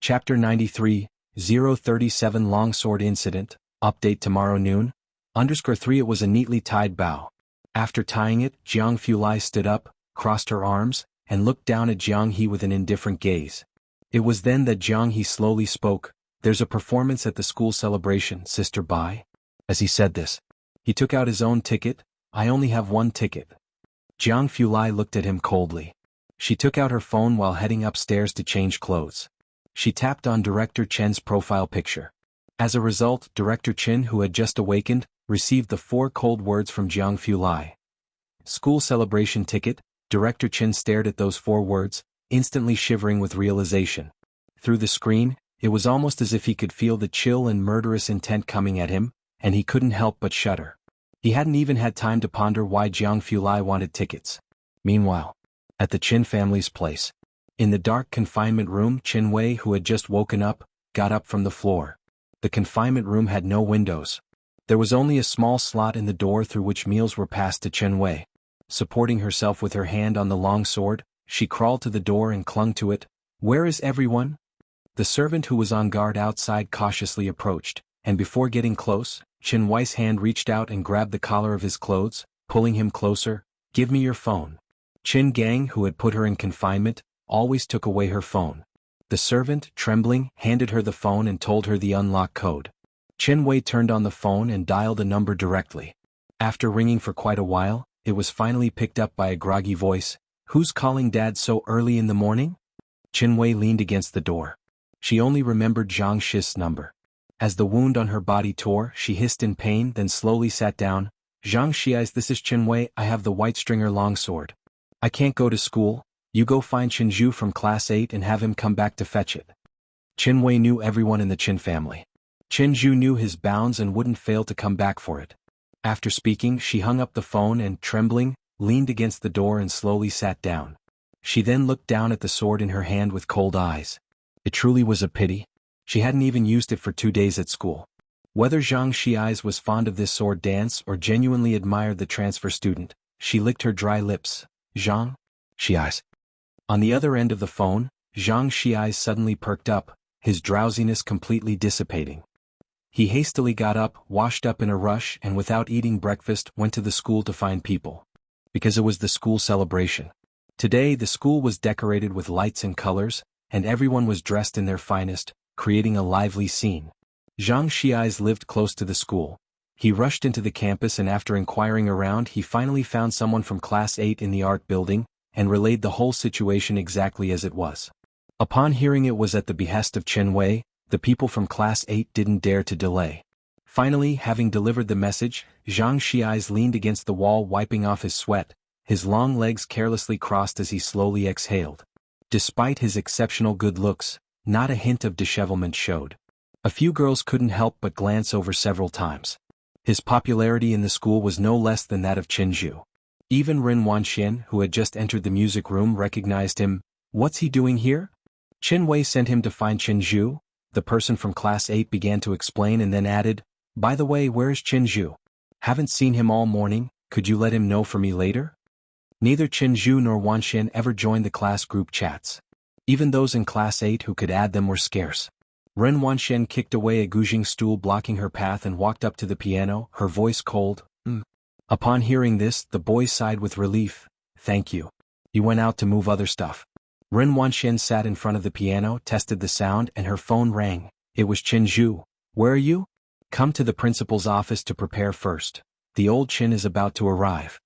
Chapter 93, 037 Longsword Incident, Update tomorrow noon, _3 It was a neatly tied bow. After tying it, Jianghu stood up, crossed her arms, and looked down at Jianghu with an indifferent gaze. It was then that Jianghu slowly spoke, "There's a performance at the school celebration, Sister Bai." As he said this, he took out his own ticket. "I only have one ticket." Jianghu looked at him coldly. She took out her phone while heading upstairs to change clothes. She tapped on Director Chen's profile picture. As a result, Director Chen, who had just awakened, received the 4 cold words from Jianghu. "School celebration ticket." Director Chen stared at those 4 words, instantly shivering with realization. Through the screen, it was almost as if he could feel the chill and murderous intent coming at him, and he couldn't help but shudder. He hadn't even had time to ponder why Jianghu wanted tickets. Meanwhile, at the Qin family's place, in the dark confinement room, Qin Wei, who had just woken up, got up from the floor. The confinement room had no windows. There was only a small slot in the door through which meals were passed to Qin Wei. Supporting herself with her hand on the long sword, she crawled to the door and clung to it. "Where is everyone?" The servant who was on guard outside cautiously approached, and before getting close, Qin Wei's hand reached out and grabbed the collar of his clothes, pulling him closer. "Give me your phone." Qin Gang, who had put her in confinement, always took away her phone. The servant, trembling, handed her the phone and told her the unlock code. Qin Wei turned on the phone and dialed a number directly. After ringing for quite a while, it was finally picked up by a groggy voice. "Who's calling Dad so early in the morning?" Qin Wei leaned against the door. She only remembered Xianxia's number. As the wound on her body tore, she hissed in pain, then slowly sat down. "Xianxia, this is Qin Wei. I have the white stringer longsword. I can't go to school. You go find Qinzhu from class 8 and have him come back to fetch it." Qin Wei knew everyone in the Qin family. Qinzhu knew his bounds and wouldn't fail to come back for it. After speaking, she hung up the phone and, trembling, leaned against the door and slowly sat down. She then looked down at the sword in her hand with cold eyes. It truly was a pity. She hadn't even used it for 2 days at school. Whether Zhang Xi's was fond of this sword dance or genuinely admired the transfer student, she licked her dry lips. "Zhang Xi's." On the other end of the phone, Zhang Xi's suddenly perked up, his drowsiness completely dissipating. He hastily got up, washed up in a rush, and without eating breakfast went to the school to find people. Because it was the school celebration. Today the school was decorated with lights and colors, and everyone was dressed in their finest, creating a lively scene. Zhang Xi's lived close to the school. He rushed into the campus and after inquiring around he finally found someone from class 8 in the art building, and relayed the whole situation exactly as it was. Upon hearing it was at the behest of Qin Wei, the people from class 8 didn't dare to delay. Finally, having delivered the message, Zhang Xi's leaned against the wall wiping off his sweat, his long legs carelessly crossed as he slowly exhaled. Despite his exceptional good looks, not a hint of dishevelment showed. A few girls couldn't help but glance over several times. His popularity in the school was no less than that of Qinzhu. Even Ren Wanxian, who had just entered the music room, recognized him. "What's he doing here?" Qin Wei sent him to find Qinzhu. The person from class 8 began to explain and then added, "By the way, where's Qinzhu? Haven't seen him all morning, could you let him know for me later?" Neither Qinzhu nor Wanxian ever joined the class group chats. Even those in class 8 who could add them were scarce. Ren Wanxian kicked away a guzheng stool blocking her path and walked up to the piano, her voice cold. Upon hearing this, the boy sighed with relief. "Thank you." He went out to move other stuff. Ren Wanxian sat in front of the piano, tested the sound, and her phone rang. It was Qinzhu. "Where are you?" "Come to the principal's office to prepare first. The old Qin is about to arrive."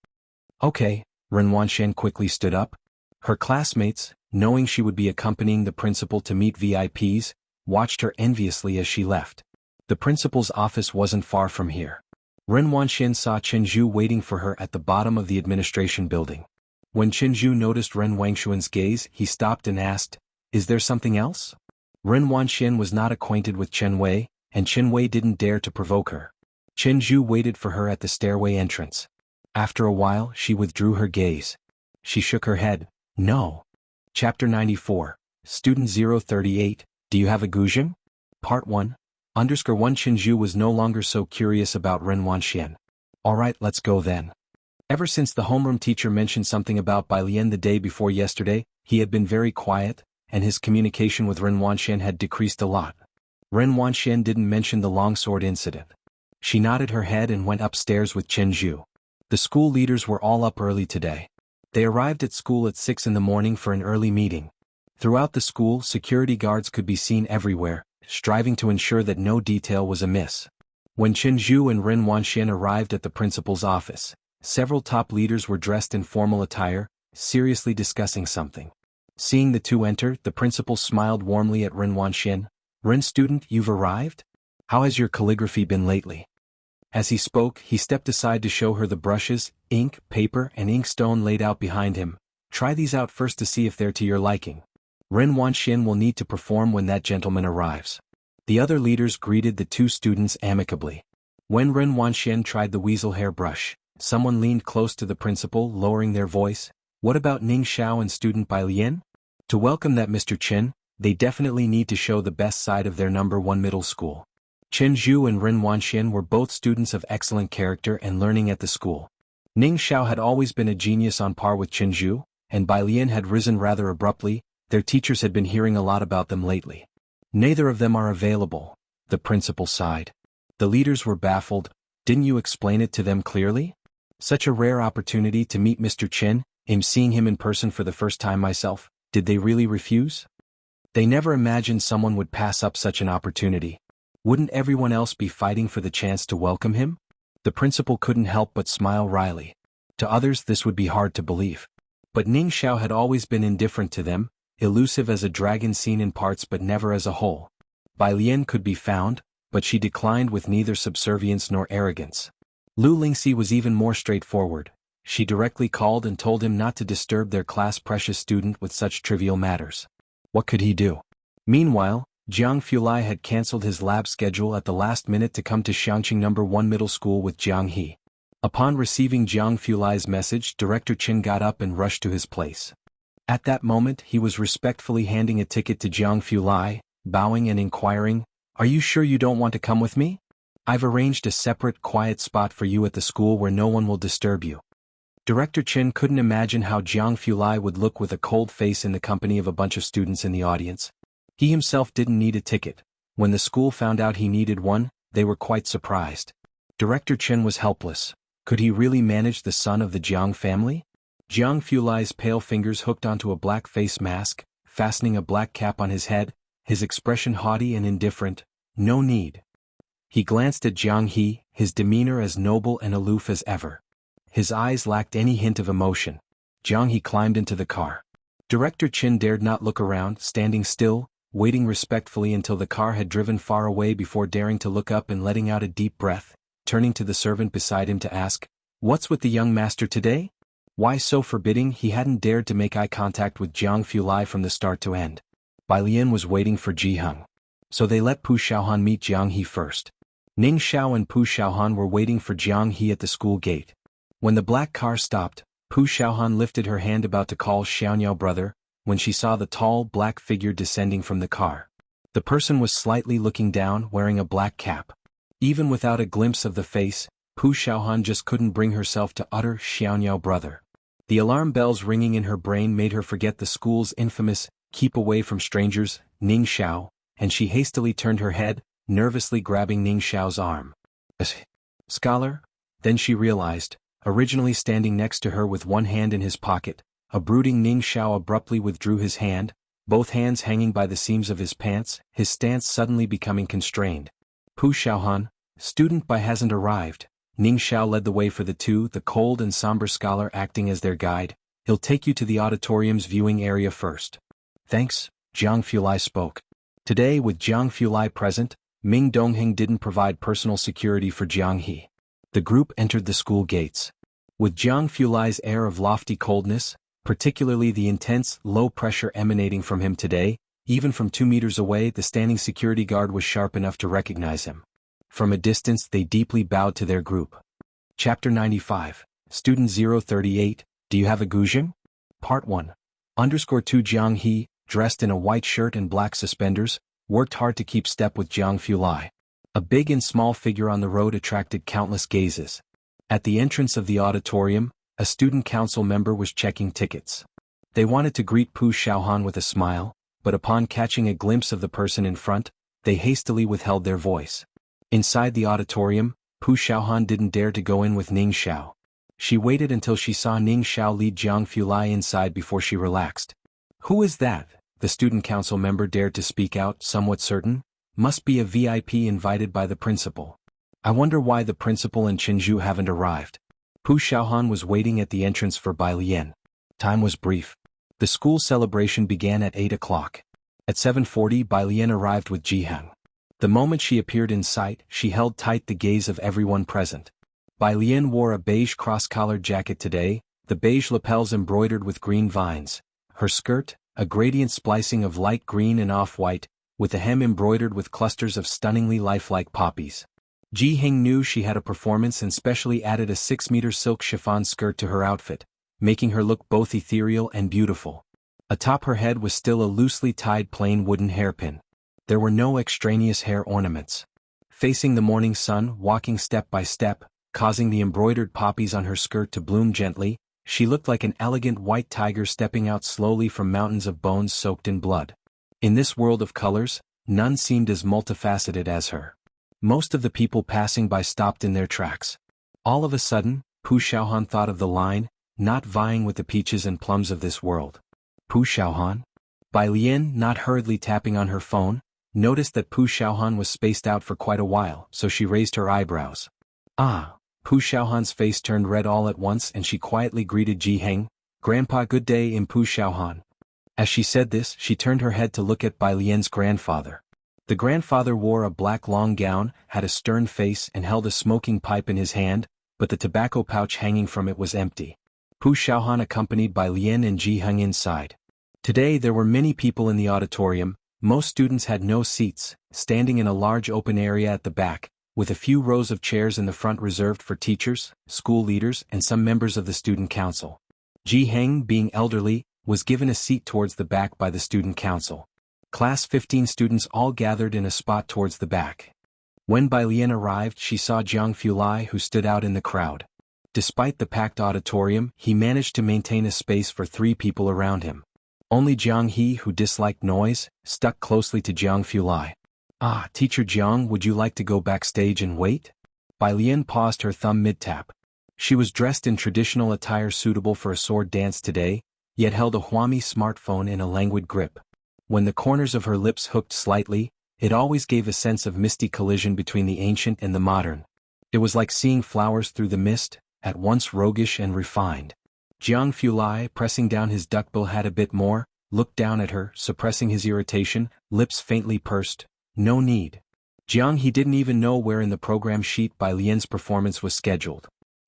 "Okay." Ren Wanxian quickly stood up. Her classmates, knowing she would be accompanying the principal to meet VIPs, watched her enviously as she left. The principal's office wasn't far from here. Ren Wanxian saw Qinzhu waiting for her at the bottom of the administration building. When Qinzhu noticed Ren Wanxian's gaze, he stopped and asked, "Is there something else?" Ren Wanxian was not acquainted with Qin Wei, and Qin Wei didn't dare to provoke her. Qinzhu waited for her at the stairway entrance. After a while, she withdrew her gaze. She shook her head. "No." Chapter 94, Student 038, Do you have a guzheng? Part 1. _1 Qinzhu was no longer so curious about Ren Wanxian. "Alright, let's go then." Ever since the homeroom teacher mentioned something about Bai Lian the day before yesterday, he had been very quiet, and his communication with Ren Wanxian had decreased a lot. Ren Wanxian didn't mention the longsword incident. She nodded her head and went upstairs with Chen Zhu. The school leaders were all up early today. They arrived at school at 6 in the morning for an early meeting. Throughout the school, security guards could be seen everywhere, striving to ensure that no detail was amiss. When Chen Zhu and Ren Wanxian arrived at the principal's office, several top leaders were dressed in formal attire, seriously discussing something. Seeing the two enter, the principal smiled warmly at Ren Wanxian. "Ren student, you've arrived? How has your calligraphy been lately?" As he spoke, he stepped aside to show her the brushes, ink, paper, and inkstone laid out behind him. "Try these out first to see if they're to your liking. Ren Wanxian will need to perform when that gentleman arrives." The other leaders greeted the two students amicably. When Ren Wanxian tried the weasel hair brush, someone leaned close to the principal, lowering their voice. "What about Ning Xiao and student Bai Lian? To welcome that Mr. Chen, they definitely need to show the best side of their number 1 middle school." Chen Zhu and Ren Wanxian were both students of excellent character and learning at the school. Ning Xiao had always been a genius on par with Chen Zhu, and Bai Lian had risen rather abruptly. Their teachers had been hearing a lot about them lately. "Neither of them are available," the principal sighed. The leaders were baffled. "Didn't you explain it to them clearly? Such a rare opportunity to meet Mr. Chen, I'm seeing him in person for the first time myself. Did they really refuse?" They never imagined someone would pass up such an opportunity. Wouldn't everyone else be fighting for the chance to welcome him? The principal couldn't help but smile wryly. To others this would be hard to believe. But Ning Xiao had always been indifferent to them, elusive as a dragon seen in parts but never as a whole. Bai Lian could be found, but she declined with neither subservience nor arrogance. Lu Lingxi was even more straightforward. She directly called and told him not to disturb their class-precious student with such trivial matters. What could he do? Meanwhile, Jianghu had cancelled his lab schedule at the last minute to come to Xianxia number 1 middle school with Jianghu. Upon receiving Jianghu's message, Director Qin got up and rushed to his place. At that moment he was respectfully handing a ticket to Jianghu, bowing and inquiring, "Are you sure you don't want to come with me? I've arranged a separate, quiet spot for you at the school where no one will disturb you." Director Qin couldn't imagine how Jianghu would look with a cold face in the company of a bunch of students in the audience. He himself didn't need a ticket. When the school found out he needed one, they were quite surprised. Director Qin was helpless. Could he really manage the son of the Jiang family? Jianghu's pale fingers hooked onto a black face mask, fastening a black cap on his head, his expression haughty and indifferent. "No need." He glanced at Jianghu, his demeanor as noble and aloof as ever. His eyes lacked any hint of emotion. Jianghu climbed into the car. Director Qin dared not look around, standing still, waiting respectfully until the car had driven far away before daring to look up and letting out a deep breath, turning to the servant beside him to ask, "What's with the young master today?" Why so forbidding? He hadn't dared to make eye contact with Jianghu from the start to end. Bai Lian was waiting for Jiheng. So they let Pu Xiaohan meet Jianghu first. Ning Xiao and Pu Xiaohan were waiting for Jianghu at the school gate. When the black car stopped, Pu Xiaohan lifted her hand about to call Xianxia brother, when she saw the tall, black figure descending from the car. The person was slightly looking down, wearing a black cap. Even without a glimpse of the face, Pu Xiaohan just couldn't bring herself to utter Xianxia brother. The alarm bells ringing in her brain made her forget the school's infamous, "Keep away from strangers," Ning Xiao, and she hastily turned her head, nervously grabbing Ning Xiao's arm. "Scholar?" Then she realized, originally standing next to her with one hand in his pocket, a brooding Ning Xiao abruptly withdrew his hand, both hands hanging by the seams of his pants, his stance suddenly becoming constrained. "Pu Xiaohan, student Bai hasn't arrived." Ning Xiao led the way for the two, the cold and somber scholar acting as their guide. "He'll take you to the auditorium's viewing area first." "Thanks," Jianghu spoke. Today, with Jianghu present, Ming Dongheng didn't provide personal security for Jianghu. The group entered the school gates. With Jianghu's air of lofty coldness, particularly the intense, low pressure emanating from him today, even from 2 meters away the standing security guard was sharp enough to recognize him. From a distance they deeply bowed to their group. Chapter 95, Student 038, Do You Have a Guzheng? Part 1. _2 Jianghu, dressed in a white shirt and black suspenders, worked hard to keep step with Jianghu. A big and small figure on the road attracted countless gazes. At the entrance of the auditorium, a student council member was checking tickets. They wanted to greet Pu Xiaohan with a smile, but upon catching a glimpse of the person in front, they hastily withheld their voice. Inside the auditorium, Pu Xiaohan didn't dare to go in with Ning Xiao. She waited until she saw Ning Xiao lead Jianghu Lai inside before she relaxed. "Who is that?" the student council member dared to speak out, somewhat certain. "Must be a VIP invited by the principal. I wonder why the principal and Qianxia haven't arrived." Pu Xiaohan was waiting at the entrance for Bai Lian. Time was brief. The school celebration began at 8 o'clock. At 7:40 Bai Lian arrived with Jianghu. The moment she appeared in sight, she held tight the gaze of everyone present. Bai Lian wore a beige cross-collared jacket today, the beige lapels embroidered with green vines. Her skirt, a gradient splicing of light green and off-white, with the hem embroidered with clusters of stunningly lifelike poppies. Jianghu knew she had a performance and specially added a 6-meter silk chiffon skirt to her outfit, making her look both ethereal and beautiful. Atop her head was still a loosely tied plain wooden hairpin. There were no extraneous hair ornaments. Facing the morning sun, walking step by step, causing the embroidered poppies on her skirt to bloom gently, she looked like an elegant white tiger stepping out slowly from mountains of bones soaked in blood. In this world of colors, none seemed as multifaceted as her. Most of the people passing by stopped in their tracks. All of a sudden, Pu Xiaohan thought of the line, "Not vying with the peaches and plums of this world." Pu Xiaohan? Bai Lian, not hurriedly tapping on her phone, noticed that Pu Xiaohan was spaced out for quite a while, so she raised her eyebrows. "Ah." Pu Xiaohan's face turned red all at once and she quietly greeted Jianghu, "Grandpa, good day." In Pu Xiaohan. As she said this, she turned her head to look at Bai Lian's grandfather. The grandfather wore a black long gown, had a stern face and held a smoking pipe in his hand, but the tobacco pouch hanging from it was empty. Pu Xiaohan accompanied Bai Lian and Jianghu inside. Today there were many people in the auditorium. Most students had no seats, standing in a large open area at the back, with a few rows of chairs in the front reserved for teachers, school leaders and some members of the student council. Jianghu, being elderly, was given a seat towards the back by the student council. Class 15 students all gathered in a spot towards the back. When Bai Lian arrived, she saw Jianghu Lai, who stood out in the crowd. Despite the packed auditorium, he managed to maintain a space for 3 people around him. Only Jianghu, who disliked noise, stuck closely to Jianghu Lai. "Ah, Teacher Jiang, would you like to go backstage and wait?" Bai Lian paused her thumb mid-tap. She was dressed in traditional attire suitable for a sword dance today, yet held a Huami smartphone in a languid grip. When the corners of her lips hooked slightly, it always gave a sense of misty collision between the ancient and the modern. It was like seeing flowers through the mist, at once roguish and refined. Jianghu Lai, pressing down his duckbill hat a bit more, looked down at her, suppressing his irritation, lips faintly pursed. "No need." Jianghu didn't even know where in the program sheet Bai Lian's performance was scheduled.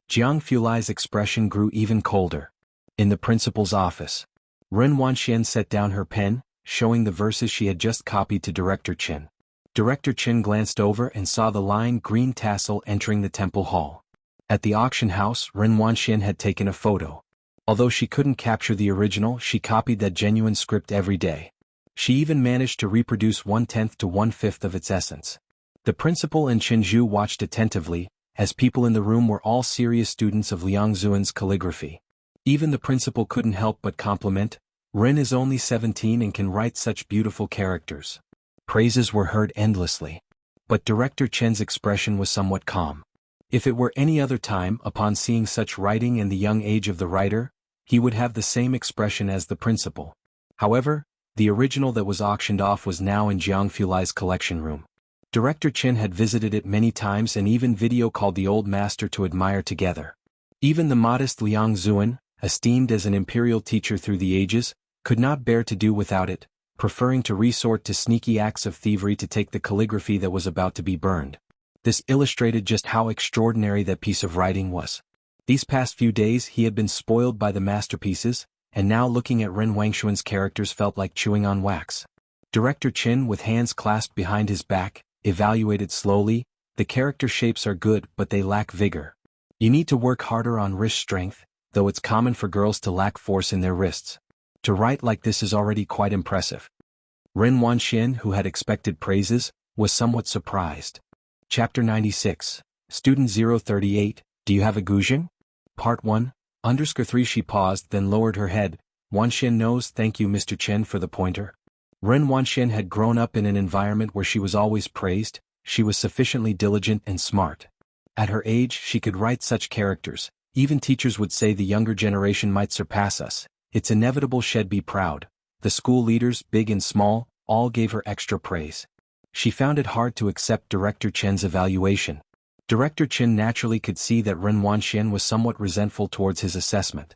Jianghu Lai's expression grew even colder. In the principal's office, Ren Wanxian set down her pen, showing the verses she had just copied to Director Qin. Director Qin glanced over and saw the line green tassel entering the temple hall. At the auction house, Ren Wanxian had taken a photo. Although she couldn't capture the original, she copied that genuine script every day. She even managed to reproduce 1/10 to 1/5 of its essence. The principal and Qianxia watched attentively, as people in the room were all serious students of Liang Zuan's calligraphy. Even the principal couldn't help but compliment, "Ren is only 17 and can write such beautiful characters." Praises were heard endlessly. But Director Chen's expression was somewhat calm. If it were any other time, upon seeing such writing and the young age of the writer, he would have the same expression as the principal. However, the original that was auctioned off was now in Jianghu Lai's collection room. Director Qin had visited it many times and even video called the old master to admire together. Even the modest Liang Zuan, esteemed as an imperial teacher through the ages, could not bear to do without it, preferring to resort to sneaky acts of thievery to take the calligraphy that was about to be burned. This illustrated just how extraordinary that piece of writing was. These past few days he had been spoiled by the masterpieces, and now looking at Ren Wangshuan's characters felt like chewing on wax. Director Qin, with hands clasped behind his back, evaluated slowly, "The character shapes are good but they lack vigor. You need to work harder on wrist strength, though it's common for girls to lack force in their wrists. To write like this is already quite impressive." Ren Wanxian, who had expected praises, was somewhat surprised. Chapter 96, Student 038, "Do you have a guzheng?" Part 1, _3 She paused, then lowered her head. "Wanxian knows, thank you Mr. Chen for the pointer." Ren Wanxian had grown up in an environment where she was always praised, she was sufficiently diligent and smart. At her age she could write such characters, even teachers would say the younger generation might surpass us, it's inevitable she'd be proud. The school leaders, big and small, all gave her extra praise. She found it hard to accept Director Chen's evaluation. Director Chen naturally could see that Ren Wanxian was somewhat resentful towards his assessment.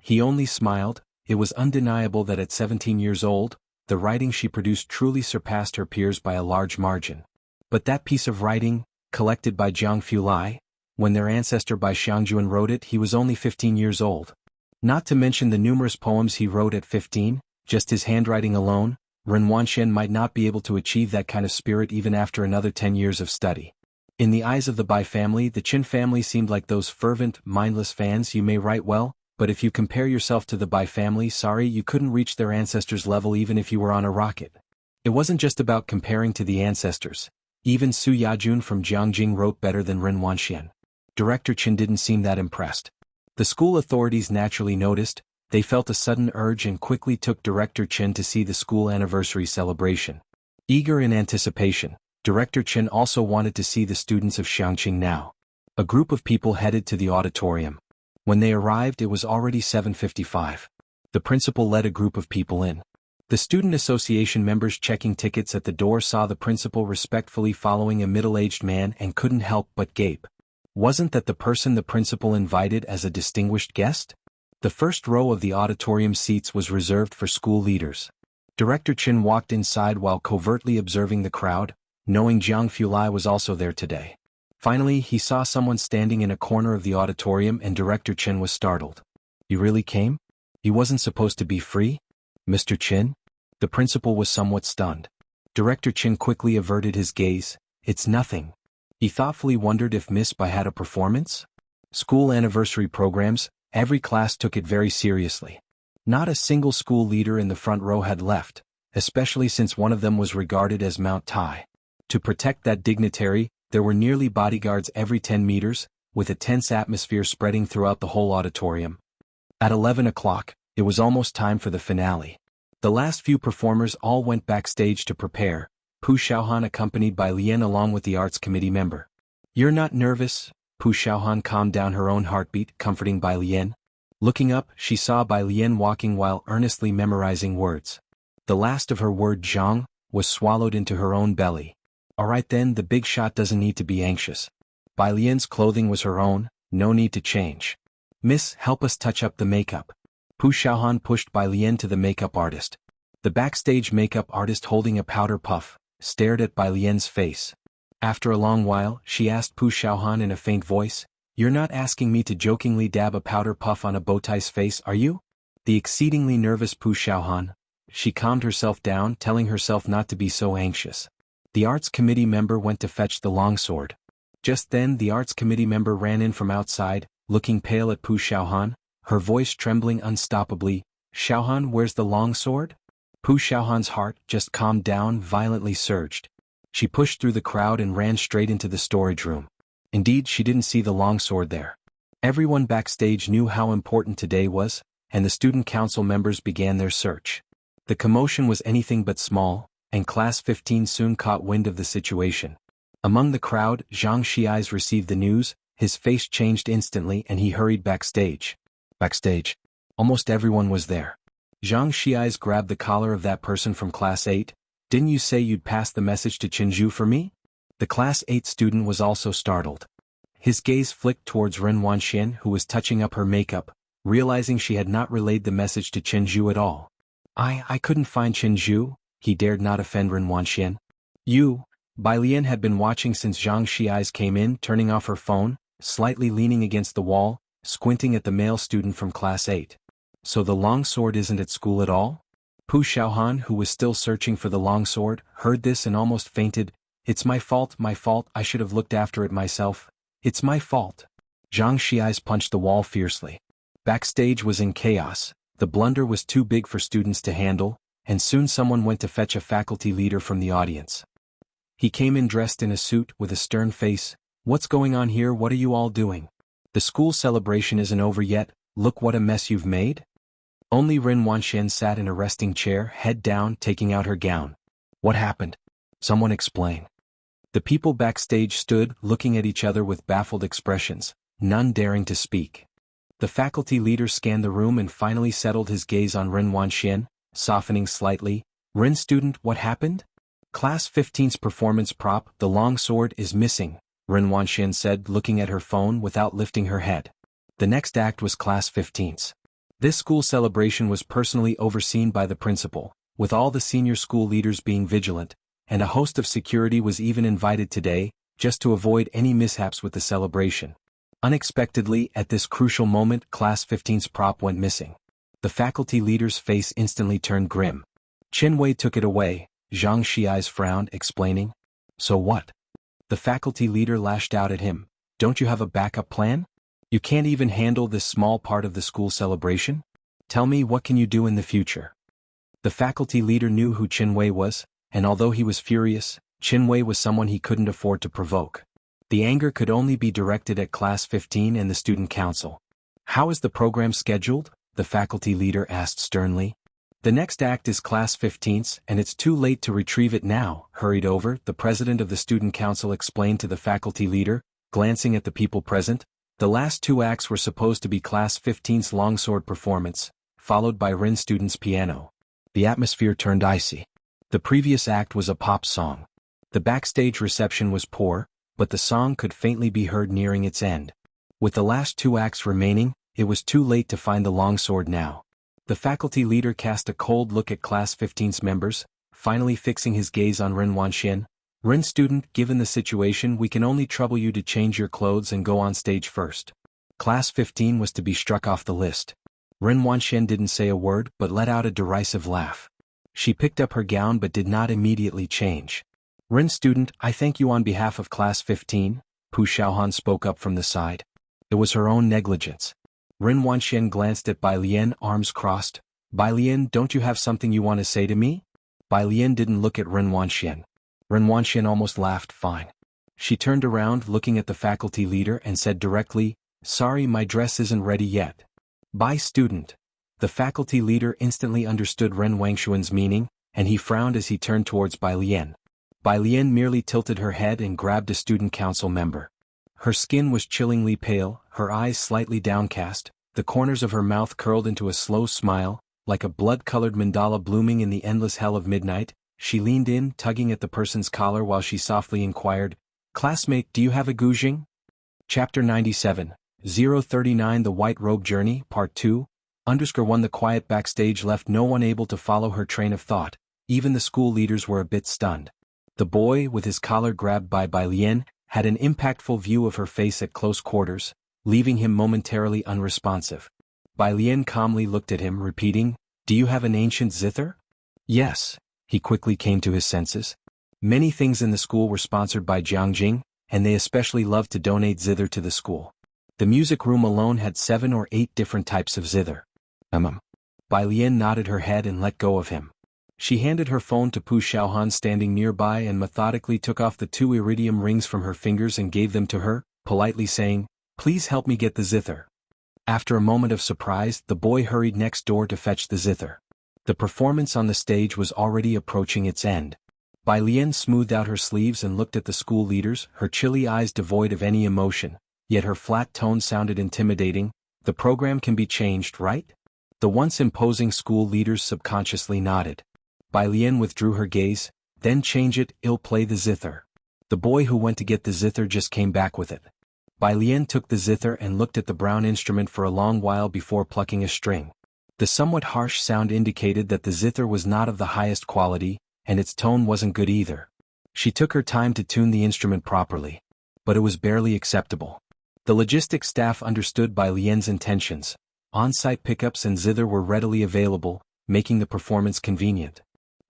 He only smiled. It was undeniable that at 17 years old, the writing she produced truly surpassed her peers by a large margin. But that piece of writing, collected by Jianghu, when their ancestor Bai Xiangjuan wrote it, he was only 15 years old. Not to mention the numerous poems he wrote at 15, just his handwriting alone, Ren Wanxian might not be able to achieve that kind of spirit even after another 10 years of study. In the eyes of the Bai family, the Qin family seemed like those fervent, mindless fans. You may write well, but if you compare yourself to the Bai family, sorry, you couldn't reach their ancestors' level even if you were on a rocket. It wasn't just about comparing to the ancestors. Even Su Yajun from Jianghu wrote better than Ren Wanxian. Director Chen didn't seem that impressed. The school authorities naturally noticed. They felt a sudden urge and quickly took Director Chen to see the school anniversary celebration. Eager in anticipation, Director Chen also wanted to see the students of Xianxia now. A group of people headed to the auditorium. When they arrived, it was already 7:55. The principal led a group of people in. The student association members checking tickets at the door saw the principal respectfully following a middle-aged man and couldn't help but gape. Wasn't that the person the principal invited as a distinguished guest? The first row of the auditorium seats was reserved for school leaders. Director Chen walked inside while covertly observing the crowd, knowing Jianghu was also there today. Finally, he saw someone standing in a corner of the auditorium and Director Chen was startled. "You really came? You wasn't supposed to be free? Mr. Chen?" The principal was somewhat stunned. Director Chen quickly averted his gaze. "It's nothing." He thoughtfully wondered if Miss Bai had a performance? School anniversary programs, every class took it very seriously. Not a single school leader in the front row had left, especially since one of them was regarded as Mount Tai. To protect that dignitary, there were nearly bodyguards every 10 meters, with a tense atmosphere spreading throughout the whole auditorium. At 11 o'clock, it was almost time for the finale. The last few performers all went backstage to prepare, Pu Xiaohan accompanied by Lian along with the arts committee member. "You're not nervous?" Pu Xiaohan calmed down her own heartbeat, comforting Bai Lian. Looking up, she saw Bai Lian walking while earnestly memorizing words. The last of her word Zhang was swallowed into her own belly. Alright then, the big shot doesn't need to be anxious. Bai Lian's clothing was her own, no need to change. "Miss, help us touch up the makeup." Pu Xiaohan pushed Bai Lian to the makeup artist. The backstage makeup artist, holding a powder puff, stared at Bai Lian's face. After a long while, she asked Pu Xiaohan in a faint voice, "You're not asking me to jokingly dab a powder puff on a bowtie's face, are you?" The exceedingly nervous Pu Xiaohan. She calmed herself down, telling herself not to be so anxious. The arts committee member went to fetch the longsword. Just then the arts committee member ran in from outside, looking pale at Pu Xiaohan, her voice trembling unstoppably. "Xiaohan, where's the longsword?" Pu Xiaohan's heart, just calmed down, violently surged. She pushed through the crowd and ran straight into the storage room. Indeed, she didn't see the longsword there. Everyone backstage knew how important today was, and the student council members began their search. The commotion was anything but small, and Class 15 soon caught wind of the situation. Among the crowd, Xianxia received the news, his face changed instantly and he hurried backstage. Backstage. Almost everyone was there. Xianxia grabbed the collar of that person from Class 8. "Didn't you say you'd pass the message to Jianghu for me?" The Class 8 student was also startled. His gaze flicked towards Ren Wanxian, who was touching up her makeup, realizing she had not relayed the message to Jianghu at all. I couldn't find Jianghu." He dared not offend Ren Wanxian. "You." Bai Lian had been watching since Xianxia came in, turning off her phone, slightly leaning against the wall, squinting at the male student from Class 8. "So the longsword isn't at school at all?" Pu Xiaohan, who was still searching for the longsword, heard this and almost fainted. "It's my fault, I should have looked after it myself. It's my fault." Xianxia punched the wall fiercely. Backstage was in chaos. The blunder was too big for students to handle, and soon someone went to fetch a faculty leader from the audience. He came in dressed in a suit with a stern face. "What's going on here? What are you all doing? The school celebration isn't over yet. Look what a mess you've made." Only Ren Wanxian sat in a resting chair, head down, taking out her gown. What happened? Someone explain. The people backstage stood, looking at each other with baffled expressions, none daring to speak. The faculty leader scanned the room and finally settled his gaze on Ren Wanxian, softening slightly. Ren student, what happened? Class 15's performance prop, the long sword, is missing, Ren Wanxian said, looking at her phone without lifting her head. The next act was Class 15's. This school celebration was personally overseen by the principal, with all the senior school leaders being vigilant, and a host of security was even invited today, just to avoid any mishaps with the celebration. Unexpectedly, at this crucial moment, Class 15's prop went missing. The faculty leader's face instantly turned grim. Qin Wei took it away, Xianxia's frowned, explaining. So what? The faculty leader lashed out at him. Don't you have a backup plan? You can't even handle this small part of the school celebration? Tell me, what can you do in the future? The faculty leader knew who Qin Wei was, and although he was furious, Qin Wei was someone he couldn't afford to provoke. The anger could only be directed at Class 15 and the student council. How is the program scheduled? The faculty leader asked sternly. The next act is Class 15's, and it's too late to retrieve it now. Hurried over, the president of the student council explained to the faculty leader, glancing at the people present. The last two acts were supposed to be Class 15's longsword performance, followed by Ren student's piano. The atmosphere turned icy. The previous act was a pop song. The backstage reception was poor, but the song could faintly be heard nearing its end. With the last two acts remaining, it was too late to find the longsword now. The faculty leader cast a cold look at Class 15's members, finally fixing his gaze on Ren Wanxian. Ren student, given the situation, we can only trouble you to change your clothes and go on stage first. Class 15 was to be struck off the list. Ren Wanxian didn't say a word but let out a derisive laugh. She picked up her gown but did not immediately change. Ren student, I thank you on behalf of Class 15, Pu Xiaohan spoke up from the side. It was her own negligence. Ren Wanxian glanced at Bai Lian, arms crossed. Bai Lian, don't you have something you want to say to me? Bai Lian didn't look at Ren Wanxian. Ren Wanxian almost laughed. Fine. She turned around, looking at the faculty leader, and said directly, sorry, my dress isn't ready yet. Bai student. The faculty leader instantly understood Ren Wanxian's meaning, and he frowned as he turned towards Bai Lian. Bai Lian merely tilted her head and grabbed a student council member. Her skin was chillingly pale, her eyes slightly downcast, the corners of her mouth curled into a slow smile, like a blood-colored mandala blooming in the endless hell of midnight. She leaned in, tugging at the person's collar while she softly inquired, classmate, do you have a guzheng? Chapter 97, 039 The White Robe Journey, Part 2, _1 The quiet backstage left no one able to follow her train of thought, even the school leaders were a bit stunned. The boy, with his collar grabbed by Bai Lian, had an impactful view of her face at close quarters, leaving him momentarily unresponsive. Bai Lian calmly looked at him, repeating, do you have an ancient zither? Yes. He quickly came to his senses. Many things in the school were sponsored by Jianghu, and they especially loved to donate zither to the school. The music room alone had 7 or 8 different types of zither. Bai Lian nodded her head and let go of him. She handed her phone to Pu Xiaohan standing nearby and methodically took off the 2 iridium rings from her fingers and gave them to her, politely saying, please help me get the zither. After a moment of surprise, the boy hurried next door to fetch the zither. The performance on the stage was already approaching its end. Bai Lian smoothed out her sleeves and looked at the school leaders, her chilly eyes devoid of any emotion, yet her flat tone sounded intimidating. The program can be changed, right? The once imposing school leaders subconsciously nodded. Bai Lian withdrew her gaze. Then change it, I'll play the zither. The boy who went to get the zither just came back with it. Bai Lian took the zither and looked at the brown instrument for a long while before plucking a string. The somewhat harsh sound indicated that the zither was not of the highest quality, and its tone wasn't good either. She took her time to tune the instrument properly. But it was barely acceptable. The logistics staff understood Bai Lian's intentions. On-site pickups and zither were readily available, making the performance convenient.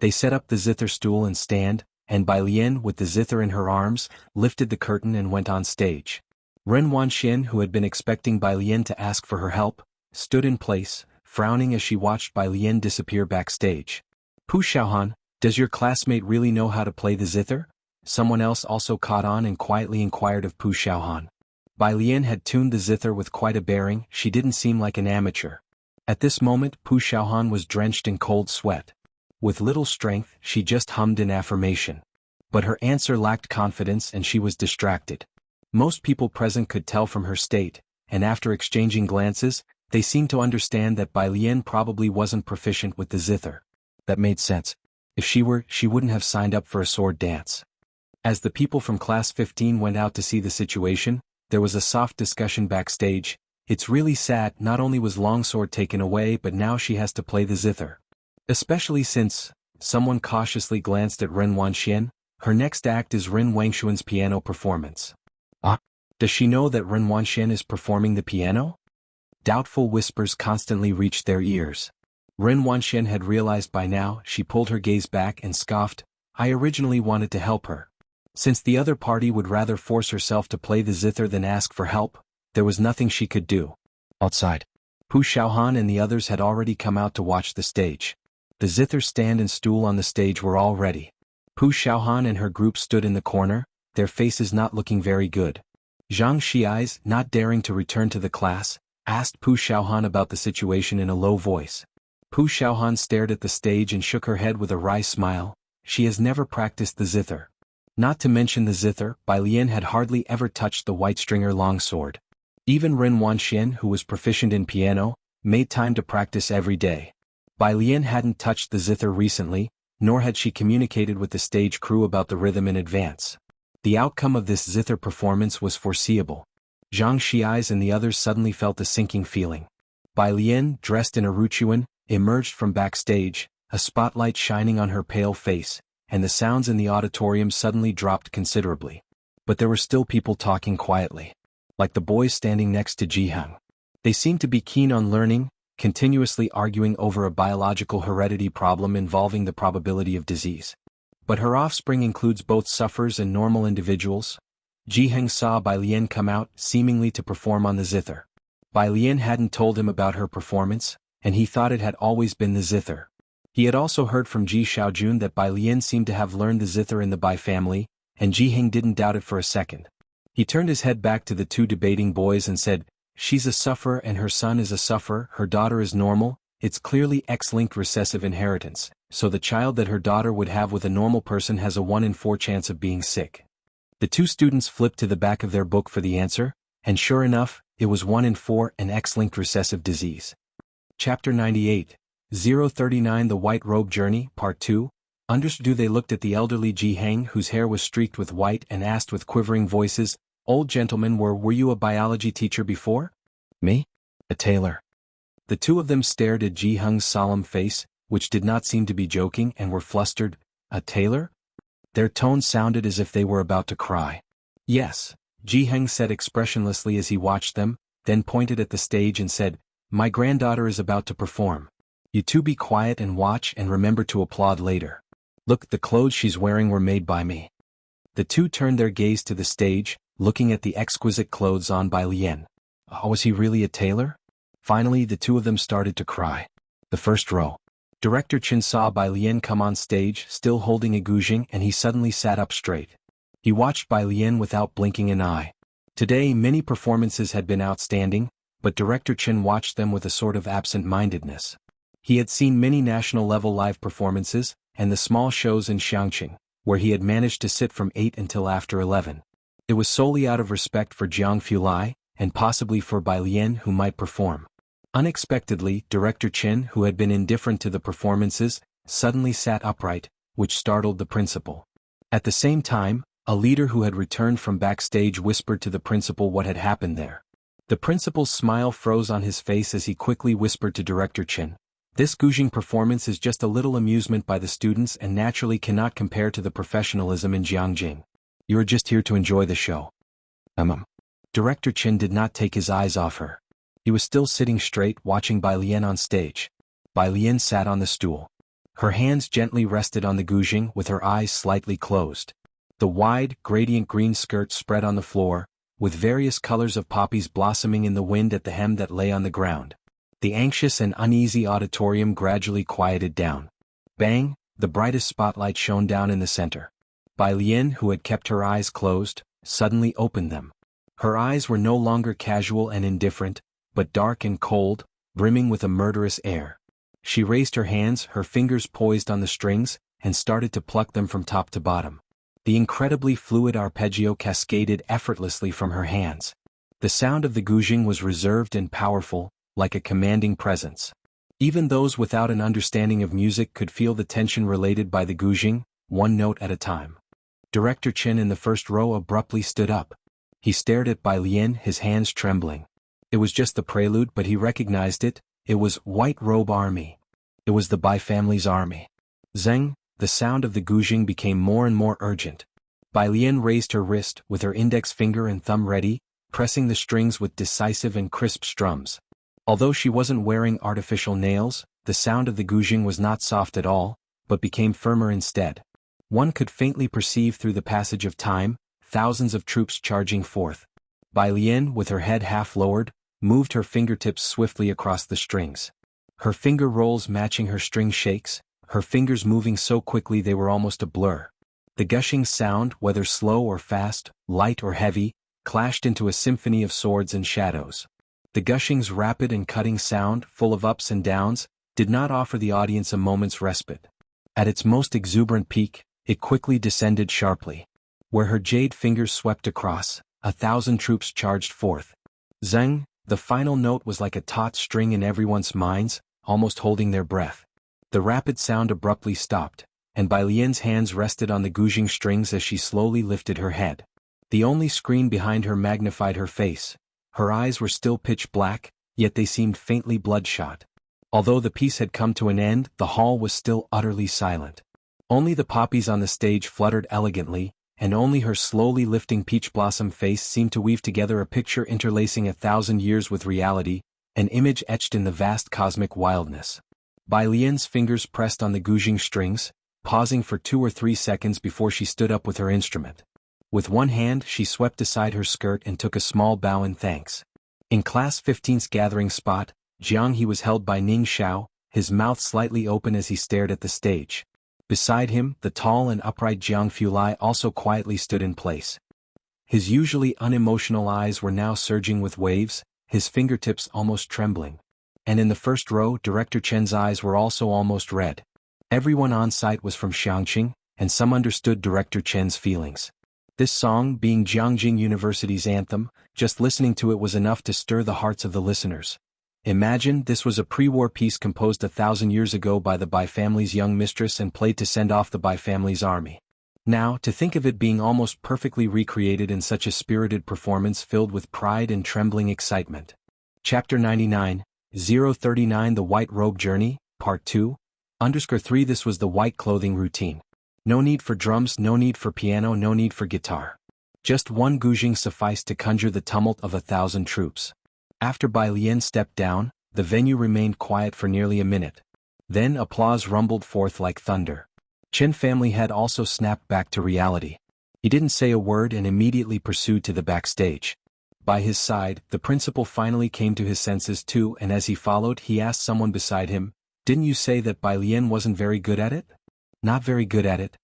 They set up the zither stool and stand, and Bai Lian, with the zither in her arms, lifted the curtain and went on stage. Ren Wanxian, who had been expecting Bai Lian to ask for her help, stood in place, frowning as she watched Bai Lian disappear backstage. Pu Xiaohan, does your classmate really know how to play the zither? Someone else also caught on and quietly inquired of Pu Xiaohan. Bai Lian had tuned the zither with quite a bearing, she didn't seem like an amateur. At this moment Pu Xiaohan was drenched in cold sweat. With little strength, she just hummed in affirmation. But her answer lacked confidence and she was distracted. Most people present could tell from her state, and after exchanging glances, they seemed to understand that Bai Lian probably wasn't proficient with the zither. That made sense. If she were, she wouldn't have signed up for a sword dance. As the people from Class 15 went out to see the situation, there was a soft discussion backstage. It's really sad, not only was Longsword taken away but now she has to play the zither. Especially since, someone cautiously glanced at Ren Wanxian, her next act is Ren Wangshuan's piano performance. Ah, does she know that Ren Wanxian is performing the piano? Doubtful whispers constantly reached their ears. Ren Wanxian had realized by now. She pulled her gaze back and scoffed, I originally wanted to help her. Since the other party would rather force herself to play the zither than ask for help, there was nothing she could do. Outside, Pu Xiaohan and the others had already come out to watch the stage. The zither stand and stool on the stage were all ready. Pu Xiaohan and her group stood in the corner, their faces not looking very good. Xianxia, not daring to return to the class, asked Pu Xiaohan about the situation in a low voice. Pu Xiaohan stared at the stage and shook her head with a wry smile. She has never practiced the zither. Not to mention the zither, Bai Lian had hardly ever touched the white-stringer longsword. Even Ren Wanxian, who was proficient in piano, made time to practice every day. Bai Lian hadn't touched the zither recently, nor had she communicated with the stage crew about the rhythm in advance. The outcome of this zither performance was foreseeable. Xianxia and the others suddenly felt a sinking feeling. Bai Lian, dressed in a ruchuan, emerged from backstage, a spotlight shining on her pale face, and the sounds in the auditorium suddenly dropped considerably. But there were still people talking quietly. Like the boys standing next to Jianghu. They seemed to be keen on learning, continuously arguing over a biological heredity problem involving the probability of disease. But her offspring includes both sufferers and normal individuals. Jianghu saw Bai Lian come out, seemingly to perform on the zither. Bai Lian hadn't told him about her performance, and he thought it had always been the zither. He had also heard from Ji Xiaojun that Bai Lian seemed to have learned the zither in the Bai family, and Jianghu didn't doubt it for a second. He turned his head back to the two debating boys and said, she's a sufferer and her son is a sufferer, her daughter is normal, it's clearly X-linked recessive inheritance, so the child that her daughter would have with a normal person has a 1 in 4 chance of being sick. The two students flipped to the back of their book for the answer, and sure enough, it was 1 in 4, an X-linked recessive disease. Chapter 98, 039 The White Robe Journey, Part 2. Understood. They looked at the elderly Jianghu, whose hair was streaked with white, and asked with quivering voices, Old gentleman, were you a biology teacher before? Me? A tailor. The two of them stared at Jianghu's solemn face, which did not seem to be joking, and were flustered. A tailor? Their tones sounded as if they were about to cry. Yes, Jianghu said expressionlessly as he watched them, then pointed at the stage and said, My granddaughter is about to perform. You two be quiet and watch and remember to applaud later. Look, the clothes she's wearing were made by me. The two turned their gaze to the stage, looking at the exquisite clothes on Bai Lian. Oh, was he really a tailor? Finally, the two of them started to cry. The first row. Director Chen saw Bai Lian come on stage, still holding a guzheng, and he suddenly sat up straight. He watched Bai Lian without blinking an eye. Today, many performances had been outstanding, but Director Chen watched them with a sort of absent-mindedness. He had seen many national-level live performances, and the small shows in Xianxia, where he had managed to sit from 8 until after 11. It was solely out of respect for Jianghu, and possibly for Bai Lian who might perform. Unexpectedly, Director Chen, who had been indifferent to the performances, suddenly sat upright, which startled the principal. At the same time, a leader who had returned from backstage whispered to the principal what had happened there. The principal's smile froze on his face as he quickly whispered to Director Chen, This guzheng performance is just a little amusement by the students and naturally cannot compare to the professionalism in Jianghu. You are just here to enjoy the show. Director Chen did not take his eyes off her. He was still sitting straight, watching Bai Lian on stage. Bai Lian sat on the stool. Her hands gently rested on the guzheng with her eyes slightly closed. The wide, gradient green skirt spread on the floor, with various colors of poppies blossoming in the wind at the hem that lay on the ground. The anxious and uneasy auditorium gradually quieted down. Bang, the brightest spotlight shone down in the center. Bai Lian, who had kept her eyes closed, suddenly opened them. Her eyes were no longer casual and indifferent, but dark and cold, brimming with a murderous air. She raised her hands, her fingers poised on the strings, and started to pluck them from top to bottom. The incredibly fluid arpeggio cascaded effortlessly from her hands. The sound of the guzheng was reserved and powerful, like a commanding presence. Even those without an understanding of music could feel the tension related by the guzheng, one note at a time. Director Chen in the first row abruptly stood up. He stared at Bai Lian, his hands trembling. It was just the prelude, but he recognized it. It was White Robe Army. It was the Bai family's army. Zeng, the sound of the guzheng became more and more urgent. Bai Lian raised her wrist, with her index finger and thumb ready, pressing the strings with decisive and crisp strums. Although she wasn't wearing artificial nails, the sound of the guzheng was not soft at all, but became firmer instead. One could faintly perceive through the passage of time, thousands of troops charging forth. Bai Lian, with her head half lowered, moved her fingertips swiftly across the strings. Her finger rolls matching her string shakes, her fingers moving so quickly they were almost a blur. The gushing sound, whether slow or fast, light or heavy, clashed into a symphony of swords and shadows. The gushing's rapid and cutting sound, full of ups and downs, did not offer the audience a moment's respite. At its most exuberant peak, it quickly descended sharply. Where her jade fingers swept across, 1,000 troops charged forth. Zeng, the final note was like a taut string in everyone's minds, almost holding their breath. The rapid sound abruptly stopped, and Bai Lian's hands rested on the guzheng strings as she slowly lifted her head. The only screen behind her magnified her face. Her eyes were still pitch black, yet they seemed faintly bloodshot. Although the piece had come to an end, the hall was still utterly silent. Only the poppies on the stage fluttered elegantly, and only her slowly lifting peach blossom face seemed to weave together a picture interlacing 1,000 years with reality, an image etched in the vast cosmic wildness. Bai Lian's fingers pressed on the guzheng strings, pausing for 2 or 3 seconds before she stood up with her instrument. With one hand she swept aside her skirt and took a small bow in thanks. In Class 15's gathering spot, Jianghu was held by Ning Xiao, his mouth slightly open as he stared at the stage. Beside him, the tall and upright Jianghu also quietly stood in place. His usually unemotional eyes were now surging with waves, his fingertips almost trembling. And in the first row, Director Chen's eyes were also almost red. Everyone on site was from Xianxia, and some understood Director Chen's feelings. This song, being Jianghu University's anthem, just listening to it was enough to stir the hearts of the listeners. Imagine this was a pre-war piece composed 1,000 years ago by the Bai family's young mistress and played to send off the Bai family's army. Now, to think of it being almost perfectly recreated in such a spirited performance filled with pride and trembling excitement. Chapter 99, 039 The White Robe Journey, Part 2, _3 This was the white clothing routine. No need for drums, no need for piano, no need for guitar. Just one guzheng sufficed to conjure the tumult of 1,000 troops. After Bai Lian stepped down, the venue remained quiet for nearly a minute. Then applause rumbled forth like thunder. Chen family had also snapped back to reality. He didn't say a word and immediately pursued to the backstage. By his side, the principal finally came to his senses too, and as he followed, he asked someone beside him, "Didn't you say that Bai Lian wasn't very good at it?" "Not very good at it."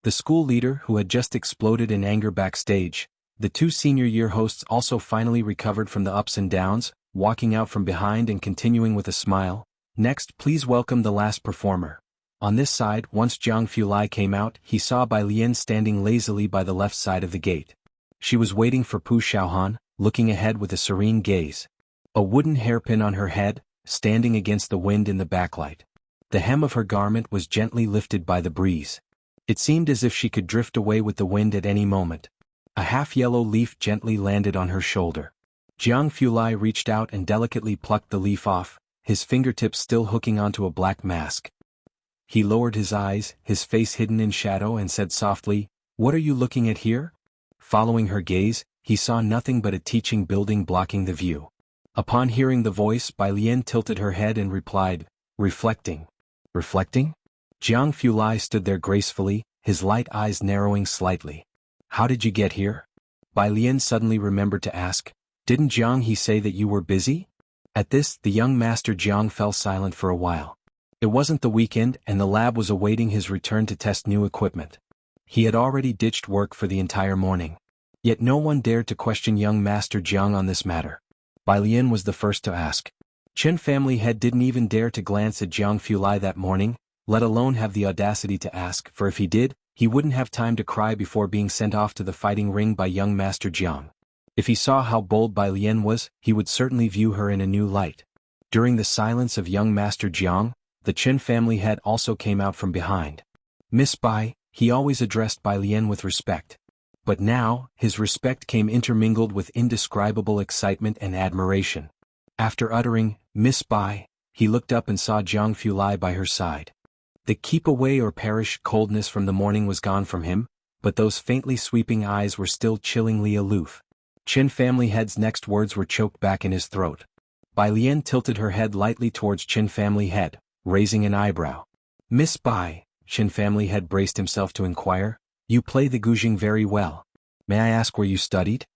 The school leader, who had just exploded in anger backstage, the 2 senior year hosts also finally recovered from the ups and downs, walking out from behind and continuing with a smile. "Next, please welcome the last performer." On this side, once Jianghu came out, he saw Bai Lian standing lazily by the left side of the gate. She was waiting for Pu Xiaohan, looking ahead with a serene gaze. A wooden hairpin on her head, standing against the wind in the backlight. The hem of her garment was gently lifted by the breeze. It seemed as if she could drift away with the wind at any moment. A half-yellow leaf gently landed on her shoulder. Jianghu reached out and delicately plucked the leaf off, his fingertips still hooking onto a black mask. He lowered his eyes, his face hidden in shadow, and said softly, "What are you looking at here?" Following her gaze, he saw nothing but a teaching building blocking the view. Upon hearing the voice, Bai Lian tilted her head and replied, "Reflecting." "Reflecting?" Jianghu stood there gracefully, his light eyes narrowing slightly. "How did you get here?" Bai Lian suddenly remembered to ask, "Didn't Jianghu say that you were busy?" At this, the young master Jiang fell silent for a while. It wasn't the weekend, and the lab was awaiting his return to test new equipment. He had already ditched work for the entire morning. Yet no one dared to question young Master Jiang on this matter. Bai Lian was the first to ask, Chen family head didn't even dare to glance at Jianghu Lai that morning, let alone have the audacity to ask, for if he did, he wouldn't have time to cry before being sent off to the fighting ring by young Master Jiang. If he saw how bold Bai Lian was, he would certainly view her in a new light. During the silence of young Master Jiang, the Chen family head also came out from behind. Miss Bai, he always addressed Bai Lian with respect. But now, his respect came intermingled with indescribable excitement and admiration. After uttering, Miss Bai, he looked up and saw Jianghu Lai by her side. The keep away or perish coldness from the morning was gone from him, but those faintly sweeping eyes were still chillingly aloof. Chen family head's next words were choked back in his throat. Bai Lian tilted her head lightly towards Chen family head, raising an eyebrow. Miss Bai, Chen family head braced himself to inquire, you play the guzheng very well. May I ask where you studied?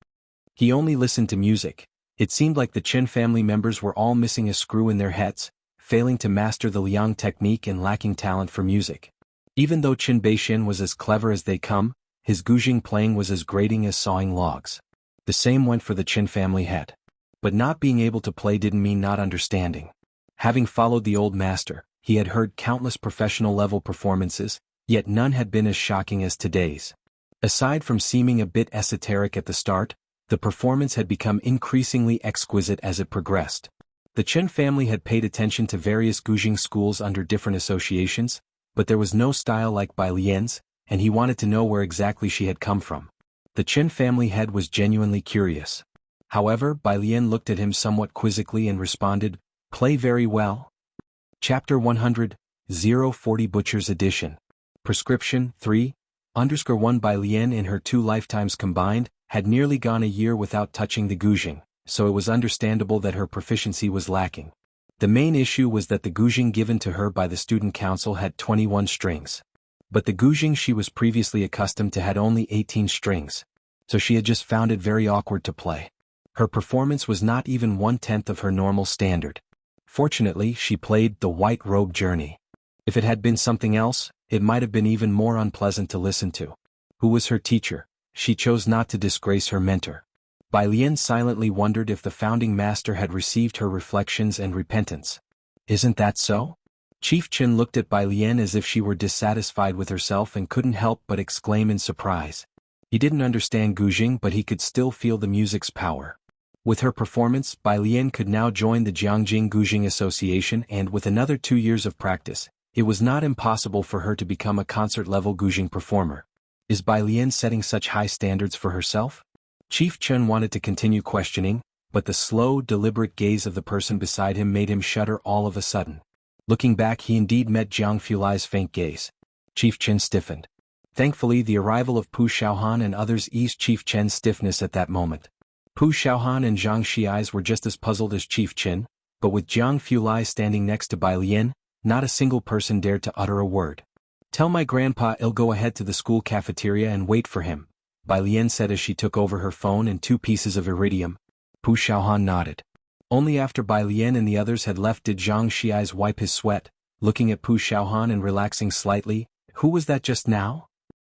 He only listened to music. It seemed like the Chen family members were all missing a screw in their heads, failing to master the liang technique and lacking talent for music. Even though Chen Beixin was as clever as they come, his guzheng playing was as grating as sawing logs. The same went for the Chen family head. But not being able to play didn't mean not understanding. Having followed the old master, he had heard countless professional-level performances, yet none had been as shocking as today's. Aside from seeming a bit esoteric at the start, the performance had become increasingly exquisite as it progressed. The Chen family had paid attention to various guzheng schools under different associations, but there was no style like Bai Lian's, and he wanted to know where exactly she had come from. The Chen family head was genuinely curious. However, Bai Lian looked at him somewhat quizzically and responded, play very well. Chapter 100, 040 Butcher's Edition. Prescription 3:1 Bai Lian in her 2 lifetimes combined, had nearly gone a year without touching the guzheng, so it was understandable that her proficiency was lacking. The main issue was that the guzheng given to her by the student council had 21 strings. But the guzheng she was previously accustomed to had only 18 strings, so she had just found it very awkward to play. Her performance was not even 1/10 of her normal standard. Fortunately, she played The White Robe Journey. If it had been something else, it might have been even more unpleasant to listen to. Who was her teacher? She chose not to disgrace her mentor. Bai Lian silently wondered if the founding master had received her reflections and repentance. Isn't that so? Chief Chen looked at Bai Lian as if she were dissatisfied with herself and couldn't help but exclaim in surprise. He didn't understand guzheng, but he could still feel the music's power. With her performance, Bai Lian could now join the Jianghu Guzheng Association, and with another 2 years of practice, it was not impossible for her to become a concert-level guzheng performer. Is Bai Lian setting such high standards for herself? Chief Chen wanted to continue questioning, but the slow, deliberate gaze of the person beside him made him shudder all of a sudden. Looking back, he indeed met Jianghu Lai's faint gaze. Chief Chen stiffened. Thankfully, the arrival of Pu Xiaohan and others eased Chief Chen's stiffness at that moment. Pu Xiaohan and Zhang Xi's were just as puzzled as Chief Chen, but with Jianghu Lai standing next to Bai Lian, not a single person dared to utter a word. Tell my grandpa I'll go ahead to the school cafeteria and wait for him, Bai Lian said as she took over her phone and 2 pieces of iridium. Pu Xiaohan nodded. Only after Bai Lian and the others had left did Zhang Xi's wipe his sweat, looking at Pu Xiaohan and relaxing slightly. Who was that just now?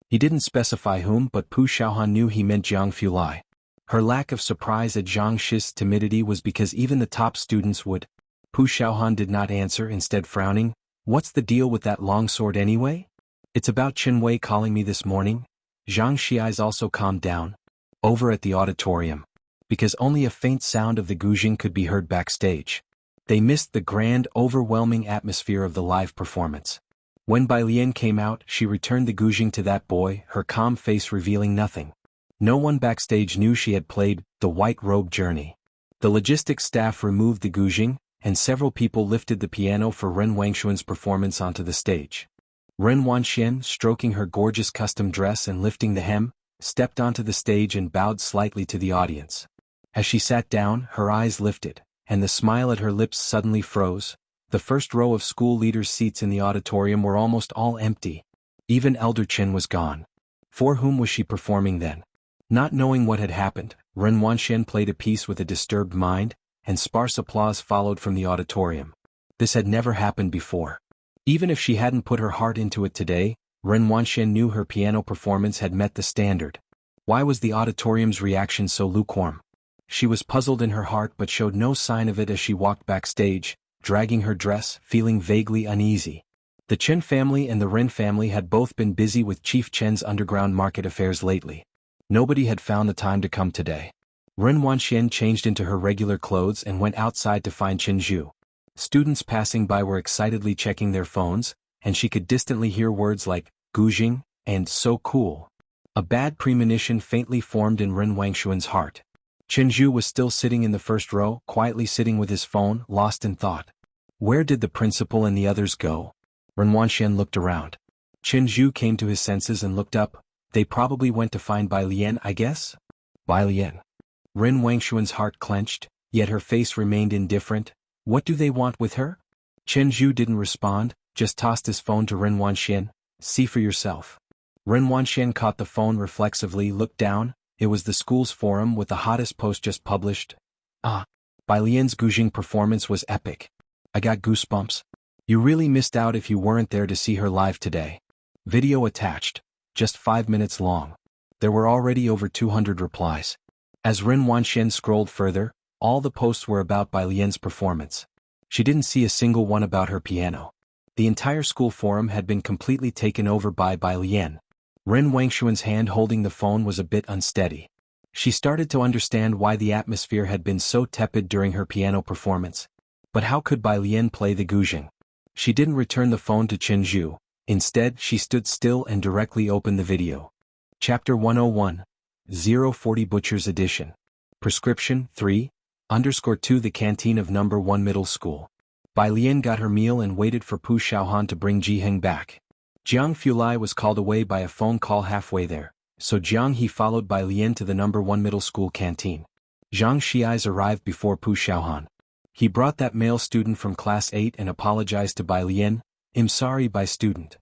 He didn't specify whom, but Pu Xiaohan knew he meant Jianghu Lai. Her lack of surprise at Zhang Xi's timidity was because even the top students would. Pu Xiaohan did not answer, instead frowning. What's the deal with that longsword anyway? It's about Qin Wei calling me this morning. Zhang Xi's also calmed down. Over at the auditorium. Because only a faint sound of the guzheng could be heard backstage. They missed the grand, overwhelming atmosphere of the live performance. When Bai Lian came out, she returned the guzheng to that boy, her calm face revealing nothing. No one backstage knew she had played The White Robe Journey. The logistics staff removed the guzheng, and several people lifted the piano for Ren Wangxuan's performance onto the stage. Ren Wanxian, stroking her gorgeous custom dress and lifting the hem, stepped onto the stage and bowed slightly to the audience. As she sat down, her eyes lifted, and the smile at her lips suddenly froze. The first row of school leaders' seats in the auditorium were almost all empty. Even Elder Qin was gone. For whom was she performing then? Not knowing what had happened, Ren Wanxian played a piece with a disturbed mind, and sparse applause followed from the auditorium. This had never happened before. Even if she hadn't put her heart into it today, Ren Wanxian knew her piano performance had met the standard. Why was the auditorium's reaction so lukewarm? She was puzzled in her heart but showed no sign of it as she walked backstage, dragging her dress, feeling vaguely uneasy. The Chen family and the Ren family had both been busy with Chief Chen's underground market affairs lately. Nobody had found the time to come today. Ren Wanxian changed into her regular clothes and went outside to find Chen Zhu. Students passing by were excitedly checking their phones, and she could distantly hear words like, "Gujing," and "so cool." A bad premonition faintly formed in Ren Wangshuan's heart. Chen Zhu was still sitting in the first row, quietly sitting with his phone, lost in thought. Where did the principal and the others go? Ren Wanxian looked around. Chen Zhu came to his senses and looked up. They probably went to find Bai Lian, I guess? Bai Lian. Ren Wangshuan's heart clenched, yet her face remained indifferent. What do they want with her? Chen Zhu didn't respond, just tossed his phone to Ren Wanxian. See for yourself. Ren Wanxian caught the phone reflexively, looked down. It was the school's forum with the hottest post just published. Ah. Bai Lian's Gujing performance was epic. I got goosebumps. You really missed out if you weren't there to see her live today. Video attached. Just 5 minutes long. There were already over 200 replies. As Ren Wanxian scrolled further, all the posts were about Bai Lian's performance. She didn't see a single one about her piano. The entire school forum had been completely taken over by Bai Lian. Ren Wangshuan's hand holding the phone was a bit unsteady. She started to understand why the atmosphere had been so tepid during her piano performance. But how could Bai Lian play the guzheng? She didn't return the phone to Chen Zhu. Instead, she stood still and directly opened the video. Chapter 101. 040 Butcher's Edition. Prescription 3_2 The canteen of number 1 middle school. Bai Lian got her meal and waited for Pu Xiaohan to bring Jiheng back. Jianghu was called away by a phone call halfway there, so Jianghu followed Bai Lian to the number 1 middle school canteen. Xianxia arrived before Pu Xiaohan. He brought that male student from class 8 and apologized to Bai Lian. I'm sorry, Bai student.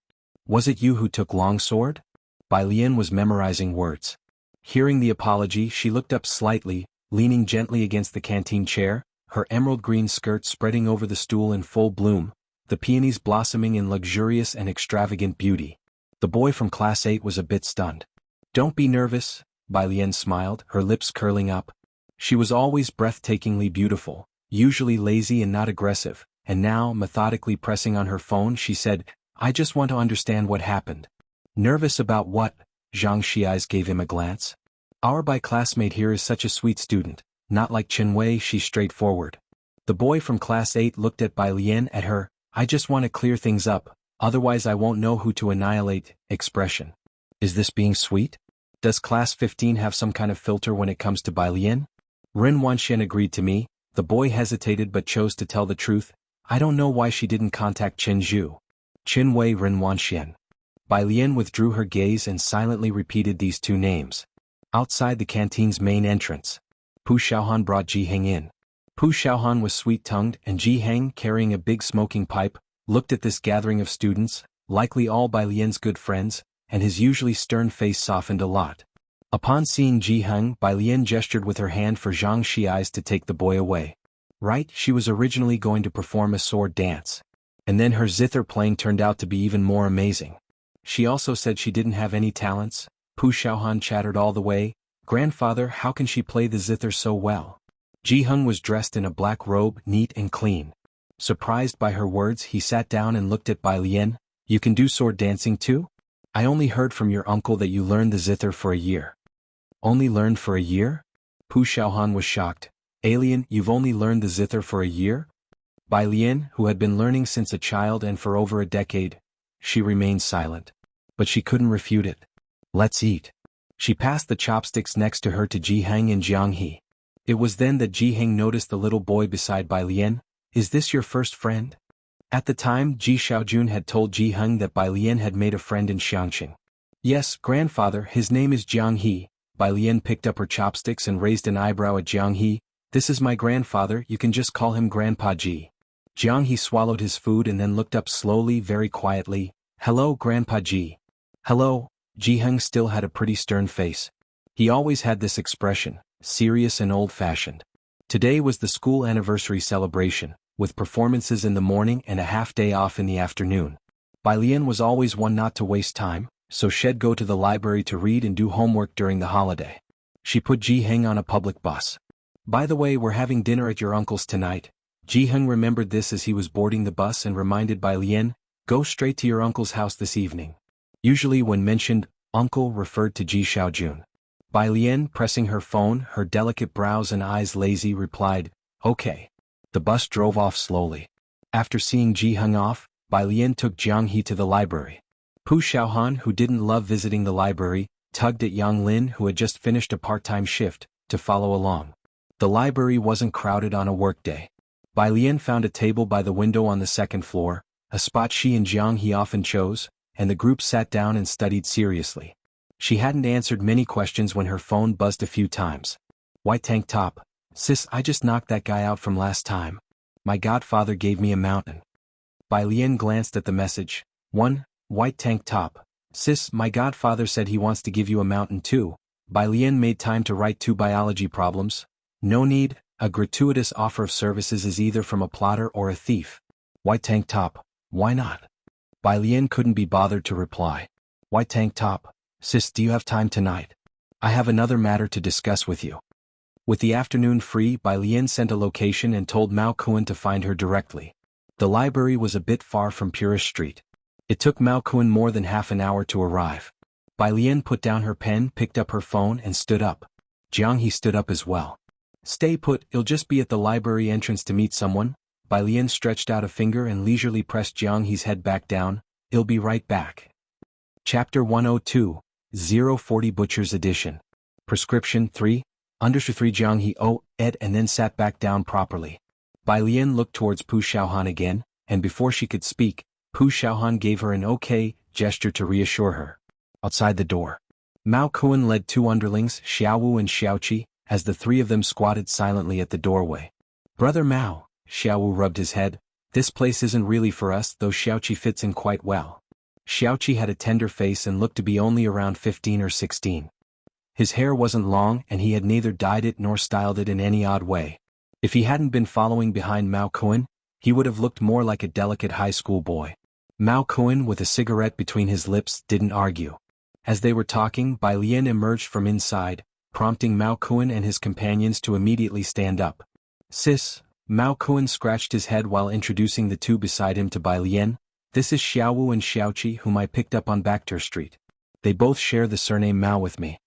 Was it you who took longsword? Bai Lian was memorizing words. Hearing the apology, she looked up slightly, leaning gently against the canteen chair, her emerald green skirt spreading over the stool in full bloom, the peonies blossoming in luxurious and extravagant beauty. The boy from class 8 was a bit stunned. Don't be nervous, Bai Lian smiled, her lips curling up. She was always breathtakingly beautiful, usually lazy and not aggressive, and now, methodically pressing on her phone, she said, I just want to understand what happened. Nervous about what? Xianxia gave him a glance. Our Bai classmate here is such a sweet student, not like Chen Wei, she's straightforward. The boy from class 8 looked at Bai Lian at her, I just want to clear things up, otherwise I won't know who to annihilate, expression. Is this being sweet? Does class 15 have some kind of filter when it comes to Bai Lian? Ren Wanxian agreed to me. The boy hesitated but chose to tell the truth. I don't know why she didn't contact Chen Zhu. Chen Wei, Ren Wanxian. Bai Lian withdrew her gaze and silently repeated these two names. Outside the canteen's main entrance, Pu Xiaohan brought Jiheng in. Pu Xiaohan was sweet-tongued, and Jiheng, carrying a big smoking pipe, looked at this gathering of students, likely all Bai Lian's good friends, and his usually stern face softened a lot. Upon seeing Jiheng, Bai Lian gestured with her hand for Xianxia to take the boy away. Right, she was originally going to perform a sword dance. And then her zither playing turned out to be even more amazing. She also said she didn't have any talents. Pu Xiaohan chattered all the way, Grandfather, how can she play the zither so well? Jiheng was dressed in a black robe, neat and clean. Surprised by her words, he sat down and looked at Bai Lian. You can do sword dancing too? I only heard from your uncle that you learned the zither for a year. Only learned for a year? Pu Xiaohan was shocked. Alien, you've only learned the zither for a year? Bai Lian, who had been learning since a child and for over a decade, she remained silent. But she couldn't refute it. Let's eat. She passed the chopsticks next to her to Jiheng and Jianghu. It was then that Jiheng noticed the little boy beside Bai Lian. Is this your first friend? At the time, Ji Xiaojun had told Jiheng that Bai Lian had made a friend in Xianxia. Yes, grandfather, his name is Jianghu. Bai Lian picked up her chopsticks and raised an eyebrow at Jianghu. This is my grandfather, you can just call him Grandpa Ji. Jianghu swallowed his food and then looked up slowly, very quietly. Hello, Grandpa Ji. Hello. Jiheng still had a pretty stern face. He always had this expression, serious and old-fashioned. Today was the school anniversary celebration, with performances in the morning and a half-day off in the afternoon. Bai Lian was always one not to waste time, so she'd go to the library to read and do homework during the holiday. She put Jiheng on a public bus. By the way, we're having dinner at your uncle's tonight. Jianghu remembered this as he was boarding the bus and reminded Bai Lian, go straight to your uncle's house this evening. Usually when mentioned, uncle referred to Ji Xiaojun. Bai Lian, pressing her phone, her delicate brows and eyes lazy, replied, okay. The bus drove off slowly. After seeing Jianghu off, Bai Lian took Jianghu to the library. Pu Xiaohan, who didn't love visiting the library, tugged at Yang Lin, who had just finished a part-time shift, to follow along. The library wasn't crowded on a workday. Bai Lian found a table by the window on the second floor, a spot she and Jianghu often chose, and the group sat down and studied seriously. She hadn't answered many questions when her phone buzzed a few times. White tank top. Sis, I just knocked that guy out from last time. My godfather gave me a mountain. Bai Lian glanced at the message. 1. White tank top. Sis, my godfather said he wants to give you a mountain too. Bai Lian made time to write 2 biology problems. No need, a gratuitous offer of services is either from a plotter or a thief. White tank top. Why not? Bai Lian couldn't be bothered to reply. White tank top. Sis, do you have time tonight? I have another matter to discuss with you. With the afternoon free, Bai Lian sent a location and told Mao Kuan to find her directly. The library was a bit far from Purist Street. It took Mao Kuan more than half an hour to arrive. Bai Lian put down her pen, picked up her phone and stood up. Jianghu stood up as well. Stay put, you'll just be at the library entrance to meet someone. Bai Lian stretched out a finger and leisurely pressed Jianghu's head back down. I'll be right back. Chapter 102, 040 Butcher's Edition. Prescription 3, Underscore 3 Jianghu ed and then sat back down properly. Bai Lian looked towards Pu Xiaohan again, and before she could speak, Pu Xiaohan gave her an okay gesture to reassure her. Outside the door, Mao Kuan led 2 underlings, Xiaowu and Xiaoqi, as the 3 of them squatted silently at the doorway. Brother Mao, Xiaowu rubbed his head, this place isn't really for us, though Xiaoqi fits in quite well. Xiaoqi had a tender face and looked to be only around 15 or 16. His hair wasn't long and he had neither dyed it nor styled it in any odd way. If he hadn't been following behind Mao Kuan, he would have looked more like a delicate high school boy. Mao Kuan, with a cigarette between his lips, didn't argue. As they were talking, Bai Lian emerged from inside, prompting Mao Kuan and his companions to immediately stand up. Sis, Mao Kuan scratched his head while introducing the 2 beside him to Bai Lian. This is Xiaowu and Xiaoqi, whom I picked up on Backter Street. They both share the surname Mao with me.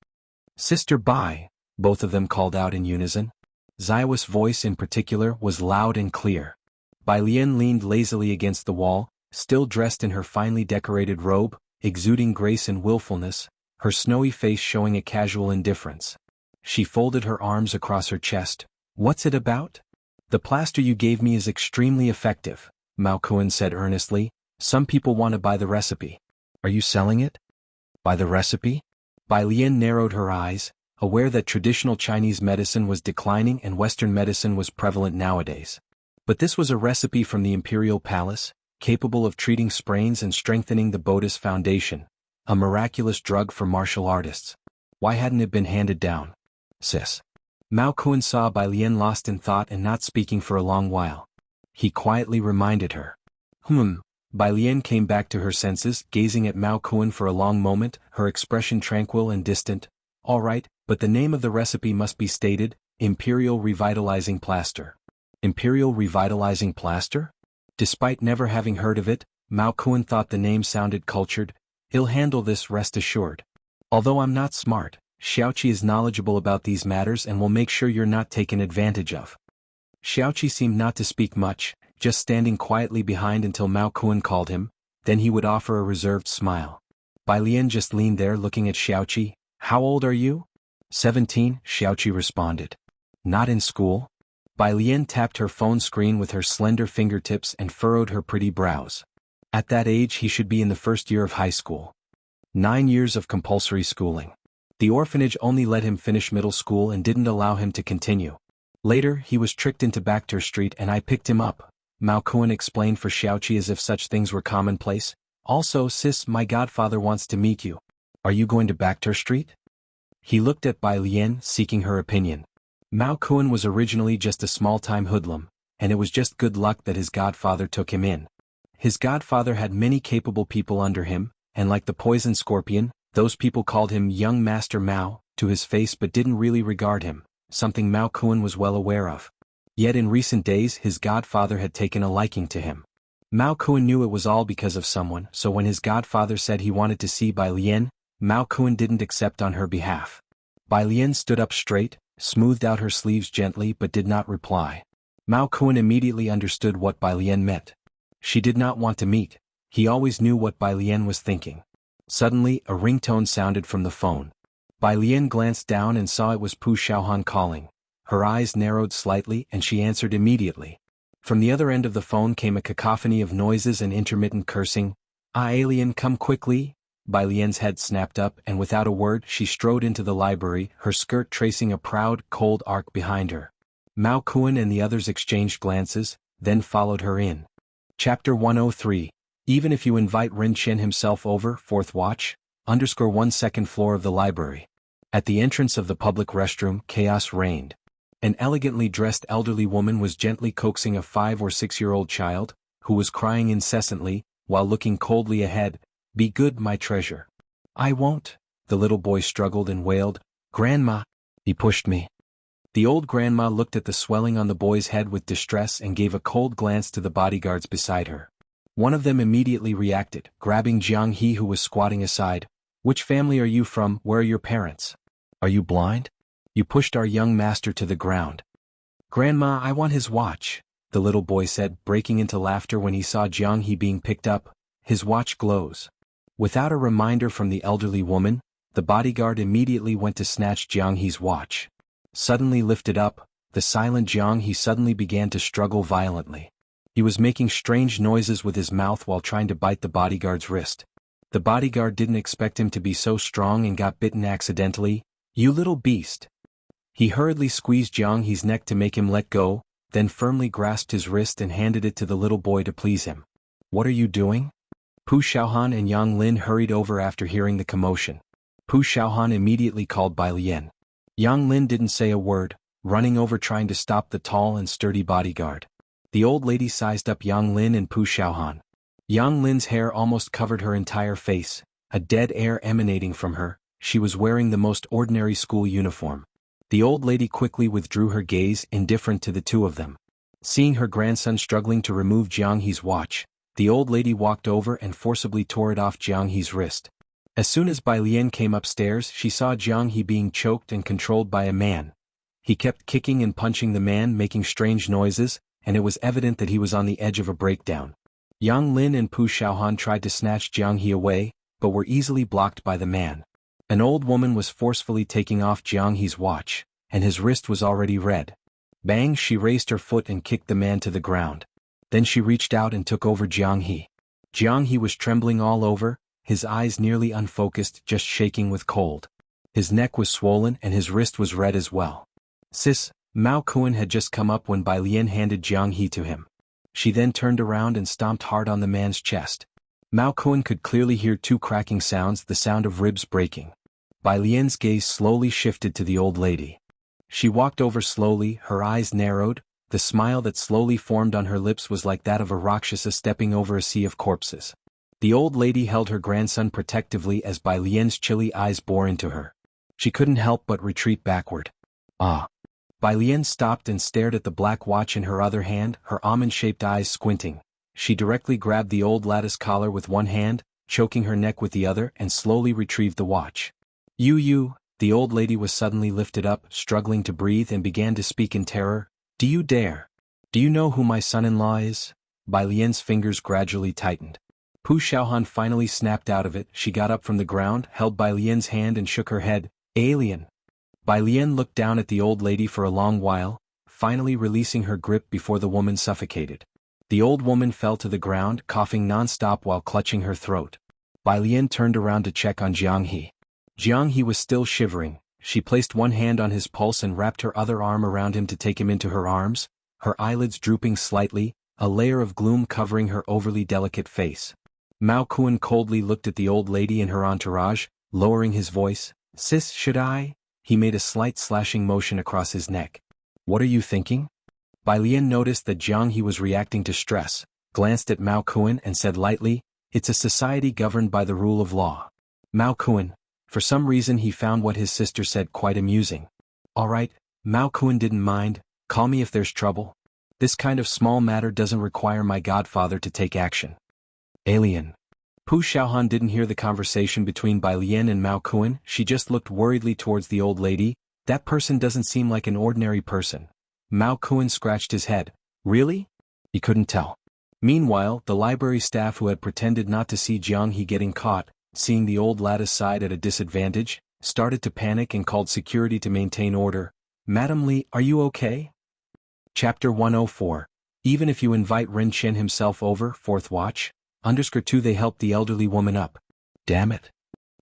Sister Bai, both of them called out in unison. Xiao's voice in particular was loud and clear. Bai Lian leaned lazily against the wall, still dressed in her finely decorated robe, exuding grace and willfulness, her snowy face showing a casual indifference. She folded her arms across her chest. What's it about? The plaster you gave me is extremely effective, Mao Kuan said earnestly. Some people want to buy the recipe. Are you selling it? Buy the recipe? Bai Lian narrowed her eyes, aware that traditional Chinese medicine was declining and Western medicine was prevalent nowadays. But this was a recipe from the Imperial Palace, capable of treating sprains and strengthening the Buddhist foundation, a miraculous drug for martial artists. Why hadn't it been handed down? Sis. Mao Kuan saw Bai Lian lost in thought and not speaking for a long while. He quietly reminded her. Bai Lian came back to her senses, gazing at Mao Kuan for a long moment, her expression tranquil and distant. All right, but the name of the recipe must be stated, Imperial Revitalizing Plaster. Imperial Revitalizing Plaster? Despite never having heard of it, Mao Kuan thought the name sounded cultured. He'll handle this, rest assured. Although I'm not smart, Xiaoqi is knowledgeable about these matters and will make sure you're not taken advantage of. Xiaoqi seemed not to speak much, just standing quietly behind until Mao Kuan called him, then he would offer a reserved smile. Bai Lian just leaned there looking at Xiaoqi. How old are you? 17, Xiaoqi responded. Not in school? Bai Lian tapped her phone screen with her slender fingertips and furrowed her pretty brows. At that age he should be in the first year of high school. 9 years of compulsory schooling. The orphanage only let him finish middle school and didn't allow him to continue. Later he was tricked into Backter Street and I picked him up, Mao Kuan explained for Xiaoqi as if such things were commonplace. Also, sis, my godfather wants to meet you. Are you going to Backter Street? He looked at Bai Lian, seeking her opinion. Mao Kuan was originally just a small-time hoodlum, and it was just good luck that his godfather took him in. His godfather had many capable people under him, and like the poison scorpion, those people called him young Master Mao to his face but didn't really regard him, something Mao Kuan was well aware of. Yet in recent days his godfather had taken a liking to him. Mao Kuan knew it was all because of someone, so when his godfather said he wanted to see Bai Lian, Mao Kuan didn't accept on her behalf. Bai Lian stood up straight, smoothed out her sleeves gently but did not reply. Mao Kuan immediately understood what Bai Lian meant. She did not want to meet. He always knew what Bai Lian was thinking. Suddenly, a ringtone sounded from the phone. Bai Lian glanced down and saw it was Pu Xiaohan calling. Her eyes narrowed slightly and she answered immediately. From the other end of the phone came a cacophony of noises and intermittent cursing. "Ah, alien, come quickly!" Bai Lian's head snapped up and without a word she strode into the library, her skirt tracing a proud, cold arc behind her. Mao Kuan and the others exchanged glances, then followed her in. Chapter 103. Even if you invite Ren Chen himself over, 4th watch, _1 second floor of the library. At the entrance of the public restroom, chaos reigned. An elegantly dressed elderly woman was gently coaxing a 5 or 6-year-old child, who was crying incessantly, while looking coldly ahead. "Be good, my treasure." "I won't," the little boy struggled and wailed. "Grandma, he pushed me." The old grandma looked at the swelling on the boy's head with distress and gave a cold glance to the bodyguards beside her. One of them immediately reacted, grabbing Jianghu who was squatting aside. "Which family are you from? Where are your parents? Are you blind? You pushed our young master to the ground." "Grandma, I want his watch," the little boy said, breaking into laughter when he saw Jianghu being picked up. "His watch glows." Without a reminder from the elderly woman, the bodyguard immediately went to snatch Jianghu's watch. Suddenly lifted up, the silent Jianghu suddenly began to struggle violently. He was making strange noises with his mouth while trying to bite the bodyguard's wrist. The bodyguard didn't expect him to be so strong and got bitten accidentally. "You little beast." He hurriedly squeezed Jianghu's neck to make him let go, then firmly grasped his wrist and handed it to the little boy to please him. "What are you doing?" Pu Xiaohan and Yang Lin hurried over after hearing the commotion. Pu Xiaohan immediately called Bai Lian. Yang Lin didn't say a word, running over trying to stop the tall and sturdy bodyguard. The old lady sized up Yang Lin and Pu Xiaohan. Yang Lin's hair almost covered her entire face, a dead air emanating from her. She was wearing the most ordinary school uniform. The old lady quickly withdrew her gaze, indifferent to the two of them. Seeing her grandson struggling to remove Jianghu's watch, the old lady walked over and forcibly tore it off Jianghu's wrist. As soon as Bai Lian came upstairs, she saw Jianghu being choked and controlled by a man. He kept kicking and punching the man, making strange noises, and it was evident that he was on the edge of a breakdown. Yang Lin and Pu Xiaohan tried to snatch Jianghu away, but were easily blocked by the man. An old woman was forcefully taking off Jianghu's watch, and his wrist was already red. Bang! She raised her foot and kicked the man to the ground. Then she reached out and took over Jianghu. Jianghu was trembling all over, his eyes nearly unfocused, just shaking with cold. His neck was swollen and his wrist was red as well. "Sis," Mao Kuan had just come up when Bai Lian handed Jianghu to him. She then turned around and stomped hard on the man's chest. Mao Kuan could clearly hear two cracking sounds, the sound of ribs breaking. Bai Lian's gaze slowly shifted to the old lady. She walked over slowly, her eyes narrowed. The smile that slowly formed on her lips was like that of a Rakshasa stepping over a sea of corpses. The old lady held her grandson protectively as Bai Lian's chilly eyes bore into her. She couldn't help but retreat backward. "Ah." Bai Lian stopped and stared at the black watch in her other hand, her almond-shaped eyes squinting. She directly grabbed the old lattice collar with one hand, choking her neck with the other, and slowly retrieved the watch. You, the old lady was suddenly lifted up, struggling to breathe, and began to speak in terror. "Do you dare? Do you know who my son-in-law is?" Bai Lian's fingers gradually tightened. Pu Xiaohan finally snapped out of it. She got up from the ground, held Bai Lian's hand and shook her head. "Alien." Bai Lian looked down at the old lady for a long while, finally releasing her grip before the woman suffocated. The old woman fell to the ground, coughing non-stop while clutching her throat. Bai Lian turned around to check on Jianghu. Jianghu was still shivering. She placed one hand on his pulse and wrapped her other arm around him to take him into her arms, her eyelids drooping slightly, a layer of gloom covering her overly delicate face. Mao Kuan coldly looked at the old lady and her entourage, lowering his voice. "Sis, should I?" He made a slight slashing motion across his neck. "What are you thinking?" Bai Lian noticed that Jianghu was reacting to stress, glanced at Mao Kuan and said lightly, "It's a society governed by the rule of law." Mao Kuan, for some reason he found what his sister said quite amusing. "All right, Mao Kuan didn't mind, call me if there's trouble. This kind of small matter doesn't require my godfather to take action. Alien. Pu Xiaohan didn't hear the conversation between Bai Lian and Mao Kuan, she just looked worriedly towards the old lady. That person doesn't seem like an ordinary person. Mao Kuan scratched his head. Really? He couldn't tell. Meanwhile, the library staff who had pretended not to see Jianghu getting caught, seeing the old lattice side at a disadvantage, started to panic and called security to maintain order. Madam Li, are you okay? Chapter 104. Even if you invite Ren Chen himself over, 4th watch, _2 they helped the elderly woman up. Damn it.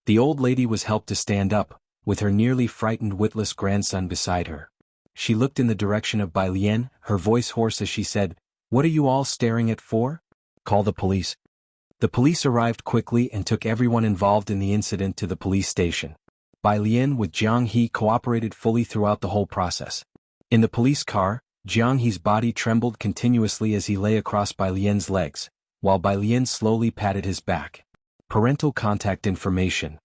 The old lady was helped to stand up, with her nearly frightened witless grandson beside her. She looked in the direction of Bai Lian, her voice hoarse as she said, "What are you all staring at for? Call the police." The police arrived quickly and took everyone involved in the incident to the police station. Bai Lian with Jianghu cooperated fully throughout the whole process. In the police car, Jianghu's body trembled continuously as he lay across Bai Lian's legs, while Bai Lian slowly patted his back. Parental contact information.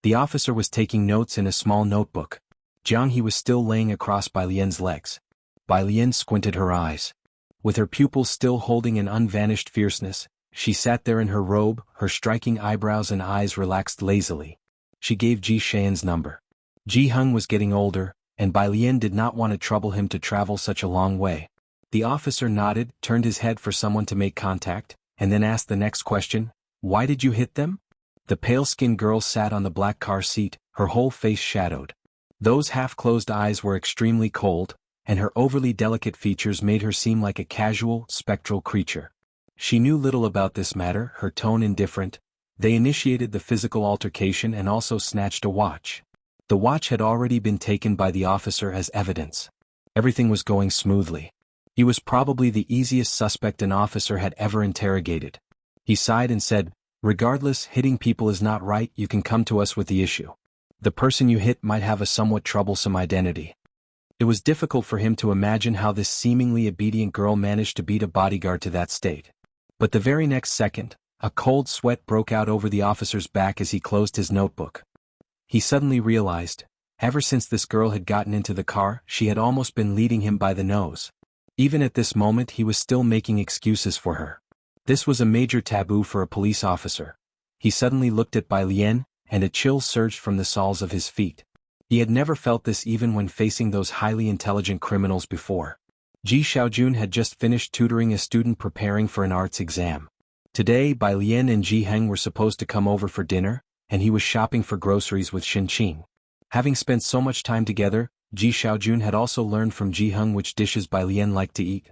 The officer was taking notes in a small notebook. Jianghu was still laying across Bai Lian's legs. Bai Lian squinted her eyes. With her pupils still holding an unvanished fierceness, she sat there in her robe, her striking eyebrows and eyes relaxed lazily. She gave Ji Xian's number. Jianghu was getting older, and Bai Lian did not want to trouble him to travel such a long way. The officer nodded, turned his head for someone to make contact, and then asked the next question, "Why did you hit them?" The pale-skinned girl sat on the black car seat, her whole face shadowed. Those half-closed eyes were extremely cold, and her overly delicate features made her seem like a casual, spectral creature. She knew little about this matter, her tone indifferent. They initiated the physical altercation and also snatched a watch. The watch had already been taken by the officer as evidence. Everything was going smoothly. He was probably the easiest suspect an officer had ever interrogated. He sighed and said, "Regardless, hitting people is not right, you can come to us with the issue. The person you hit might have a somewhat troublesome identity." It was difficult for him to imagine how this seemingly obedient girl managed to beat a bodyguard to that state. But the very next second, a cold sweat broke out over the officer's back as he closed his notebook. He suddenly realized, ever since this girl had gotten into the car, she had almost been leading him by the nose. Even at this moment he was still making excuses for her. This was a major taboo for a police officer. He suddenly looked at Bai Lian, and a chill surged from the soles of his feet. He had never felt this even when facing those highly intelligent criminals before. Ji Xiaojun had just finished tutoring a student preparing for an arts exam. Today Bai Lian and Jianghu were supposed to come over for dinner, and he was shopping for groceries with Xianxia. Having spent so much time together, Ji Xiaojun had also learned from Jianghu which dishes Bai Lian liked to eat.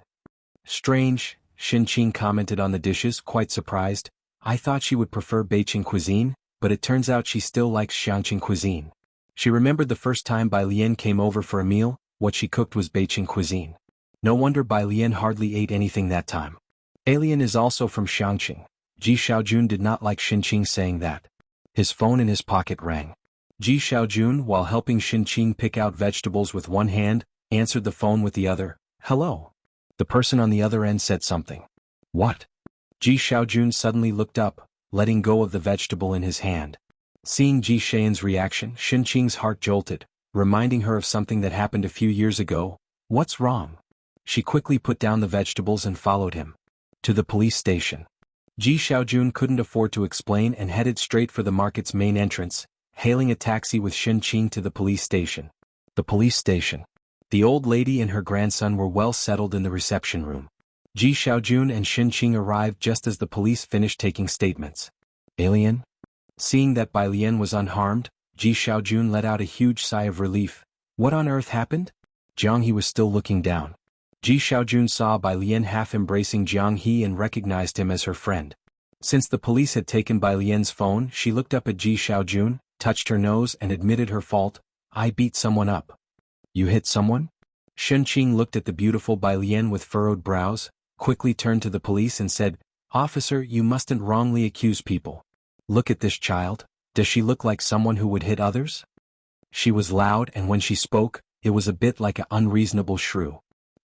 Strange, Xianxia commented on the dishes, quite surprised. "I thought she would prefer Beijing cuisine, but it turns out she still likes Xiangqing cuisine." She remembered the first time Bai Lian came over for a meal, what she cooked was Beijing cuisine. No wonder Bai Lian hardly ate anything that time. Alien is also from Xiangqing. Ji Xiaojun did not like Xianxia saying that. His phone in his pocket rang. Ji Xiaojun, while helping Xianxia pick out vegetables with one hand, answered the phone with the other. "Hello." The person on the other end said something. "What?" Ji Xiaojun suddenly looked up, letting go of the vegetable in his hand. Seeing Ji Xian's reaction, Xianxia's heart jolted, reminding her of something that happened a few years ago. "What's wrong?" She quickly put down the vegetables and followed him. To the police station. Ji Xiaojun couldn't afford to explain and headed straight for the market's main entrance, hailing a taxi with Xianxia to the police station. The police station. The old lady and her grandson were well settled in the reception room. Ji Xiaojun and Xianxia arrived just as the police finished taking statements. "Alien?" Seeing that Bai Lian was unharmed, Ji Xiaojun let out a huge sigh of relief. "What on earth happened?" Jianghu was still looking down. Ji Xiaojun saw Bai Lian half embracing Jianghu and recognized him as her friend. Since the police had taken Bai Lian's phone, she looked up at Ji Xiaojun, touched her nose and admitted her fault. "I beat someone up." "You hit someone?" Xianxia looked at the beautiful Bai Lian with furrowed brows, quickly turned to the police and said, "Officer, you mustn't wrongly accuse people. Look at this child, does she look like someone who would hit others?" She was loud and when she spoke, it was a bit like an unreasonable shrew.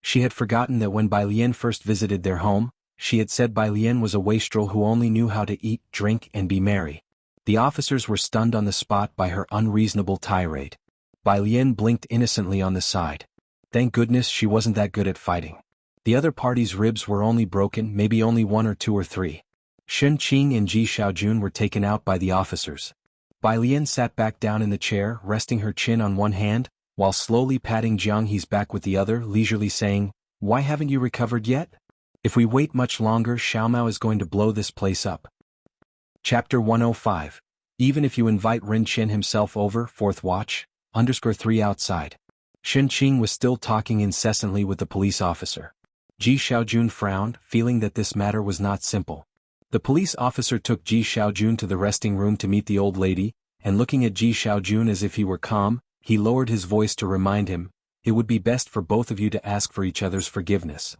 She had forgotten that when Bai Lian first visited their home, she had said Bai Lian was a wastrel who only knew how to eat, drink and be merry. The officers were stunned on the spot by her unreasonable tirade. Bai Lian blinked innocently on the side. Thank goodness she wasn't that good at fighting. The other party's ribs were only broken, maybe only 1 or 2 or 3. Xianxia and Ji Xiaojun were taken out by the officers. Bai Lian sat back down in the chair, resting her chin on one hand, while slowly patting Jianghu's back with the other, leisurely saying, "Why haven't you recovered yet? If we wait much longer, Xiaomao is going to blow this place up." Chapter 105. Even if you invite Ren Qian himself over, 4th watch, _3 outside. Xianxia was still talking incessantly with the police officer. Ji Xiaojun frowned, feeling that this matter was not simple. The police officer took Ji Xiaojun to the resting room to meet the old lady, and looking at Ji Xiaojun as if he were calm, he lowered his voice to remind him, "It would be best for both of you to ask for each other's forgiveness."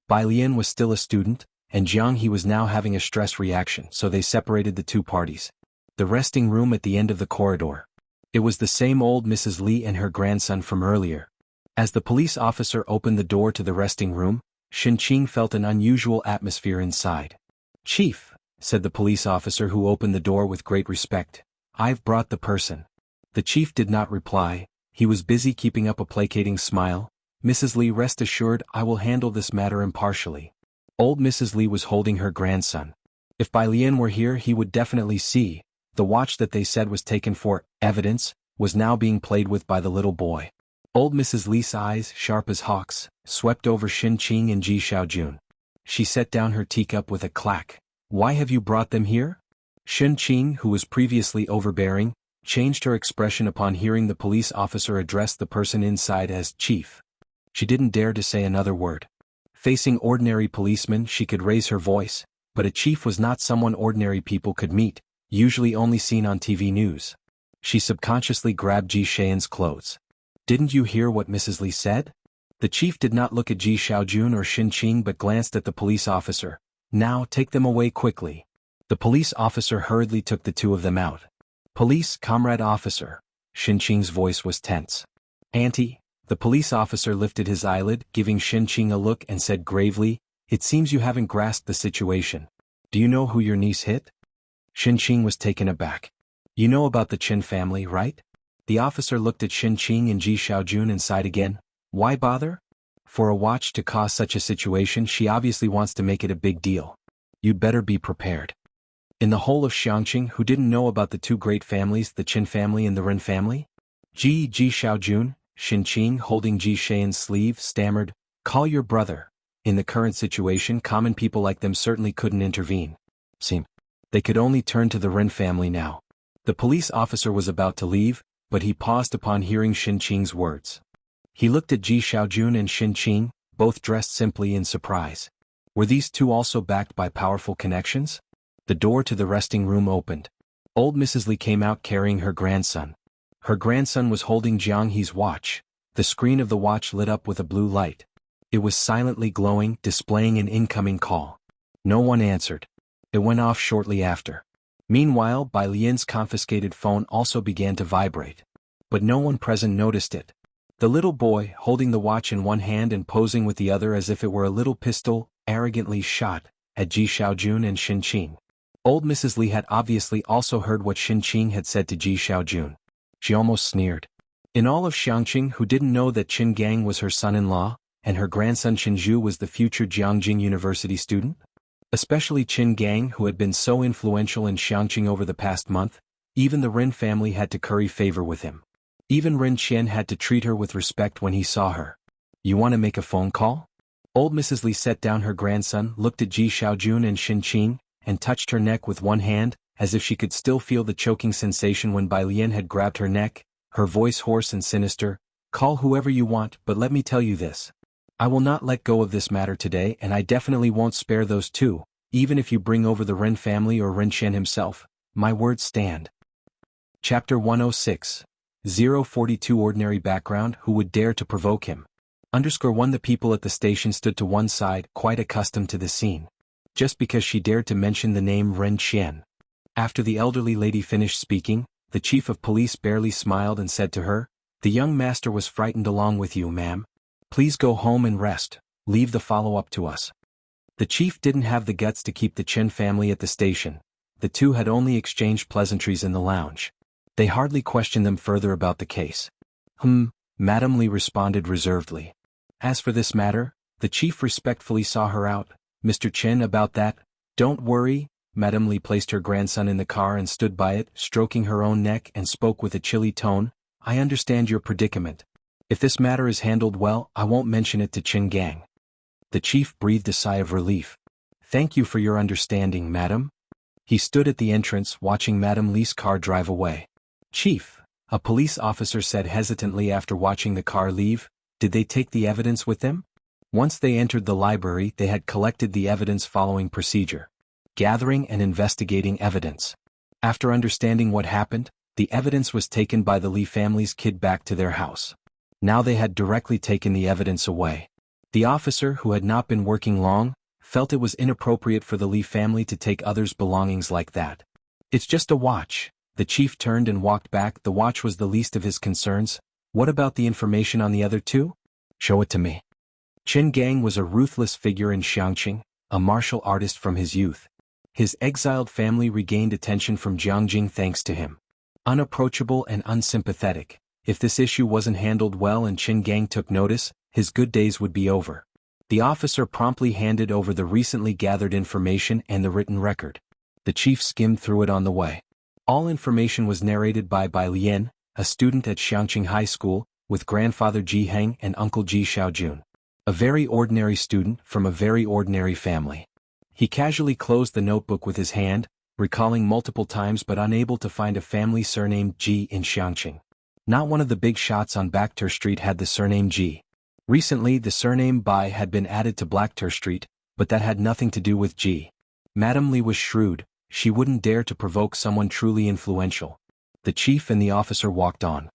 Bai Lian was still a student, and Jianghu was now having a stress reaction, so they separated the two parties. The resting room at the end of the corridor. It was the same old Mrs. Li and her grandson from earlier. As the police officer opened the door to the resting room, Xianxia felt an unusual atmosphere inside. "Chief," said the police officer who opened the door with great respect, "I've brought the person." The chief did not reply, he was busy keeping up a placating smile. "Mrs. Li, rest assured I will handle this matter impartially." Old Mrs. Li was holding her grandson. If Bai Lian were here he would definitely see. The watch that they said was taken for evidence was now being played with by the little boy. Old Mrs. Li's eyes, sharp as hawks, swept over Xianxia and Ji Xiaojun. She set down her teacup with a clack. "Why have you brought them here?" Xianxia, who was previously overbearing, changed her expression upon hearing the police officer address the person inside as chief. She didn't dare to say another word. Facing ordinary policemen she could raise her voice, but a chief was not someone ordinary people could meet, usually only seen on TV news. She subconsciously grabbed Ji Xian's clothes. "Didn't you hear what Mrs. Li said?" The chief did not look at Ji Xiaojun or Xianxia but glanced at the police officer. "Now take them away quickly." The police officer hurriedly took the two of them out. "Police, comrade officer." Xianxia's voice was tense. "Auntie." The police officer lifted his eyelid, giving Xianxia a look and said gravely, "It seems you haven't grasped the situation. Do you know who your niece hit?" Xianxia was taken aback. "You know about the Qin family, right?" The officer looked at Xianxia and Ji Xiaojun and sighed again. "Why bother? For a watch to cause such a situation she obviously wants to make it a big deal. You'd better be prepared." In the whole of Xianxia, who didn't know about the two great families, the Qin family and the Ren family? Ji Xiaojun, Xianxia holding Ji Xian's sleeve, stammered, "Call your brother." In the current situation common people like them certainly couldn't intervene. They could only turn to the Ren family now. The police officer was about to leave, but he paused upon hearing Xianxia's words. He looked at Ji Xiaojun and Xianxia, both dressed simply, in surprise. Were these two also backed by powerful connections? The door to the resting room opened. Old Mrs. Li came out carrying her grandson. Her grandson was holding Jianghu's watch. The screen of the watch lit up with a blue light. It was silently glowing, displaying an incoming call. No one answered. It went off shortly after. Meanwhile, Bai Lian's confiscated phone also began to vibrate. But no one present noticed it. The little boy, holding the watch in one hand and posing with the other as if it were a little pistol, arrogantly shot at Ji Xiaojun and Xianxia. Old Mrs. Li had obviously also heard what Xianxia had said to Ji Xiaojun. She almost sneered. In all of Xianxia, who didn't know that Qin Gang was her son-in-law, and her grandson Qinzhu was the future Jianghu University student? Especially Qin Gang, who had been so influential in Xianxia over the past month, even the Ren family had to curry favor with him. Even Ren Qian had to treat her with respect when he saw her. "You want to make a phone call?" Old Mrs. Li set down her grandson, looked at Ji Xiaojun and Xianxia, and touched her neck with one hand, as if she could still feel the choking sensation when Bai Lian had grabbed her neck, her voice hoarse and sinister. "Call whoever you want, but let me tell you this. I will not let go of this matter today, and I definitely won't spare those two, even if you bring over the Ren family or Ren Qian himself. My words stand." Chapter 106. 042 Ordinary background. Who would dare to provoke him? _1 The people at the station stood to one side, quite accustomed to the scene. Just because she dared to mention the name Ren Qian. After the elderly lady finished speaking, the chief of police barely smiled and said to her, "The young master was frightened along with you, ma'am. Please go home and rest. Leave the follow-up to us." The chief didn't have the guts to keep the Qin family at the station. The two had only exchanged pleasantries in the lounge. They hardly questioned them further about the case. Madam Li responded reservedly. As for this matter, the chief respectfully saw her out. Mr. Chen, about that, don't worry. Madame Li placed her grandson in the car and stood by it, stroking her own neck, and spoke with a chilly tone. I understand your predicament. If this matter is handled well, I won't mention it to Qin Gang. The chief breathed a sigh of relief. Thank you for your understanding, madam. He stood at the entrance watching Madame Li's car drive away. Chief, a police officer said hesitantly after watching the car leave, did they take the evidence with them? Once they entered the library, they had collected the evidence following procedure. Gathering and investigating evidence. After understanding what happened, the evidence was taken by the Li family's kid back to their house. Now they had directly taken the evidence away. The officer, who had not been working long, felt it was inappropriate for the Li family to take others' belongings like that. It's just a watch. The chief turned and walked back. The watch was the least of his concerns. What about the information on the other two? Show it to me. Qin Gang was a ruthless figure in Xianxia, a martial artist from his youth. His exiled family regained attention from Jianghu thanks to him. Unapproachable and unsympathetic, if this issue wasn't handled well and Qin Gang took notice, his good days would be over. The officer promptly handed over the recently gathered information and the written record. The chief skimmed through it on the way. All information was narrated by Bai Lian, a student at Xianxia High School, with grandfather Ji Heng and uncle Ji Xiaojun. A very ordinary student from a very ordinary family. He casually closed the notebook with his hand, recalling multiple times but unable to find a family surname Ji in Xianxia. Not one of the big shots on Backter Street had the surname Ji. Recently the surname Bai had been added to Blackter Street, but that had nothing to do with Ji. Madame Li was shrewd, she wouldn't dare to provoke someone truly influential. The chief and the officer walked on.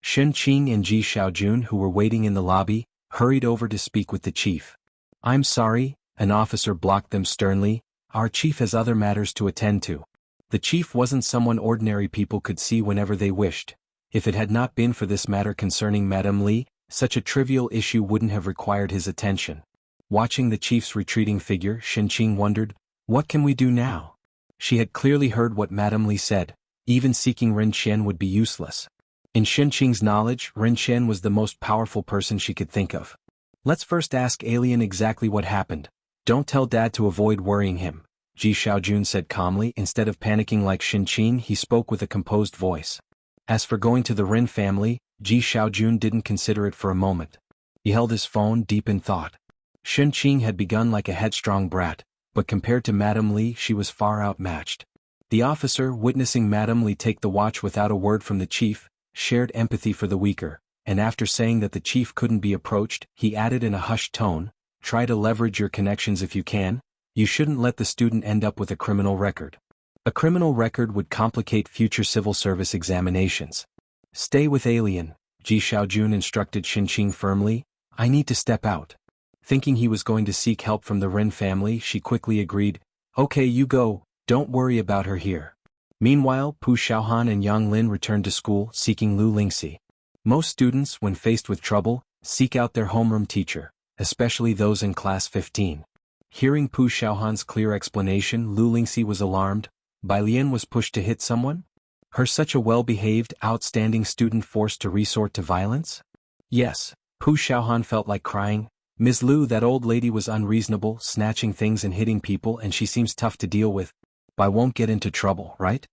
Shen Qing and Ji Xiaojun, who were waiting in the lobby, hurried over to speak with the chief. I'm sorry, an officer blocked them sternly, our chief has other matters to attend to. The chief wasn't someone ordinary people could see whenever they wished. If it had not been for this matter concerning Madame Li, such a trivial issue wouldn't have required his attention. Watching the chief's retreating figure, Shen Qing wondered, what can we do now? She had clearly heard what Madame Li said, even seeking Ren Qian would be useless. In Shen Qing's knowledge, Ren Qian was the most powerful person she could think of. Let's first ask Alien exactly what happened. Don't tell Dad to avoid worrying him, Ji Xiaojun said calmly. Instead of panicking like Shen Qing, he spoke with a composed voice. As for going to the Ren family, Ji Xiaojun didn't consider it for a moment. He held his phone deep in thought. Shen Qing had begun like a headstrong brat, but compared to Madame Li she was far outmatched. The officer, witnessing Madame Li take the watch without a word from the chief, shared empathy for the weaker, and after saying that the chief couldn't be approached, he added in a hushed tone, try to leverage your connections if you can. You shouldn't let the student end up with a criminal record. A criminal record would complicate future civil service examinations. Stay with Alien, Ji Xiaojun instructed Shen Qing firmly. I need to step out. Thinking he was going to seek help from the Ren family, she quickly agreed. Okay, you go, don't worry about her here. Meanwhile, Pu Xiaohan and Yang Lin returned to school, seeking Lu Lingxi. Most students, when faced with trouble, seek out their homeroom teacher, especially those in class 15. Hearing Pu Xiaohan's clear explanation, Lu Lingxi was alarmed. Bai Lian was pushed to hit someone? Her such a well-behaved, outstanding student forced to resort to violence? Yes, Pu Xiaohan felt like crying. Ms. Lu, that old lady was unreasonable, snatching things and hitting people, and she seems tough to deal with. Bai won't get into trouble, right?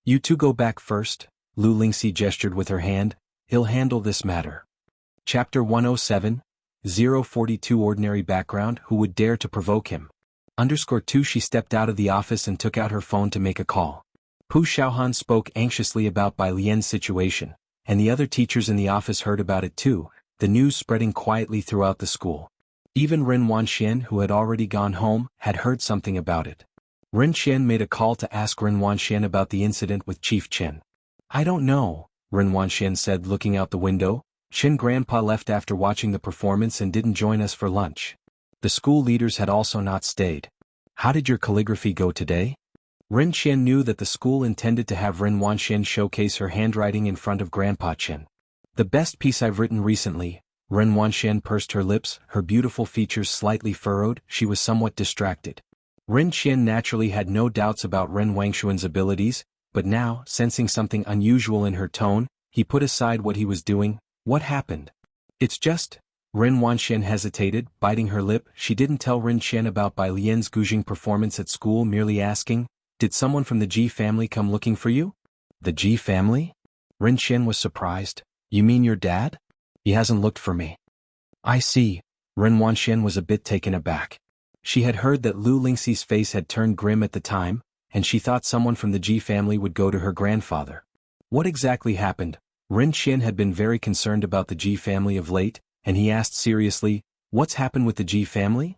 You two go back first, Lu Lingxi gestured with her hand. He'll handle this matter. Chapter 107, 042 Ordinary background. Who would dare to provoke him? _2 She stepped out of the office and took out her phone to make a call. Pu Xiaohan spoke anxiously about Bai Lian's situation, and the other teachers in the office heard about it too, the news spreading quietly throughout the school. Even Ren Wanxian, who had already gone home, had heard something about it. Ren Qian made a call to ask Ren Wanxian about the incident with Chief Chen. I don't know, Ren Wanxian said looking out the window. Chen Grandpa left after watching the performance and didn't join us for lunch. The school leaders had also not stayed. How did your calligraphy go today? Ren Qian knew that the school intended to have Ren Wanxian showcase her handwriting in front of Grandpa Chen. The best piece I've written recently. Ren Wanxian pursed her lips, her beautiful features slightly furrowed. She was somewhat distracted. Ren Qian naturally had no doubts about Ren Wangshuan's abilities, but now, sensing something unusual in her tone, he put aside what he was doing. What happened? It's just, Ren Wanxian hesitated, biting her lip. She didn't tell Ren Qian about Bai Lian's Gujing performance at school, merely asking, "Did someone from the Ji family come looking for you?" "The Ji family?" Ren Qian was surprised. "You mean your dad? He hasn't looked for me." "I see." Ren Wanxian was a bit taken aback. She had heard that Lu Lingxi's face had turned grim at the time, and she thought someone from the Ji family would go to her grandfather. What exactly happened? Ren Qian had been very concerned about the Ji family of late, and he asked seriously, "What's happened with the Ji family?"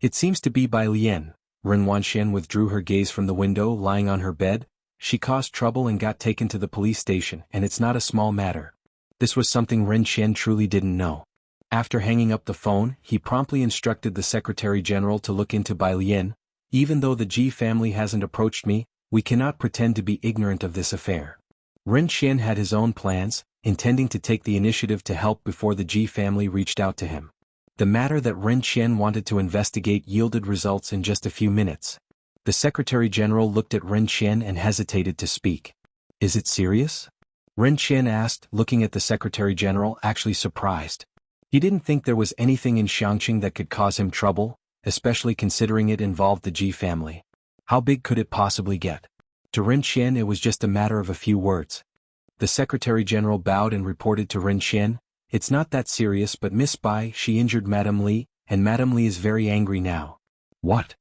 "It seems to be Bai Lian." Ren Wanxian withdrew her gaze from the window, lying on her bed. "She caused trouble and got taken to the police station, and it's not a small matter." This was something Ren Qian truly didn't know. After hanging up the phone, he promptly instructed the Secretary General to look into Bai Lian. "Even though the Ji family hasn't approached me, we cannot pretend to be ignorant of this affair." Ren Qian had his own plans, intending to take the initiative to help before the Ji family reached out to him. The matter that Ren Qian wanted to investigate yielded results in just a few minutes. The Secretary General looked at Ren Qian and hesitated to speak. "Is it serious?" Ren Qian asked, looking at the Secretary General, actually surprised. He didn't think there was anything in Xianxia that could cause him trouble, especially considering it involved the Ji family. How big could it possibly get? To Ren Qian it was just a matter of a few words. The Secretary General bowed and reported to Ren Qian, "It's not that serious, but Miss Bai, she injured Madame Li, and Madame Li is very angry now." "What?"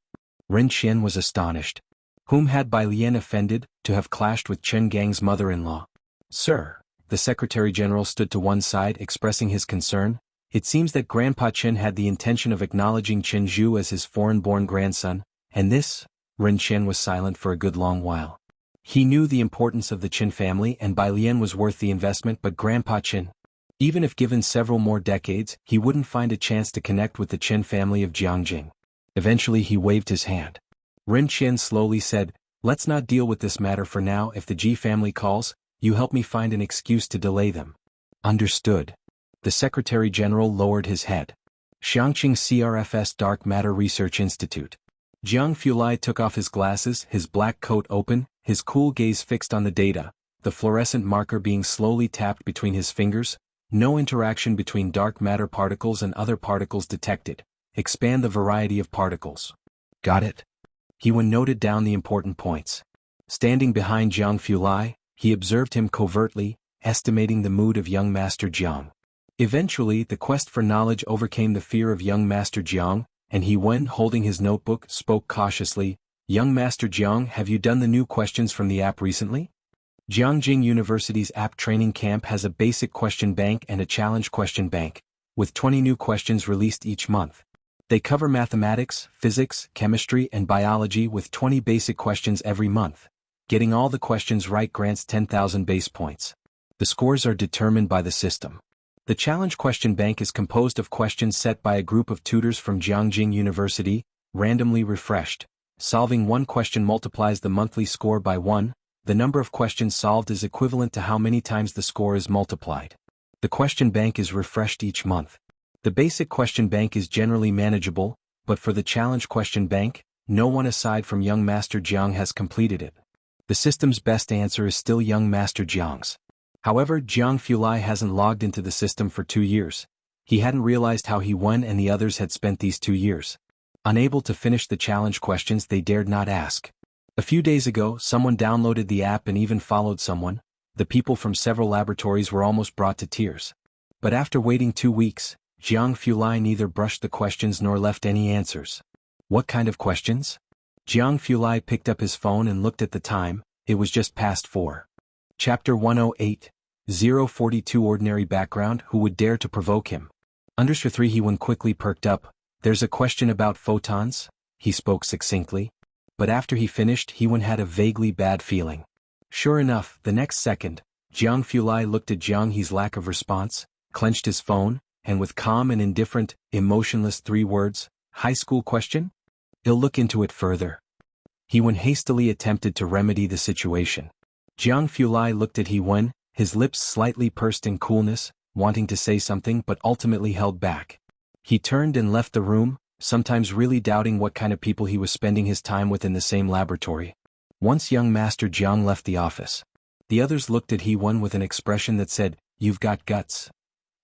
Ren Qian was astonished. Whom had Bai Lian offended, to have clashed with Chen Gang's mother-in-law? "Sir." The Secretary General stood to one side, expressing his concern. "It seems that Grandpa Chen had the intention of acknowledging Chen Zhu as his foreign-born grandson, and this—" Ren Qian was silent for a good long while. He knew the importance of the Chen family and Bai Lian was worth the investment, but Grandpa Chen, even if given several more decades, he wouldn't find a chance to connect with the Chen family of Jianghu. Eventually he waved his hand. Ren Qian slowly said, "Let's not deal with this matter for now. If the Ji family calls, you help me find an excuse to delay them." "Understood." The Secretary General lowered his head. Xianxia CRFS Dark Matter Research Institute. Jianghu took off his glasses, his black coat open, his cool gaze fixed on the data, the fluorescent marker being slowly tapped between his fingers. No interaction between dark matter particles and other particles detected. Expand the variety of particles. "Got it?" Hewen noted down the important points. Standing behind Jianghu, he observed him covertly, estimating the mood of young Master Jiang. Eventually the quest for knowledge overcame the fear of young Master Jiang, and Hewen, holding his notebook, spoke cautiously, "Young Master Jiang, have you done the new questions from the app recently?" Jiangjing University's app training camp has a basic question bank and a challenge question bank, with 20 new questions released each month. They cover mathematics, physics, chemistry, and biology with 20 basic questions every month. Getting all the questions right grants 10,000 base points. The scores are determined by the system. The challenge question bank is composed of questions set by a group of tutors from Jiangjing University, randomly refreshed. Solving one question multiplies the monthly score by 1. The number of questions solved is equivalent to how many times the score is multiplied. The question bank is refreshed each month. The basic question bank is generally manageable, but for the challenge question bank, no one aside from young Master Jiang has completed it. The system's best answer is still young Master Jiang's. However, Jianghu hasn't logged into the system for 2 years. He hadn't realized how Hewen and the others had spent these 2 years. Unable to finish the challenge questions, they dared not ask. A few days ago, someone downloaded the app and even followed someone. The people from several laboratories were almost brought to tears. But after waiting 2 weeks, Jianghu neither brushed the questions nor left any answers. What kind of questions? Jianghu picked up his phone and looked at the time. It was just past 4. Chapter 108. 042 Ordinary Background. Who would dare to provoke him? Underscore 3. Hewen quickly perked up. "There's a question about photons?" He spoke succinctly. But after he finished, Hewen had a vaguely bad feeling. Sure enough, the next second, Jianghu looked at Jianghe's lack of response, clenched his phone, and with calm and indifferent, emotionless 3 words, "High school question? He'll look into it further." Hewen hastily attempted to remedy the situation. Jianghu looked at Hewen, his lips slightly pursed in coolness, wanting to say something but ultimately held back. He turned and left the room, sometimes really doubting what kind of people he was spending his time with in the same laboratory. Once young Master Jiang left the office, the others looked at Hewen with an expression that said, "You've got guts."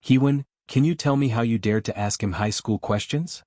"Hewen, Can you tell me how you dared to ask him high school questions?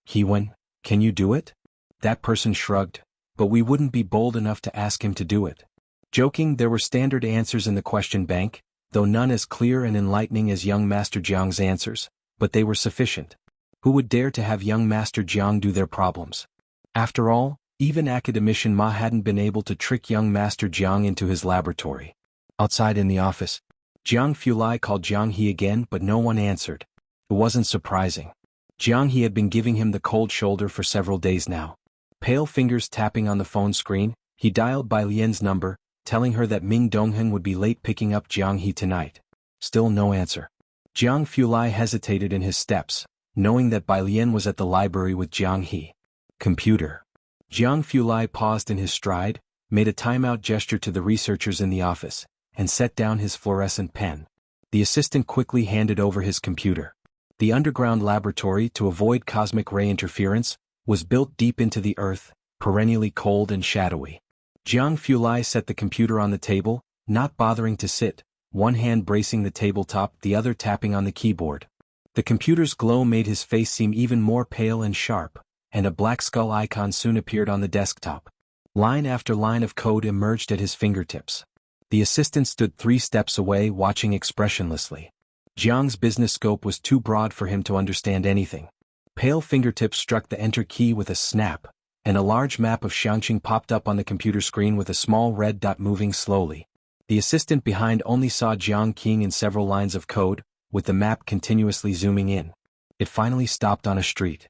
Hewen, can you do it? That person shrugged, but we wouldn't be bold enough to ask him to do it. Joking, there were standard answers in the question bank, though none as clear and enlightening as young Master Jiang's answers, but they were sufficient. Who would dare to have young Master Jiang do their problems? After all, even academician Ma hadn't been able to trick young Master Jiang into his laboratory. Outside in the office, Jiang Fulai called Jiang He again, but no one answered. It wasn't surprising. Jiang He had been giving him the cold shoulder for several days now. Pale fingers tapping on the phone screen, he dialed Bai Lian's number, telling her that Ming Dongheng would be late picking up Jiang He tonight. Still no answer. Jiang Fulai hesitated in his steps, knowing that Bai Lian was at the library with Jiang He. Computer. Jiang Fulai paused in his stride, made a timeout gesture to the researchers in the office, and set down his fluorescent pen. The assistant quickly handed over his computer. The underground laboratory, to avoid cosmic ray interference, was built deep into the earth, perennially cold and shadowy. Jiang Fulai set the computer on the table, not bothering to sit, one hand bracing the tabletop, the other tapping on the keyboard. The computer's glow made his face seem even more pale and sharp, and a black skull icon soon appeared on the desktop. Line after line of code emerged at his fingertips. The assistant stood 3 steps away, watching expressionlessly. Jiang's business scope was too broad for him to understand anything. Pale fingertips struck the enter key with a snap, and a large map of Xianxia popped up on the computer screen with a small red dot moving slowly. The assistant behind only saw Jiang keying in several lines of code, with the map continuously zooming in. It finally stopped on a street.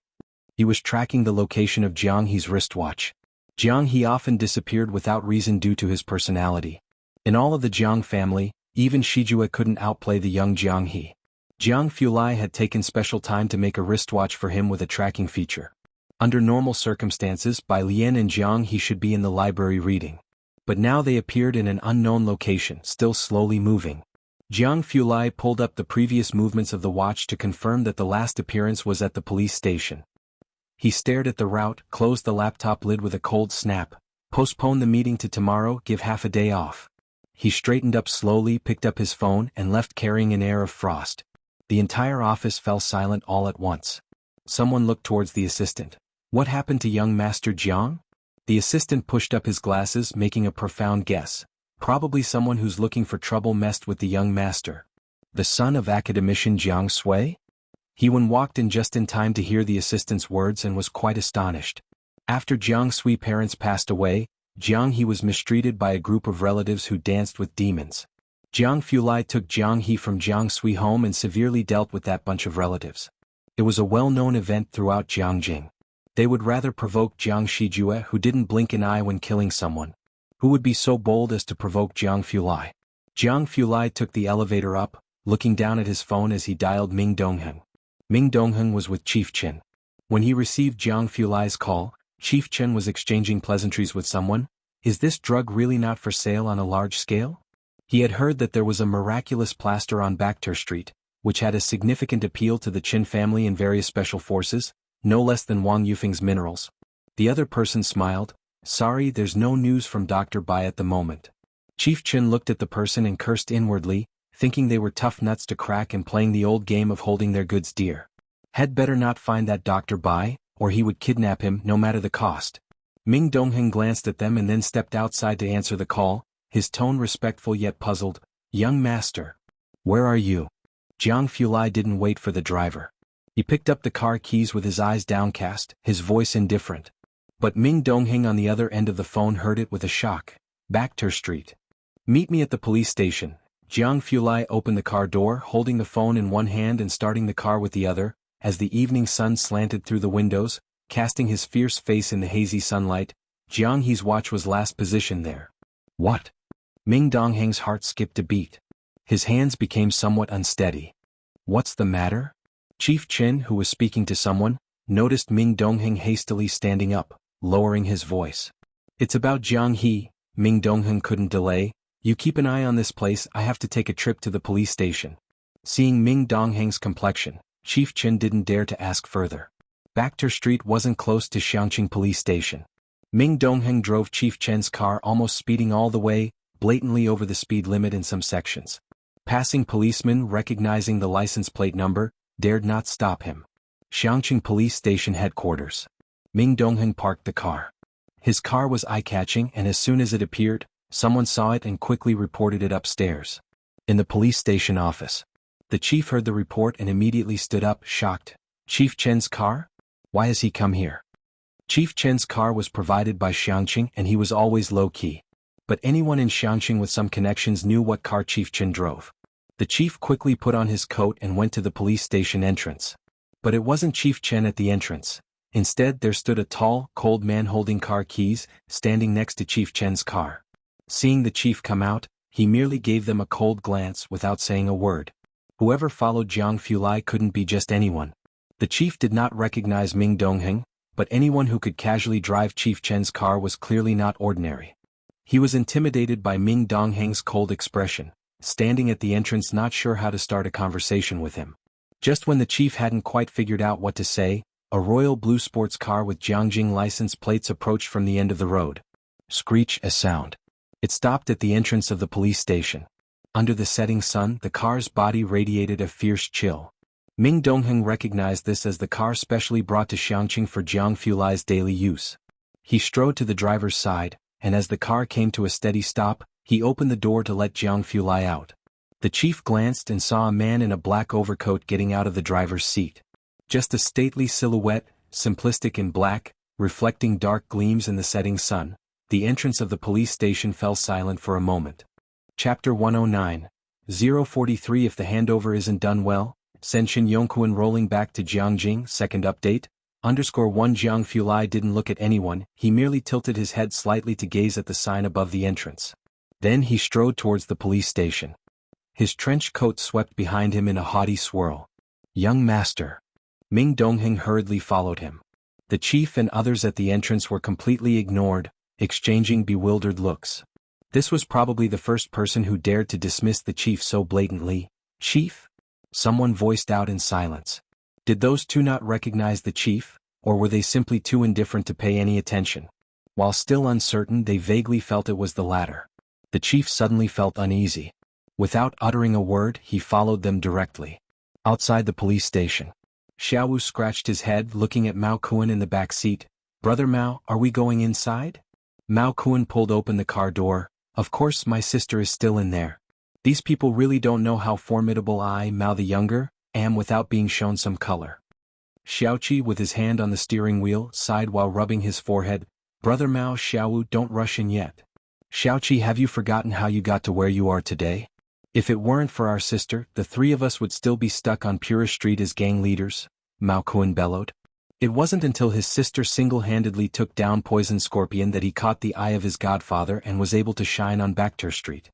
He was tracking the location of Jiang He's wristwatch. Jiang He often disappeared without reason due to his personality. In all of the Jiang family, even Shijue couldn't outplay the young Jiang He. Jiang Fulai had taken special time to make a wristwatch for him with a tracking feature. Under normal circumstances, Bai Lian and Jiang He should be in the library reading. But now they appeared in an unknown location, still slowly moving. Jiang Fulai pulled up the previous movements of the watch to confirm that the last appearance was at the police station. He stared at the route, closed the laptop lid with a cold snap. Postpone the meeting to tomorrow, give half a day off. He straightened up slowly, picked up his phone, and left carrying an air of frost. The entire office fell silent all at once. Someone looked towards the assistant. What happened to young Master Jiang? The assistant pushed up his glasses, making a profound guess. Probably someone who's looking for trouble messed with the young master. The son of academician Jiang Sui? Hewen walked in just in time to hear the assistant's words and was quite astonished. After Jiang Sui's parents passed away, Jiang He was mistreated by a group of relatives who danced with demons. Jiang Fulai took Jiang He from Jiang Sui home and severely dealt with that bunch of relatives. It was a well-known event throughout Jiangjing. They would rather provoke Jiang Shijue, who didn't blink an eye when killing someone. Who would be so bold as to provoke Jiang Fulai? Jiang Fulai took the elevator up, looking down at his phone as he dialed Ming Dongheng. Ming Dongheng was with Chief Chen. When he received Jiang Fulai's call, Chief Chen was exchanging pleasantries with someone. Is this drug really not for sale on a large scale? He had heard that there was a miraculous plaster on Bakhtur Street, which had a significant appeal to the Qin family and various special forces, no less than Wang Yufeng's minerals. The other person smiled. Sorry, there's no news from Dr. Bai at the moment. Chief Chen looked at the person and cursed inwardly, thinking they were tough nuts to crack and playing the old game of holding their goods dear. Had better not find that Dr. Bai, or he would kidnap him no matter the cost. Ming Dongheng glanced at them and then stepped outside to answer the call, his tone respectful yet puzzled. Young master. Where are you? Jiang Fulai didn't wait for the driver. He picked up the car keys with his eyes downcast, his voice indifferent. But Ming Dongheng on the other end of the phone heard it with a shock. Bakhtur Street. Meet me at the police station. Jiang Fulai opened the car door, holding the phone in one hand and starting the car with the other, as the evening sun slanted through the windows, casting his fierce face in the hazy sunlight. Jiang He's watch was last positioned there. What? Ming Dongheng's heart skipped a beat. His hands became somewhat unsteady. What's the matter? Chief Chen, who was speaking to someone, noticed Ming Dongheng hastily standing up, lowering his voice. It's about Jiang He. Ming Dongheng couldn't delay. You keep an eye on this place, I have to take a trip to the police station. Seeing Ming Dongheng's complexion, Chief Chen didn't dare to ask further. Bakhtur Street wasn't close to Xianxia police station. Ming Dongheng drove Chief Chen's car almost speeding all the way, blatantly over the speed limit in some sections. Passing policemen recognizing the license plate number, dared not stop him. Xianxia Police Station Headquarters. Ming Dongheng parked the car. His car was eye-catching, and as soon as it appeared, someone saw it and quickly reported it upstairs. In the police station office. The chief heard the report and immediately stood up, shocked. Chief Chen's car? Why has he come here? Chief Chen's car was provided by Xianxia and he was always low-key. But anyone in Xianxia with some connections knew what car Chief Chen drove. The chief quickly put on his coat and went to the police station entrance. But it wasn't Chief Chen at the entrance. Instead, there stood a tall, cold man holding car keys, standing next to Chief Chen's car. Seeing the chief come out, he merely gave them a cold glance without saying a word. Whoever followed Jiang Fulai couldn't be just anyone. The chief did not recognize Ming Dongheng, but anyone who could casually drive Chief Chen's car was clearly not ordinary. He was intimidated by Ming Dongheng's cold expression, standing at the entrance not sure how to start a conversation with him. Just when the chief hadn't quite figured out what to say, a royal blue sports car with Jianghu license plates approached from the end of the road. Screech a sound. It stopped at the entrance of the police station. Under the setting sun, the car's body radiated a fierce chill. Ming Dongheng recognized this as the car specially brought to Xianxia for Jiang Fulai's daily use. He strode to the driver's side, and as the car came to a steady stop, he opened the door to let Jiang Fulai out. The chief glanced and saw a man in a black overcoat getting out of the driver's seat. Just a stately silhouette, simplistic in black, reflecting dark gleams in the setting sun. The entrance of the police station fell silent for a moment. Chapter 109. 043 If the handover isn't done well, send Shen Yongquan rolling back to Jiangjing. Second update. _1 Jiang Fulai didn't look at anyone, he merely tilted his head slightly to gaze at the sign above the entrance. Then he strode towards the police station. His trench coat swept behind him in a haughty swirl. Young master. Ming Dongheng hurriedly followed him. The chief and others at the entrance were completely ignored, exchanging bewildered looks. This was probably the first person who dared to dismiss the chief so blatantly. Chief? Someone voiced out in silence. Did those two not recognize the chief, or were they simply too indifferent to pay any attention? While still uncertain, they vaguely felt it was the latter. The chief suddenly felt uneasy. Without uttering a word, he followed them directly. Outside the police station. Xiaowu scratched his head, looking at Mao Kuan in the back seat. Brother Mao, are we going inside? Mao Kuan pulled open the car door. Of course my sister is still in there. These people really don't know how formidable I, Mao the Younger, am without being shown some color. Xiaoqi, with his hand on the steering wheel, sighed while rubbing his forehead. Brother Mao, Xiaowu, don't rush in yet. Xiaoqi, have you forgotten how you got to where you are today? If it weren't for our sister, the three of us would still be stuck on Pura Street as gang leaders, Mao Kuan bellowed. It wasn't until his sister single-handedly took down Poison Scorpion that he caught the eye of his godfather and was able to shine on Baekter Street.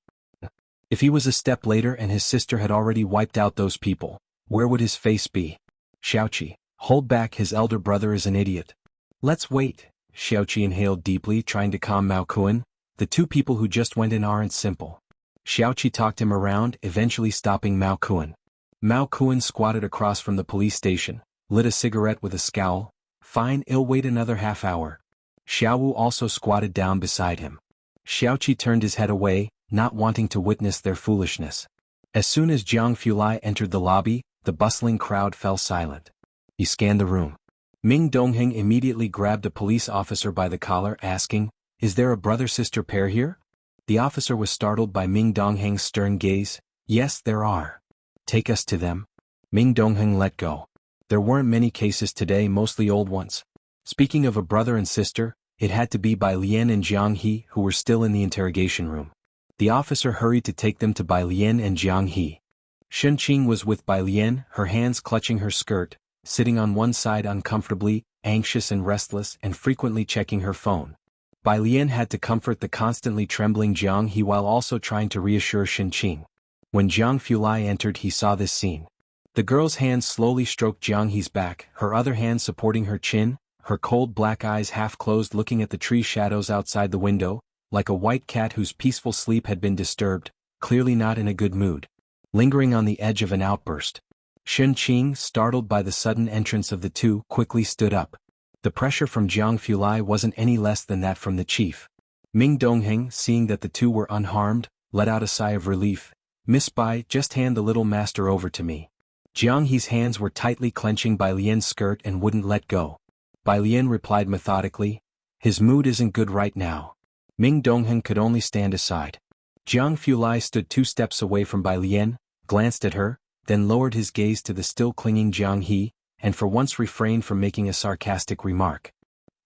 If he was a step later and his sister had already wiped out those people, where would his face be? Xiaoqi, hold back, his elder brother is an idiot. Let's wait. Xiaoqi inhaled deeply, trying to calm Mao Kuan. The two people who just went in aren't simple. Xiaoqi talked him around, eventually stopping Mao Kuan. Mao Kuan squatted across from the police station, lit a cigarette with a scowl. Fine, I'll wait another half hour. Xiaowu also squatted down beside him. Xiaoqi turned his head away, not wanting to witness their foolishness. As soon as Jiang Fulai entered the lobby, the bustling crowd fell silent. He scanned the room. Ming Dongheng immediately grabbed a police officer by the collar, asking, "Is there a brother-sister pair here?" The officer was startled by Ming Dongheng's stern gaze. "Yes, there are." "Take us to them." Ming Dongheng let go. There weren't many cases today, mostly old ones. Speaking of a brother and sister, it had to be Bai Lian and Jiang He who were still in the interrogation room. The officer hurried to take them to Bai Lian and Jiang He. Shen Qing was with Bai Lian, her hands clutching her skirt, sitting on one side uncomfortably, anxious and restless, and frequently checking her phone. Bai Lian had to comfort the constantly trembling Jiang He while also trying to reassure Shen Qing. When Jiang Fulai entered, he saw this scene. The girl's hand slowly stroked Jiang He's back, her other hand supporting her chin, her cold black eyes half closed, looking at the tree shadows outside the window, like a white cat whose peaceful sleep had been disturbed, clearly not in a good mood. Lingering on the edge of an outburst. Shen Qing, startled by the sudden entrance of the two, quickly stood up. The pressure from Jiang Fulai wasn't any less than that from the chief. Ming Dongheng, seeing that the two were unharmed, let out a sigh of relief. Miss Bai, just hand the little master over to me. Jianghu's hands were tightly clenching Bai Lian's skirt and wouldn't let go. Bai Lian replied methodically, his mood isn't good right now. Ming Dongheng could only stand aside. Jiang Fulai stood 2 steps away from Bai Lian, glanced at her, then lowered his gaze to the still clinging Jianghu, and for once refrained from making a sarcastic remark.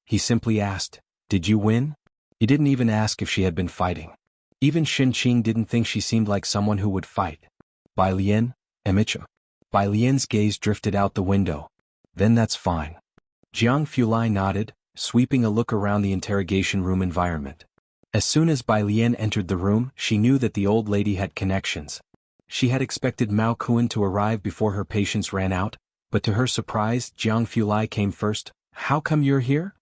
He simply asked, did you win? He didn't even ask if she had been fighting. Even Xinqing didn't think she seemed like someone who would fight. Bai Lian, Emicha. Bai Lian's gaze drifted out the window. Then that's fine. Jiang Fulai nodded, sweeping a look around the interrogation room environment. As soon as Bai Lian entered the room, she knew that the old lady had connections. She had expected Mao Kuan to arrive before her patience ran out, but to her surprise, Jiang Fulai came first. How come you're here?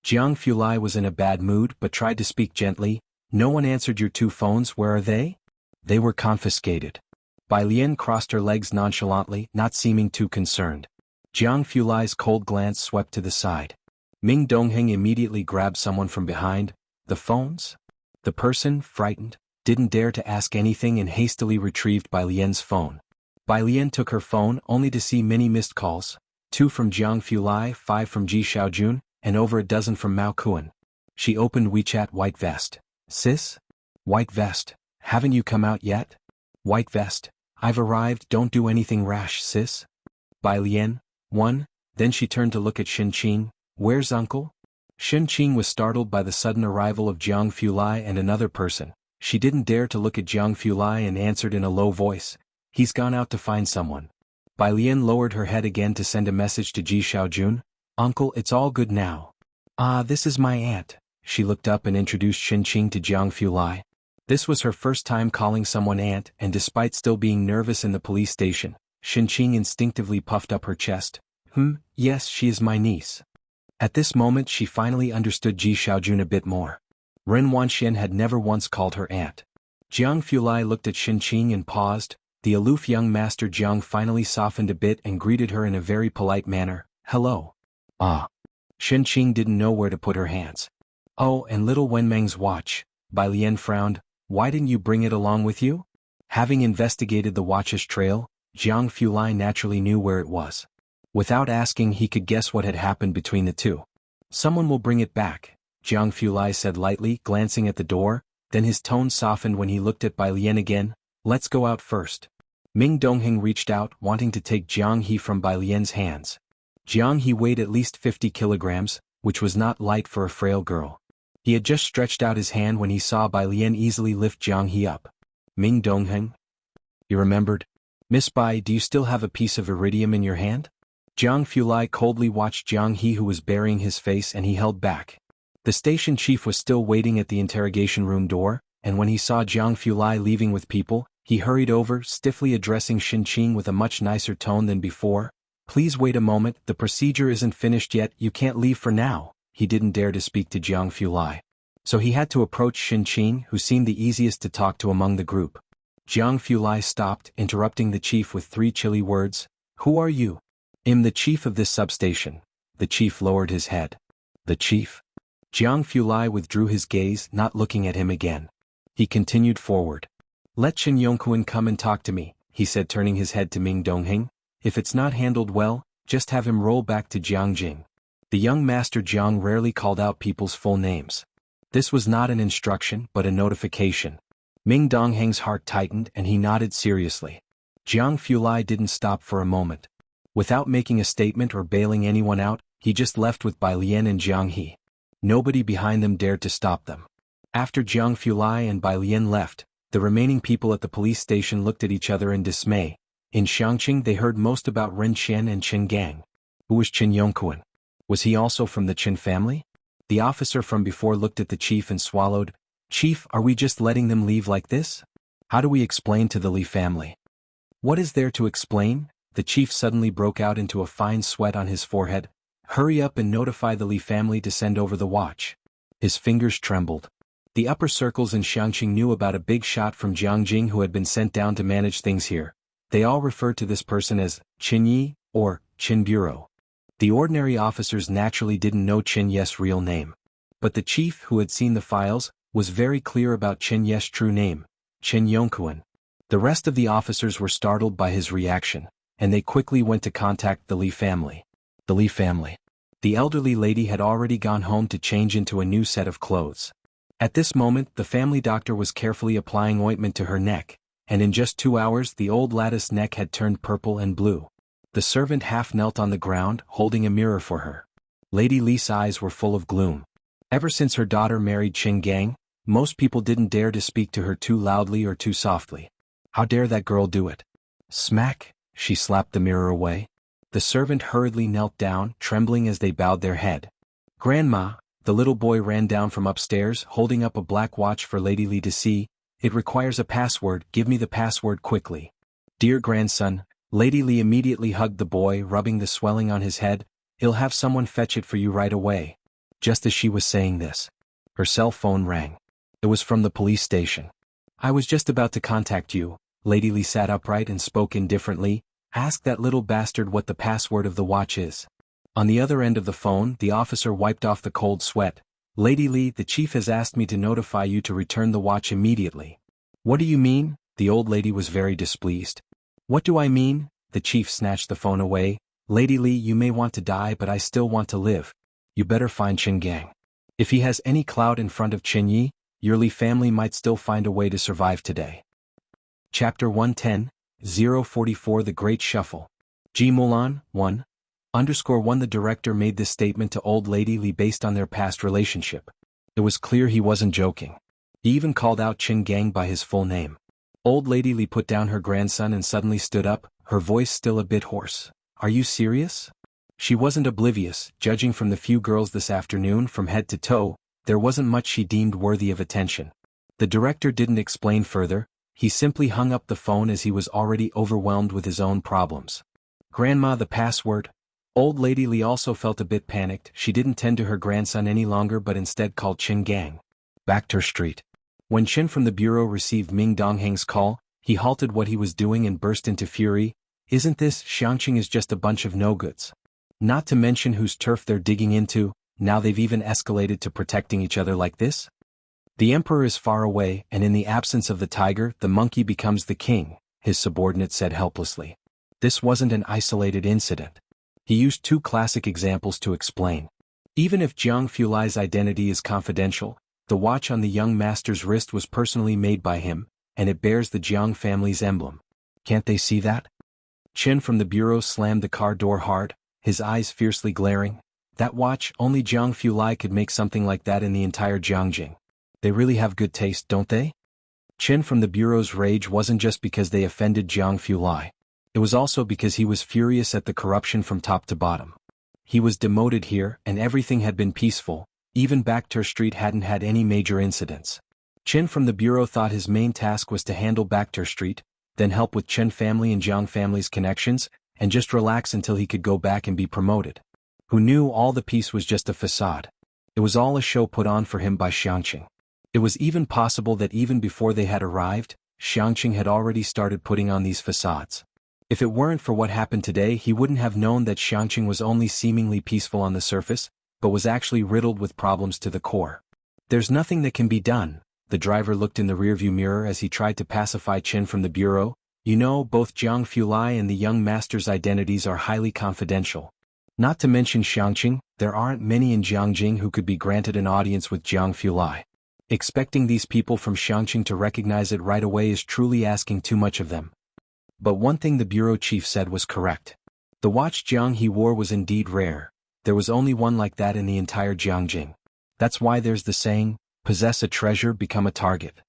Jiang Fulai was in a bad mood but tried to speak gently. No one answered your 2 phones, where are they? They were confiscated. Bai Lian crossed her legs nonchalantly, not seeming too concerned. Jiang Fulai's cold glance swept to the side. Ming Dongheng immediately grabbed someone from behind. The phones? The person, frightened, didn't dare to ask anything and hastily retrieved Bai Lian's phone. Bai Lian took her phone only to see many missed calls, 2 from Jiang Fulai, 5 from Ji Xiaojun, and over a dozen from Mao Kuan. She opened WeChat. White Vest. Sis? White Vest, haven't you come out yet? White Vest, I've arrived, don't do anything rash, sis. Bai Lian, 1, then she turned to look at Xinqing. Where's uncle? Xinqing was startled by the sudden arrival of Jiang Fulai and another person. She didn't dare to look at Jiang Fulai and answered in a low voice, he's gone out to find someone. Bai Lian lowered her head again to send a message to Ji Xiaojun. Uncle, it's all good now. Ah, this is my aunt. She looked up and introduced Xinqing to Jiang Fulai. This was her first time calling someone aunt, and despite still being nervous in the police station, Xinqing instinctively puffed up her chest. Yes, she is my niece. At this moment she finally understood Ji Xiaojun a bit more. Ren Wanxian had never once called her aunt. Jiang Fulai looked at Xinqing and paused. The aloof young master Jiang finally softened a bit and greeted her in a very polite manner. Hello. Ah. Xinqing didn't know where to put her hands. Oh, and little Wenmeng's watch. Bai Lian frowned. Why didn't you bring it along with you? Having investigated the watch's trail, Jiang Fulai naturally knew where it was. Without asking, he could guess what had happened between the 2. Someone will bring it back, Jiang Fulai said lightly, glancing at the door, then his tone softened when he looked at Bai Lian again. Let's go out first. Ming Dongheng reached out, wanting to take Jianghu from Bai Lian's hands. Jianghu weighed at least 50 kilograms, which was not light for a frail girl. He had just stretched out his hand when he saw Bai Lian easily lift Jianghu up. Ming Dongheng? He remembered. Miss Bai, do you still have a piece of iridium in your hand? Jiang Fulai coldly watched Jianghu, who was burying his face, and he held back. The station chief was still waiting at the interrogation room door, and when he saw Jiang Fulai leaving with people, he hurried over, stiffly addressing Xinqing with a much nicer tone than before. Please wait a moment, the procedure isn't finished yet, you can't leave for now. He didn't dare to speak to Jiang Fulai. So he had to approach Xinqing, who seemed the easiest to talk to among the group. Jiang Fulai stopped, interrupting the chief with 3 chilly words. Who are you? I'm the chief of this substation. The chief lowered his head. The chief? Jiang Fulai withdrew his gaze, not looking at him again. He continued forward. Let Chen Yongquan come and talk to me, he said, turning his head to Ming Dongheng. If it's not handled well, just have him roll back to Jiangjing. The young master Jiang rarely called out people's full names. This was not an instruction but a notification. Ming Dongheng's heart tightened and he nodded seriously. Jiang Fulai didn't stop for a moment. Without making a statement or bailing anyone out, he just left with Bai Lian and Jianghu. Nobody behind them dared to stop them. After Jiang Fulai and Bai Lian left, the remaining people at the police station looked at each other in dismay. In Xianxia they heard most about Ren Qian and Qin Gang. Who was Qin Yongquan? Was he also from the Qin family? The officer from before looked at the chief and swallowed. Chief, are we just letting them leave like this? How do we explain to the Li family? What is there to explain? The chief suddenly broke out into a fine sweat on his forehead. Hurry up and notify the Li family to send over the watch. His fingers trembled. The upper circles in Xianxia knew about a big shot from Jiangjing who had been sent down to manage things here. They all referred to this person as Qin Yi or Qin Bureau. The ordinary officers naturally didn't know Qin Ye's real name. But the chief, who had seen the files, was very clear about Qin Ye's true name, Qin Yongquan. The rest of the officers were startled by his reaction, and they quickly went to contact the Li family. The Li family. The elderly lady had already gone home to change into a new set of clothes. At this moment the family doctor was carefully applying ointment to her neck, and in just 2 hours the old lattice neck had turned purple and blue. The servant half knelt on the ground, holding a mirror for her. Lady Li's eyes were full of gloom. Ever since her daughter married Qin Gang, most people didn't dare to speak to her too loudly or too softly. How dare that girl do it? Smack! She slapped the mirror away. The servant hurriedly knelt down, trembling as they bowed their head. Grandma, the little boy ran down from upstairs, holding up a black watch for Lady Li to see. It requires a password, give me the password quickly. Dear grandson, Lady Li immediately hugged the boy, rubbing the swelling on his head. I'll have someone fetch it for you right away. Just as she was saying this, her cell phone rang. It was from the police station. I was just about to contact you. Lady Li sat upright and spoke indifferently. Ask that little bastard what the password of the watch is. On the other end of the phone, the officer wiped off the cold sweat. Lady Li, the chief has asked me to notify you to return the watch immediately. What do you mean? The old lady was very displeased. What do I mean? The chief snatched the phone away. Lady Li, you may want to die, but I still want to live. You better find Qin Gang. If he has any clout in front of Qin Yi, your Li family might still find a way to survive today. Chapter 110, 044 The Great Shuffle. G Mulan, 1. _1 The director made this statement to old Lady Li based on their past relationship. It was clear he wasn't joking. He even called out Qin Gang by his full name. Old Lady Li put down her grandson and suddenly stood up, her voice still a bit hoarse. Are you serious? She wasn't oblivious. Judging from the few girls this afternoon from head to toe, there wasn't much she deemed worthy of attention. The director didn't explain further. He simply hung up the phone as he was already overwhelmed with his own problems. Grandma, the password. Old Lady Li also felt a bit panicked. She didn't tend to her grandson any longer but instead called Qin Gang. Back to her street. When Qin from the bureau received Ming Dongheng's call, he halted what he was doing and burst into fury. Isn't this Xianxia is just a bunch of no-goods? Not to mention whose turf they're digging into, now they've even escalated to protecting each other like this? The emperor is far away, and in the absence of the tiger, the monkey becomes the king, his subordinate said helplessly. This wasn't an isolated incident. He used 2 classic examples to explain. Even if Jianghu Li's identity is confidential, the watch on the young master's wrist was personally made by him, and it bears the Jiang family's emblem. Can't they see that? Qin from the bureau slammed the car door hard, his eyes fiercely glaring. That watch, only Jianghu Li could make something like that in the entire Jiangjing. They really have good taste, don't they? Qin from the bureau's rage wasn't just because they offended Jianghu Li. It was also because he was furious at the corruption from top to bottom. He was demoted here, and everything had been peaceful. Even Bakhtur Street hadn't had any major incidents. Qin from the bureau thought his main task was to handle Bakhtur Street, then help with Chen family and Jiang family's connections, and just relax until he could go back and be promoted. Who knew all the peace was just a facade? It was all a show put on for him by Xianxia. It was even possible that even before they had arrived, Xianxia had already started putting on these facades. If it weren't for what happened today, he wouldn't have known that Xianxia was only seemingly peaceful on the surface, but was actually riddled with problems to the core. There's nothing that can be done. The driver looked in the rearview mirror as he tried to pacify Qin from the bureau. You know, both Jianghu Li and the young master's identities are highly confidential. Not to mention Xianxia, there aren't many in Jiangjing who could be granted an audience with Jianghu Li. Expecting these people from Xianxia to recognize it right away is truly asking too much of them. But one thing the bureau chief said was correct. The watch Jiang he wore was indeed rare. There was only one like that in the entire Jiangjing. That's why there's the saying, possess a treasure, become a target.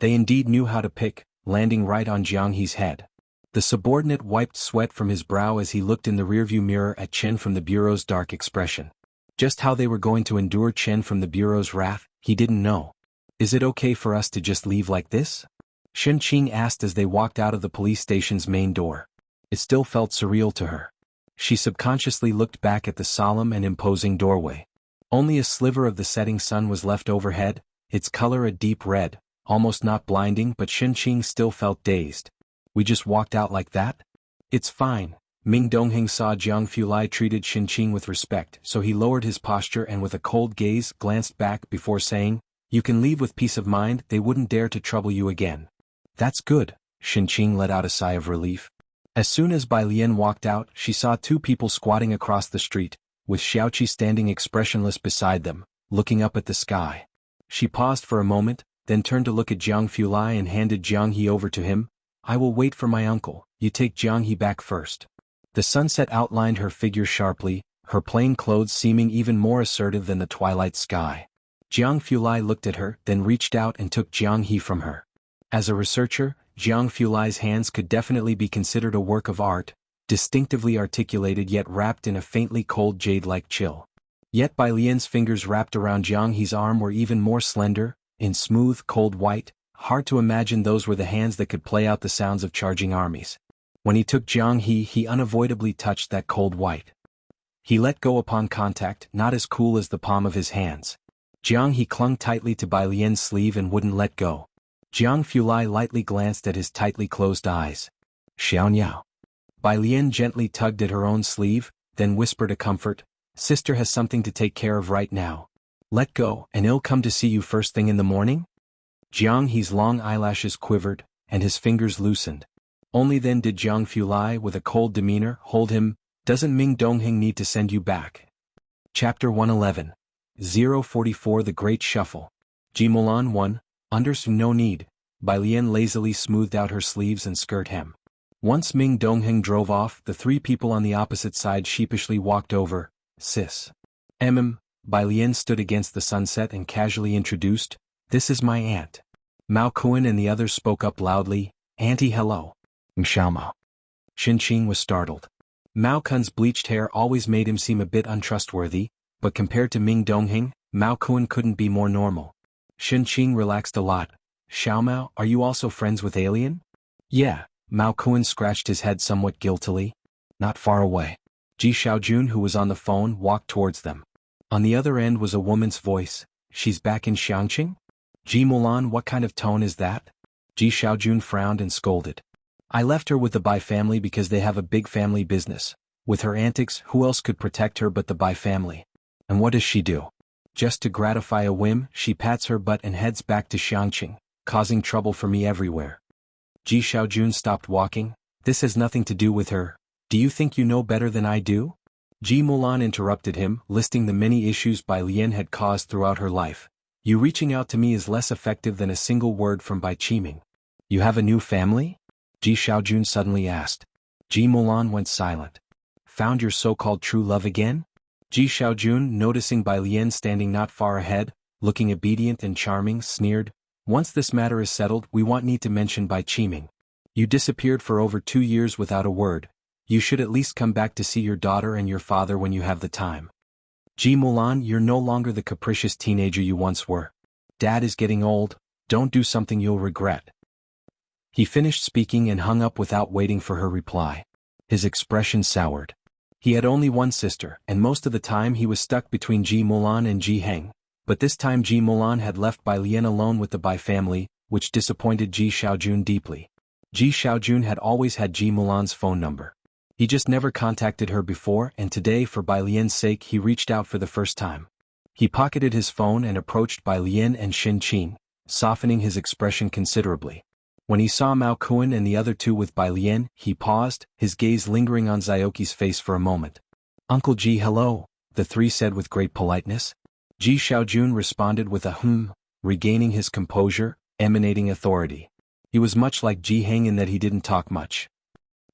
They indeed knew how to pick, landing right on Jiang He's head. The subordinate wiped sweat from his brow as he looked in the rearview mirror at Qin from the bureau's dark expression. Just how they were going to endure Qin from the bureau's wrath, he didn't know. Is it okay for us to just leave like this? Shen Qing asked as they walked out of the police station's main door. It still felt surreal to her. She subconsciously looked back at the solemn and imposing doorway. Only a sliver of the setting sun was left overhead, its color a deep red, almost not blinding, but Shen Qing still felt dazed. We just walked out like that? It's fine. Ming Dongheng saw Jianghu Li treated Shen Qing with respect, so he lowered his posture and with a cold gaze glanced back before saying, you can leave with peace of mind, they wouldn't dare to trouble you again. That's good. Xianxia let out a sigh of relief. As soon as Bai Lian walked out, she saw two people squatting across the street, with Xiaoqi standing expressionless beside them, looking up at the sky. She paused for a moment, then turned to look at Jianghu Lai and handed Jianghe over to him. I will wait for my uncle, you take Jianghe back first. The sunset outlined her figure sharply, her plain clothes seeming even more assertive than the twilight sky. Jianghu Lai looked at her, then reached out and took Jianghe from her. As a researcher, Jianghu Lai's hands could definitely be considered a work of art, distinctively articulated yet wrapped in a faintly cold jade-like chill. Yet Bai Lian's fingers wrapped around Jianghe's arm were even more slender, in smooth, cold white. Hard to imagine those were the hands that could play out the sounds of charging armies. When he took Jianghe, he unavoidably touched that cold white. He let go upon contact, not as cool as the palm of his hands. Jianghe clung tightly to Bai Lian's sleeve and wouldn't let go. Jianghu Lai lightly glanced at his tightly closed eyes. Xiaoyao. Bai Lian gently tugged at her own sleeve, then whispered a comfort. Sister has something to take care of right now. Let go, and he'll come to see you first thing in the morning? Jianghe's long eyelashes quivered, and his fingers loosened. Only then did Jianghu Lai, with a cold demeanor, hold him. Doesn't Ming Dongheng need to send you back? Chapter 111. 044 The Great Shuffle. Mulan 1. No need. Bai Lian lazily smoothed out her sleeves and skirt hem. Once Ming Dongheng drove off, the three people on the opposite side sheepishly walked over. Sis. Bai Lian stood against the sunset and casually introduced, this is my aunt. Mao Kuan and the others spoke up loudly, Auntie hello. Xiaomao. Xianxia was startled. Mao Kun's bleached hair always made him seem a bit untrustworthy, but compared to Ming Dongheng, Mao Kuan couldn't be more normal. Xianxia relaxed a lot. Xiaomao, are you also friends with Alien? Yeah, Mao Kuan scratched his head somewhat guiltily. Not far away. Ji Xiaojun, who was on the phone, walked towards them. On the other end was a woman's voice. She's back in Xiangqing? Ji Mulan, what kind of tone is that? Ji Xiaojun frowned and scolded. I left her with the Bai family because they have a big family business. With her antics, who else could protect her but the Bai family? And what does she do? Just to gratify a whim, she pats her butt and heads back to Xiangqing, causing trouble for me everywhere. Ji Xiaojun stopped walking. This has nothing to do with her. Do you think you know better than I do? Ji Mulan interrupted him, listing the many issues Bai Lian had caused throughout her life. You reaching out to me is less effective than a single word from Bai Qiming. You have a new family? Ji Xiaojun suddenly asked. Ji Mulan went silent. Found your so-called true love again? Ji Xiaojun, noticing Bai Lian standing not far ahead, looking obedient and charming, sneered. Once this matter is settled, we won't need to mention Bai Qiming. You disappeared for over 2 years without a word. You should at least come back to see your daughter and your father when you have the time. Ji Mulan, you're no longer the capricious teenager you once were. Dad is getting old, don't do something you'll regret. He finished speaking and hung up without waiting for her reply. His expression soured. He had only one sister, and most of the time he was stuck between Ji Mulan and Ji Heng. But this time Ji Mulan had left Bai Lian alone with the Bai family, which disappointed Ji Xiaojun deeply. Ji Xiaojun had always had Ji Mulan's phone number. He just never contacted her before, and today for Bai Lian's sake he reached out for the first time. He pocketed his phone and approached Bai Lian and Xianxia, softening his expression considerably. When he saw Mao Kuan and the other two with Bai Lian, he paused, his gaze lingering on Xiaoqi's face for a moment. Uncle Ji, hello, the three said with great politeness. Ji Xiaojun responded with a regaining his composure, emanating authority. He was much like Ji Heng in that he didn't talk much.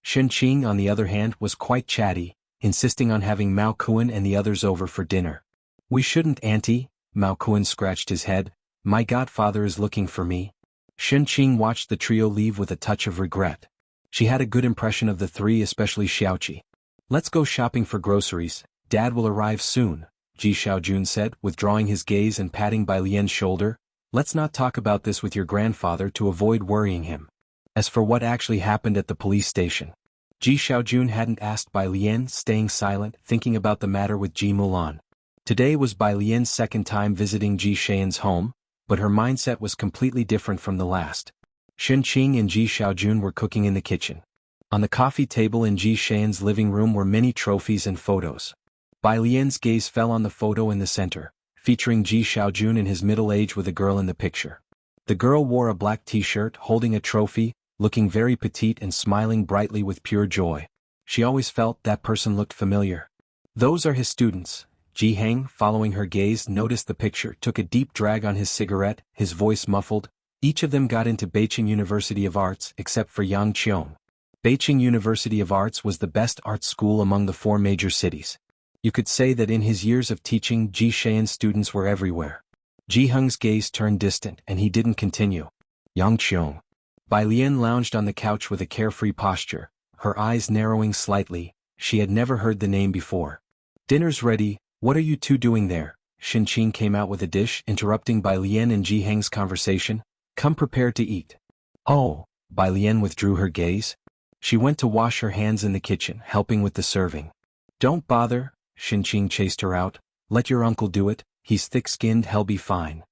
Xianxia, on the other hand, was quite chatty, insisting on having Mao Kuan and the others over for dinner. We shouldn't, Auntie, Mao Kuan scratched his head. My godfather is looking for me. Xianxia watched the trio leave with a touch of regret. She had a good impression of the three, especially Xiaoqi. Let's go shopping for groceries, Dad will arrive soon, Ji Xiaojun said, withdrawing his gaze and patting Bai Lian's shoulder. Let's not talk about this with your grandfather to avoid worrying him. As for what actually happened at the police station, Ji Xiaojun hadn't asked Bai Lian, staying silent, thinking about the matter with Ji Mulan. Today was Bai Lian's second time visiting Ji Xian's home, but her mindset was completely different from the last. Xianxia and Ji Xiaojun were cooking in the kitchen. On the coffee table in Ji Xian's living room were many trophies and photos. Bai Lian's gaze fell on the photo in the center, featuring Ji Xiaojun in his middle age with a girl in the picture. The girl wore a black t-shirt holding a trophy, looking very petite and smiling brightly with pure joy. She always felt that person looked familiar. Those are his students. Jianghu, following her gaze, noticed the picture, took a deep drag on his cigarette, his voice muffled. Each of them got into Beijing University of Arts except for Yang Qiong. Beijing University of Arts was the best art school among the 4 major cities. You could say that in his years of teaching, Ji Xian's students were everywhere. Jianghu's gaze turned distant and he didn't continue. Yang Qiong. Bai Lian lounged on the couch with a carefree posture, her eyes narrowing slightly. She had never heard the name before. Dinner's ready, what are you two doing there? Xianxia came out with a dish, interrupting Bai Lian and Jianghu's conversation. Come prepared to eat. Oh, Bai Lian withdrew her gaze. She went to wash her hands in the kitchen, helping with the serving. Don't bother, Xianxia chased her out. Let your uncle do it, he's thick-skinned, he'll be fine.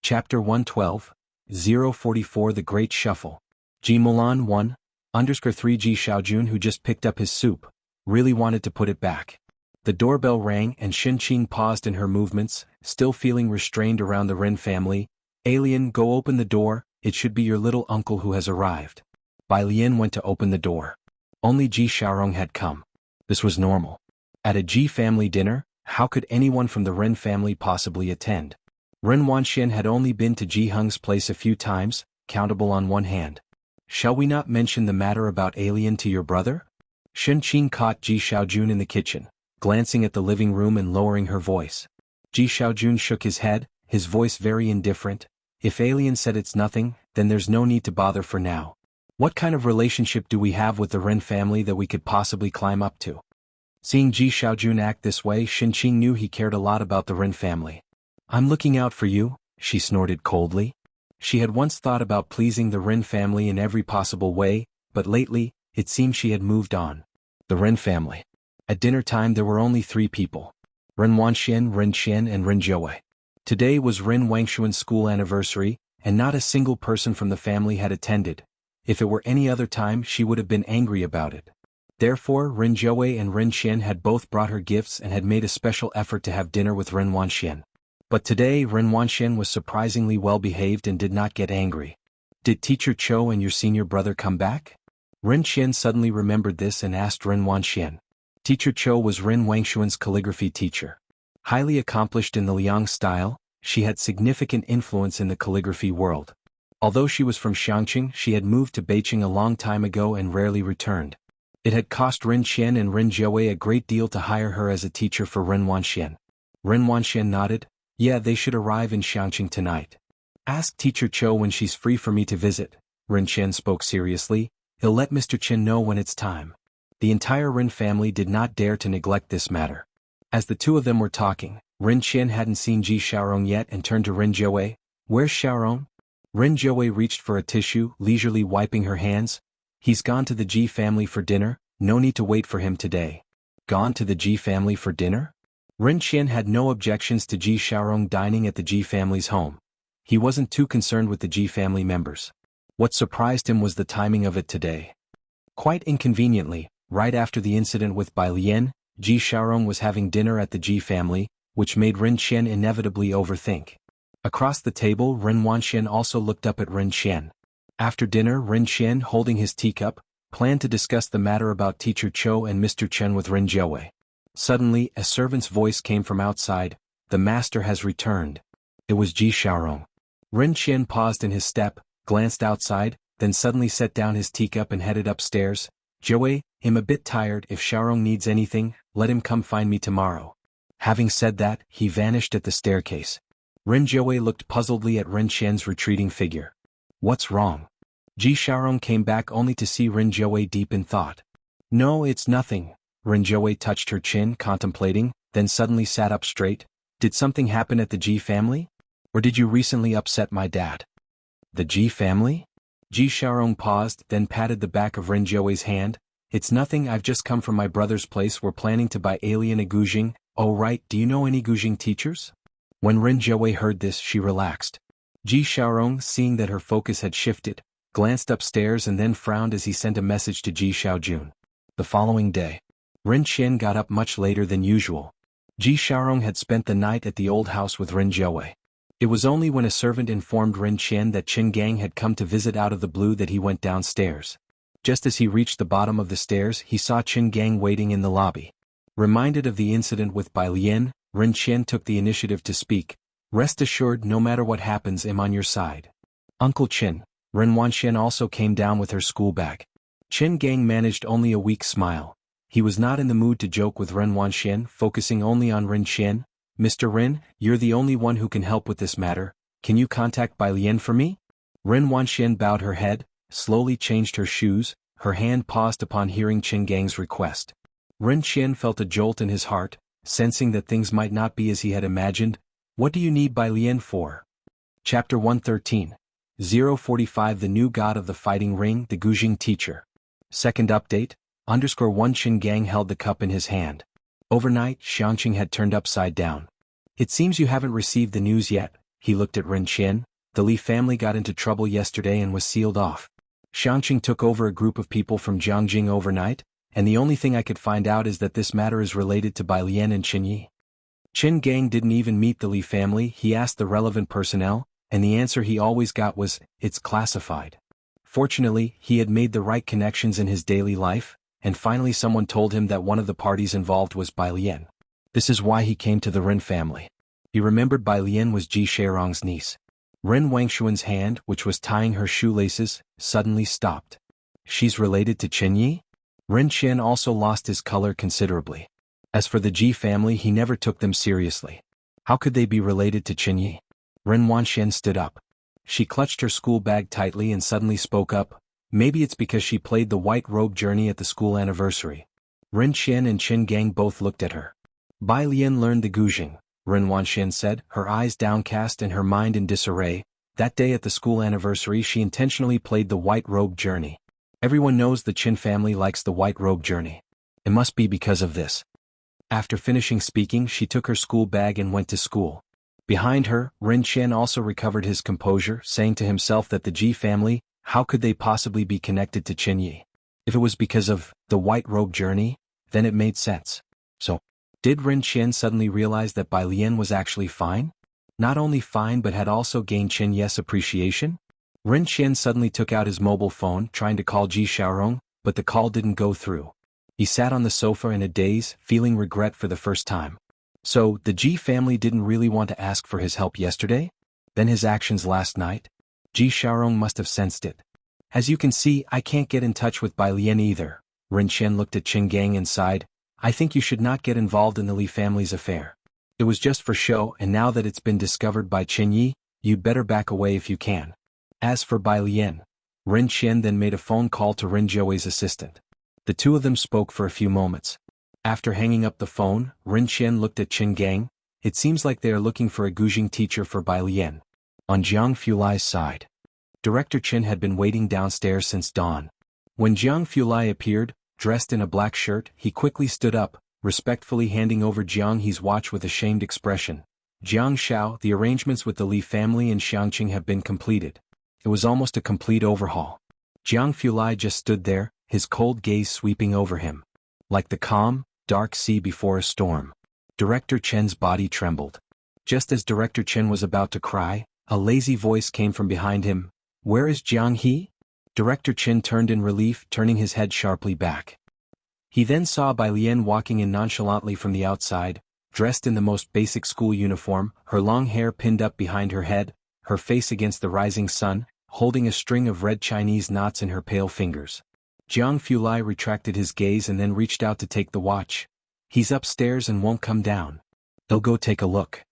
Chapter 112, 044 The Great Shuffle. Ji Mulan 1_3 Ji Xiaojun, who just picked up his soup, really wanted to put it back. The doorbell rang and Xianxia paused in her movements, still feeling restrained around the Ren family. Alien, go open the door, it should be your little uncle who has arrived. Bai Lian went to open the door. Only Ji Xiaorong had come. This was normal. At a Ji family dinner, how could anyone from the Ren family possibly attend? Ren Wanxian had only been to Jianghu's place a few times, countable on one hand. Shall we not mention the matter about Alien to your brother? Xianxia caught Ji Xiaojun in the kitchen, glancing at the living room and lowering her voice. Ji Xiaojun shook his head, his voice very indifferent. If Alien said it's nothing, then there's no need to bother for now. What kind of relationship do we have with the Ren family that we could possibly climb up to? Seeing Ji Xiaojun act this way, Xianxia knew he cared a lot about the Ren family. I'm looking out for you, she snorted coldly. She had once thought about pleasing the Ren family in every possible way, but lately, it seemed she had moved on. The Ren family. At dinner time there were only 3 people. Ren Wanxian, Ren Qian and Ren Jiawei. Today was Ren Wangshuan's school anniversary, and not a single person from the family had attended. If it were any other time she would have been angry about it. Therefore Ren Jiawei and Ren Qian had both brought her gifts and had made a special effort to have dinner with Ren Wanxian. But today Ren Wanxian was surprisingly well behaved and did not get angry. Did Teacher Cho and your senior brother come back? Ren Qian suddenly remembered this and asked Ren Wanxian. Teacher Cho was Ren Wangshuan's calligraphy teacher. Highly accomplished in the Liang style, she had significant influence in the calligraphy world. Although she was from Xianxia, she had moved to Beijing a long time ago and rarely returned. It had cost Ren Qian and Ren Jiawei a great deal to hire her as a teacher for Ren Wanxian. Ren Wanxian nodded. Yeah, they should arrive in Xianxia tonight. Ask Teacher Cho when she's free for me to visit. Ren Qian spoke seriously. He'll let Mr. Qin know when it's time. The entire Ren family did not dare to neglect this matter. As the two of them were talking, Ren Qian hadn't seen Ji Xiaorong yet and turned to Ren Jiawei. Where's Xiaorong? Ren Jiawei reached for a tissue, leisurely wiping her hands. He's gone to the Ji family for dinner, no need to wait for him today. Gone to the Ji family for dinner? Ren Qian had no objections to Ji Xiaorong dining at the Ji family's home. He wasn't too concerned with the Ji family members. What surprised him was the timing of it today. Quite inconveniently, right after the incident with Bai Lian, Ji Xiaorong was having dinner at the Ji family, which made Ren Qian inevitably overthink. Across the table, Ren Wanxian also looked up at Ren Qian. After dinner, Ren Qian, holding his teacup, planned to discuss the matter about Teacher Cho and Mr. Chen with Ren Jiawei. Suddenly, a servant's voice came from outside. The master has returned. It was Ji Xiaorong. Ren Qian paused in his step, glanced outside, then suddenly set down his teacup and headed upstairs. Jiawei, I'm a bit tired. If Xiaorong needs anything, let him come find me tomorrow. Having said that, he vanished at the staircase. Ren Jiawei looked puzzledly at Ren Qian's retreating figure. What's wrong? Ji Xiaorong came back only to see Ren Jiawei deep in thought. No, it's nothing. Ren Jiawei touched her chin, contemplating, then suddenly sat up straight. Did something happen at the Ji family? Or did you recently upset my dad? The Ji family? Ji Xiaorong paused, then patted the back of Ren Jiawei's hand. It's nothing, I've just come from my brother's place. We're planning to buy alien a Guzhing. Oh right, do you know any Guzhing teachers? When Ren Jiawei heard this, she relaxed. Ji Xiaorong, seeing that her focus had shifted, glanced upstairs and then frowned as he sent a message to Ji Xiaojun. The following day, Ren Qian got up much later than usual. Ji Xiaorong had spent the night at the old house with Ren Jiawei. It was only when a servant informed Ren Qian that Qin Gang had come to visit out of the blue that he went downstairs. Just as he reached the bottom of the stairs, he saw Qin Gang waiting in the lobby. Reminded of the incident with Bai Lian, Ren Qian took the initiative to speak. "Rest assured, no matter what happens, I'm on your side." "Uncle Qin." Ren Wanxian also came down with her school bag. Qin Gang managed only a weak smile. He was not in the mood to joke with Ren Wanxian, focusing only on Ren Qian. "Mr. Ren, you're the only one who can help with this matter. Can you contact Bai Lian for me?" Ren Wanxian bowed her head, slowly changed her shoes, her hand paused upon hearing Qin Gang's request. Ren Qian felt a jolt in his heart, sensing that things might not be as he had imagined. "What do you need Bai Lian for?" Chapter 113. 045 The New God of the Fighting Ring, the Gujing Teacher. Second update, _1 Qin Gang held the cup in his hand. Overnight, Xianxia had turned upside down. "It seems you haven't received the news yet." He looked at Ren Qian. "The Li family got into trouble yesterday and was sealed off. Xianxia took over a group of people from Jianghu overnight, and the only thing I could find out is that this matter is related to Bai Lian and Qin Yi." Qin Gang didn't even meet the Li family. He asked the relevant personnel, and the answer he always got was, "It's classified." Fortunately, he had made the right connections in his daily life, and finally someone told him that one of the parties involved was Bai Lian. This is why he came to the Ren family. He remembered Bai Lian was Ji Shairong's niece. Ren Wangshuan's hand, which was tying her shoelaces, suddenly stopped. "She's related to Qin Yi?" Ren Qian also lost his color considerably. As for the Ji family, he never took them seriously. How could they be related to Qin Yi? Ren Wanxian stood up. She clutched her school bag tightly and suddenly spoke up. "Maybe it's because she played the white robe journey at the school anniversary." Ren Qian and Qin Gang both looked at her. "Bai Lian learned the Gujing," Ren Wanxian said, her eyes downcast and her mind in disarray. "That day at the school anniversary she intentionally played the white robe journey. Everyone knows the Qin family likes the white robe journey. It must be because of this." After finishing speaking, she took her school bag and went to school. Behind her, Ren Qian also recovered his composure, saying to himself that the Ji family, how could they possibly be connected to Qin Yi? If it was because of the white robe journey, then it made sense. So, did Ren Qian suddenly realize that Bai Lian was actually fine? Not only fine but had also gained Qin Yi's appreciation? Ren Qian suddenly took out his mobile phone, trying to call Ji Shaorong, but the call didn't go through. He sat on the sofa in a daze, feeling regret for the first time. So, the Ji family didn't really want to ask for his help yesterday? Then his actions last night? Ji Shaorong must have sensed it. "As you can see, I can't get in touch with Bai Lian either." Ren Qian looked at Qin Gang and sighed. "I think you should not get involved in the Li family's affair. It was just for show, and now that it's been discovered by Qin Yi, you'd better back away if you can." As for Bai Lian, Ren Qian then made a phone call to Ren Jiuwei's assistant. The two of them spoke for a few moments. After hanging up the phone, Ren Qian looked at Qin Gang. "It seems like they are looking for a Gujing teacher for Bai Lian." On Jianghu Lai's side, Director Qin had been waiting downstairs since dawn. When Jianghu Lai appeared, dressed in a black shirt, he quickly stood up, respectfully handing over Jianghe's watch with a shamed expression. "Jiang Xiao, the arrangements with the Li family and Xianxia have been completed." It was almost a complete overhaul. Jianghu Lai just stood there, his cold gaze sweeping over him. Like the calm, dark sea before a storm. Director Chen's body trembled. Just as Director Chen was about to cry, a lazy voice came from behind him. "Where is Jianghe?" Director Chen turned in relief, turning his head sharply back. He then saw Bai Lian walking in nonchalantly from the outside, dressed in the most basic school uniform, her long hair pinned up behind her head, her face against the rising sun, holding a string of red Chinese knots in her pale fingers. Jianghu Lai retracted his gaze and then reached out to take the watch. "He's upstairs and won't come down." "He'll go take a look."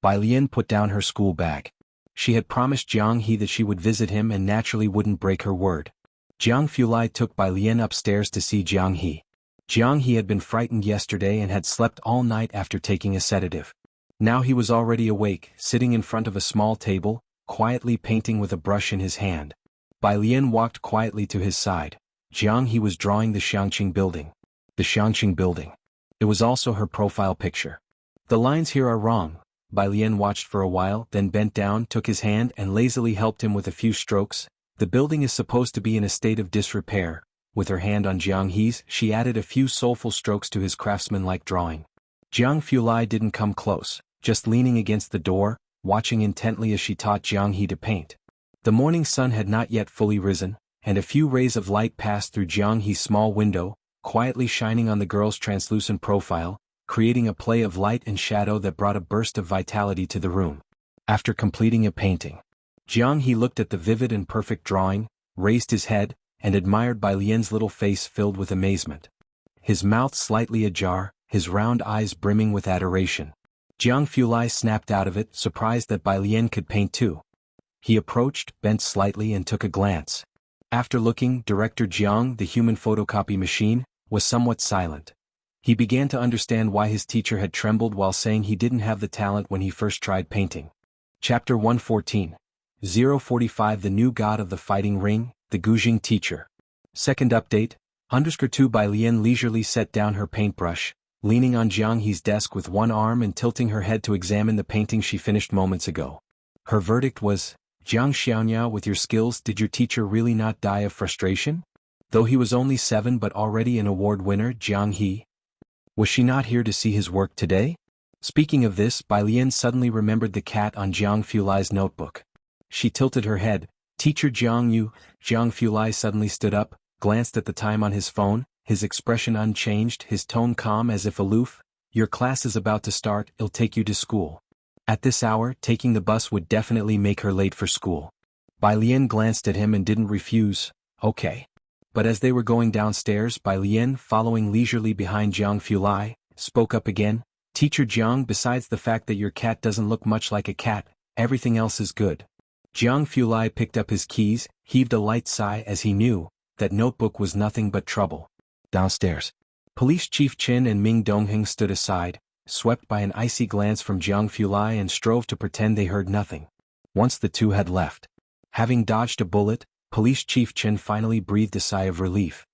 Bai Lian put down her school bag. She had promised Jianghe that she would visit him and naturally wouldn't break her word. Jianghu Lai took Bai Lian upstairs to see Jianghe. Jianghe had been frightened yesterday and had slept all night after taking a sedative. Now he was already awake, sitting in front of a small table, quietly painting with a brush in his hand. Bai Lian walked quietly to his side. Jianghe was drawing the Xianxia building. The Xianxia building. It was also her profile picture. "The lines here are wrong." Bai Lian watched for a while, then bent down, took his hand and lazily helped him with a few strokes. "The building is supposed to be in a state of disrepair." With her hand on Jianghe's, she added a few soulful strokes to his craftsman-like drawing. Jianghu Lai didn't come close, just leaning against the door, watching intently as she taught Jianghu to paint. The morning sun had not yet fully risen, and a few rays of light passed through Jianghu's small window, quietly shining on the girl's translucent profile, creating a play of light and shadow that brought a burst of vitality to the room. After completing a painting, Jianghu looked at the vivid and perfect drawing, raised his head, and admired Bai Lian's little face filled with amazement. His mouth slightly ajar, his round eyes brimming with adoration. Jianghu snapped out of it, surprised that Bai Lian could paint too. He approached, bent slightly and took a glance. After looking, Director Jiang, the human photocopy machine, was somewhat silent. He began to understand why his teacher had trembled while saying he didn't have the talent when he first tried painting. Chapter 114. 045 The New God of the Fighting Ring, the Gujing Teacher. Second update, _2 Bai Lian leisurely set down her paintbrush, leaning on Jianghu's desk with one arm and tilting her head to examine the painting she finished moments ago. Her verdict was, Xianxia, with your skills, did your teacher really not die of frustration? Though he was only 7 but already an award winner, Jianghu. Was she not here to see his work today? Speaking of this, Bai Lian suddenly remembered the cat on Jianghu's notebook. She tilted her head. Teacher Jianghu. Jianghu suddenly stood up, glanced at the time on his phone, his expression unchanged, his tone calm as if aloof. Your class is about to start, it'll take you to school. At this hour, taking the bus would definitely make her late for school. Bai Lian glanced at him and didn't refuse. Okay. But as they were going downstairs, Bai Lian, following leisurely behind Jianghu, spoke up again. Teacher Jiang, besides the fact that your cat doesn't look much like a cat, everything else is good. Jianghu picked up his keys, heaved a light sigh as he knew that notebook was nothing but trouble. Downstairs, Police Chief Qin and Ming Dongheng stood aside, swept by an icy glance from Jianghu and strove to pretend they heard nothing. Once the two had left, having dodged a bullet, Police Chief Qin finally breathed a sigh of relief.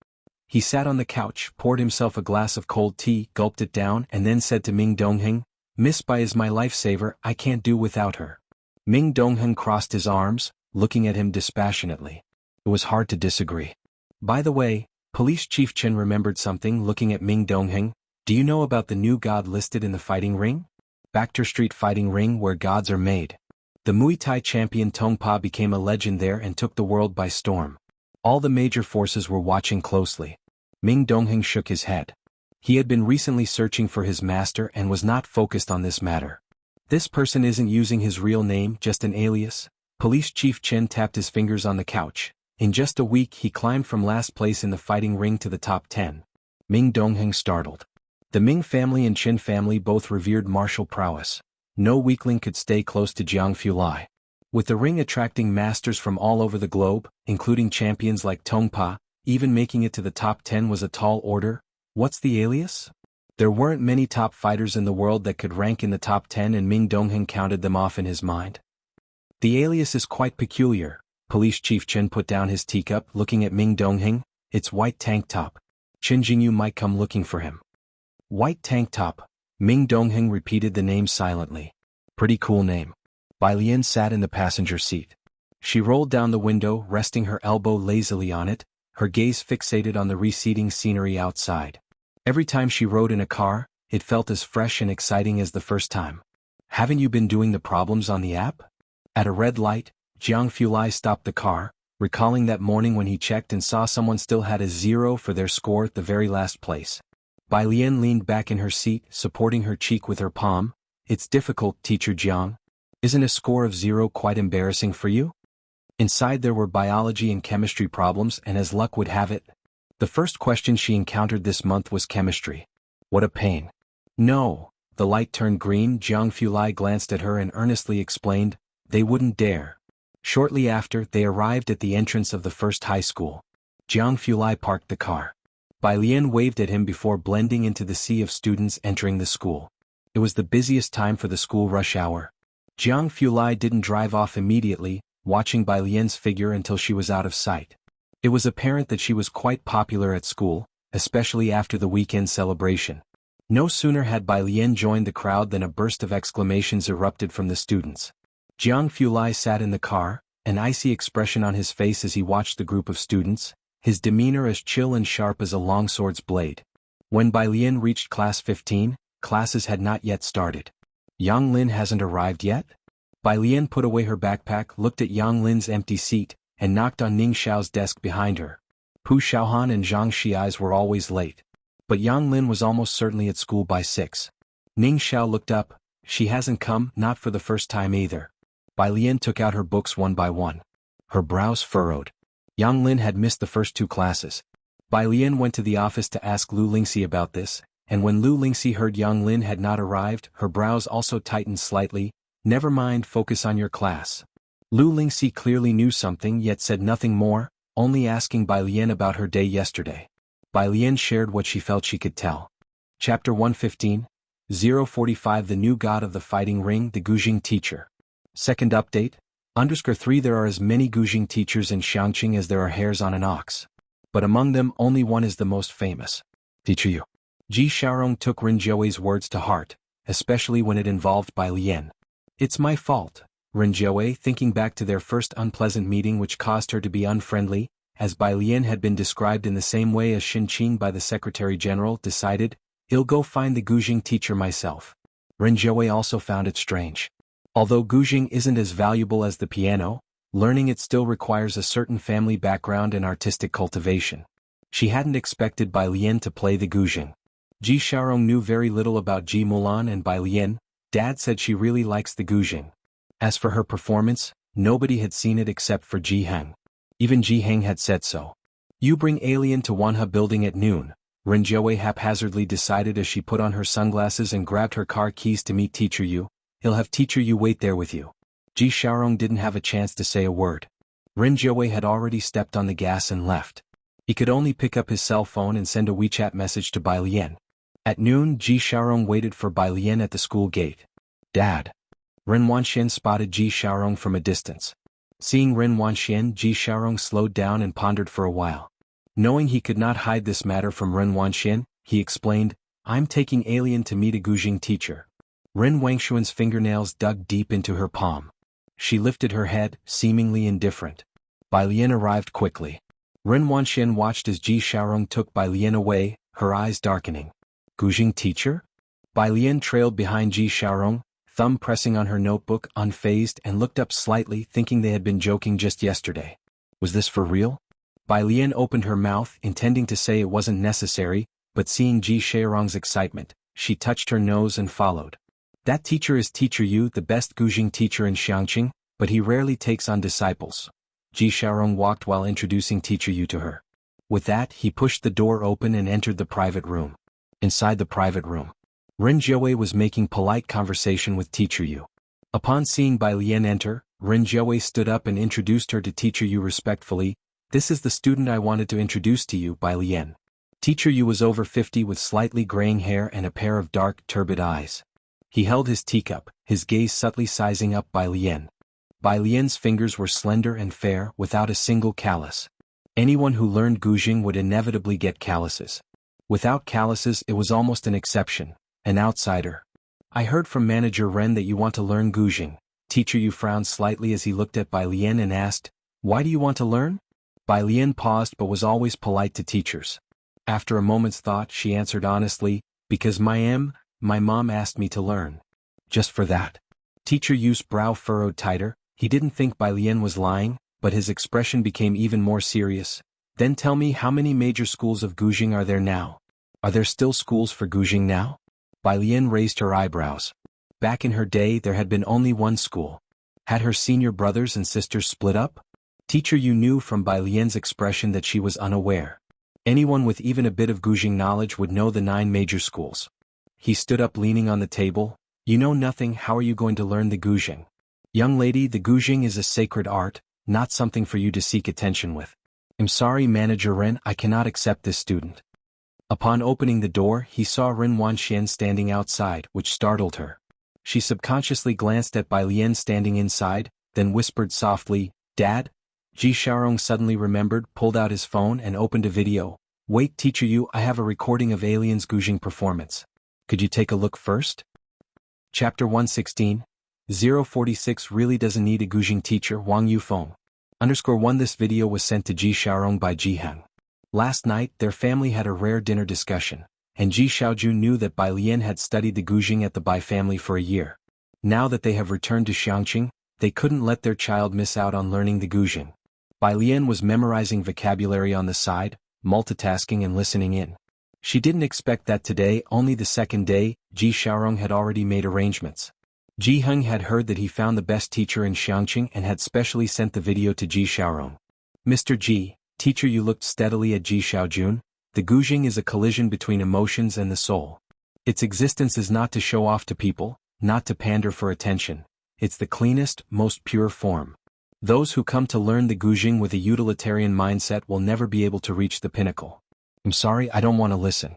He sat on the couch, poured himself a glass of cold tea, gulped it down, and then said to Ming Dongheng, Miss Bai is my lifesaver, I can't do without her. Ming Dongheng crossed his arms, looking at him dispassionately. It was hard to disagree. By the way, Police Chief Qin remembered something, looking at Ming Dongheng. Do you know about the new god listed in the fighting ring? Backer Street Fighting Ring, where gods are made. The Muay Thai champion Tongpa became a legend there and took the world by storm. All the major forces were watching closely. Ming Dongheng shook his head. He had been recently searching for his master and was not focused on this matter. This person isn't using his real name, just an alias. Police Chief Qin tapped his fingers on the couch. In just a week he climbed from last place in the fighting ring to the top 10. Ming Dongheng startled. The Ming family and Qin family both revered martial prowess. No weakling could stay close to Jianghu. With the ring attracting masters from all over the globe, including champions like Tongpa, even making it to the top 10 was a tall order. What's the alias? There weren't many top fighters in the world that could rank in the top 10, and Ming Dongheng counted them off in his mind. The alias is quite peculiar. Police Chief Qin put down his teacup, looking at Ming Dongheng. It's white tank top. Qin Jingyu might come looking for him. White tank top. Ming Dongheng repeated the name silently. Pretty cool name. Bai Lian sat in the passenger seat. She rolled down the window, resting her elbow lazily on it, her gaze fixated on the receding scenery outside. Every time she rode in a car, it felt as fresh and exciting as the first time. Haven't you been doing the problems on the app? At a red light, Jianghu stopped the car, recalling that morning when he checked and saw someone still had a 0 for their score at the very last place. Bai Lian leaned back in her seat, supporting her cheek with her palm. It's difficult, Teacher Jiang. Isn't a score of 0 quite embarrassing for you? Inside there were biology and chemistry problems, and as luck would have it, the first question she encountered this month was chemistry. What a pain. No. The light turned green. Jianghu glanced at her and earnestly explained, they wouldn't dare. Shortly after, they arrived at the entrance of the first high school. Jianghu parked the car. Bai Lian waved at him before blending into the sea of students entering the school. It was the busiest time for the school rush hour. Jianghu didn't drive off immediately, watching Bai Lian's figure until she was out of sight. It was apparent that she was quite popular at school, especially after the weekend celebration. No sooner had Bai Lian joined the crowd than a burst of exclamations erupted from the students. Jianghu sat in the car, an icy expression on his face as he watched the group of students, his demeanor as chill and sharp as a longsword's blade. When Bai Lian reached class 15, classes had not yet started. Yang Lin hasn't arrived yet? Bai Lian put away her backpack, looked at Yang Lin's empty seat, and knocked on Ning Xiao's desk behind her. Pu Xiaohan and Zhang Xi's were always late. But Yang Lin was almost certainly at school by 6. Ning Xiao looked up. She hasn't come, not for the first time either. Bai Lian took out her books one by one. Her brows furrowed. Yang Lin had missed the first 2 classes. Bai Lian went to the office to ask Lu Lingxi about this, and when Lu Lingxi heard Yang Lin had not arrived, her brows also tightened slightly. Never mind, focus on your class. Lu Lingxi clearly knew something yet said nothing more, only asking Bai Lian about her day yesterday. Bai Lian shared what she felt she could tell. Chapter 115, 045 The New God of the Fighting Ring, the Gujing Teacher. Second update, _3 There are as many Gujing teachers in Xianxia as there are hairs on an ox. But among them only one is the most famous. Teacher Yu. Ji Xiaorong took Ren Jiuwei's words to heart, especially when it involved Bai Lian. It's my fault, Ren Jiuwei, thinking back to their first unpleasant meeting which caused her to be unfriendly, as Bai Lian had been described in the same way as Xin Qing by the Secretary General, decided, I'll go find the Gujing teacher myself. Ren Jiuwei also found it strange. Although Gujing isn't as valuable as the piano, learning it still requires a certain family background and artistic cultivation. She hadn't expected Bai Lian to play the Gujing. Ji Xiaorong knew very little about Ji Mulan and Bai Lian. Dad said she really likes the Gujing. As for her performance, nobody had seen it except for Ji Heng. Even Ji Heng had said so. You bring Alien to Wanhe building at noon, Ren Jiuwei haphazardly decided as she put on her sunglasses and grabbed her car keys to meet Teacher Yu. He'll have Teacher Yu wait there with you. Ji Xiaorong didn't have a chance to say a word. Ren Jiuwei had already stepped on the gas and left. He could only pick up his cell phone and send a WeChat message to Bai Lian. At noon, Ji Xiaorong waited for Bai Lian at the school gate. Dad. Ren Wanxian spotted Ji Xiaorong from a distance. Seeing Ren Wanxian, Ji Xiaorong slowed down and pondered for a while. Knowing he could not hide this matter from Ren Wanxian, he explained, I'm taking Alien to meet a Gujing teacher. Ren Wangshuan's fingernails dug deep into her palm. She lifted her head, seemingly indifferent. Bai Lian arrived quickly. Ren Wanxian watched as Ji Xiaorong took Bai Lian away, her eyes darkening. Gujing teacher? Bai Lian trailed behind Ji Xiaorong, thumb pressing on her notebook, unfazed, and looked up slightly, thinking they had been joking just yesterday. Was this for real? Bai Lian opened her mouth, intending to say it wasn't necessary, but seeing Ji Xiaorong's excitement, she touched her nose and followed. That teacher is Teacher Yu, the best Gujing teacher in Xianxia, but he rarely takes on disciples. Ji Xiaorong walked while introducing Teacher Yu to her. With that, he pushed the door open and entered the private room. Inside the private room, Ren Jiuwei was making polite conversation with Teacher Yu. Upon seeing Bai Lian enter, Ren Jiuwei stood up and introduced her to Teacher Yu respectfully. This is the student I wanted to introduce to you, Bai Lian. Teacher Yu was over 50 with slightly graying hair and a pair of dark, turbid eyes. He held his teacup, his gaze subtly sizing up Bai Lian. Bai Lian's fingers were slender and fair, without a single callus. Anyone who learned Gujing would inevitably get calluses. Without calluses, it was almost an exception, an outsider. I heard from Manager Ren that you want to learn Gujing. Teacher Yu frowned slightly as he looked at Bai Lian and asked, Why do you want to learn? Bai Lian paused but was always polite to teachers. After a moment's thought, she answered honestly, Because my mom asked me to learn. Just for that. Teacher Yu's brow furrowed tighter. He didn't think Bai Lian was lying, but his expression became even more serious. Then tell me, how many major schools of Gujing are there now? Are there still schools for Gujing now? Bai Lian raised her eyebrows. Back in her day there had been only one school. Had her senior brothers and sisters split up? Teacher Yu knew from Bai Lian's expression that she was unaware. Anyone with even a bit of Gujing knowledge would know the 9 major schools. He stood up leaning on the table. You know nothing, how are you going to learn the Gujing? Young lady, the Gujing is a sacred art, not something for you to seek attention with. I'm sorry, Manager Ren, I cannot accept this student. Upon opening the door, he saw Ren Wanxian standing outside, which startled her. She subconsciously glanced at Bai Lian standing inside, then whispered softly, Dad? Ji Xiaorong suddenly remembered, pulled out his phone and opened a video. Wait, Teacher Yu, I have a recording of Alien's Gujing performance. Could you take a look first? Chapter 116, 046 Really doesn't need a Gujing teacher, Wang Yufeng. _1 This video was sent to Ji Xiaorong by Ji Heng. Last night, their family had a rare dinner discussion, and Ji Xiaojun knew that Bai Lian had studied the Gujing at the Bai family for a year. Now that they have returned to Xianxia, they couldn't let their child miss out on learning the Guzheng. Bai Lian was memorizing vocabulary on the side, multitasking and listening in. She didn't expect that today, only the second day, Ji Xiaorong had already made arrangements. Ji Heng had heard that he found the best teacher in Xianxia and had specially sent the video to Ji Xiaorong. Mr. Ji, teacher, you looked steadily at Ji Xiaojun. The Guzheng is a collision between emotions and the soul. Its existence is not to show off to people, not to pander for attention. It's the cleanest, most pure form. Those who come to learn the Guzheng with a utilitarian mindset will never be able to reach the pinnacle. I'm sorry, I don't want to listen.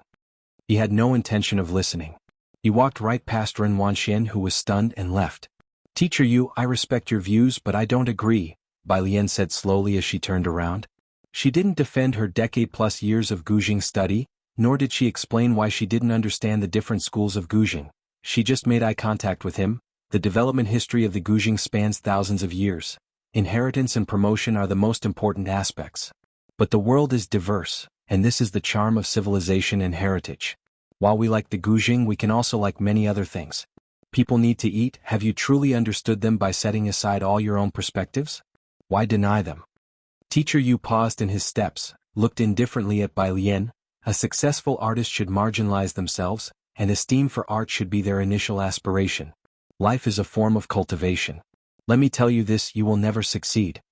He had no intention of listening. He walked right past Ren Wanxian, who was stunned, and left. Teacher Yu, I respect your views but I don't agree, Bai Lian said slowly as she turned around. She didn't defend her decade-plus years of Guzheng study, nor did she explain why she didn't understand the different schools of Guzheng. She just made eye contact with him. The development history of the Guzheng spans thousands of years. Inheritance and promotion are the most important aspects. But the world is diverse, and this is the charm of civilization and heritage. While we like the Guzheng, we can also like many other things. People need to eat. Have you truly understood them by setting aside all your own perspectives? Why deny them? Teacher Yu paused in his steps, looked indifferently at Bai Lian. A successful artist should marginalize themselves, and esteem for art should be their initial aspiration. Life is a form of cultivation. Let me tell you this, you will never succeed.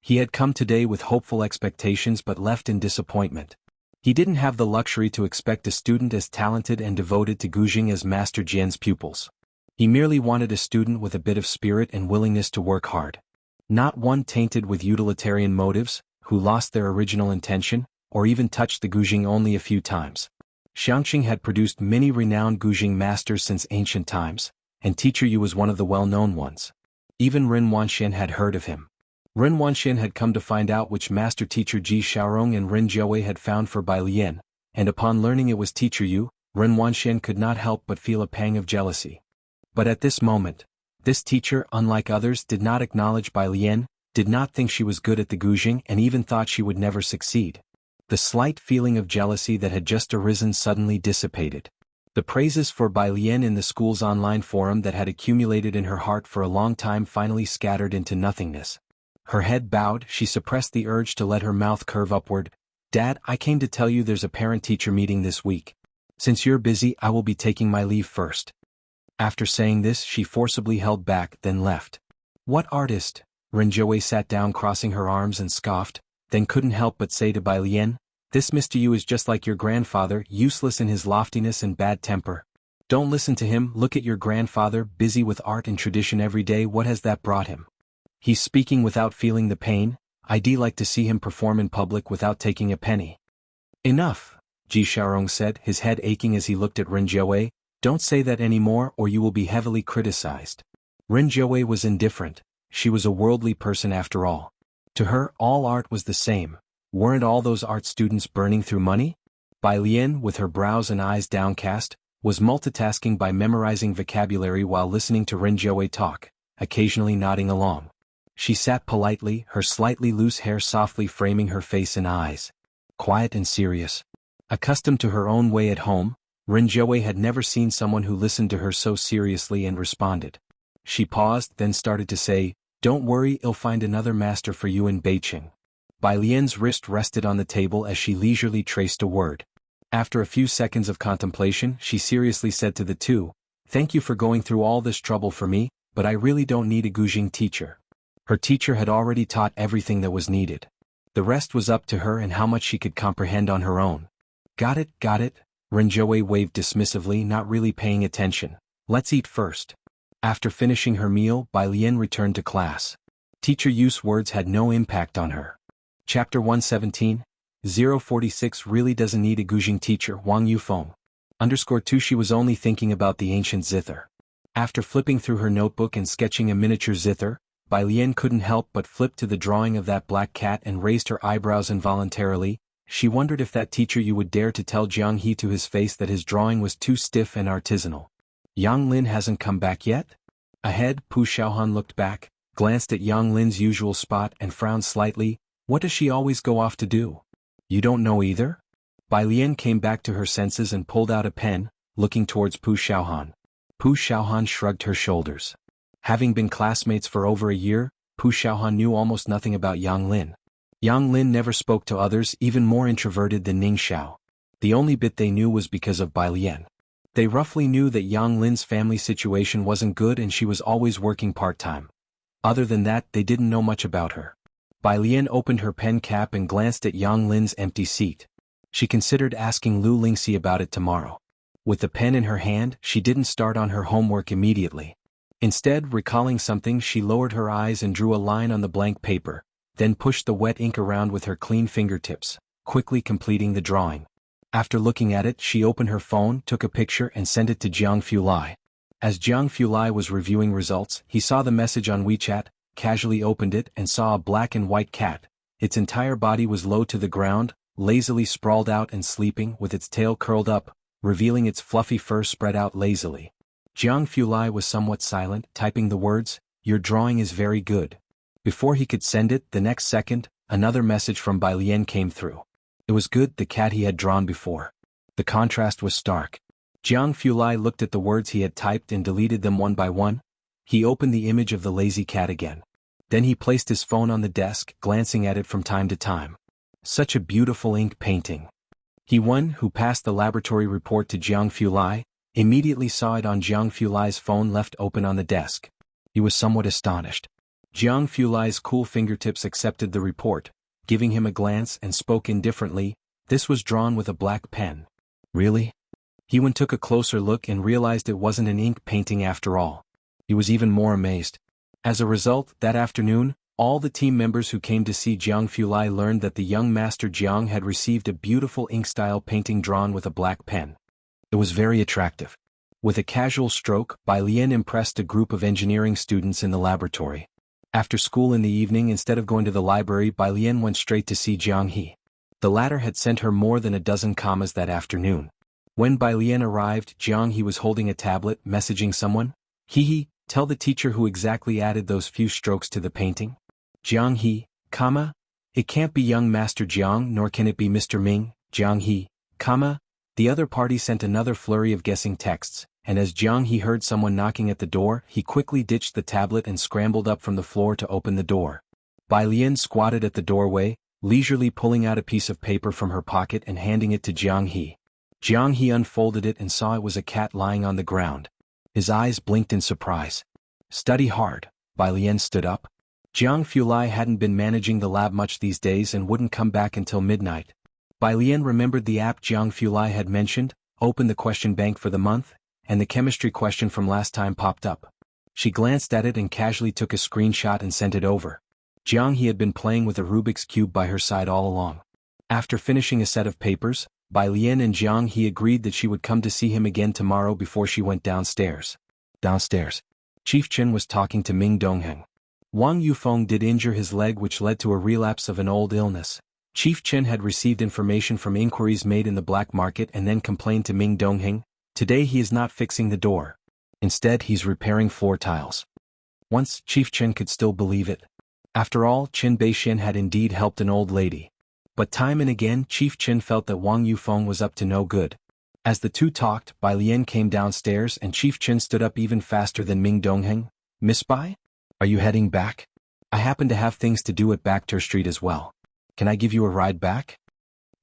He had come today with hopeful expectations but left in disappointment. He didn't have the luxury to expect a student as talented and devoted to Guzheng as Master Jian's pupils. He merely wanted a student with a bit of spirit and willingness to work hard. Not one tainted with utilitarian motives, who lost their original intention, or even touched the Guzheng only a few times. Xianxia had produced many renowned Guzheng masters since ancient times, and Teacher Yu was one of the well-known ones. Even Ren Wanxian had heard of him. Ren Wanxian had come to find out which master teacher Ji Xiaorong and Ren Jiawei had found for Bai Lian, and upon learning it was Teacher Yu, Ren Wanxian could not help but feel a pang of jealousy. But at this moment, this teacher, unlike others, did not acknowledge Bai Lian, did not think she was good at the Guzheng, and even thought she would never succeed. The slight feeling of jealousy that had just arisen suddenly dissipated. The praises for Bai Lian in the school's online forum that had accumulated in her heart for a long time finally scattered into nothingness. Her head bowed, she suppressed the urge to let her mouth curve upward. Dad, I came to tell you there's a parent-teacher meeting this week. Since you're busy, I will be taking my leave first. After saying this, she forcibly held back, then left. What artist? Ren Jiawei sat down crossing her arms and scoffed, then couldn't help but say to Bai Lian, this Mr. Yu is just like your grandfather, useless in his loftiness and bad temper. Don't listen to him, look at your grandfather, busy with art and tradition every day, what has that brought him? He's speaking without feeling the pain. I'd like to see him perform in public without taking a penny. Enough, Ji Xiaorong said, his head aching as he looked at Ren Jiawei. Don't say that anymore or you will be heavily criticized. Ren Jiawei was indifferent. She was a worldly person after all. To her, all art was the same. Weren't all those art students burning through money? Bai Lian, with her brows and eyes downcast, was multitasking by memorizing vocabulary while listening to Ren Jiawei talk, occasionally nodding along. She sat politely, her slightly loose hair softly framing her face and eyes. Quiet and serious. Accustomed to her own way at home, Ren Jiawei had never seen someone who listened to her so seriously and responded. She paused, then started to say, don't worry, I'll find another master for you in Beijing. Bai Lian's wrist rested on the table as she leisurely traced a word. After a few seconds of contemplation, she seriously said to the two, thank you for going through all this trouble for me, but I really don't need a Guzheng teacher. Her teacher had already taught everything that was needed. The rest was up to her and how much she could comprehend on her own. Got it, Ren Jiawei waved dismissively, not really paying attention. Let's eat first. After finishing her meal, Bai Lian returned to class. Teacher Yu's words had no impact on her. Chapter 117, 046 really doesn't need a Guzheng teacher, Wang Yufeng. _2 She was only thinking about the ancient zither. After flipping through her notebook and sketching a miniature zither, Bai Lian couldn't help but flip to the drawing of that black cat and raised her eyebrows involuntarily. She wondered if that teacher Yu would dare to tell Jianghu to his face that his drawing was too stiff and artisanal. Yang Lin hasn't come back yet? Ahead, Pu Xiaohan looked back, glanced at Yang Lin's usual spot and frowned slightly. What does she always go off to do? You don't know either? Bai Lian came back to her senses and pulled out a pen, looking towards Pu Xiaohan. Pu Xiaohan shrugged her shoulders. Having been classmates for over a year, Pu Xiaohan knew almost nothing about Yang Lin. Yang Lin never spoke to others, even more introverted than Ning Xiao. The only bit they knew was because of Bai Lian. They roughly knew that Yang Lin's family situation wasn't good and she was always working part-time. Other than that, they didn't know much about her. Bai Lian opened her pen cap and glanced at Yang Lin's empty seat. She considered asking Lu Lingxi about it tomorrow. With the pen in her hand, she didn't start on her homework immediately. Instead, recalling something, she lowered her eyes and drew a line on the blank paper, then pushed the wet ink around with her clean fingertips, quickly completing the drawing. After looking at it, she opened her phone, took a picture and sent it to Jianghu Lai. As Jianghu Lai was reviewing results, he saw the message on WeChat, casually opened it and saw a black and white cat. Its entire body was low to the ground, lazily sprawled out and sleeping with its tail curled up, revealing its fluffy fur spread out lazily. Jianghu Lai was somewhat silent, typing the words, "Your drawing is very good." Before he could send it, the next second, another message from Bai Lian came through. It was good, the cat he had drawn before. The contrast was stark. Jianghu Lai looked at the words he had typed and deleted them one by one. He opened the image of the lazy cat again. Then he placed his phone on the desk, glancing at it from time to time. Such a beautiful ink painting. He, who passed the laboratory report to Jianghu Lai, immediately saw it on Jianghu Lai's phone left open on the desk. He was somewhat astonished. Jianghu Lai's cool fingertips accepted the report, giving him a glance and spoke indifferently, "This was drawn with a black pen." "Really?" He took a closer look and realized it wasn't an ink painting after all. He was even more amazed. As a result, that afternoon, all the team members who came to see Jianghu Lai learned that the young master Jiang had received a beautiful ink-style painting drawn with a black pen. It was very attractive. With a casual stroke, Bai Lian impressed a group of engineering students in the laboratory. After school in the evening, instead of going to the library, Bai Lian went straight to see Jianghe. The latter had sent her more than a dozen commas that afternoon. When Bai Lian arrived, Jianghe was holding a tablet, messaging someone. "He, tell the teacher who exactly added those few strokes to the painting." Jianghe, comma, "It can't be young Master Jiang, nor can it be Mr. Ming." Jianghe, comma. The other party sent another flurry of guessing texts, and as Jianghe heard someone knocking at the door, he quickly ditched the tablet and scrambled up from the floor to open the door. Bai Lian squatted at the doorway, leisurely pulling out a piece of paper from her pocket and handing it to Jianghe. Jianghe unfolded it and saw it was a cat lying on the ground. His eyes blinked in surprise. "Study hard." Bai Lian stood up. Jianghu Lai hadn't been managing the lab much these days and wouldn't come back until midnight. Bai Lian remembered the app Jianghu Lai had mentioned, opened the question bank for the month, and the chemistry question from last time popped up. She glanced at it and casually took a screenshot and sent it over. Jianghe had been playing with a Rubik's Cube by her side all along. After finishing a set of papers, Bai Lian and Jianghe agreed that she would come to see him again tomorrow before she went downstairs. Downstairs, Chief Chen was talking to Ming Dongheng. Wang Yufeng did injure his leg, which led to a relapse of an old illness. Chief Chen had received information from inquiries made in the black market and then complained to Ming Dongheng. Today he is not fixing the door. Instead, he's repairing floor tiles. Once, Chief Chen could still believe it. After all, Chen Beixin had indeed helped an old lady. But time and again, Chief Chen felt that Wang Yufeng was up to no good. As the two talked, Bai Lian came downstairs and Chief Chen stood up even faster than Ming Dongheng. "Miss Bai? Are you heading back? I happen to have things to do at Backter Street as well. Can I give you a ride back?"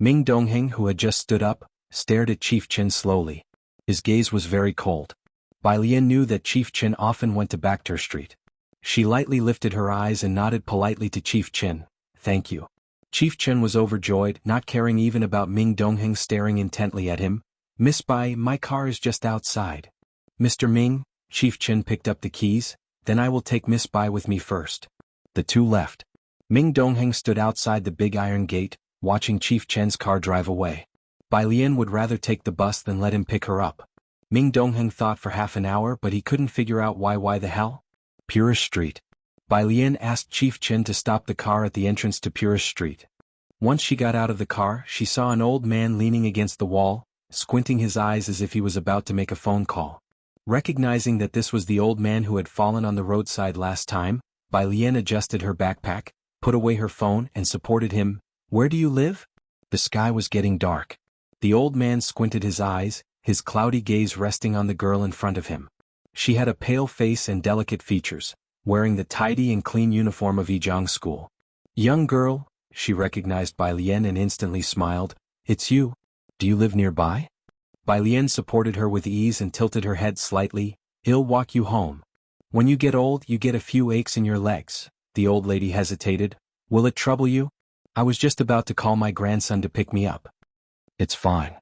Ming Dongheng, who had just stood up, stared at Chief Chen slowly. His gaze was very cold. Bai Lian knew that Chief Chen often went to Backter Street. She lightly lifted her eyes and nodded politely to Chief Chen. "Thank you." Chief Chen was overjoyed, not caring even about Ming Dongheng staring intently at him. "Miss Bai, my car is just outside." "Mr. Ming," Chief Chen picked up the keys. "Then I will take Miss Bai with me first." The two left. Ming Dongheng stood outside the big iron gate, watching Chief Chen's car drive away. Bai Lian would rather take the bus than let him pick her up. Ming Dongheng thought for half an hour, but he couldn't figure out why the hell? Purish Street. Bai Lian asked Chief Chen to stop the car at the entrance to Purish Street. Once she got out of the car, she saw an old man leaning against the wall, squinting his eyes as if he was about to make a phone call. Recognizing that this was the old man who had fallen on the roadside last time, Bai Lian adjusted her backpack, put away her phone and supported him. "Where do you live?" The sky was getting dark. The old man squinted his eyes, his cloudy gaze resting on the girl in front of him. She had a pale face and delicate features, wearing the tidy and clean uniform of Jianghu school. "Young girl," she recognized Bai Lian and instantly smiled. "It's you. Do you live nearby?" Bai Lian supported her with ease and tilted her head slightly. "I'll walk you home. When you get old you get a few aches in your legs." The old lady hesitated. "Will it trouble you? I was just about to call my grandson to pick me up." "It's fine."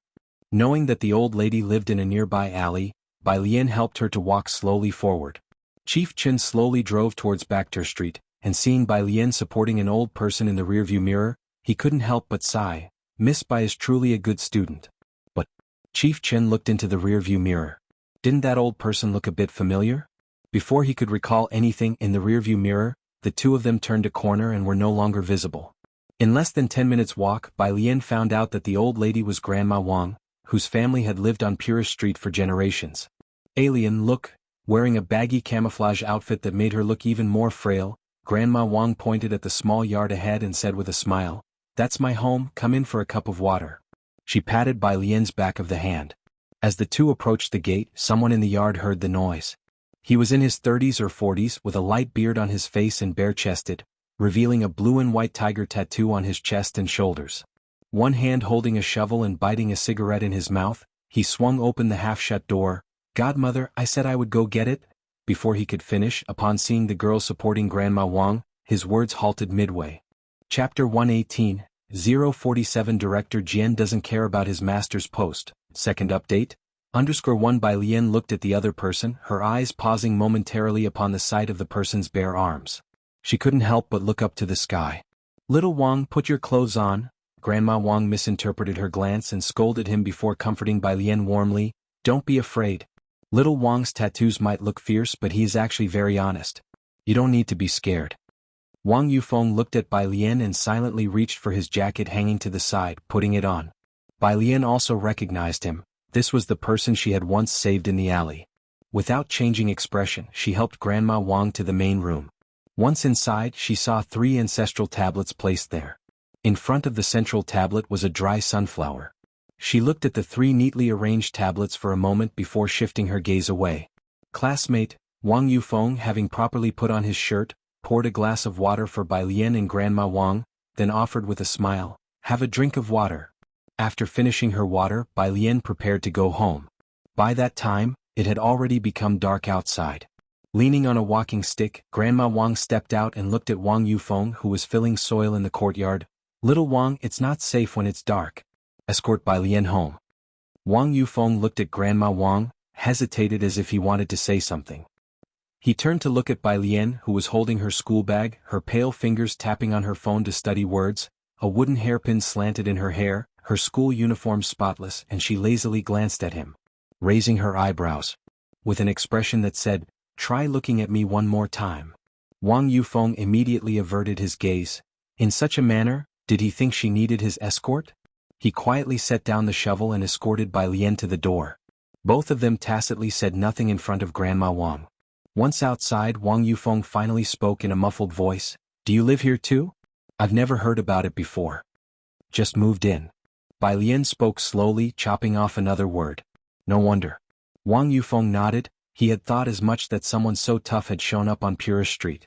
Knowing that the old lady lived in a nearby alley, Bai Lian helped her to walk slowly forward. Chief Chen slowly drove towards Bacter Street, and seeing Bai Lian supporting an old person in the rearview mirror, he couldn't help but sigh. Miss Bai is truly a good student. But Chief Chen looked into the rearview mirror. Didn't that old person look a bit familiar? Before he could recall anything in the rearview mirror, the two of them turned a corner and were no longer visible. In less than 10 minutes' walk, Bai Lian found out that the old lady was Grandma Wang, whose family had lived on Purist Street for generations. Alien look, wearing a baggy camouflage outfit that made her look even more frail, Grandma Wang pointed at the small yard ahead and said with a smile, "That's my home, come in for a cup of water." She patted Bai Lian's back of the hand. As the two approached the gate, someone in the yard heard the noise. He was in his 30s or 40s with a light beard on his face and bare-chested, revealing a blue and white tiger tattoo on his chest and shoulders. One hand holding a shovel and biting a cigarette in his mouth, he swung open the half-shut door. "Godmother, I said I would go get it." Before he could finish, upon seeing the girl supporting Grandma Wang, his words halted midway. Chapter 118, 047 Director Jian doesn't care about his master's post. Second update. _1 Bai Lian looked at the other person, her eyes pausing momentarily upon the sight of the person's bare arms. She couldn't help but look up to the sky. "Little Wang, put your clothes on." Grandma Wang misinterpreted her glance and scolded him before comforting Bai Lian warmly. "Don't be afraid. Little Wang's tattoos might look fierce but he is actually very honest. You don't need to be scared." Wang Yufeng looked at Bai Lian and silently reached for his jacket hanging to the side, putting it on. Bai Lian also recognized him. This was the person she had once saved in the alley. Without changing expression, she helped Grandma Wang to the main room. Once inside, she saw 3 ancestral tablets placed there. In front of the central tablet was a dry sunflower. She looked at the 3 neatly arranged tablets for a moment before shifting her gaze away. Classmate, Wang Yufeng, having properly put on his shirt, poured a glass of water for Bai Lian and Grandma Wang, then offered with a smile, "Have a drink of water." After finishing her water, Bai Lian prepared to go home. By that time, it had already become dark outside. Leaning on a walking stick, Grandma Wang stepped out and looked at Wang Yufeng, who was filling soil in the courtyard. "Little Wang, it's not safe when it's dark. Escort Bai Lian home." Wang Yufeng looked at Grandma Wang, hesitated as if he wanted to say something. He turned to look at Bai Lian, who was holding her school bag, her pale fingers tapping on her phone to study words, a wooden hairpin slanted in her hair, her school uniform spotless, and she lazily glanced at him, raising her eyebrows, with an expression that said, "Try looking at me one more time." Wang Yufeng immediately averted his gaze. In such a manner, did he think she needed his escort? He quietly set down the shovel and escorted Bai Lian to the door. Both of them tacitly said nothing in front of Grandma Wang. Once outside, Wang Yufeng finally spoke in a muffled voice. "Do you live here too? I've never heard about it before." "Just moved in." Bai Lian spoke slowly, chopping off another word. "No wonder." Wang Yufeng nodded. He had thought as much that someone so tough had shown up on Purist Street.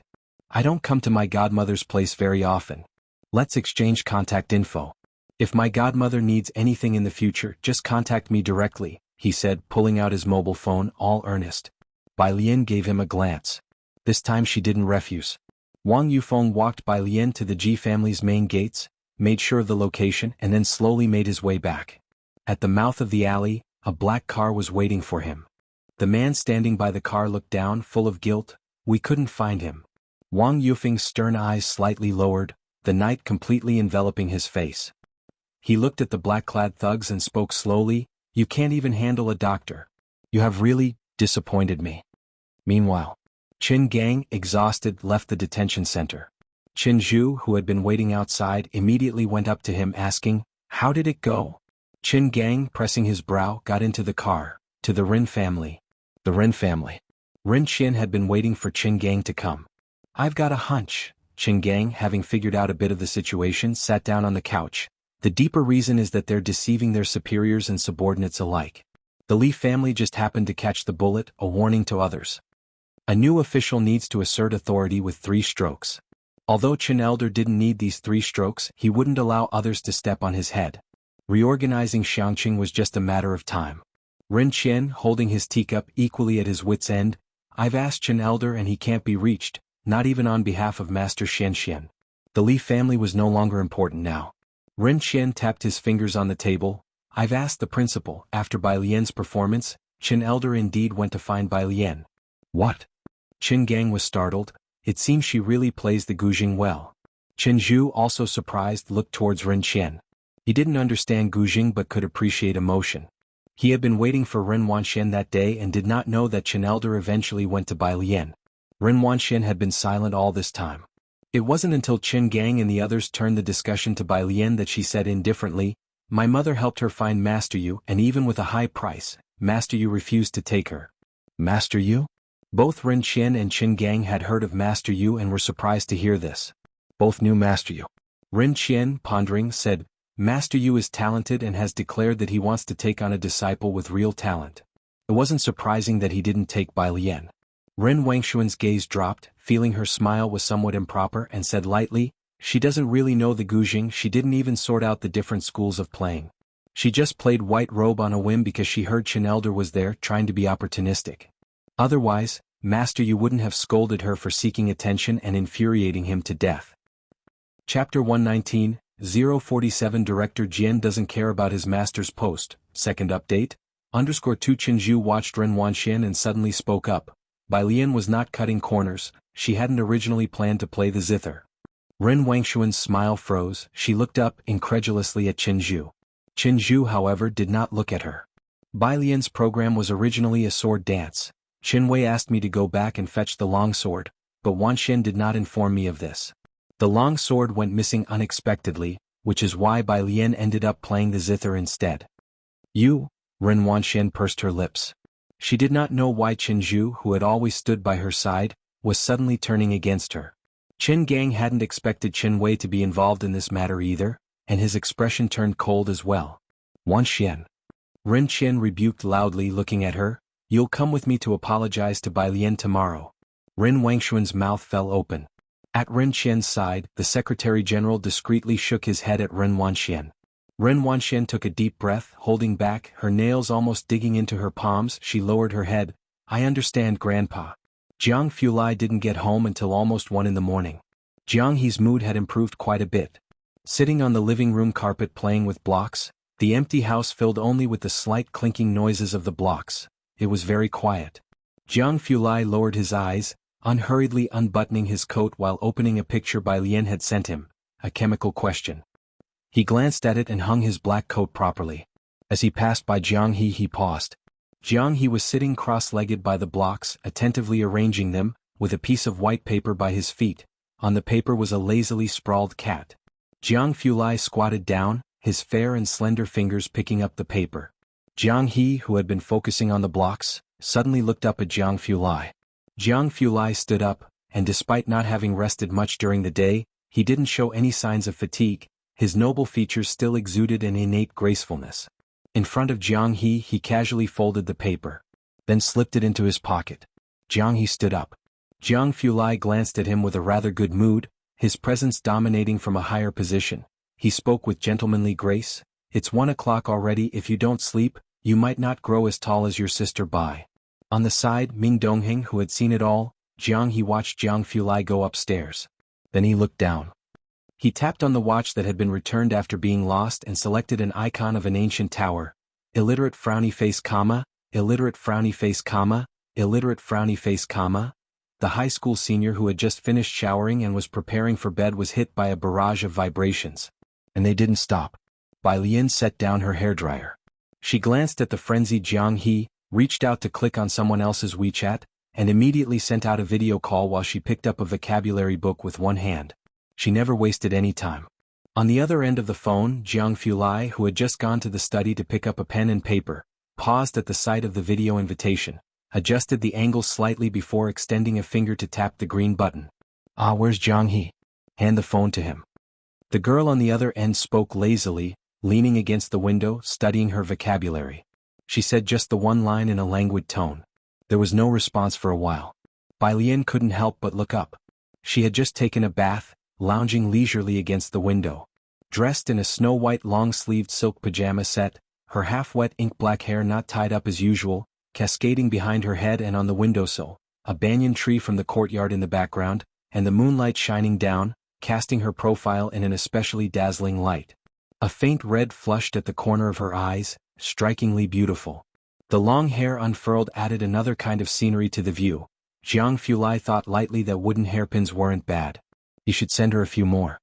"I don't come to my godmother's place very often. Let's exchange contact info. If my godmother needs anything in the future, just contact me directly," he said, pulling out his mobile phone, all earnest. Bai Lian gave him a glance. This time she didn't refuse. Wang Yufeng walked Bai Lian to the Ji family's main gates, made sure of the location and then slowly made his way back. At the mouth of the alley, a black car was waiting for him. The man standing by the car looked down, full of guilt. "We couldn't find him." Wang Yufeng's stern eyes slightly lowered, the night completely enveloping his face. He looked at the black-clad thugs and spoke slowly, "You can't even handle a doctor. You have really disappointed me." Meanwhile, Qin Gang, exhausted, left the detention center. Qin Zhu, who had been waiting outside, immediately went up to him asking, "How did it go?" Qin Gang, pressing his brow, got into the car. "To the Rin family." The Rin family. Rin Qin had been waiting for Qin Gang to come. "I've got a hunch." Qin Gang, having figured out a bit of the situation, sat down on the couch. "The deeper reason is that they're deceiving their superiors and subordinates alike. The Li family just happened to catch the bullet, a warning to others. A new official needs to assert authority with 3 strokes. Although Chen Elder didn't need these 3 strokes, he wouldn't allow others to step on his head. Reorganizing Xianxia was just a matter of time. Ren Qian, holding his teacup equally at his wit's end, "I've asked Chen Elder and he can't be reached, not even on behalf of Master Xianxia." The Li family was no longer important now. Ren Qian tapped his fingers on the table. "I've asked the principal." After Bai Lian's performance, Chen Elder indeed went to find Bai Lian. "What?" Qin Gang was startled. It seems she really plays the Guzheng well. Chen Zhu, also surprised, looked towards Ren Qian. He didn't understand Guzheng but could appreciate emotion. He had been waiting for Ren Wanxian that day and did not know that Chen Elder eventually went to Bai Lian. Ren Wanxian had been silent all this time. It wasn't until Qin Gang and the others turned the discussion to Bai Lian that she said indifferently, "My mother helped her find Master Yu, and even with a high price, Master Yu refused to take her." Master Yu? Both Ren Qian and Qin Gang had heard of Master Yu and were surprised to hear this. Both knew Master Yu. Ren Qian, pondering, said, "Master Yu is talented and has declared that he wants to take on a disciple with real talent." It wasn't surprising that he didn't take Bai Lian. Ren Wangshuan's gaze dropped, feeling her smile was somewhat improper, and said lightly, "She doesn't really know the Guzheng. She didn't even sort out the different schools of playing. She just played White Robe on a whim because she heard Chen Elder was there, trying to be opportunistic. Otherwise, Master Yu wouldn't have scolded her for seeking attention and infuriating him to death." Chapter 119, 047 Director Jian doesn't care about his master's post. Second update. _2 Chinju watched Ren Wanxian and suddenly spoke up. Bai Lian was not cutting corners. She hadn't originally planned to play the zither. Ren Wangshuan's smile froze. She looked up incredulously at Chinju. Chinju, however, did not look at her. Bai Lian's program was originally a sword dance. Qinwei asked me to go back and fetch the longsword, but Wanxian did not inform me of this. The long sword went missing unexpectedly, which is why Bai Lian ended up playing the zither instead. "You?" Ren Wanxian pursed her lips. She did not know why Chinju, who had always stood by her side, was suddenly turning against her. Qin Gang hadn't expected Qinwei to be involved in this matter either, and his expression turned cold as well. "Wanxian." Ren Qian rebuked loudly, looking at her. "You'll come with me to apologize to Bai Lian tomorrow." Ren Wangshuan's mouth fell open. At Ren Qian's side, the Secretary-General discreetly shook his head at Ren Wanxian. Ren Wanxian took a deep breath, holding back, her nails almost digging into her palms. She lowered her head. "I understand, Grandpa." Jiang Fulai didn't get home until almost 1 in the morning. Jiang He's mood had improved quite a bit. Sitting on the living room carpet playing with blocks, the empty house filled only with the slight clinking noises of the blocks. It was very quiet. Jiang Fulai lowered his eyes, unhurriedly unbuttoning his coat while opening a picture Bai Lian had sent him, a chemical question. He glanced at it and hung his black coat properly. As he passed by Jiang he paused. Jiang He was sitting cross-legged by the blocks, attentively arranging them, with a piece of white paper by his feet. On the paper was a lazily sprawled cat. Jiang Fulai squatted down, his fair and slender fingers picking up the paper. Jiang He, who had been focusing on the blocks, suddenly looked up at Jiang Fulai. Jiang Fulai stood up, and despite not having rested much during the day, he didn't show any signs of fatigue. His noble features still exuded an innate gracefulness. In front of Jiang he casually folded the paper, then slipped it into his pocket. Jiang He stood up. Jiang Fulai glanced at him with a rather good mood, his presence dominating from a higher position. He spoke with gentlemanly grace. "It's 1 o'clock already. If you don't sleep, you might not grow as tall as your sister Bai." On the side, Ming Dongheng, who had seen it all, Jiang He watched Jiang Fulai go upstairs. Then he looked down. He tapped on the watch that had been returned after being lost and selected an icon of an ancient tower. Illiterate frowny face comma, illiterate frowny face comma, illiterate frowny face comma. The high school senior who had just finished showering and was preparing for bed was hit by a barrage of vibrations. And they didn't stop. Bai Lian set down her hairdryer. She glanced at the frenzied Jiang He, reached out to click on someone else's WeChat, and immediately sent out a video call while she picked up a vocabulary book with one hand. She never wasted any time. On the other end of the phone, Jiang Fulai, who had just gone to the study to pick up a pen and paper, paused at the sight of the video invitation, adjusted the angle slightly before extending a finger to tap the green button. "Ah, where's Jiang He?" "Hand the phone to him." The girl on the other end spoke lazily, leaning against the window, studying her vocabulary. She said just the one line in a languid tone. There was no response for a while. Bai Lian couldn't help but look up. She had just taken a bath, lounging leisurely against the window. Dressed in a snow-white long-sleeved silk pajama set, her half-wet ink-black hair not tied up as usual, cascading behind her head and on the windowsill, a banyan tree from the courtyard in the background, and the moonlight shining down, casting her profile in an especially dazzling light. A faint red flushed at the corner of her eyes, strikingly beautiful. The long hair unfurled added another kind of scenery to the view. Jianghu thought lightly that wooden hairpins weren't bad. You should send her a few more.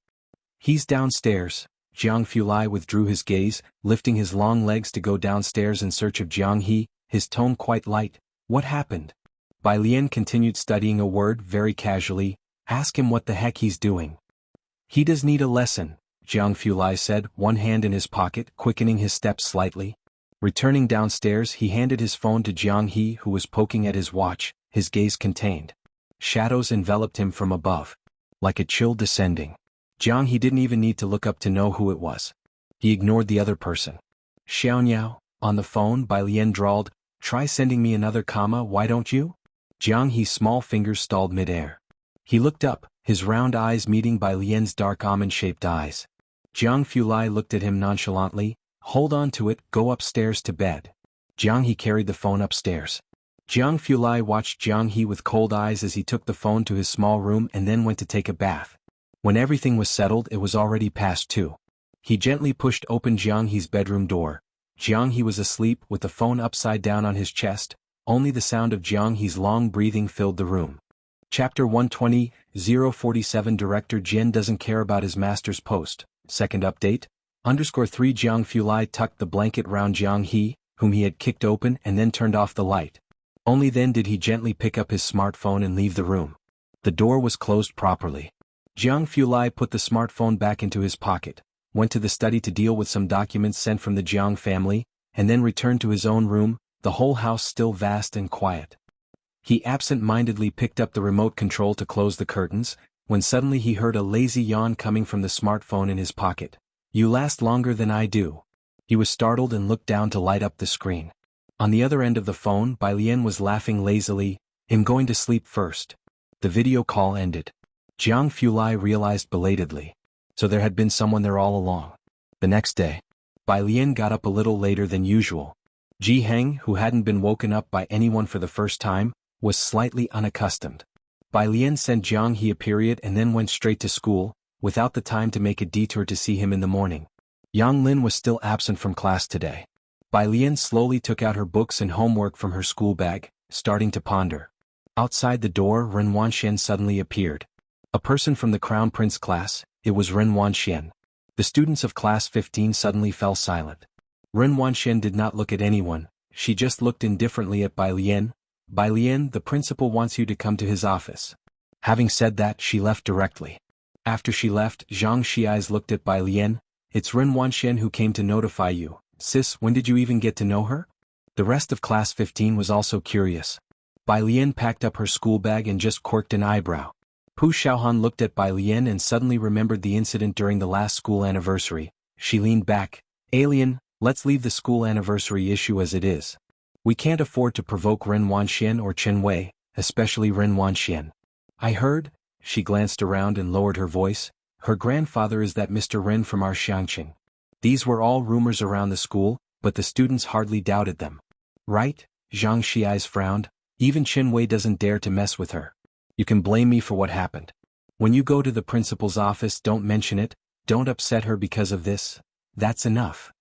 He's downstairs. Jianghu withdrew his gaze, lifting his long legs to go downstairs in search of Jianghe, his tone quite light. What happened? Bai Lian continued studying a word very casually. Ask him what the heck he's doing. He does need a lesson, Jianghu said, one hand in his pocket, quickening his steps slightly. Returning downstairs, he handed his phone to Jianghe, who was poking at his watch, his gaze contained. Shadows enveloped him from above. Like a chill descending. Jianghe didn't even need to look up to know who it was. He ignored the other person. Xianxia, on the phone, Bai Lian drawled, try sending me another comma, why don't you? Jianghe's small fingers stalled midair. He looked up, his round eyes meeting Bai Lian's dark almond-shaped eyes. Jianghu looked at him nonchalantly, hold on to it, go upstairs to bed. Jianghe carried the phone upstairs. Jianghu watched Jianghe with cold eyes as he took the phone to his small room and then went to take a bath. When everything was settled, it was already past 2. He gently pushed open Jianghe's bedroom door. Jianghe was asleep with the phone upside down on his chest, only the sound of Jianghe's long breathing filled the room. Chapter 120, 047 Director Jin doesn't care about his master's post. Second update. _3 Jianghu tucked the blanket round Jianghe, whom he had kicked open and then turned off the light. Only then did he gently pick up his smartphone and leave the room. The door was closed properly. Jianghu put the smartphone back into his pocket, went to the study to deal with some documents sent from the Jiang family, and then returned to his own room, the whole house still vast and quiet. He absent-mindedly picked up the remote control to close the curtains, when suddenly he heard a lazy yawn coming from the smartphone in his pocket. You last longer than I do. He was startled and looked down to light up the screen. On the other end of the phone, Bai Lian was laughing lazily. I'm going to sleep first. The video call ended. Jianghu realized belatedly. So there had been someone there all along. The next day, Bai Lian got up a little later than usual. Ji Heng, who hadn't been woken up by anyone for the first time, was slightly unaccustomed. Bai Lian sent Jianghe a period and then went straight to school, without the time to make a detour to see him in the morning. Yang Lin was still absent from class today. Bai Lian slowly took out her books and homework from her school bag, starting to ponder. Outside the door, Ren Wanxian suddenly appeared. A person from the Crown Prince class, it was Ren Wanxian. The students of class 15 suddenly fell silent. Ren Wanxian did not look at anyone, she just looked indifferently at Bai Lian. Bai Lian, the principal wants you to come to his office. Having said that, she left directly. After she left, Xianxia's looked at Bai Lian. It's Ren Wanxian who came to notify you. Sis, when did you even get to know her? The rest of class 15 was also curious. Bai Lian packed up her school bag and just quirked an eyebrow. Pu Xiaohan looked at Bai Lian and suddenly remembered the incident during the last school anniversary. She leaned back. Alien, let's leave the school anniversary issue as it is. We can't afford to provoke Ren Wanxian or Chen Wei, especially Ren Wanxian. I heard, she glanced around and lowered her voice, her grandfather is that Mr. Ren from our Xianxia. These were all rumors around the school, but the students hardly doubted them. Right? Xianxia's frowned. Even Chen Wei doesn't dare to mess with her. You can blame me for what happened. When you go to the principal's office, don't mention it, don't upset her because of this. That's enough.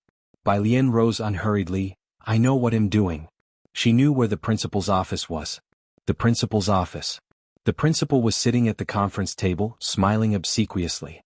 Bai Lian rose unhurriedly. I know what I'm doing. She knew where the principal's office was. The principal's office. The principal was sitting at the conference table, smiling obsequiously.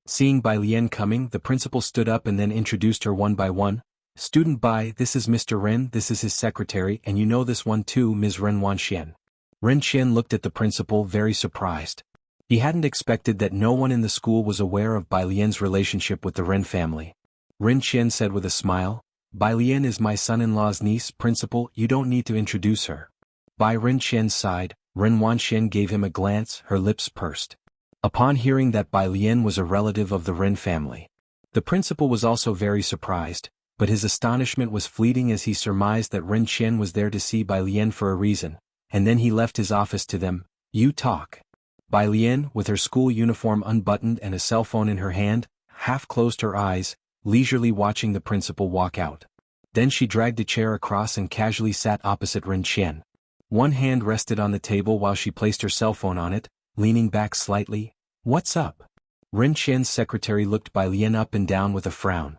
Seeing Bai Lian coming, the principal stood up and then introduced her one by one. Student Bai, this is Mr. Ren, this is his secretary, and you know this one too, Ms. Ren Wanxian. Ren Qian looked at the principal very surprised. He hadn't expected that no one in the school was aware of Bai Lian's relationship with the Ren family. Ren Qian said with a smile, Bai Lian is my son-in-law's niece, principal, you don't need to introduce her. Bai Ren Qian's side, Ren Wanxian gave him a glance, her lips pursed. Upon hearing that Bai Lian was a relative of the Ren family, the principal was also very surprised. but his astonishment was fleeting as he surmised that Ren Qian was there to see Bai Lian for a reason, and then he left his office to them. You talk. Bai Lian, with her school uniform unbuttoned and a cell phone in her hand, half closed her eyes, leisurely watching the principal walk out. Then she dragged a chair across and casually sat opposite Ren Qian. One hand rested on the table while she placed her cell phone on it, leaning back slightly. What's up? Ren Qian's secretary looked Bai Lian up and down with a frown.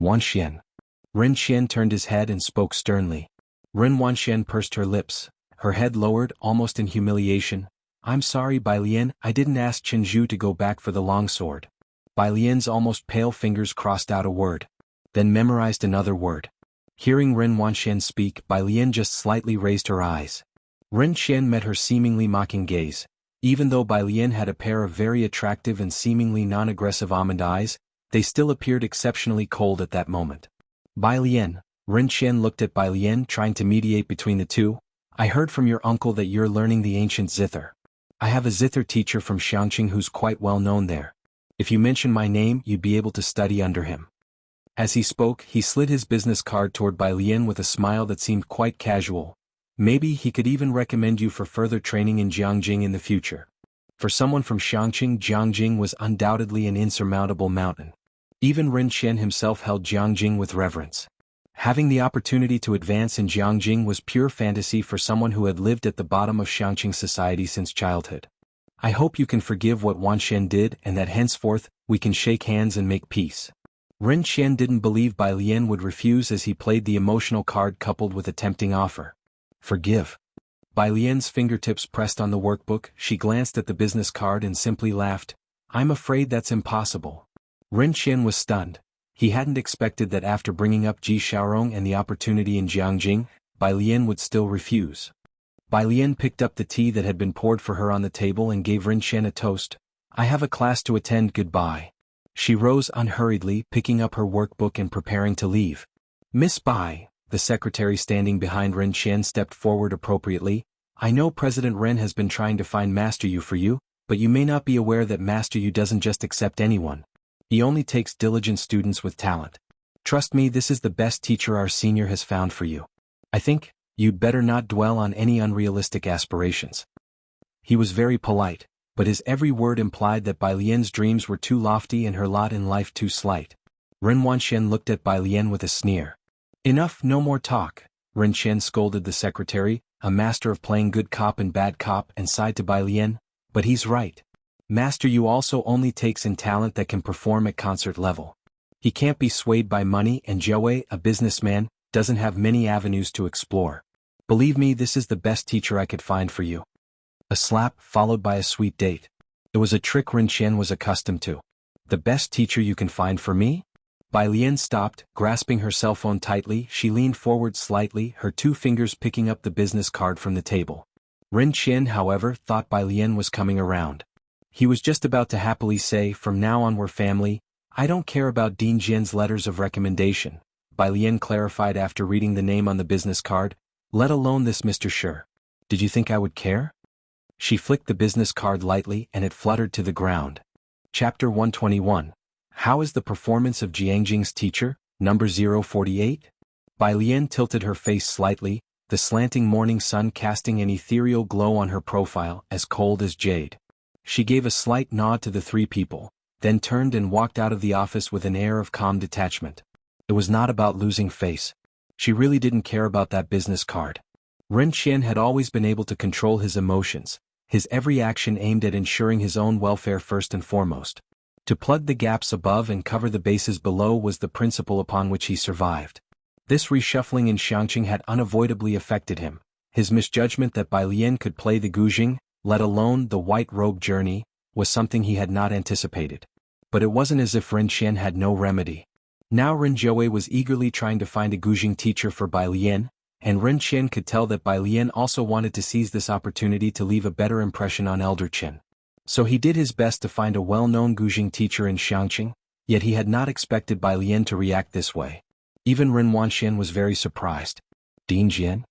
Wanxian. Ren Qian turned his head and spoke sternly. Ren Wanxian pursed her lips, her head lowered almost in humiliation. I'm sorry Bai Lian, I didn't ask Jianghu to go back for the longsword. Bai Lian's almost pale fingers crossed out a word, then memorized another word. Hearing Ren Wanxian speak, Bai Lian just slightly raised her eyes. Ren Qian met her seemingly mocking gaze. Even though Bai Lian had a pair of very attractive and seemingly non-aggressive almond eyes, they still appeared exceptionally cold at that moment. Bai Lian, Ren Qian looked at Bai Lian trying to mediate between the two. I heard from your uncle that you're learning the ancient zither. I have a zither teacher from Xianxia who's quite well known there. If you mention my name, you'd be able to study under him. As he spoke, he slid his business card toward Bai Lian with a smile that seemed quite casual. Maybe he could even recommend you for further training in Jianghu in the future. For someone from Xianxia, Jianghu was undoubtedly an insurmountable mountain. Even Ren Qian himself held Jianghu with reverence. Having the opportunity to advance in Jianghu was pure fantasy for someone who had lived at the bottom of Xianxia society since childhood. I hope you can forgive what Wanxian did and that henceforth, we can shake hands and make peace. Ren Qian didn't believe Bai Lian would refuse as he played the emotional card coupled with a tempting offer. Forgive. Bai Lian's fingertips pressed on the workbook, she glanced at the business card and simply laughed. I'm afraid that's impossible. Ren Qian was stunned. He hadn't expected that after bringing up Ji Xiaorong and the opportunity in Jianghu, Bai Lian would still refuse. Bai Lian picked up the tea that had been poured for her on the table and gave Ren Qian a toast. I have a class to attend, goodbye. She rose unhurriedly, picking up her workbook and preparing to leave. Miss Bai, the secretary standing behind Ren Qian stepped forward appropriately. I know President Ren has been trying to find Master Yu for you, but you may not be aware that Master Yu doesn't just accept anyone. He only takes diligent students with talent. Trust me, this is the best teacher our senior has found for you. I think, you'd better not dwell on any unrealistic aspirations. He was very polite, but his every word implied that Bai Lian's dreams were too lofty and her lot in life too slight. Ren Wanxian looked at Bai Lian with a sneer. Enough, no more talk, Ren Qian scolded the secretary, a master of playing good cop and bad cop, and sighed to Bai Lian. But he's right. Master Yu also only takes in talent that can perform at concert level. He can't be swayed by money, and Jiawei, a businessman, doesn't have many avenues to explore. Believe me, this is the best teacher I could find for you. A slap, followed by a sweet date. It was a trick Ren Qian was accustomed to. The best teacher you can find for me? Bai Lian stopped, grasping her cell phone tightly. She leaned forward slightly, her two fingers picking up the business card from the table. Ren Qian, however, thought Bai Lian was coming around. He was just about to happily say, from now on we're family. I don't care about Dean Jian's letters of recommendation, Bai Lian clarified after reading the name on the business card. Let alone this Mr. Shi. Did you think I would care? She flicked the business card lightly and it fluttered to the ground. Chapter 121. How is the performance of Jianghu's teacher, number 048? Bai Lian tilted her face slightly, the slanting morning sun casting an ethereal glow on her profile, as cold as jade. She gave a slight nod to the three people, then turned and walked out of the office with an air of calm detachment. It was not about losing face. She really didn't care about that business card. Ren Qian had always been able to control his emotions, his every action aimed at ensuring his own welfare first and foremost. To plug the gaps above and cover the bases below was the principle upon which he survived. This reshuffling in Xianxia had unavoidably affected him. His misjudgment that Bai Lian could play the Guzheng, let alone the white robe journey, was something he had not anticipated. But it wasn't as if Ren Qian had no remedy. Now Ren Jiawei was eagerly trying to find a Guzheng teacher for Bai Lian, and Ren Qian could tell that Bai Lian also wanted to seize this opportunity to leave a better impression on Elder Qin. So he did his best to find a well-known Guzheng teacher in Xianxia, yet he had not expected Bai Lian to react this way. Even Ren Wanxian was very surprised. Dean Jian?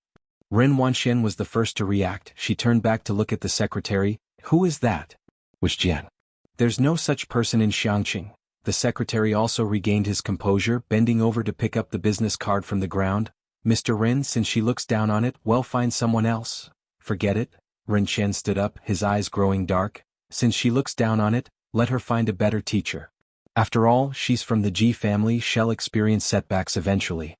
Ren Wanxian was the first to react. She turned back to look at the secretary. Who is that? Which Jian? There's no such person in Xianxia, The secretary also regained his composure, bending over to pick up the business card from the ground. Mr. Ren, since she looks down on it, well, find someone else. Forget it. Ren Chen stood up, his eyes growing dark. Since she looks down on it, let her find a better teacher. After all, she's from the Ji family, she'll experience setbacks eventually.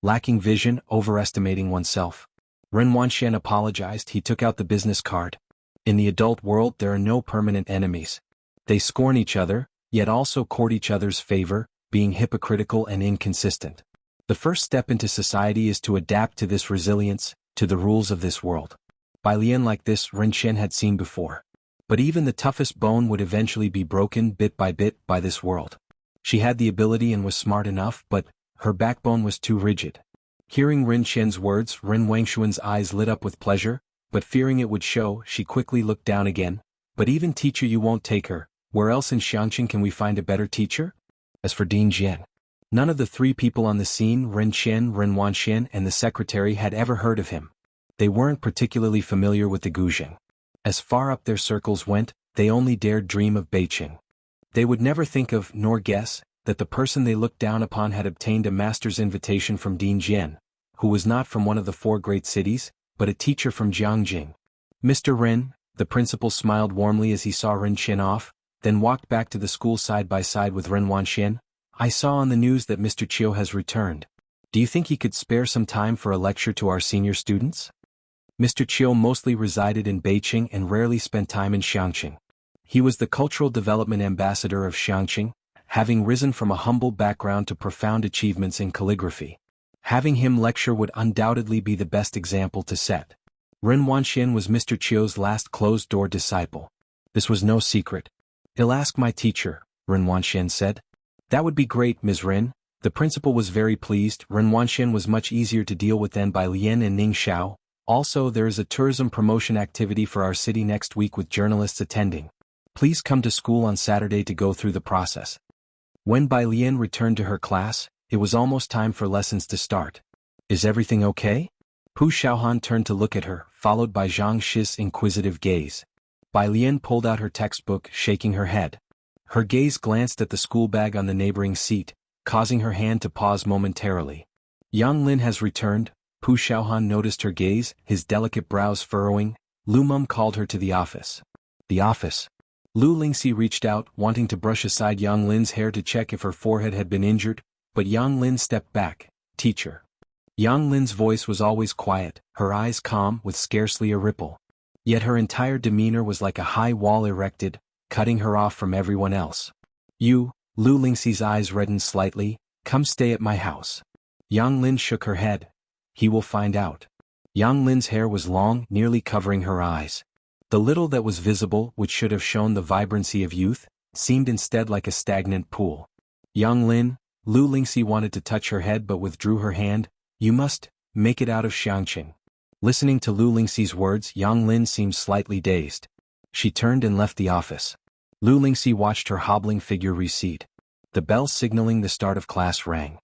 Lacking vision, overestimating oneself. Ren Wanxian apologized. He took out the business card. In the adult world there are no permanent enemies. They scorn each other, yet also court each other's favor, being hypocritical and inconsistent. The first step into society is to adapt to this resilience, to the rules of this world. Bai Lian like this Ren Chen had seen before. But even the toughest bone would eventually be broken bit by this world. She had the ability and was smart enough, but her backbone was too rigid. Hearing Ren Chen's words, Ren Wangshuan's eyes lit up with pleasure, but fearing it would show, she quickly looked down again. But even teacher, you won't take her. Where else in Xianxia can we find a better teacher? As for Ding Jian, none of the three people on the scene, Ren Chen, Ren Wanxian, and the secretary, had ever heard of him. They weren't particularly familiar with the Guzheng. As far up their circles went, they only dared dream of Beijing. They would never think of, nor guess, that the person they looked down upon had obtained a master's invitation from Ding Jian, who was not from one of the four great cities, but a teacher from Jianghu. Mr. Ren, the principal smiled warmly as he saw Ren Chen off, then walked back to the school side by side with Ren Wanxian. I saw on the news that Mr. Chiu has returned. Do you think he could spare some time for a lecture to our senior students? Mr. Chiu mostly resided in Beijing and rarely spent time in Xianxia. He was the cultural development ambassador of Xianxia, having risen from a humble background to profound achievements in calligraphy. Having him lecture would undoubtedly be the best example to set. Ren Wanxian was Mr. Chiu's last closed-door disciple. This was no secret. He'll ask my teacher, Ren Wanxian said. That would be great, Ms. Ren. The principal was very pleased. Ren Wanxian was much easier to deal with than Bai Lian and Ning Xiao. Also, there is a tourism promotion activity for our city next week with journalists attending. Please come to school on Saturday to go through the process. When Bai Lian returned to her class, it was almost time for lessons to start. Is everything okay? Pu Xiaohan turned to look at her, followed by Zhang Shi's inquisitive gaze. Bai Lian pulled out her textbook, shaking her head. Her gaze glanced at the school bag on the neighboring seat, causing her hand to pause momentarily. Yang Lin has returned. Pu Xiaohan noticed her gaze, his delicate brows furrowing. Lu Mum called her to the office. The office. Lu Lingxi reached out, wanting to brush aside Yang Lin's hair to check if her forehead had been injured, but Yang Lin stepped back. Teacher. Yang Lin's voice was always quiet, her eyes calm with scarcely a ripple. Yet her entire demeanor was like a high wall erected, cutting her off from everyone else. You, Lu Lingxi's eyes reddened slightly, come stay at my house. Yang Lin shook her head. He will find out. Yang Lin's hair was long, nearly covering her eyes. The little that was visible, which should have shown the vibrancy of youth, seemed instead like a stagnant pool. Yang Lin, Lu Lingxi wanted to touch her head but withdrew her hand. You must make it out of Xianxia. Listening to Lu Lingxi's words, Yang Lin seemed slightly dazed. She turned and left the office. Lu Lingxi watched her hobbling figure recede. The bell signaling the start of class rang.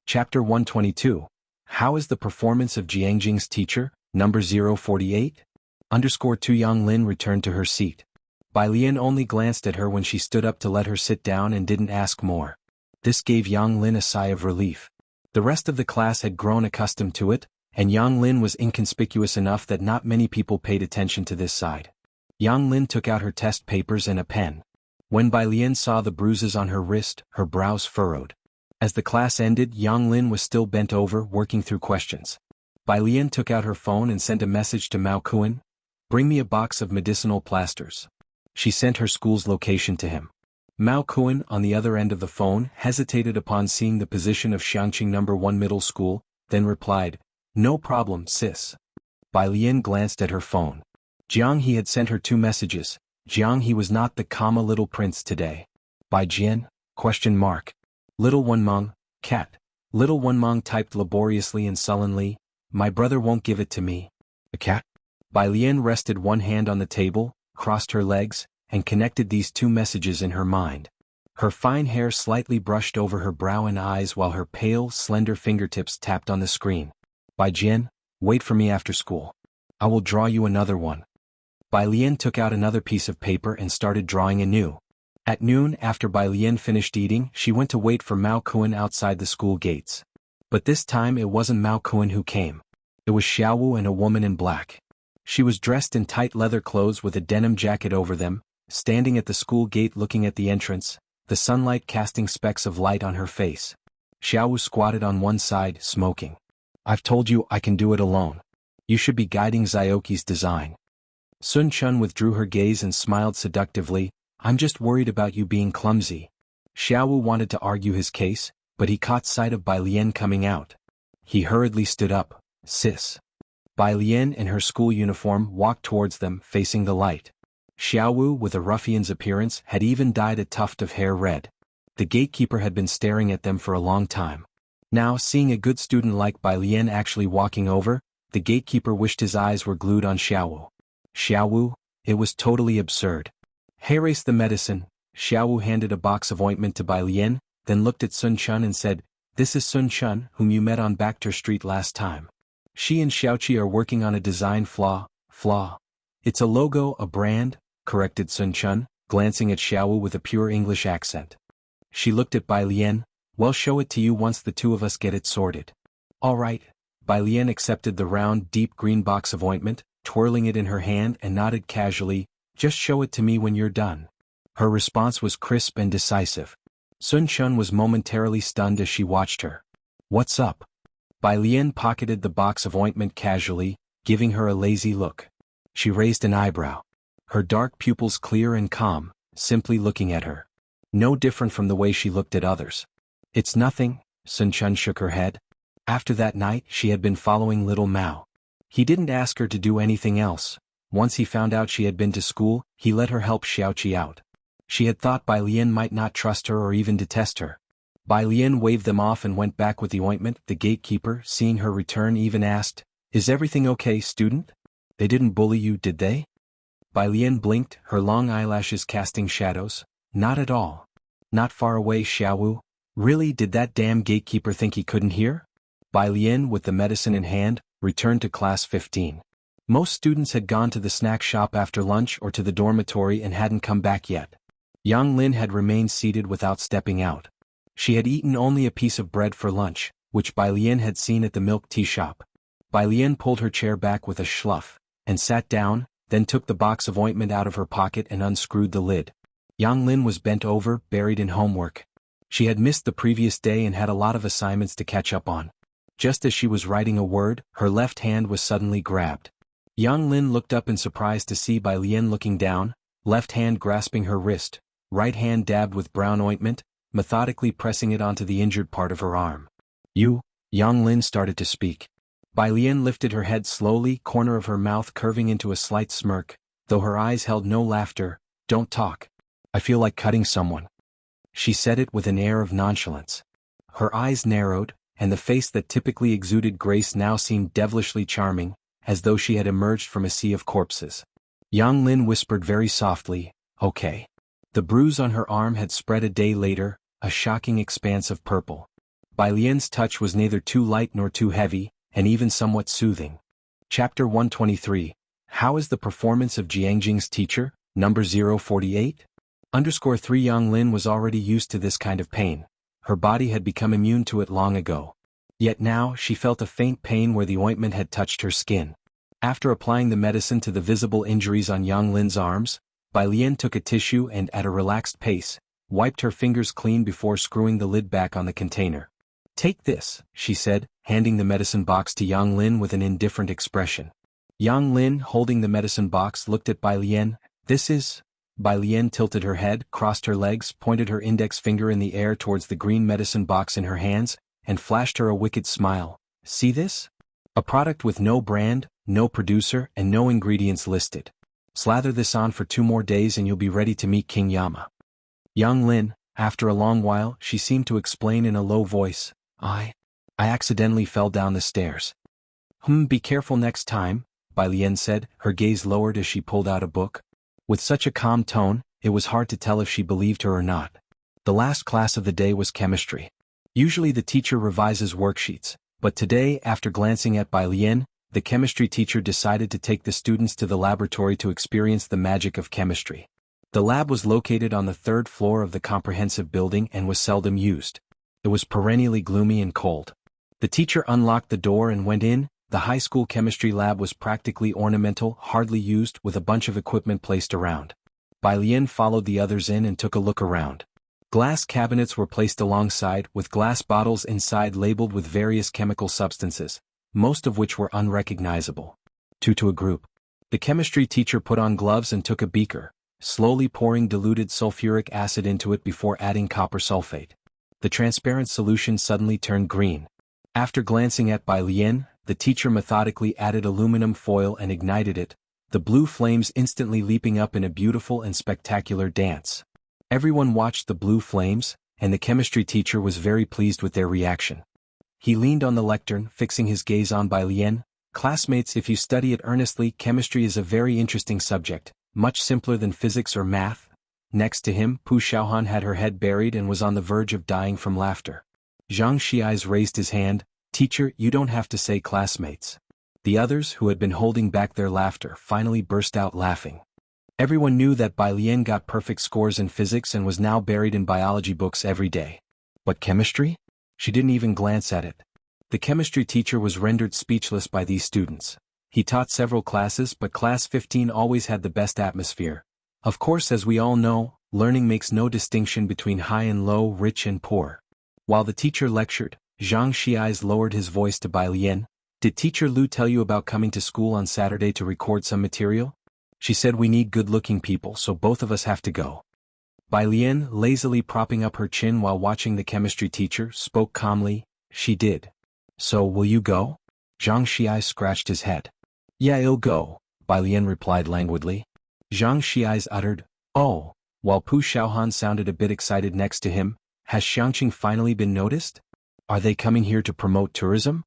Chapter 122. How is the performance of Jiangjing's teacher, number 048? _2 Yang Lin returned to her seat. Bai Lian only glanced at her when she stood up to let her sit down and didn't ask more. This gave Yang Lin a sigh of relief. The rest of the class had grown accustomed to it, and Yang Lin was inconspicuous enough that not many people paid attention to this side. Yang Lin took out her test papers and a pen. When Bai Lian saw the bruises on her wrist, her brows furrowed. As the class ended, Yang Lin was still bent over, working through questions. Bai Lian took out her phone and sent a message to Mao Kuan. Bring me a box of medicinal plasters. She sent her school's location to him. Mao Kuan, on the other end of the phone, hesitated upon seeing the position of Xianxia No. 1 Middle School, then replied, No problem, sis. Bai Lian glanced at her phone. Jianghu had sent her 2 messages. Jianghu was not the little prince today. Bai Jian? Little One Meng, cat. Little One Meng typed laboriously and sullenly, My brother won't give it to me. A cat? Bai Lian rested one hand on the table, crossed her legs, and connected these 2 messages in her mind. Her fine hair slightly brushed over her brow and eyes while her pale, slender fingertips tapped on the screen. Bai Jian, wait for me after school. I will draw you another one. Bai Lian took out another piece of paper and started drawing anew. At noon, after Bai Lian finished eating, she went to wait for Mao Kuan outside the school gates. But this time it wasn't Mao Kuan who came. It was Xiaowu and a woman in black. She was dressed in tight leather clothes with a denim jacket over them, standing at the school gate looking at the entrance, the sunlight casting specks of light on her face. Xiaowu squatted on one side, smoking. "I've told you I can do it alone. You should be guiding Xiaoqi's design." Sun Chun withdrew her gaze and smiled seductively. "I'm just worried about you being clumsy." Xiaowu wanted to argue his case, but he caught sight of Bai Lian coming out. He hurriedly stood up. "Sis." Bai Lian in her school uniform walked towards them, facing the light. Xiaowu, with a ruffian's appearance, had even dyed a tuft of hair red. The gatekeeper had been staring at them for a long time. Now, seeing a good student like Bai Lian actually walking over, the gatekeeper wished his eyes were glued on Xiaowu. Xiaowu, it was totally absurd. Heiress the medicine. Xiaowu handed a box of ointment to Bai Lian, then looked at Sun Chun and said, "This is Sun Chun, whom you met on Bakter Street last time. She and Xiaoqi are working on a design flaw. It's a logo, a brand," corrected Sun Chun, glancing at Xiaowu with a pure English accent. She looked at Bai Lian. "Well, show it to you once the two of us get it sorted." "All right." Bai Lian accepted the round, deep green box of ointment, twirling it in her hand and nodded casually, "Just show it to me when you're done." Her response was crisp and decisive. Sun Chun was momentarily stunned as she watched her. "What's up?" Bai Lian pocketed the box of ointment casually, giving her a lazy look. She raised an eyebrow. Her dark pupils clear and calm, simply looking at her. No different from the way she looked at others. "It's nothing," Sun Chun shook her head. After that night, she had been following little Mao. He didn't ask her to do anything else. Once he found out she had been to school, he let her help Xiaoqi out. She had thought Bai Lian might not trust her or even detest her. Bai Lian waved them off and went back with the ointment. The gatekeeper, seeing her return, even asked, "Is everything okay, student? They didn't bully you, did they?" Bai Lian blinked, her long eyelashes casting shadows. "Not at all." "Not far away, Xiaowu? Really, did that damn gatekeeper think he couldn't hear?" Bai Lian, with the medicine in hand, returned to class 15. Most students had gone to the snack shop after lunch or to the dormitory and hadn't come back yet. Yang Lin had remained seated without stepping out. She had eaten only a piece of bread for lunch, which Bai Lian had seen at the milk tea shop. Bai Lian pulled her chair back with a schluff, and sat down, then took the box of ointment out of her pocket and unscrewed the lid. Yang Lin was bent over, buried in homework. She had missed the previous day and had a lot of assignments to catch up on. Just as she was writing a word, her left hand was suddenly grabbed. Yang Lin looked up in surprise to see Bai Lian looking down, left hand grasping her wrist, right hand dabbed with brown ointment, methodically pressing it onto the injured part of her arm. "You?" Yang Lin started to speak. Bai Lian lifted her head slowly, corner of her mouth curving into a slight smirk, though her eyes held no laughter. "Don't talk. I feel like cutting someone." She said it with an air of nonchalance. Her eyes narrowed, and the face that typically exuded grace now seemed devilishly charming, as though she had emerged from a sea of corpses. Yang Lin whispered very softly, "Okay." The bruise on her arm had spread a day later, a shocking expanse of purple. Bai Lian's touch was neither too light nor too heavy, and even somewhat soothing. Chapter 123. How is the performance of Jiangjing's teacher, number 048? _3 Yang Lin was already used to this kind of pain. Her body had become immune to it long ago. Yet now, she felt a faint pain where the ointment had touched her skin. After applying the medicine to the visible injuries on Yang Lin's arms, Bai Lian took a tissue and, at a relaxed pace, wiped her fingers clean before screwing the lid back on the container. "Take this," she said, handing the medicine box to Yang Lin with an indifferent expression. Yang Lin, holding the medicine box, looked at Bai Lian. "This is—" Bai Lian tilted her head, crossed her legs, pointed her index finger in the air towards the green medicine box in her hands, and flashed her a wicked smile. "See this? A product with no brand, no producer, and no ingredients listed. Slather this on for 2 more days and you'll be ready to meet King Yama." Yang Lin, after a long while, she seemed to explain in a low voice, I accidentally fell down the stairs." Be careful next time," Bai Lian said, her gaze lowered as she pulled out a book. With such a calm tone, it was hard to tell if she believed her or not. The last class of the day was chemistry. Usually the teacher revises worksheets, but today, after glancing at Bai Lian, the chemistry teacher decided to take the students to the laboratory to experience the magic of chemistry. The lab was located on the third floor of the comprehensive building and was seldom used. It was perennially gloomy and cold. The teacher unlocked the door and went in. The high school chemistry lab was practically ornamental, hardly used, with a bunch of equipment placed around. Bai Lian followed the others in and took a look around. Glass cabinets were placed alongside, with glass bottles inside labeled with various chemical substances, most of which were unrecognizable. Two to a group. The chemistry teacher put on gloves and took a beaker, slowly pouring diluted sulfuric acid into it before adding copper sulfate. The transparent solution suddenly turned green. After glancing at Bai Lian, the teacher methodically added aluminum foil and ignited it, the blue flames instantly leaping up in a beautiful and spectacular dance. Everyone watched the blue flames, and the chemistry teacher was very pleased with their reaction. He leaned on the lectern, fixing his gaze on Bai Lian. Classmates, if you study it earnestly, chemistry is a very interesting subject, much simpler than physics or math. Next to him, Pu Xiaohan had her head buried and was on the verge of dying from laughter. Xianxia raised his hand. Teacher, you don't have to say classmates. The others, who had been holding back their laughter, finally burst out laughing. Everyone knew that Bai Lian got perfect scores in physics and was now buried in biology books every day. But chemistry? She didn't even glance at it. The chemistry teacher was rendered speechless by these students. He taught several classes, but class 15 always had the best atmosphere. Of course, as we all know, learning makes no distinction between high and low, rich and poor. While the teacher lectured, Zhang Xiai's lowered his voice to Bai Lian. Did Teacher Lu tell you about coming to school on Saturday to record some material? She said we need good-looking people, so both of us have to go. Bai Lian, lazily propping up her chin while watching the chemistry teacher, spoke calmly. She did. So, will you go? Zhang Xiai scratched his head. Yeah, I'll go, Bai Lian replied languidly. Zhang Xiai uttered, oh, while Pu Xiaohan sounded a bit excited next to him. Has Xianxia finally been noticed? Are they coming here to promote tourism?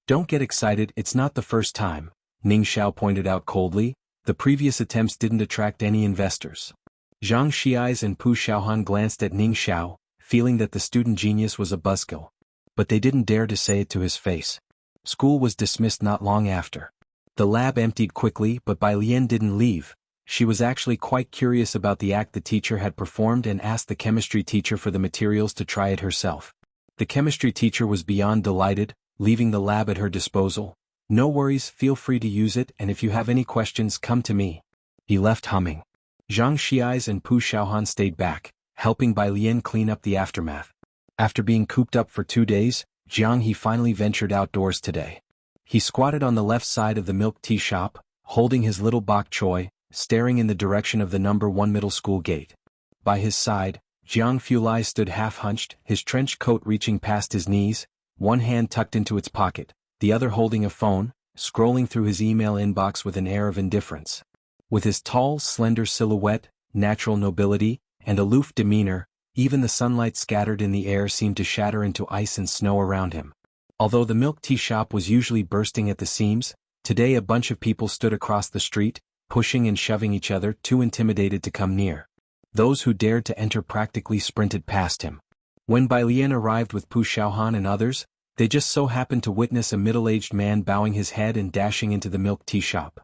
Don't get excited, it's not the first time, Ning Xiao pointed out coldly. The previous attempts didn't attract any investors. Zhang Xiai and Pu Xiaohan glanced at Ning Xiao, feeling that the student genius was a buzzkill. But they didn't dare to say it to his face. School was dismissed not long after. The lab emptied quickly, but Bai Lian didn't leave. She was actually quite curious about the act the teacher had performed and asked the chemistry teacher for the materials to try it herself. The chemistry teacher was beyond delighted, leaving the lab at her disposal. No worries, feel free to use it, and if you have any questions, come to me. He left humming. Zhang Xiai and Pu Xiaohan stayed back, helping Bai Lian clean up the aftermath. After being cooped up for 2 days, Jianghu finally ventured outdoors today. He squatted on the left side of the milk tea shop, holding his little bok choy, staring in the direction of the No. 1 middle school gate. By his side, Jianghu stood half-hunched, his trench coat reaching past his knees, one hand tucked into its pocket, the other holding a phone, scrolling through his email inbox with an air of indifference. With his tall, slender silhouette, natural nobility, and aloof demeanor, even the sunlight scattered in the air seemed to shatter into ice and snow around him. Although the milk tea shop was usually bursting at the seams, today a bunch of people stood across the street, pushing and shoving each other, too intimidated to come near. Those who dared to enter practically sprinted past him. When Bai Lian arrived with Pu Xiaohan and others, they just so happened to witness a middle-aged man bowing his head and dashing into the milk tea shop.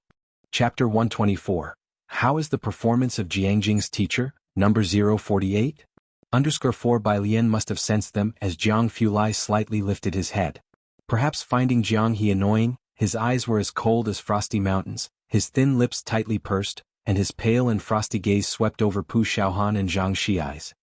Chapter 124. How is the performance of Jiangjing's teacher, number 048? _4 Bai Lian must have sensed them as Jianghu slightly lifted his head. Perhaps finding Jianghu annoying, his eyes were as cold as frosty mountains, his thin lips tightly pursed, and his pale and frosty gaze swept over Pu Xiaohan and Zhang Xiai.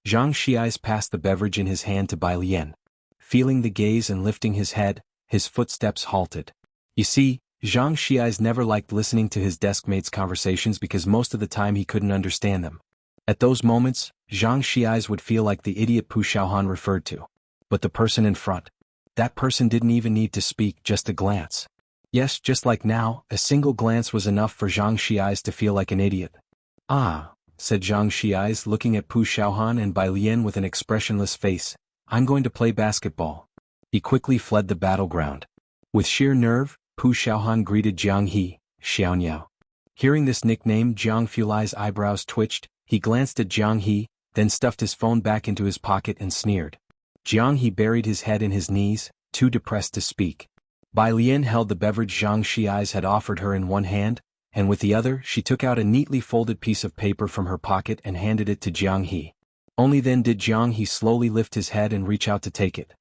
Zhang Xiai passed the beverage in his hand to Bai Lian. Feeling the gaze and lifting his head, his footsteps halted. You see, Zhang Xiai never liked listening to his deskmates' conversations because most of the time he couldn't understand them. At those moments, Zhang Xiai would feel like the idiot Pu Xiaohan referred to. But the person in front. That person didn't even need to speak, just a glance. Yes, just like now, a single glance was enough for Zhang Xiai to feel like an idiot. Ah, said Zhang Xiai looking at Pu Xiaohan and Bai Lian with an expressionless face. I'm going to play basketball. He quickly fled the battleground. With sheer nerve, Pu Xiaohan greeted Jianghu, Xianxia. Hearing this nickname, Jianghu's eyebrows twitched. He glanced at Jianghu, then stuffed his phone back into his pocket and sneered. Jianghu buried his head in his knees, too depressed to speak. Bai Lian held the beverage Zhang Xiai had offered her in one hand, and with the other she took out a neatly folded piece of paper from her pocket and handed it to Jianghu. Only then did Jianghu slowly lift his head and reach out to take it.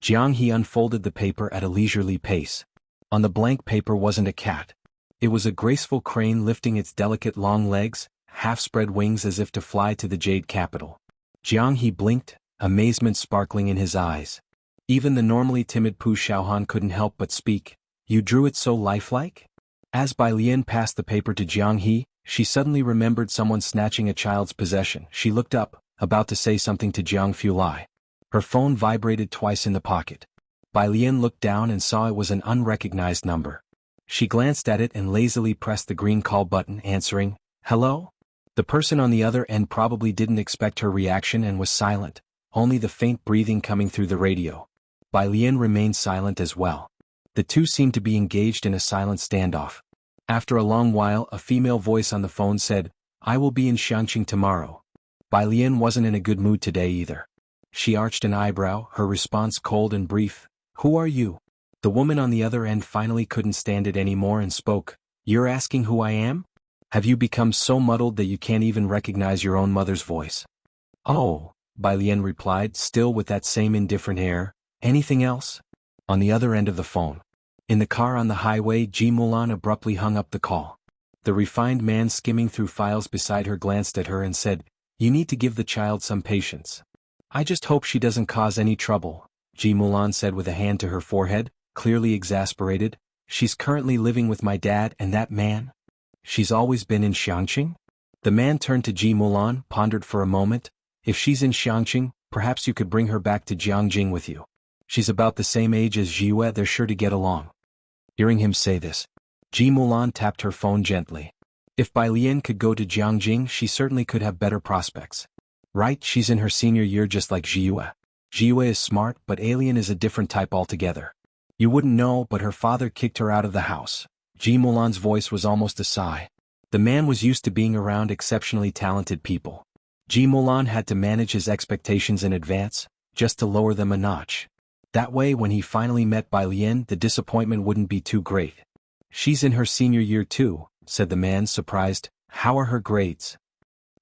Jianghu unfolded the paper at a leisurely pace. On the blank paper wasn't a cat. It was a graceful crane lifting its delicate long legs, half-spread wings as if to fly to the jade capital. Jianghu blinked, amazement sparkling in his eyes. Even the normally timid Pu Xiaohan couldn't help but speak. "You drew it so lifelike?" As Bai Lian passed the paper to Jianghu, she suddenly remembered someone snatching a child's possession. She looked up, about to say something to Jianghu Lai. Her phone vibrated twice in the pocket. Bai Lian looked down and saw it was an unrecognized number. She glanced at it and lazily pressed the green call button, answering, "Hello?" The person on the other end probably didn't expect her reaction and was silent, only the faint breathing coming through the radio. Bai Lian remained silent as well. The two seemed to be engaged in a silent standoff. After a long while, a female voice on the phone said, "I will be in Xianxia tomorrow." Bai Lian wasn't in a good mood today either. She arched an eyebrow, her response cold and brief. "Who are you?" The woman on the other end finally couldn't stand it anymore and spoke. "You're asking who I am? Have you become so muddled that you can't even recognize your own mother's voice?" "Oh," Bai Lian replied, still with that same indifferent air. "Anything else?" On the other end of the phone. In the car on the highway, Ji Mulan abruptly hung up the call. The refined man skimming through files beside her glanced at her and said, "You need to give the child some patience." "I just hope she doesn't cause any trouble," Ji Mulan said with a hand to her forehead, clearly exasperated. "She's currently living with my dad and that man." "She's always been in Xianxia?" The man turned to Ji Mulan, pondered for a moment. "If she's in Xianxia, perhaps you could bring her back to Jianghu with you. She's about the same age as Jiue, they're sure to get along." Hearing him say this, Ji Mulan tapped her phone gently. If Bai Lian could go to Jianghu, she certainly could have better prospects. Right, she's in her senior year just like Jiue. Jiue is smart, but Alien is a different type altogether. You wouldn't know, but her father kicked her out of the house. Ji Mulan's voice was almost a sigh. The man was used to being around exceptionally talented people. Ji Mulan had to manage his expectations in advance, just to lower them a notch. That way when he finally met Bai Lian, the disappointment wouldn't be too great. "She's in her senior year too," said the man, surprised. "How are her grades?"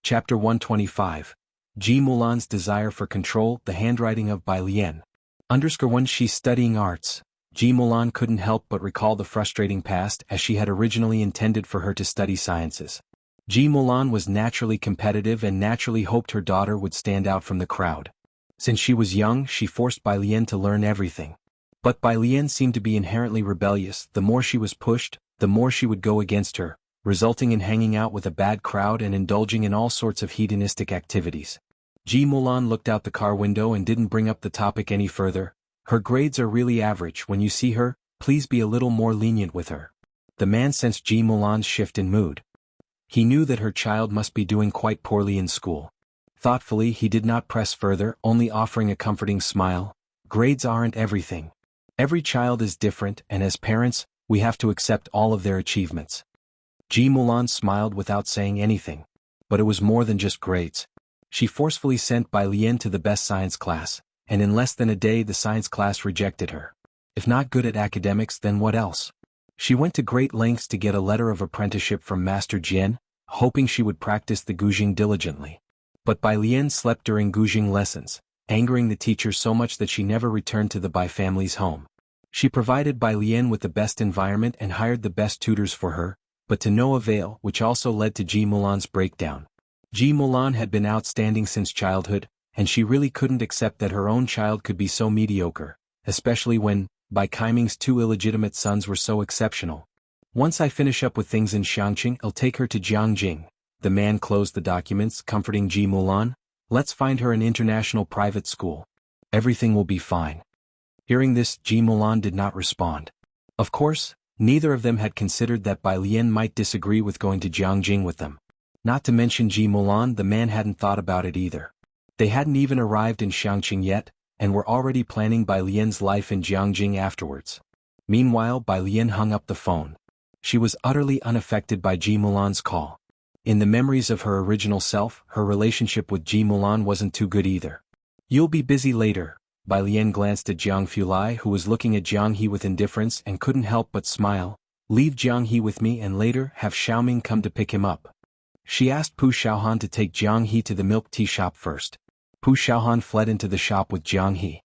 Chapter 125. Ji Mulan's desire for control, the handwriting of Bai Lian. _1 She's studying arts. Ji Mulan couldn't help but recall the frustrating past as she had originally intended for her to study sciences. Ji Mulan was naturally competitive and naturally hoped her daughter would stand out from the crowd. Since she was young, she forced Bai Lian to learn everything. But Bai Lian seemed to be inherently rebellious. The more she was pushed, the more she would go against her, resulting in hanging out with a bad crowd and indulging in all sorts of hedonistic activities. Ji Mulan looked out the car window and didn't bring up the topic any further. "Her grades are really average. When you see her, please be a little more lenient with her." The man sensed Ji Mulan's shift in mood. He knew that her child must be doing quite poorly in school. Thoughtfully, he did not press further, only offering a comforting smile. "Grades aren't everything. Every child is different, and as parents, we have to accept all of their achievements." Ji Mulan smiled without saying anything. But it was more than just grades. She forcefully sent Bai Lian to the best science class, and in less than a day the science class rejected her. If not good at academics, then what else? She went to great lengths to get a letter of apprenticeship from Master Jian, hoping she would practice the guzheng diligently. But Bai Lian slept during guzheng lessons, angering the teacher so much that she never returned to the Bai family's home. She provided Bai Lian with the best environment and hired the best tutors for her, but to no avail, which also led to Ji Mulan's breakdown. Ji Mulan had been outstanding since childhood, and she really couldn't accept that her own child could be so mediocre, especially when, Bai Kaiming's two illegitimate sons were so exceptional. "Once I finish up with things in Xianxia, I'll take her to Jianghu." The man closed the documents, comforting Ji Mulan. "Let's find her an international private school. Everything will be fine." Hearing this, Ji Mulan did not respond. Of course, neither of them had considered that Bai Lian might disagree with going to Jianghu with them. Not to mention Ji Mulan, the man hadn't thought about it either. They hadn't even arrived in Xianxia yet, and were already planning Bai Lian's life in Jianghu afterwards. Meanwhile, Bai Lian hung up the phone. She was utterly unaffected by Ji Mulan's call. In the memories of her original self, her relationship with Ji Mulan wasn't too good either. "You'll be busy later." Bai Lian glanced at Jianghu Lai, who was looking at Jianghu with indifference and couldn't help but smile. Leave Jianghu with me and later have Xiaoming come to pick him up. She asked Pu Xiaohan to take Jianghu to the milk tea shop first. Pu Xiaohan fled into the shop with Jianghu.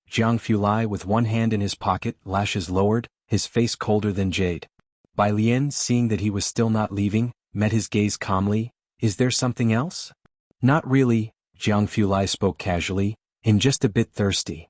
Jianghu lay with one hand in his pocket, lashes lowered, his face colder than jade. Bai Lian, seeing that he was still not leaving, met his gaze calmly. Is there something else? Not really, Jianghu spoke casually, I'm just a bit thirsty.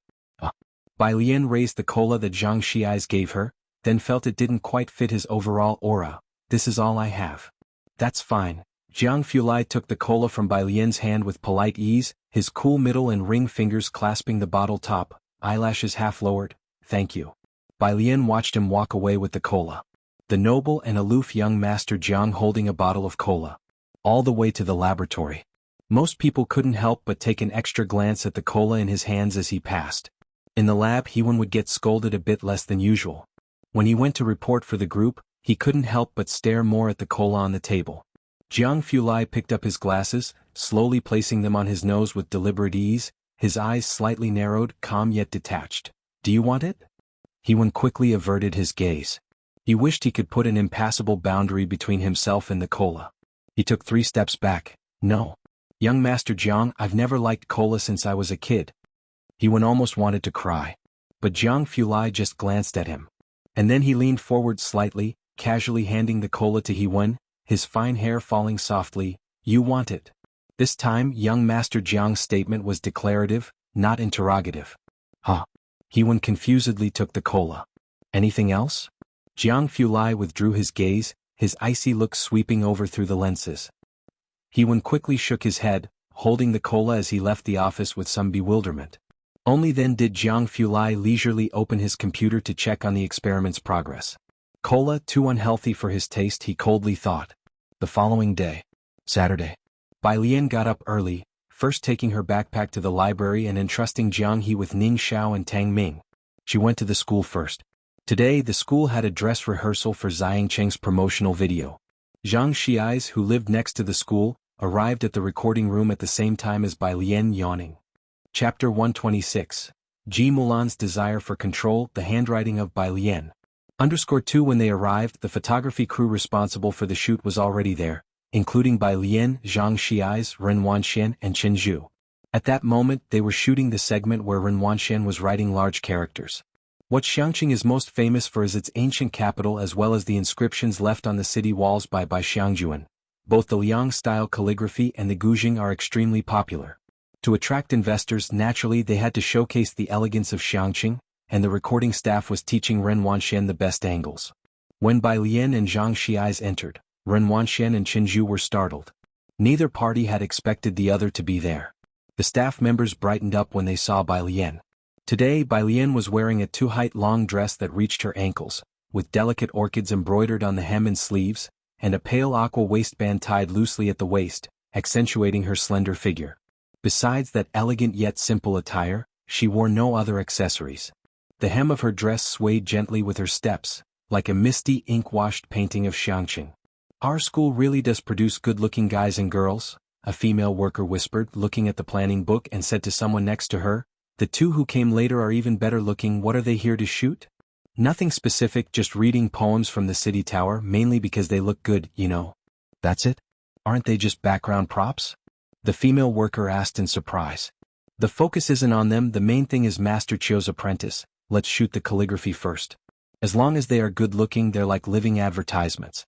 Bai Lian raised the cola that Zhang Xi's gave her, then felt it didn't quite fit his overall aura. This is all I have. That's fine. Jianghu took the cola from Bai Lian's hand with polite ease, his cool middle and ring fingers clasping the bottle top, eyelashes half lowered. Thank you. Bai Lian watched him walk away with the cola. The noble and aloof young master Jiang holding a bottle of cola. All the way to the laboratory. Most people couldn't help but take an extra glance at the cola in his hands as he passed. In the lab Hewen would get scolded a bit less than usual. When he went to report for the group, he couldn't help but stare more at the cola on the table. Jianghu picked up his glasses, slowly placing them on his nose with deliberate ease, his eyes slightly narrowed, calm yet detached. Do you want it? Hewen quickly averted his gaze. He wished he could put an impassable boundary between himself and the cola. He took 3 steps back. No. Young Master Jiang, I've never liked cola since I was a kid. Hewen almost wanted to cry. But Jianghu just glanced at him. And then he leaned forward slightly, casually handing the cola to Hewen, his fine hair falling softly. You want it. This time young Master Jiang's statement was declarative, not interrogative. Hewen confusedly took the cola. Anything else? Jianghu withdrew his gaze, his icy look sweeping over through the lenses. Hewen quickly shook his head, holding the cola as he left the office with some bewilderment. Only then did Jianghu leisurely open his computer to check on the experiment's progress. Cola too unhealthy for his taste, he coldly thought. The following day, Saturday, Bai Lian got up early, first taking her backpack to the library and entrusting Jianghu with Ning Xiao and Tang Ming. She went to the school first. Today the school had a dress rehearsal for Xianxia's promotional video. Zhang Xi's, who lived next to the school, arrived at the recording room at the same time as Bai Lian, yawning. Chapter 126. Ji Mulan's Desire for Control, the handwriting of Bai Lian. _2 When they arrived, the photography crew responsible for the shoot was already there, including Bai Lian, Zhang Xi's, Ren Wanxian, and Chen Zhu. At that moment they were shooting the segment where Ren Wanxian was writing large characters. What Xianxia is most famous for is its ancient capital as well as the inscriptions left on the city walls by Xiangjuan. Both the Liang-style calligraphy and the Guzheng are extremely popular. To attract investors, naturally they had to showcase the elegance of Xianxia, and the recording staff was teaching Ren Wanxian the best angles. When Bai Lian and Zhang Xi's entered, Ren Wanxian and Chen Zhu were startled. Neither party had expected the other to be there. The staff members brightened up when they saw Bai Lian. Today Bai Lian was wearing a 2-height long dress that reached her ankles, with delicate orchids embroidered on the hem and sleeves, and a pale aqua waistband tied loosely at the waist, accentuating her slender figure. Besides that elegant yet simple attire, she wore no other accessories. The hem of her dress swayed gently with her steps, like a misty ink-washed painting of Xianxia. Our school really does produce good-looking guys and girls, a female worker whispered, looking at the planning book, and said to someone next to her, the 2 who came later are even better looking. What are they here to shoot? Nothing specific, just reading poems from the city tower, mainly because they look good, you know. That's it? Aren't they just background props? The female worker asked in surprise. The focus isn't on them, the main thing is Master Chio's apprentice. Let's shoot the calligraphy first. As long as they are good looking, they're like living advertisements.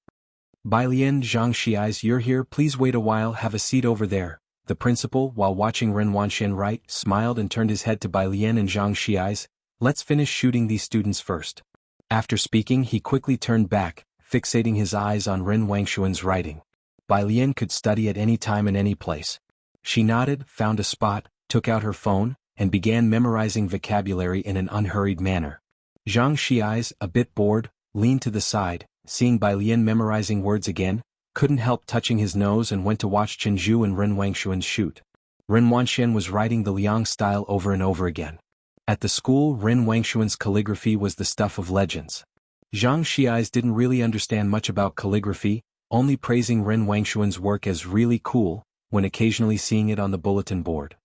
Bai Lian, Zhang Xi's, you're here, please wait a while, have a seat over there. The principal, while watching Ren Wanxian write, smiled and turned his head to Bai Lian and Zhang Xi's. Let's finish shooting these students first. After speaking, he quickly turned back, fixating his eyes on Ren Wanxian's writing. Bai Lian could study at any time and any place. She nodded, found a spot, took out her phone, and began memorizing vocabulary in an unhurried manner. Zhang Xi's, a bit bored, leaned to the side, seeing Bai Lian memorizing words again, couldn't help touching his nose and went to watch Chen Zhu and Ren Wanxian shoot. Ren Wanxian was writing the Liang style over and over again. At the school, Ren Wanxian's calligraphy was the stuff of legends. Zhang Xi's didn't really understand much about calligraphy, only praising Ren Wanxian's work as really cool, when occasionally seeing it on the bulletin board.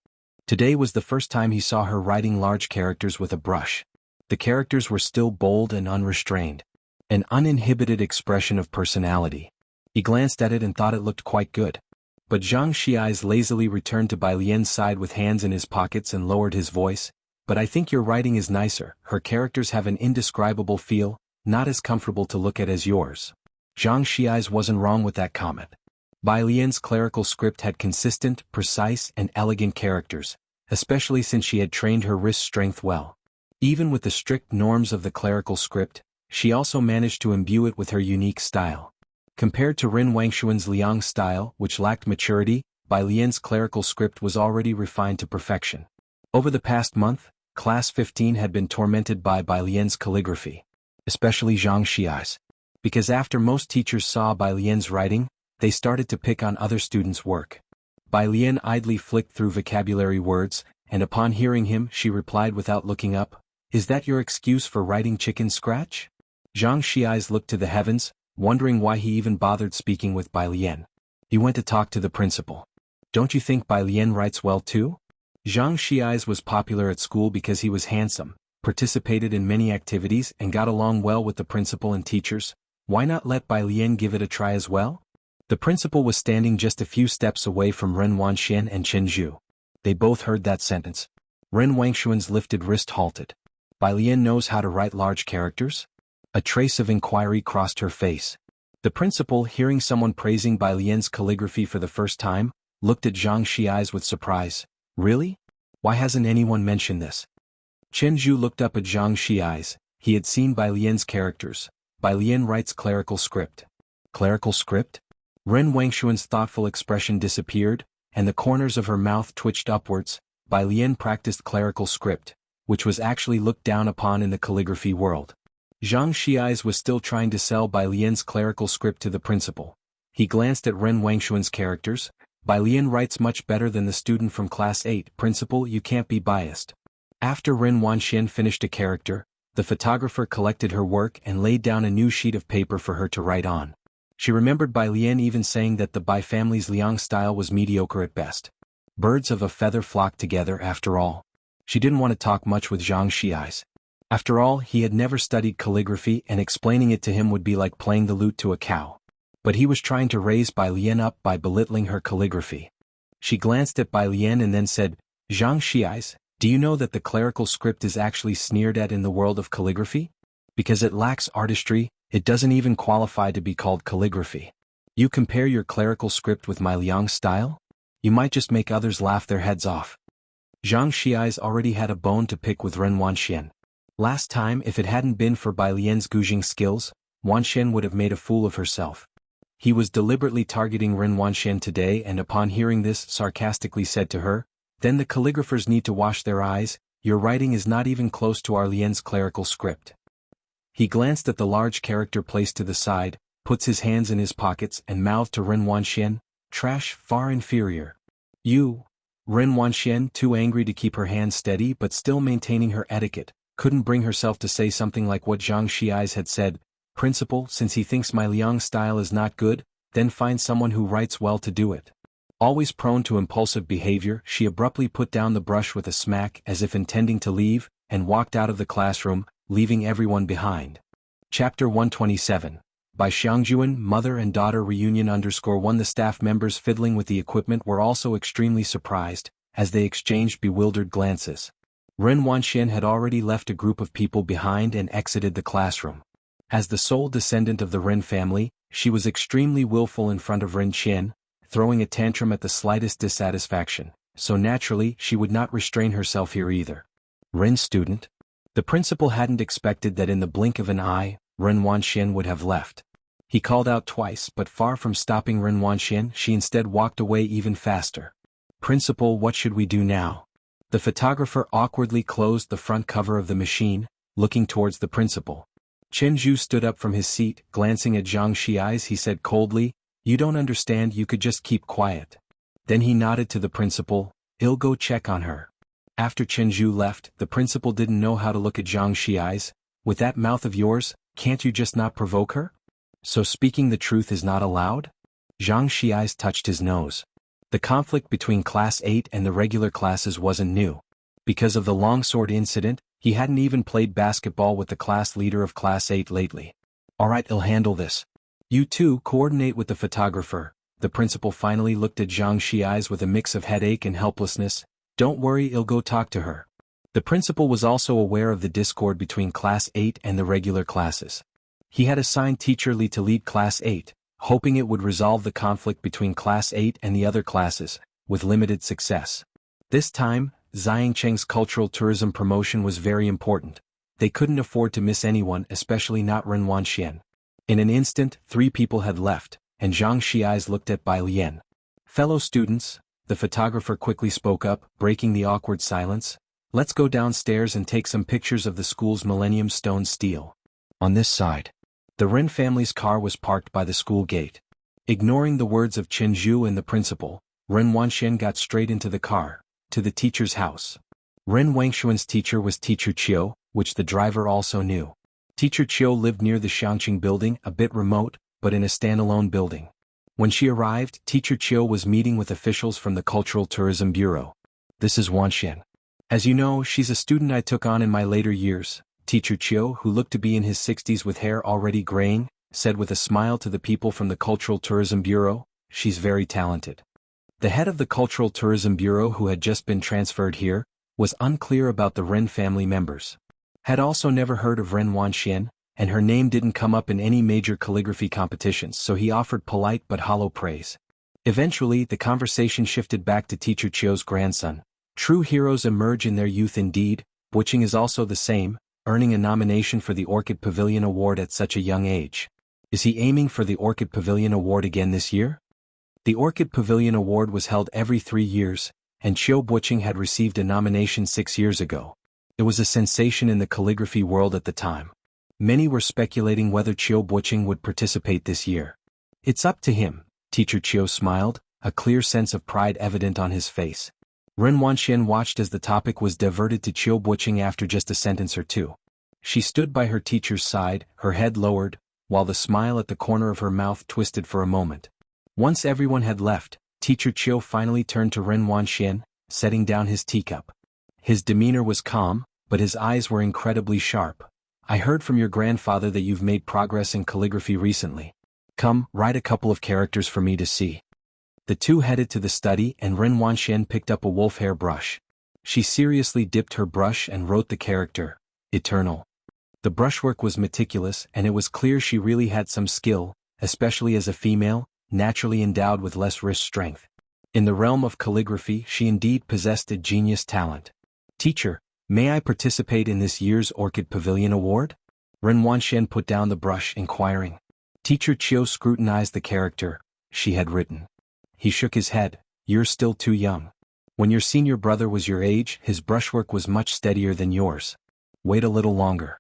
Today was the first time he saw her writing large characters with a brush. The characters were still bold and unrestrained. An uninhibited expression of personality. He glanced at it and thought it looked quite good. But Xianxia's lazily returned to Bai Lian's side with hands in his pockets and lowered his voice. But I think your writing is nicer. Her characters have an indescribable feel, not as comfortable to look at as yours. Xianxia's wasn't wrong with that comment. Bai Lian's clerical script had consistent, precise, and elegant characters, especially since she had trained her wrist strength well. Even with the strict norms of the clerical script, she also managed to imbue it with her unique style. Compared to Ren Wangshuan's Liang style, which lacked maturity, Bai Lian's clerical script was already refined to perfection. Over the past month, Class 15 had been tormented by Bai Lian's calligraphy, especially Xianxia's. Because after most teachers saw Bai Lian's writing, they started to pick on other students' work. Bai Lian idly flicked through vocabulary words, and upon hearing him she replied without looking up, "Is that your excuse for writing chicken scratch?" Xianxia's looked to the heavens, wondering why he even bothered speaking with Bai Lian. He went to talk to the principal. "Don't you think Bai Lian writes well too?" Xianxia's was popular at school because he was handsome, participated in many activities and got along well with the principal and teachers. Why not let Bai Lian give it a try as well? The principal was standing just a few steps away from Ren Wanxian and Chen Zhu. They both heard that sentence. Ren Wangshuan's lifted wrist halted. Bai Lian knows how to write large characters? A trace of inquiry crossed her face. The principal, hearing someone praising Bai Lian's calligraphy for the first time, looked at Xianxia's with surprise. Really? Why hasn't anyone mentioned this? Chen Zhu looked up at Xianxia's. He had seen Bai Lian's characters. Bai Lian writes clerical script. Clerical script? Ren Wangshuan's thoughtful expression disappeared, and the corners of her mouth twitched upwards. Bai Lian practiced clerical script, which was actually looked down upon in the calligraphy world. Xianxia's was still trying to sell Bai Lian's clerical script to the principal. He glanced at Ren Wangshuan's characters. Bai Lian writes much better than the student from Class 8. Principal, you can't be biased. After Ren Wanxian finished a character, the photographer collected her work and laid down a new sheet of paper for her to write on. She remembered Bai Lian even saying that the Bai family's Liang style was mediocre at best. Birds of a feather flock together after all. She didn't want to talk much with Xianxia's. After all, he had never studied calligraphy and explaining it to him would be like playing the lute to a cow. But he was trying to raise Bai Lian up by belittling her calligraphy. She glanced at Bai Lian and then said, "Xianxia's, do you know that the clerical script is actually sneered at in the world of calligraphy? Because it lacks artistry, it doesn't even qualify to be called calligraphy. You compare your clerical script with my Liang style? You might just make others laugh their heads off." Xianxia's already had a bone to pick with Ren Wanxian. Last time, if it hadn't been for Bai Lian's gouging skills, Wanxian would have made a fool of herself. He was deliberately targeting Ren Wanxian today and upon hearing this sarcastically said to her, "Then the calligraphers need to wash their eyes, your writing is not even close to our Lian's clerical script." He glanced at the large character placed to the side, puts his hands in his pockets and mouthed to Ren Wanxian, "Trash, far inferior." "You." Ren Wanxian, too angry to keep her hands steady but still maintaining her etiquette, couldn't bring herself to say something like what Xianxia's had said. "Principal, since he thinks my Liang style is not good, then find someone who writes well to do it." Always prone to impulsive behavior, she abruptly put down the brush with a smack as if intending to leave, and walked out of the classroom, leaving everyone behind. Chapter 127. By Xiangjuan, mother and daughter reunion _1. The staff members fiddling with the equipment were also extremely surprised, as they exchanged bewildered glances. Ren Wanxian had already left a group of people behind and exited the classroom. As the sole descendant of the Ren family, she was extremely willful in front of Ren Qian, throwing a tantrum at the slightest dissatisfaction, so naturally she would not restrain herself here either. Ren student? The principal hadn't expected that in the blink of an eye, Ren Wanxian would have left. He called out twice but far from stopping Ren Wanxian, she instead walked away even faster. "Principal, what should we do now?" The photographer awkwardly closed the front cover of the machine, looking towards the principal. Chen Zhu stood up from his seat, glancing at Xianxia's. He said coldly, "You don't understand, you could just keep quiet." Then he nodded to the principal, "I'll go check on her." After Chen Zhu left, the principal didn't know how to look at Xianxia's. "With that mouth of yours, can't you just not provoke her? So speaking the truth is not allowed?" Xianxia's touched his nose. The conflict between Class 8 and the regular classes wasn't new. Because of the longsword incident, he hadn't even played basketball with the class leader of Class 8 lately. Alright, I'll handle this. You two coordinate with the photographer. The principal finally looked at Xianxia's eyes with a mix of headache and helplessness. Don't worry, I'll go talk to her. The principal was also aware of the discord between Class 8 and the regular classes. He had assigned Teacher Li to lead Class 8, hoping it would resolve the conflict between Class 8 and the other classes, with limited success. This time, Xianxia's cultural tourism promotion was very important. They couldn't afford to miss anyone, especially not Ren Wanxian. In an instant, 3 people had left, and Xianxia's eyes looked at Bai Lian. Fellow students, the photographer quickly spoke up, breaking the awkward silence. Let's go downstairs and take some pictures of the school's Millennium Stone stele. On this side. The Ren family's car was parked by the school gate. Ignoring the words of Chen Zhu and the principal, Ren Wanxian got straight into the car, to the teacher's house. Ren Wangshuan's teacher was Teacher Qiu, which the driver also knew. Teacher Qiu lived near the Xianxia building, a bit remote, but in a standalone building. When she arrived, Teacher Qiu was meeting with officials from the Cultural Tourism Bureau. This is Wanxian. As you know, she's a student I took on in my later years. Teacher Qiu, who looked to be in his 60s with hair already graying, said with a smile to the people from the Cultural Tourism Bureau, she's very talented. The head of the Cultural Tourism Bureau, who had just been transferred here, was unclear about the Ren family members. Had also never heard of Ren Wanxian, and her name didn't come up in any major calligraphy competitions, so he offered polite but hollow praise. Eventually, the conversation shifted back to Teacher Qiu's grandson. True heroes emerge in their youth indeed. Wuxia is also the same, earning a nomination for the Orchid Pavilion Award at such a young age. Is he aiming for the Orchid Pavilion Award again this year? The Orchid Pavilion Award was held every 3 years, and Qiu Wuxia had received a nomination 6 years ago. It was a sensation in the calligraphy world at the time. Many were speculating whether Qiu Wuxia would participate this year. It's up to him, Teacher Qiu smiled, a clear sense of pride evident on his face. Ren Wanxian watched as the topic was diverted to Qiu Wuxia after just a sentence or two. She stood by her teacher's side, her head lowered, while the smile at the corner of her mouth twisted for a moment. Once everyone had left, Teacher Qiu finally turned to Ren Wanxian, setting down his teacup. His demeanor was calm, but his eyes were incredibly sharp. I heard from your grandfather that you've made progress in calligraphy recently. Come, write a couple of characters for me to see. The two headed to the study and Ren Wanxian picked up a wolf hair brush. She seriously dipped her brush and wrote the character, Eternal. The brushwork was meticulous and it was clear she really had some skill, especially as a female, naturally endowed with less wrist strength. In the realm of calligraphy she indeed possessed a genius talent. Teacher, may I participate in this year's Orchid Pavilion Award? Ren Wanxian put down the brush, inquiring. Teacher Qiu scrutinized the character she had written. He shook his head. You're still too young. When your senior brother was your age, his brushwork was much steadier than yours. Wait a little longer.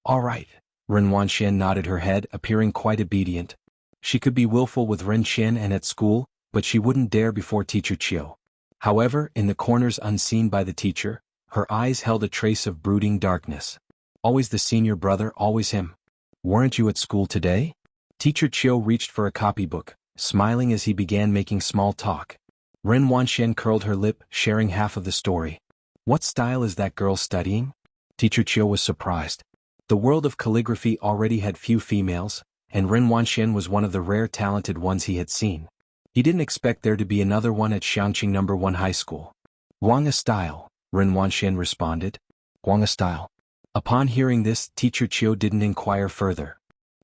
All right. Ren Wanxian nodded her head, appearing quite obedient. She could be willful with Ren Qian and at school, but she wouldn't dare before Teacher Qiu. However, in the corners unseen by the teacher, her eyes held a trace of brooding darkness. Always the senior brother, always him. Weren't you at school today? Teacher Qiu reached for a copybook, smiling as he began making small talk. Ren Wanxian curled her lip, sharing half of the story. What style is that girl studying? Teacher Qiu was surprised. The world of calligraphy already had few females, and Ren Wanxian was one of the rare talented ones he had seen. He didn't expect there to be another one at Xianxia No. 1 High School. Wanga style, Ren Wanxian responded. Wanga style. Upon hearing this, Teacher Qiu didn't inquire further.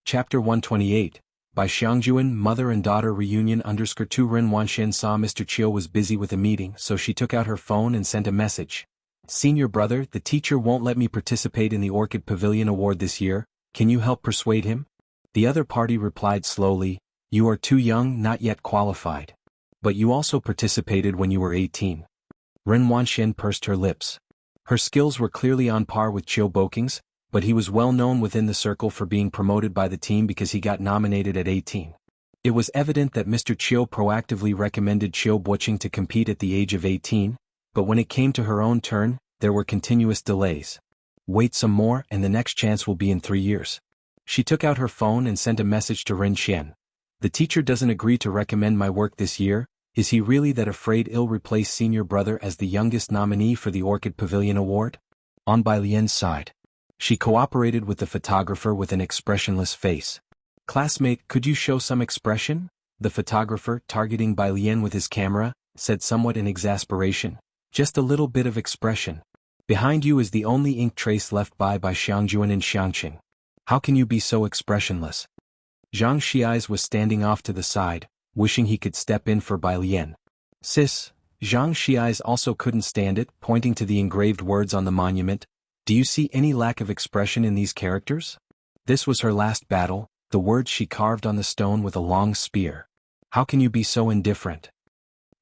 Chapter 128. By Xiangjuan, mother and daughter reunion _2 Ren Wanxian saw Mr. Qiu was busy with a meeting, so she took out her phone and sent a message. Senior brother, the teacher won't let me participate in the Orchid Pavilion Award this year, can you help persuade him? The other party replied slowly, you are too young, not yet qualified. But you also participated when you were 18. Ren Wanxian pursed her lips. Her skills were clearly on par with Qiu Wuxia's, but he was well known within the circle for being promoted by the team because he got nominated at 18. It was evident that Mr. Qiu proactively recommended Qiu Wuxia to compete at the age of 18, but when it came to her own turn, there were continuous delays. Wait some more and the next chance will be in 3 years. She took out her phone and sent a message to Ren Qian. The teacher doesn't agree to recommend my work this year. Is he really that afraid he'll replace senior brother as the youngest nominee for the Orchid Pavilion Award? On Bai Lian's side. She cooperated with the photographer with an expressionless face. "Classmate, could you show some expression?" The photographer, targeting Bai Lian with his camera, said somewhat in exasperation. "Just a little bit of expression. Behind you is the only ink trace left by Xiangjuan and Xianxia. How can you be so expressionless?" Xianxia was standing off to the side, wishing he could step in for Bai Lian. "Sis," Xianxia also couldn't stand it, pointing to the engraved words on the monument. "Do you see any lack of expression in these characters?" This was her last battle, the words she carved on the stone with a long spear. "How can you be so indifferent?"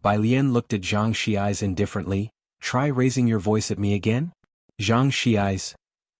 Bai Lian looked at Xianxia indifferently. "Try raising your voice at me again?" Xianxia.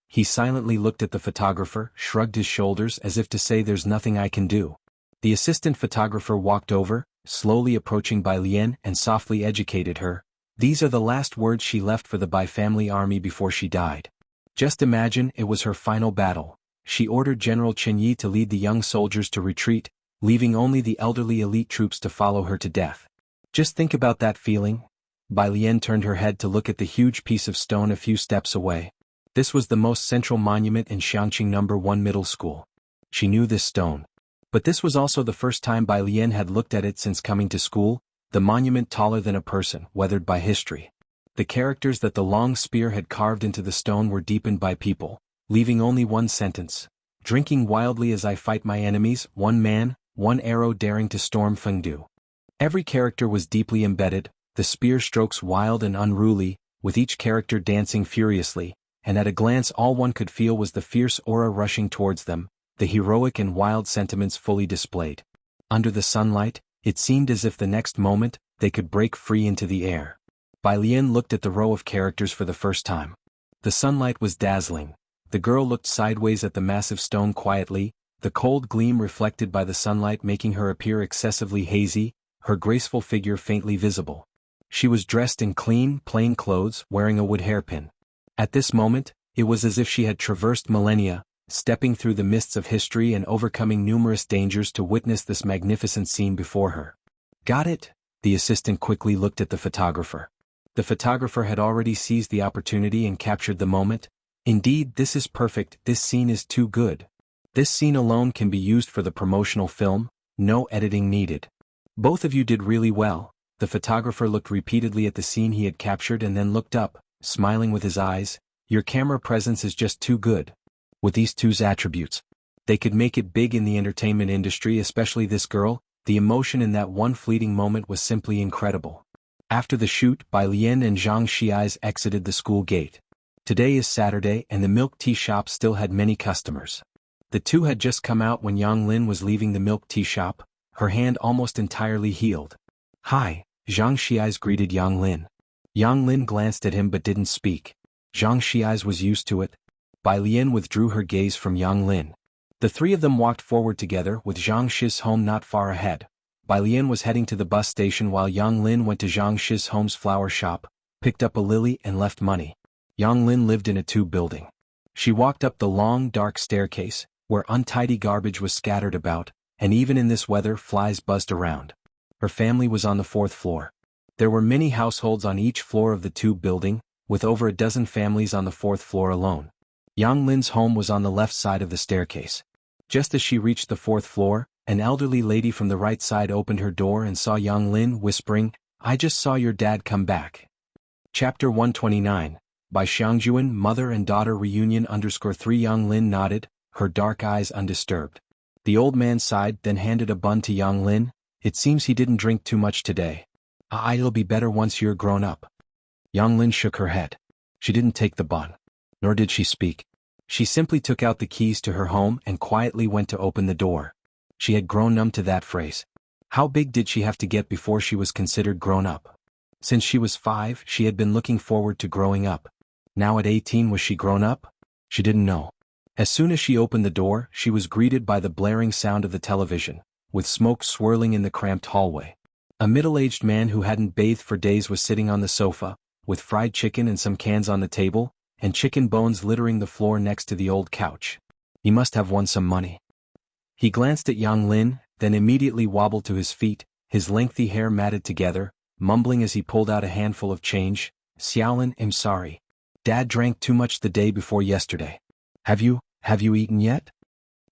He silently looked at the photographer, shrugged his shoulders as if to say there's nothing I can do. The assistant photographer walked over, slowly approaching Bai Lian and softly educated her. "These are the last words she left for the Bai family army before she died. Just imagine it was her final battle. She ordered General Chen Yi to lead the young soldiers to retreat, leaving only the elderly elite troops to follow her to death. Just think about that feeling." Bai Lian turned her head to look at the huge piece of stone a few steps away. This was the most central monument in Xiangqing No. 1 Middle School. She knew this stone. But this was also the first time Bai Lian had looked at it since coming to school, the monument taller than a person, weathered by history. The characters that the long spear had carved into the stone were deepened by people, leaving only one sentence: "Drinking wildly as I fight my enemies, one man, one arrow daring to storm Fengdu." Every character was deeply embedded, the spear strokes wild and unruly, with each character dancing furiously, and at a glance all one could feel was the fierce aura rushing towards them, the heroic and wild sentiments fully displayed. Under the sunlight, it seemed as if the next moment, they could break free into the air. Bai Lian looked at the row of characters for the first time. The sunlight was dazzling. The girl looked sideways at the massive stone quietly, the cold gleam reflected by the sunlight making her appear excessively hazy, her graceful figure faintly visible. She was dressed in clean, plain clothes, wearing a wood hairpin. At this moment, it was as if she had traversed millennia, stepping through the mists of history and overcoming numerous dangers to witness this magnificent scene before her. "Got it?" The assistant quickly looked at the photographer. The photographer had already seized the opportunity and captured the moment. "Indeed, this is perfect, this scene is too good. This scene alone can be used for the promotional film, no editing needed. Both of you did really well." The photographer looked repeatedly at the scene he had captured and then looked up, smiling with his eyes. "Your camera presence is just too good. With these two attributes, they could make it big in the entertainment industry, especially this girl." The emotion in that one fleeting moment was simply incredible. After the shoot, Bai Lian and Zhang Xiais exited the school gate. Today is Saturday and the milk tea shop still had many customers. The two had just come out when Yang Lin was leaving the milk tea shop, her hand almost entirely healed. "Hi," Zhang Xiais greeted Yang Lin. Yang Lin glanced at him but didn't speak. Zhang Xiais was used to it. Bai Lian withdrew her gaze from Yang Lin. The three of them walked forward together with Zhang Shi's home not far ahead. Bai Lian was heading to the bus station while Yang Lin went to Zhang Shi's home's flower shop, picked up a lily and left money. Yang Lin lived in a two-building. She walked up the long, dark staircase, where untidy garbage was scattered about, and even in this weather flies buzzed around. Her family was on the 4th floor. There were many households on each floor of the two-building, with over a dozen families on the 4th floor alone. Yang Lin's home was on the left side of the staircase. Just as she reached the 4th floor, an elderly lady from the right side opened her door and saw Yang Lin, whispering, "I just saw your dad come back." Chapter 129, by Xiangjuan, Mother and Daughter Reunion _3. Yang Lin nodded, her dark eyes undisturbed. The old man sighed, then handed a bun to Yang Lin. "It seems he didn't drink too much today. It'll be better once you're grown up." Yang Lin shook her head. She didn't take the bun. Nor did she speak. She simply took out the keys to her home and quietly went to open the door. She had grown numb to that phrase. How big did she have to get before she was considered grown up? Since she was 5, she had been looking forward to growing up. Now at 18, was she grown up? She didn't know. As soon as she opened the door, she was greeted by the blaring sound of the television, with smoke swirling in the cramped hallway. A middle-aged man who hadn't bathed for days was sitting on the sofa, with fried chicken and some cans on the table, and chicken bones littering the floor next to the old couch. He must have won some money. He glanced at Yang Lin, then immediately wobbled to his feet, his lengthy hair matted together, mumbling as he pulled out a handful of change. "Xiaolin, I'm sorry. Dad drank too much the day before yesterday. Have you eaten yet?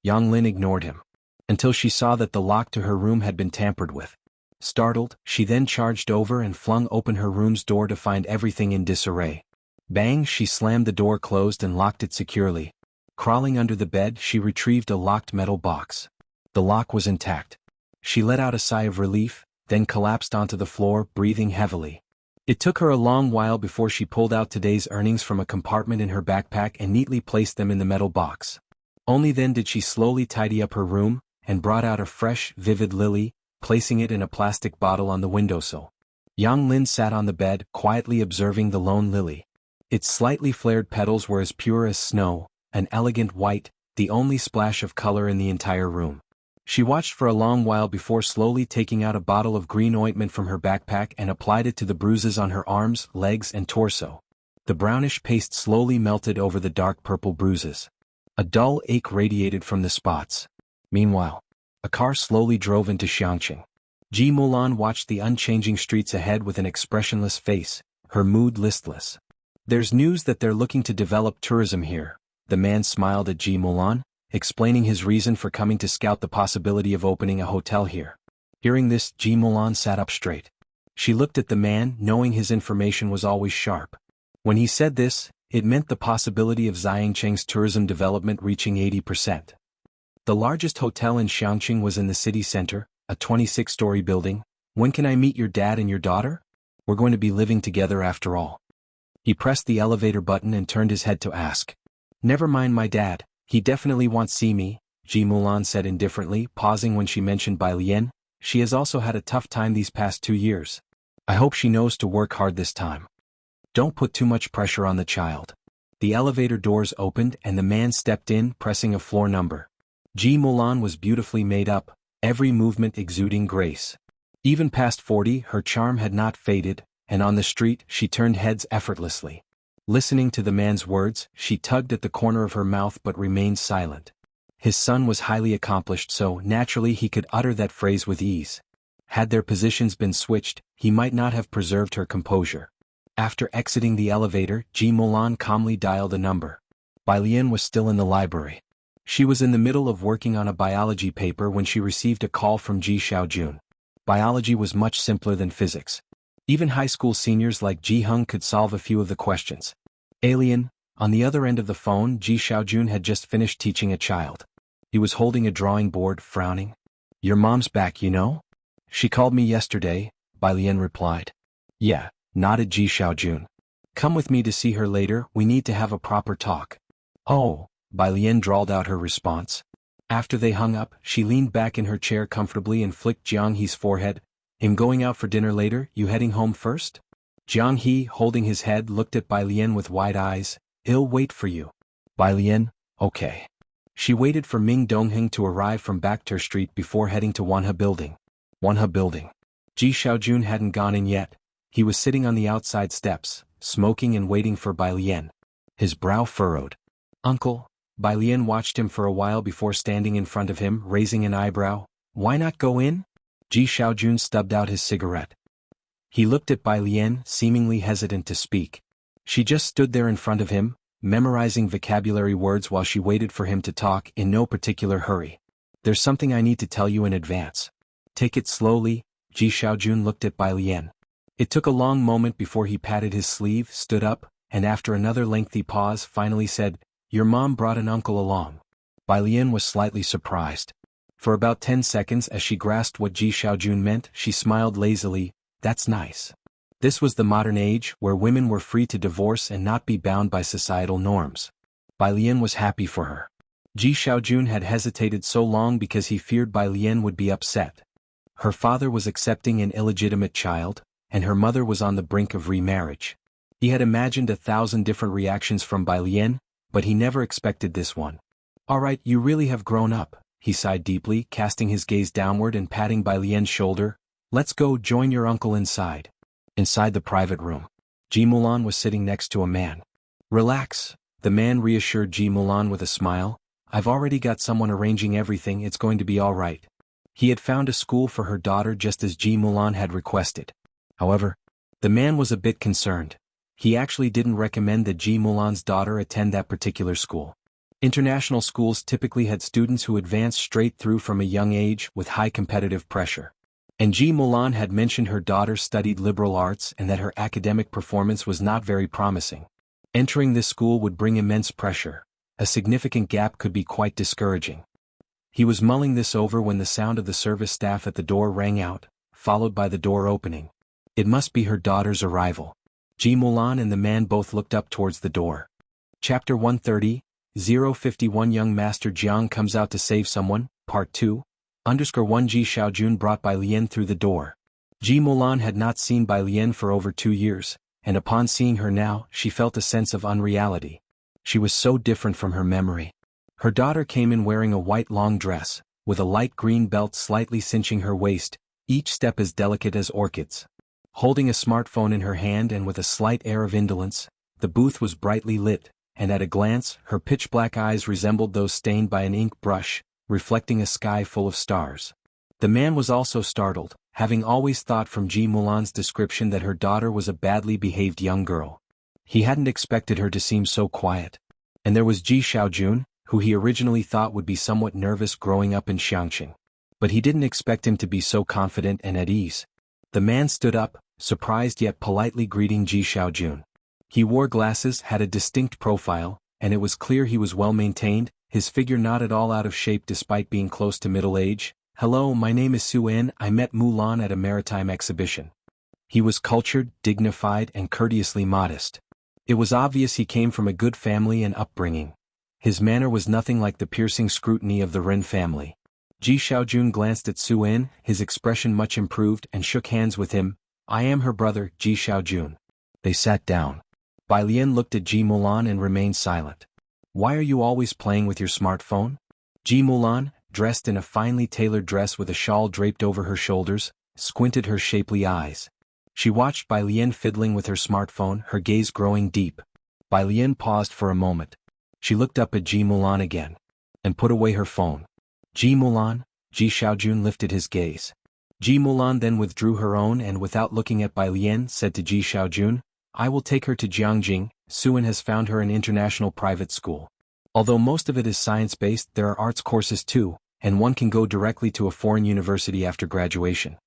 Yang Lin ignored him. Until she saw that the lock to her room had been tampered with. Startled, she then charged over and flung open her room's door to find everything in disarray. Bang! She slammed the door closed and locked it securely. Crawling under the bed, she retrieved a locked metal box. The lock was intact. She let out a sigh of relief, then collapsed onto the floor, breathing heavily. It took her a long while before she pulled out today's earnings from a compartment in her backpack and neatly placed them in the metal box. Only then did she slowly tidy up her room, and brought out a fresh, vivid lily, placing it in a plastic bottle on the windowsill. Yang Lin sat on the bed, quietly observing the lone lily. Its slightly flared petals were as pure as snow, an elegant white, the only splash of color in the entire room. She watched for a long while before slowly taking out a bottle of green ointment from her backpack and applied it to the bruises on her arms, legs, and torso. The brownish paste slowly melted over the dark purple bruises. A dull ache radiated from the spots. Meanwhile, a car slowly drove into Xianxia. Ji Mulan watched the unchanging streets ahead with an expressionless face, her mood listless. There's news that they're looking to develop tourism here. The man smiled at Ji Mulan, explaining his reason for coming to scout the possibility of opening a hotel here. Hearing this, Ji Mulan sat up straight. She looked at the man, knowing his information was always sharp. When he said this, it meant the possibility of Xianxia's tourism development reaching 80%. The largest hotel in Xianxia was in the city center, a 26-story building. When can I meet your dad and your daughter? We're going to be living together after all. He pressed the elevator button and turned his head to ask. Never mind my dad, he definitely wants to see me, Ji Mulan said indifferently, pausing when she mentioned Bai Lian. She has also had a tough time these past 2 years. I hope she knows to work hard this time. Don't put too much pressure on the child. The elevator doors opened and the man stepped in, pressing a floor number. Ji Mulan was beautifully made up, every movement exuding grace. Even past 40, her charm had not faded, and on the street, she turned heads effortlessly. Listening to the man's words, she tugged at the corner of her mouth but remained silent. His son was highly accomplished, so naturally he could utter that phrase with ease. Had their positions been switched, he might not have preserved her composure. After exiting the elevator, Ji Mulan calmly dialed a number. Bai Lian was still in the library. She was in the middle of working on a biology paper when she received a call from Ji Xiaojun. Biology was much simpler than physics. Even high school seniors like Ji Hung could solve a few of the questions. Alien, on the other end of the phone, Ji Xiaojun had just finished teaching a child. He was holding a drawing board, frowning. Your mom's back, you know? She called me yesterday, Bai Lian replied. Yeah, nodded Ji Xiaojun. Come with me to see her later, we need to have a proper talk. Oh, Bai Lian drawled out her response. After they hung up, she leaned back in her chair comfortably and flicked Jianghu's forehead. Him going out for dinner later, you heading home first? Jianghu, holding his head, looked at Bai Lian with wide eyes. He'll wait for you. Bai Lian, okay. She waited for Ming Dongheng to arrive from Bakhtur Street before heading to Wanha Building. Wanha Building. Ji Xiaojun hadn't gone in yet. He was sitting on the outside steps, smoking and waiting for Bai Lian. His brow furrowed. Uncle? Bai Lian watched him for a while before standing in front of him, raising an eyebrow. Why not go in? Ji Xiaojun stubbed out his cigarette. He looked at Bai Lian, seemingly hesitant to speak. She just stood there in front of him, memorizing vocabulary words while she waited for him to talk, in no particular hurry. There's something I need to tell you in advance. Take it slowly, Ji Xiaojun looked at Bai Lian. It took a long moment before he patted his sleeve, stood up, and after another lengthy pause finally said, Your mom brought an uncle along. Bai Lian was slightly surprised. For about 10 seconds as she grasped what Ji Xiaojun meant, she smiled lazily. That's nice. This was the modern age, where women were free to divorce and not be bound by societal norms. Bai Lian was happy for her. Ji Xiaojun had hesitated so long because he feared Bai Lian would be upset. Her father was accepting an illegitimate child, and her mother was on the brink of remarriage. He had imagined 1,000 different reactions from Bai Lian, but he never expected this one. All right, you really have grown up, he sighed deeply, casting his gaze downward and patting Bai Lian's shoulder. Let's go join your uncle inside. Inside the private room, Ji Mulan was sitting next to a man. Relax, the man reassured Ji Mulan with a smile. I've already got someone arranging everything, it's going to be all right. He had found a school for her daughter just as Ji Mulan had requested. However, the man was a bit concerned. He actually didn't recommend that Ji Mulan's daughter attend that particular school. International schools typically had students who advanced straight through from a young age with high competitive pressure. And Ji Mulan had mentioned her daughter studied liberal arts and that her academic performance was not very promising. Entering this school would bring immense pressure. A significant gap could be quite discouraging. He was mulling this over when the sound of the service staff at the door rang out, followed by the door opening. It must be her daughter's arrival. Ji Mulan and the man both looked up towards the door. Chapter 130, 051 Young Master Jiang comes out to save someone, Part 2, _1 Ji Xiaojun brought Bai Lian through the door. Ji Mulan had not seen Bai Lian for over 2 years, and upon seeing her now, she felt a sense of unreality. She was so different from her memory. Her daughter came in wearing a white long dress, with a light green belt slightly cinching her waist, each step as delicate as orchids. Holding a smartphone in her hand and with a slight air of indolence, the booth was brightly lit, and at a glance, her pitch-black eyes resembled those stained by an ink brush, reflecting a sky full of stars. The man was also startled, having always thought from Ji Mulan's description that her daughter was a badly behaved young girl. He hadn't expected her to seem so quiet. And there was Ji Xiaojun, who he originally thought would be somewhat nervous growing up in Xianxia. But he didn't expect him to be so confident and at ease. The man stood up, surprised yet politely greeting Ji Xiaojun. He wore glasses, had a distinct profile, and it was clear he was well maintained, his figure not at all out of shape despite being close to middle age. "Hello, my name is Su-En, I met Mulan at a maritime exhibition." He was cultured, dignified, and courteously modest. It was obvious he came from a good family and upbringing. His manner was nothing like the piercing scrutiny of the Ren family. Ji Xiaojun glanced at Su-En, his expression much improved, and shook hands with him. "I am her brother, Ji Xiaojun." They sat down. Bai Lian looked at Ji Mulan and remained silent. "Why are you always playing with your smartphone?" Ji Mulan, dressed in a finely tailored dress with a shawl draped over her shoulders, squinted her shapely eyes. She watched Bai Lian fiddling with her smartphone, her gaze growing deep. Bai Lian paused for a moment. She looked up at Ji Mulan again. And put away her phone. "Ji Mulan," Ji Xiaojun lifted his gaze. Ji Mulan then withdrew her own and without looking at Bai Lian said to Ji Xiaojun, "I will take her to Jianghu. Su-En has found her an international private school. Although most of it is science-based, there are arts courses too, and one can go directly to a foreign university after graduation."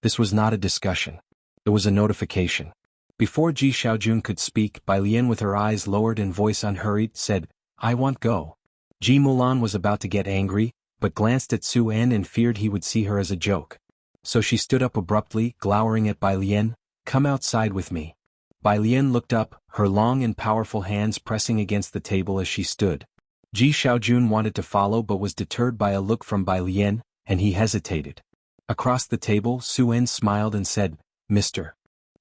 This was not a discussion. It was a notification. Before Ji Xiaojun could speak, Bai Lian with her eyes lowered and voice unhurried said, "I want go." Ji Mulan was about to get angry, but glanced at Su-En and feared he would see her as a joke. So she stood up abruptly, glowering at Bai Lian, "Come outside with me." Bai Lian looked up, her long and powerful hands pressing against the table as she stood. Ji Xiaojun wanted to follow but was deterred by a look from Bai Lian, and he hesitated. Across the table, Su-En smiled and said, "Mr.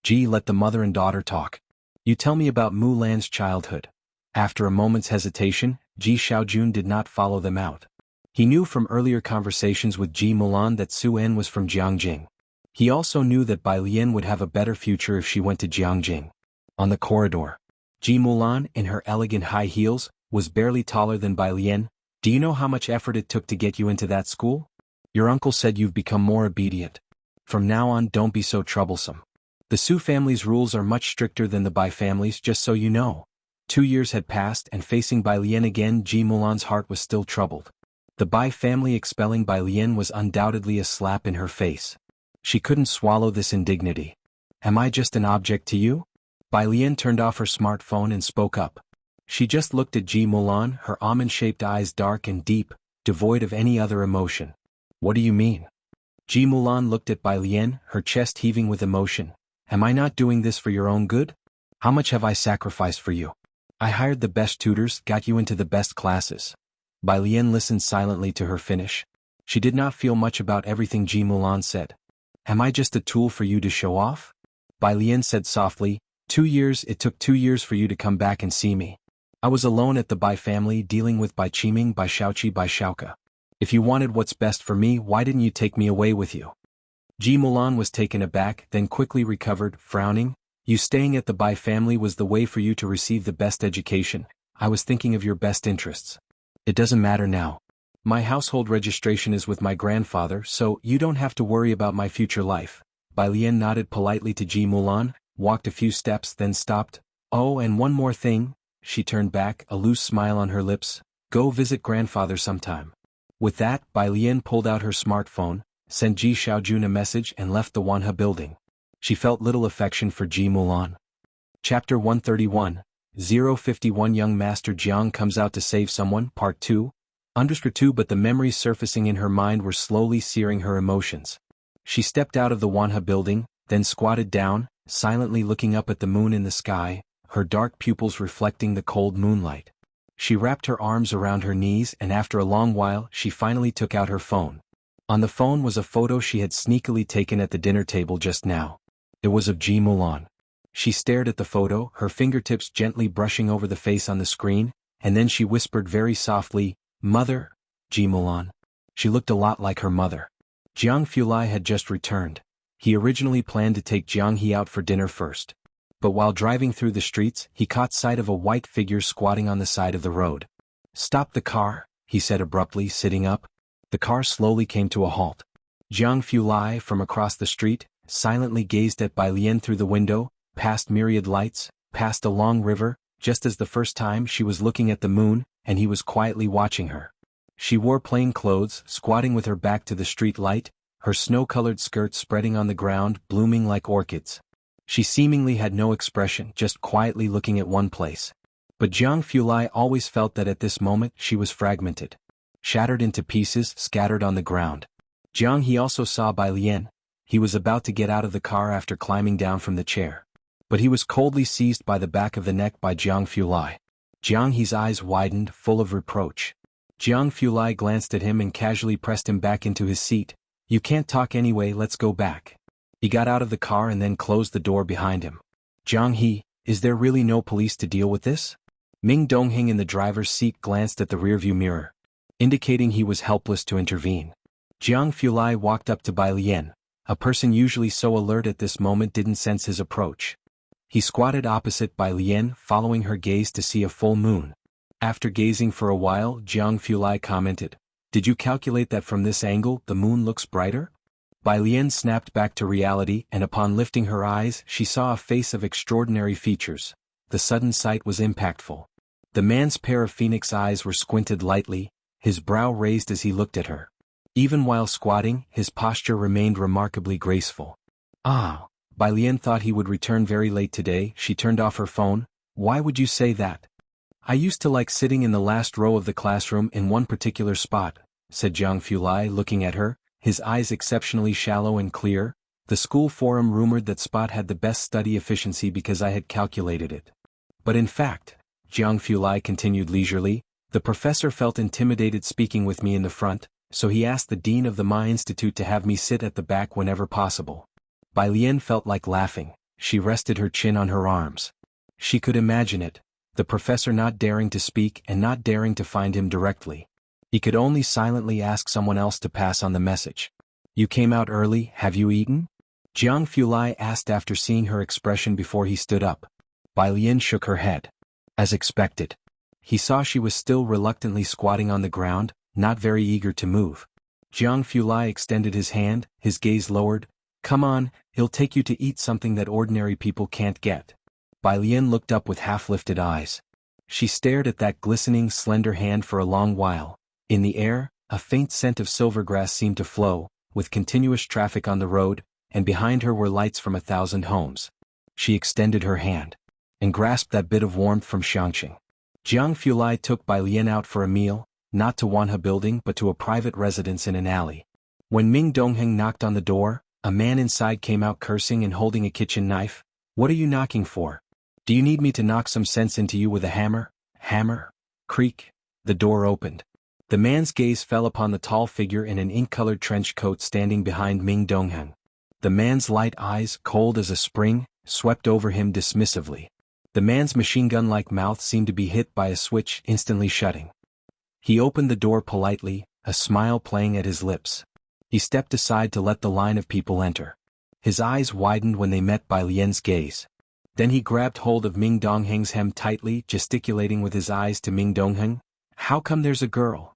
Ji, let the mother and daughter talk. You tell me about Mulan's childhood." After a moment's hesitation, Ji Xiaojun did not follow them out. He knew from earlier conversations with Ji Mulan that Su-En was from Jianghu. He also knew that Bai Lian would have a better future if she went to Jianghu. On the corridor, Ji Mulan, in her elegant high heels, was barely taller than Bai Lian. "Do you know how much effort it took to get you into that school? Your uncle said you've become more obedient. From now on, don't be so troublesome. The Su family's rules are much stricter than the Bai family's, just so you know." 2 years had passed and facing Bai Lian again, Ji Mulan's heart was still troubled. The Bai family expelling Bai Lian was undoubtedly a slap in her face. She couldn't swallow this indignity. "Am I just an object to you?" Bai Lian turned off her smartphone and spoke up. She just looked at Ji Mulan, her almond-shaped eyes dark and deep, devoid of any other emotion. "What do you mean?" Ji Mulan looked at Bai Lian, her chest heaving with emotion. "Am I not doing this for your own good? How much have I sacrificed for you? I hired the best tutors, got you into the best classes." Bai Lian listened silently to her finish. She did not feel much about everything Ji Mulan said. "Am I just a tool for you to show off?" Bai Lian said softly, It took 2 years for you to come back and see me. I was alone at the Bai family dealing with Bai Qiming, Bai Shaoqi, Bai Shaoka. If you wanted what's best for me, why didn't you take me away with you?" Ji Mulan was taken aback, then quickly recovered, frowning. "You staying at the Bai family was the way for you to receive the best education. I was thinking of your best interests. It doesn't matter now. My household registration is with my grandfather, so you don't have to worry about my future life." Bai Lian nodded politely to Ji Mulan, walked a few steps then stopped. "Oh, and one more thing." She turned back, a loose smile on her lips. Go visit grandfather sometime. With that, Bai Lian pulled out her smartphone, sent Ji Xiaojun a message and left the Wanhe building. She felt little affection for Ji Mulan. Chapter 131, 051 Young Master Jiang comes out to save someone, Part 2. Underscore 2 But the memories surfacing in her mind were slowly searing her emotions. She stepped out of the Wanhe building, then squatted down, silently looking up at the moon in the sky, her dark pupils reflecting the cold moonlight. She wrapped her arms around her knees and after a long while she finally took out her phone. On the phone was a photo she had sneakily taken at the dinner table just now. It was of Ji Mulan. She stared at the photo, her fingertips gently brushing over the face on the screen, and then she whispered very softly, "Mother, Ji Mulan." She looked a lot like her mother. Jianghu had just returned. He originally planned to take Jianghu out for dinner first. But while driving through the streets, he caught sight of a white figure squatting on the side of the road. "Stop the car," he said abruptly, sitting up. The car slowly came to a halt. Jianghu, from across the street, silently gazed at Bai Lian through the window, past myriad lights, past a long river, just as the first time she was looking at the moon, and he was quietly watching her. She wore plain clothes, squatting with her back to the street light, her snow-colored skirt spreading on the ground, blooming like orchids. She seemingly had no expression, just quietly looking at one place. But Jianghu always felt that at this moment she was fragmented. Shattered into pieces, scattered on the ground. Jianghu also saw Bai Lian. He was about to get out of the car after climbing down from the chair. But he was coldly seized by the back of the neck by Jianghu. Jianghu's eyes widened, full of reproach. Jianghu glanced at him and casually pressed him back into his seat. "You can't talk anyway, let's go back." He got out of the car and then closed the door behind him. "Jianghu, is there really no police to deal with this?" Ming Dongheng in the driver's seat glanced at the rearview mirror, indicating he was helpless to intervene. Jianghu walked up to Bai Lian. A person usually so alert at this moment didn't sense his approach. He squatted opposite Bai Lian, following her gaze to see a full moon. After gazing for a while, Jianghu commented, "Did you calculate that from this angle the moon looks brighter?" Bai Lian snapped back to reality and upon lifting her eyes she saw a face of extraordinary features. The sudden sight was impactful. The man's pair of phoenix eyes were squinted lightly, his brow raised as he looked at her. Even while squatting, his posture remained remarkably graceful. "Ah." Bai Lian thought he would return very late today. She turned off her phone. "Why would you say that?" "I used to like sitting in the last row of the classroom in one particular spot," said Jianghu looking at her, his eyes exceptionally shallow and clear. "The school forum rumored that spot had the best study efficiency because I had calculated it. But in fact," Jianghu continued leisurely, "the professor felt intimidated speaking with me in the front, so he asked the dean of the Ma Institute to have me sit at the back whenever possible." Bai Lian felt like laughing. She rested her chin on her arms. She could imagine it, the professor not daring to speak and not daring to find him directly. He could only silently ask someone else to pass on the message. "You came out early, have you eaten?" Jianghu asked after seeing her expression before he stood up. Bai Lian shook her head. As expected. He saw she was still reluctantly squatting on the ground, not very eager to move. Jianghu extended his hand, his gaze lowered. "Come on, he'll take you to eat something that ordinary people can't get." Bai Lian looked up with half-lifted eyes. She stared at that glistening, slender hand for a long while. In the air, a faint scent of silvergrass seemed to flow, with continuous traffic on the road, and behind her were lights from 1,000 homes. She extended her hand and grasped that bit of warmth from Xianxia. Jianghu took Bai Lian out for a meal, not to Wanhe building but to a private residence in an alley. When Ming Dongheng knocked on the door, a man inside came out cursing and holding a kitchen knife. "What are you knocking for? Do you need me to knock some sense into you with a hammer?" Hammer? Creak. The door opened. The man's gaze fell upon the tall figure in an ink-colored trench coat standing behind Ming Dongheng. The man's light eyes, cold as a spring, swept over him dismissively. The man's machine-gun-like mouth seemed to be hit by a switch, instantly shutting. He opened the door politely, a smile playing at his lips. He stepped aside to let the line of people enter. His eyes widened when they met Bai Lian's gaze. Then he grabbed hold of Ming Dongheng's hem tightly, gesticulating with his eyes to Ming Dongheng. "How come there's a girl?"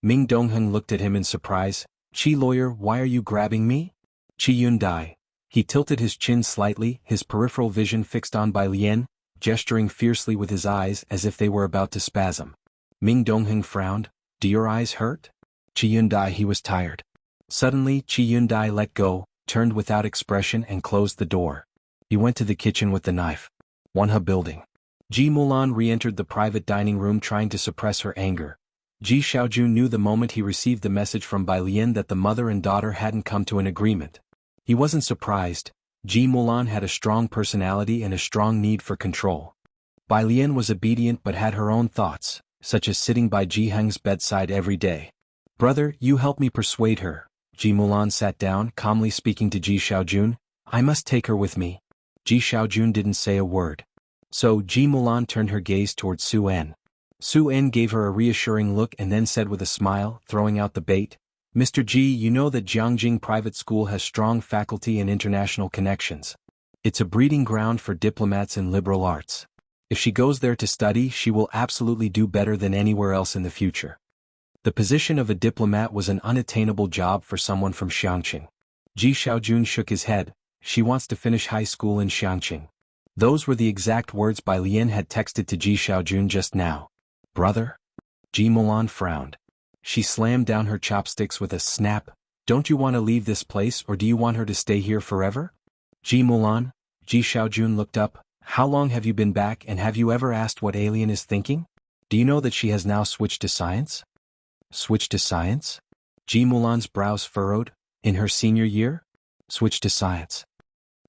Ming Dongheng looked at him in surprise. "Chi lawyer, why are you grabbing me?" Chi Yun Dai. He tilted his chin slightly, his peripheral vision fixed on Bai Lian, gesturing fiercely with his eyes as if they were about to spasm. Ming Dongheng frowned. Do your eyes hurt? Qi Yundai, he was tired. Suddenly, Qi Yundai let go, turned without expression and closed the door. He went to the kitchen with the knife. Wanha building. Ji Mulan re-entered the private dining room trying to suppress her anger. Ji Xiaojun knew the moment he received the message from Bai Lian that the mother and daughter hadn't come to an agreement. He wasn't surprised. Ji Mulan had a strong personality and a strong need for control. Bai Lian was obedient but had her own thoughts, such as sitting by Ji Heng's bedside every day. Brother, you help me persuade her. Ji Mulan sat down, calmly speaking to Ji Xiaojun. I must take her with me. Ji Xiaojun didn't say a word. So Ji Mulan turned her gaze towards Su En. Su En gave her a reassuring look and then said with a smile, throwing out the bait, Mr. Ji, you know that Jiangjing Private School has strong faculty and international connections. It's a breeding ground for diplomats in liberal arts. If she goes there to study, she will absolutely do better than anywhere else in the future. The position of a diplomat was an unattainable job for someone from Xiangqing. Ji Xiaojun shook his head. She wants to finish high school in Xiangqing. Those were the exact words Bai Lian had texted to Ji Xiaojun just now. Brother? Ji Mulan frowned. She slammed down her chopsticks with a snap. Don't you want to leave this place or do you want her to stay here forever? Ji Mulan? Ji Xiaojun looked up. How long have you been back and have you ever asked what Alien is thinking? Do you know that she has now switched to science? Switched to science? Ji Mulan's brows furrowed. In her senior year? Switched to science.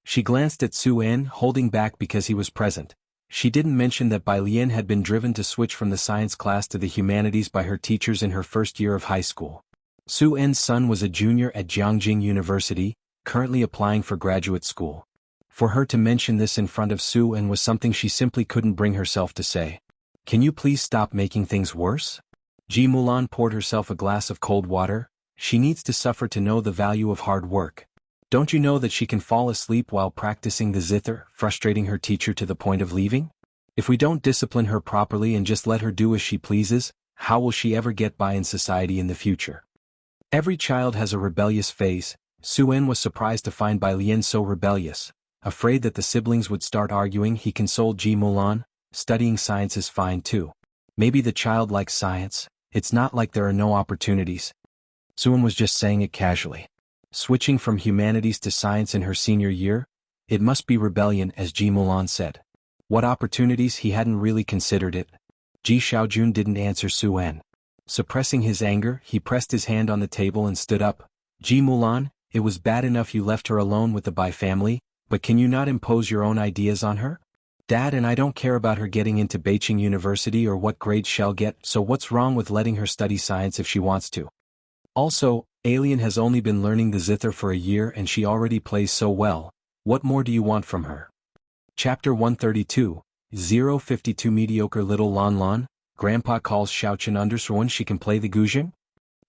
She glanced at Su En, holding back because he was present. She didn't mention that Bai Lian had been driven to switch from the science class to the humanities by her teachers in her first year of high school. Su En's son was a junior at Jiangjing University, currently applying for graduate school. For her to mention this in front of Su En was something she simply couldn't bring herself to say. Can you please stop making things worse? Ji Mulan poured herself a glass of cold water. She needs to suffer to know the value of hard work. Don't you know that she can fall asleep while practicing the zither, frustrating her teacher to the point of leaving? If we don't discipline her properly and just let her do as she pleases, how will she ever get by in society in the future? Every child has a rebellious phase. Su En was surprised to find Bai Lian so rebellious. Afraid that the siblings would start arguing, he consoled Ji Mulan. Studying science is fine too. Maybe the child likes science. It's not like there are no opportunities. Su En was just saying it casually. Switching from humanities to science in her senior year? It must be rebellion, as Ji Mulan said. What opportunities? He hadn't really considered it. Ji Xiaojun didn't answer Su En. Suppressing his anger, he pressed his hand on the table and stood up. Ji Mulan, it was bad enough you left her alone with the Bai family, but can you not impose your own ideas on her? Dad and I don't care about her getting into Beijing University or what grades she'll get, so what's wrong with letting her study science if she wants to? Also, Alien has only been learning the zither for a year and she already plays so well. What more do you want from her? Chapter 132, 052 Mediocre Little Lan Lan, Grandpa calls Xiaochen undersworn she can play the guzheng?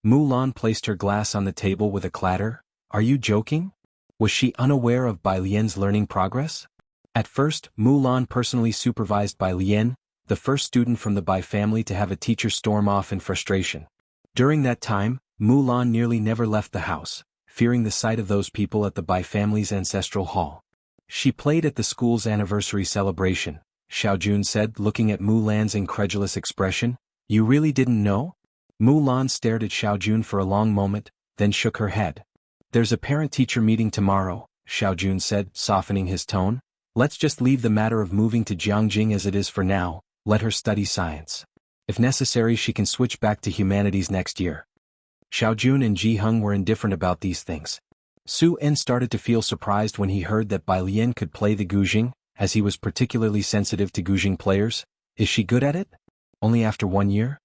Mulan placed her glass on the table with a clatter. Are you joking? Was she unaware of Bai Lian's learning progress? At first, Mulan personally supervised Bai Lian, the first student from the Bai family to have a teacher storm off in frustration. During that time, Mulan nearly never left the house, fearing the sight of those people at the Bai family's ancestral hall. She played at the school's anniversary celebration, Xiaojun said, looking at Mulan's incredulous expression. You really didn't know? Mulan stared at Xiaojun for a long moment, then shook her head. There's a parent-teacher meeting tomorrow, Xiaojun said, softening his tone. Let's just leave the matter of moving to Jiangjing as it is for now, let her study science. If necessary, she can switch back to humanities next year. Xiaojun and Ji Heng were indifferent about these things. Su En started to feel surprised when he heard that Bai Lian could play the guzheng, as he was particularly sensitive to guzheng players. Is she good at it? Only after 1 year?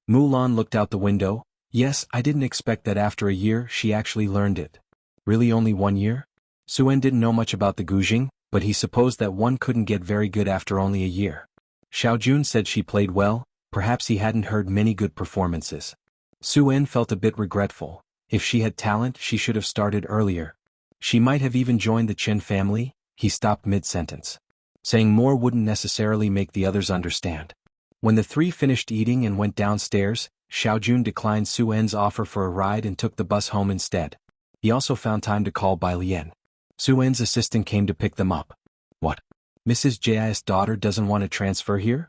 Mulan looked out the window. Yes, I didn't expect that after a year she actually learned it. Really only 1 year? Su En didn't know much about the guzheng, but he supposed that one couldn't get very good after only a year. Xiaojun said she played well, perhaps he hadn't heard many good performances. Su En felt a bit regretful. If she had talent, she should have started earlier. She might have even joined the Chen family. He stopped mid-sentence. Saying more wouldn't necessarily make the others understand. When the three finished eating and went downstairs, Xiaojun declined Su En's offer for a ride and took the bus home instead. He also found time to call Bai Lian. Su En's assistant came to pick them up. What? Mrs. Ji's daughter doesn't want to transfer here?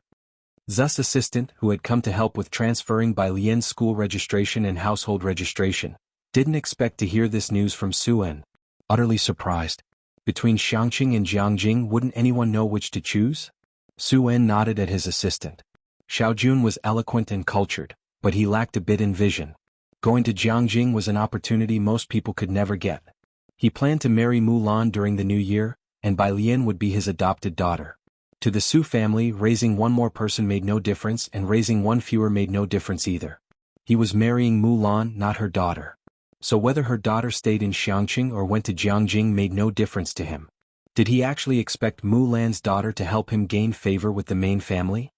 Zu's assistant, who had come to help with transferring Bai Lian's school registration and household registration, didn't expect to hear this news from Su-en. Utterly surprised. Between Xianxia and Jiangjing, wouldn't anyone know which to choose? Su-en nodded at his assistant. Xiaojun was eloquent and cultured, but he lacked a bit in vision. Going to Jiangjing was an opportunity most people could never get. He planned to marry Mulan during the new year, and Bai Lian would be his adopted daughter. To the Su family, raising one more person made no difference, and raising one fewer made no difference either. He was marrying Mulan, not her daughter. So whether her daughter stayed in Xianxia or went to Jiangjing made no difference to him. Did he actually expect Mulan's daughter to help him gain favor with the main family?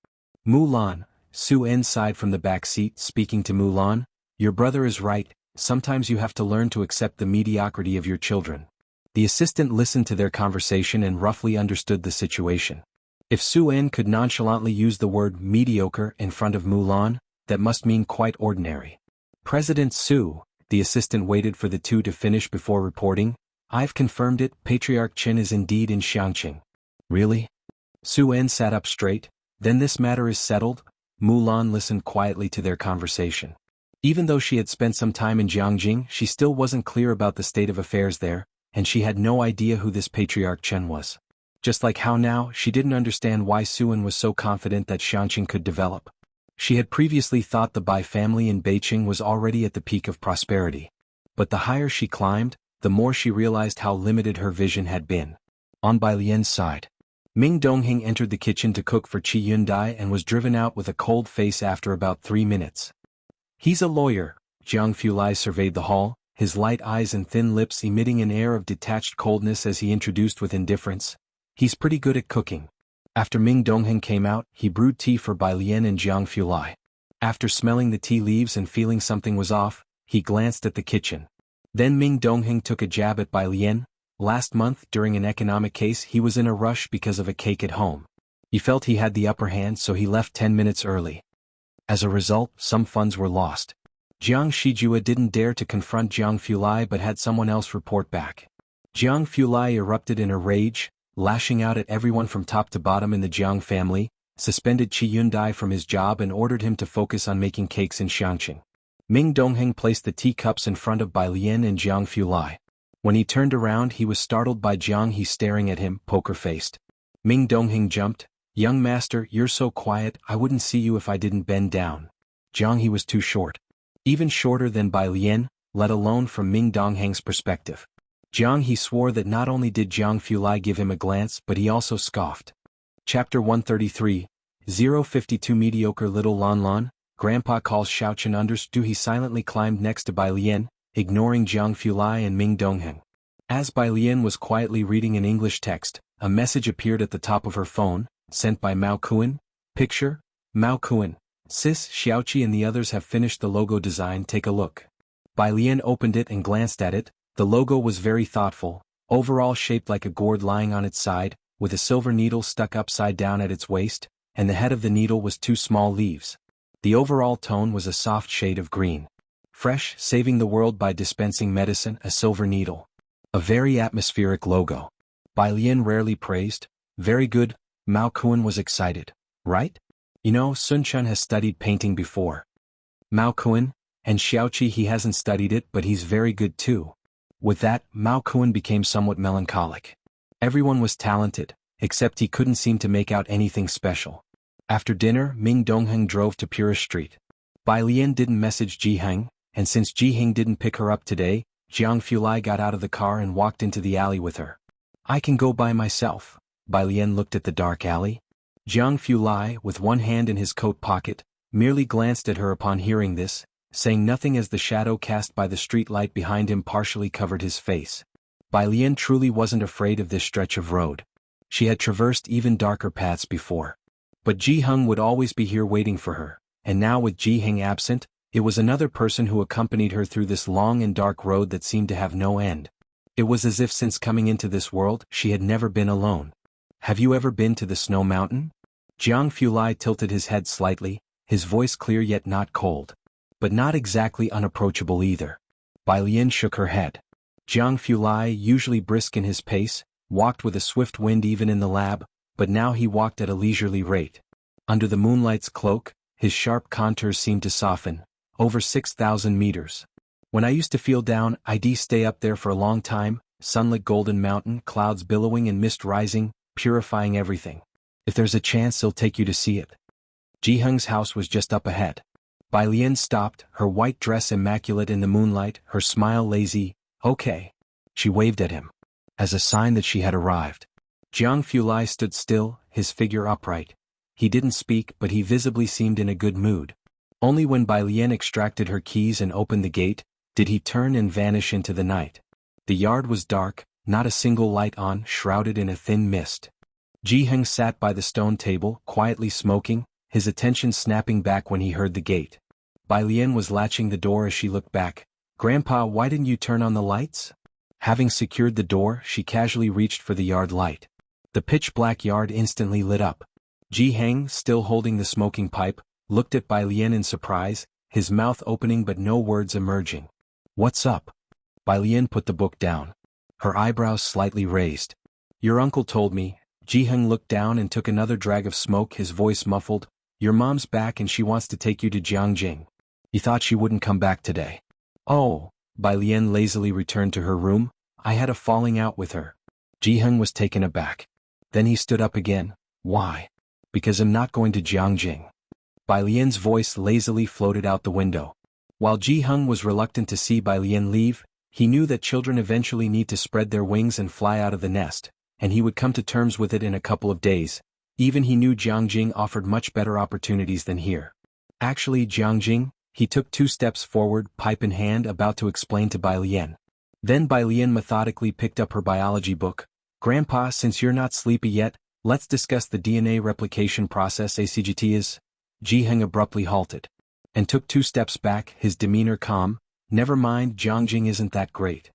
Mulan, Su-en sighed from the back seat, speaking to Mulan, "Your brother is right, sometimes you have to learn to accept the mediocrity of your children." The assistant listened to their conversation and roughly understood the situation. If Su-en could nonchalantly use the word mediocre in front of Mulan, that must mean quite ordinary. "President Su," the assistant waited for the two to finish before reporting, "I've confirmed it, Patriarch Qin is indeed in Xianxia." "Really?" Su-en sat up straight. "Then this matter is settled?" Mulan listened quietly to their conversation. Even though she had spent some time in Jiangjing, she still wasn't clear about the state of affairs there, and she had no idea who this Patriarch Chen was. Just like how now, she didn't understand why Su-en was so confident that Xianxia could develop. She had previously thought the Bai family in Beijing was already at the peak of prosperity. But the higher she climbed, the more she realized how limited her vision had been. On Bai Lian's side, Ming Dongheng entered the kitchen to cook for Qi Yundai and was driven out with a cold face after about 3 minutes. "He's a lawyer," Jianghu Lai surveyed the hall, his light eyes and thin lips emitting an air of detached coldness as he introduced with indifference, "He's pretty good at cooking." After Ming Dongheng came out, he brewed tea for Bai Lian and Jianghu Lai. After smelling the tea leaves and feeling something was off, he glanced at the kitchen. Then Ming Dongheng took a jab at Bai Lian. Last month, during an economic case, he was in a rush because of a cake at home. He felt he had the upper hand, so he left 10 minutes early. As a result, some funds were lost. Jiang Shijua didn't dare to confront Jianghu Lai but had someone else report back. Jianghu Lai erupted in a rage, lashing out at everyone from top to bottom in the Jiang family, suspended Qi Yundai from his job and ordered him to focus on making cakes in Xianxia. Ming Dongheng placed the teacups in front of Bai Lian and Jianghu Lai. When he turned around, he was startled by Jianghe staring at him, poker-faced. Ming Dongheng jumped. "Young master, you're so quiet, I wouldn't see you if I didn't bend down." Jianghe was too short. Even shorter than Bai Lian, let alone from Ming Dongheng's perspective. Jianghe swore that not only did Jianghu Lai give him a glance but he also scoffed. Chapter 133, 052 Mediocre Little Lan Lan, Grandpa calls Xiaoqian understood. He silently climbed next to Bai Lian, ignoring Jianghu Lai and Ming Dongheng. As Bai Lian was quietly reading an English text, a message appeared at the top of her phone, sent by Mao Kuan. Picture, Mao Kuan. "Sis, Xiaoqi and the others have finished the logo design, take a look." Bai Lian opened it and glanced at it. The logo was very thoughtful, overall shaped like a gourd lying on its side, with a silver needle stuck upside down at its waist, and the head of the needle was 2 small leaves. The overall tone was a soft shade of green. Fresh, saving the world by dispensing medicine, a silver needle. A very atmospheric logo. Bai Lian rarely praised. "Very good," Mao Kuan was excited. "Right? You know, Sun Chun has studied painting before." Mao Kuan, "And Xiaoqi, he hasn't studied it but he's very good too." With that, Mao Kuan became somewhat melancholic. Everyone was talented, except he couldn't seem to make out anything special. After dinner, Ming Dongheng drove to Pura Street. Bai Lian didn't message Ji Heng, and since Ji Heng didn't pick her up today, Jianghu Lai got out of the car and walked into the alley with her. "I can go by myself." Bai Lian looked at the dark alley. Jianghu Lai, with one hand in his coat pocket, merely glanced at her upon hearing this, saying nothing as the shadow cast by the street light behind him partially covered his face. Bai Lian truly wasn't afraid of this stretch of road. She had traversed even darker paths before. But Ji Heng would always be here waiting for her, and now with Ji Heng absent, it was another person who accompanied her through this long and dark road that seemed to have no end. It was as if since coming into this world, she had never been alone. "Have you ever been to the Snow Mountain?" Jianghu Lai tilted his head slightly, his voice clear yet not cold. But not exactly unapproachable either. Bai Lian shook her head. Jianghu Lai, usually brisk in his pace, walked with a swift wind even in the lab, but now he walked at a leisurely rate. Under the moonlight's cloak, his sharp contours seemed to soften. Over 6,000 meters. When I used to feel down, I'd stay up there for a long time, sunlit golden mountain, clouds billowing and mist rising, purifying everything. If there's a chance they'll take you to see it. Jianghu's house was just up ahead. Bai Lian stopped, her white dress immaculate in the moonlight, her smile lazy. Okay. She waved at him. As a sign that she had arrived. Jianghu stood still, his figure upright. He didn't speak, but he visibly seemed in a good mood. Only when Bai Lian extracted her keys and opened the gate, did he turn and vanish into the night. The yard was dark, not a single light on, shrouded in a thin mist. Jianghu sat by the stone table, quietly smoking, his attention snapping back when he heard the gate. Bai Lian was latching the door as she looked back. Grandpa, why didn't you turn on the lights? Having secured the door, she casually reached for the yard light. The pitch-black yard instantly lit up. Jianghu, still holding the smoking pipe, looked at Bai Lian in surprise, his mouth opening but no words emerging. What's up? Bai Lian put the book down. Her eyebrows slightly raised. Your uncle told me. Jianghu looked down and took another drag of smoke, his voice muffled. Your mom's back and she wants to take you to Jianghu. He thought she wouldn't come back today. Oh, Bai Lian lazily returned to her room. I had a falling out with her. Jianghu was taken aback. Then he stood up again. Why? Because I'm not going to Jianghu. Bai Lian's voice lazily floated out the window. While Jianghu was reluctant to see Bai Lian leave, he knew that children eventually need to spread their wings and fly out of the nest, and he would come to terms with it in a couple of days. Even he knew Jianghu offered much better opportunities than here. Actually, Jianghu, he took 2 steps forward, pipe in hand, about to explain to Bai Lian. Then Bai Lian methodically picked up her biology book. Grandpa, since you're not sleepy yet, let's discuss the DNA replication process. ACGT is. Jianghu abruptly halted. And took 2 steps back, his demeanor calm. Never mind, Jianghu isn't that great.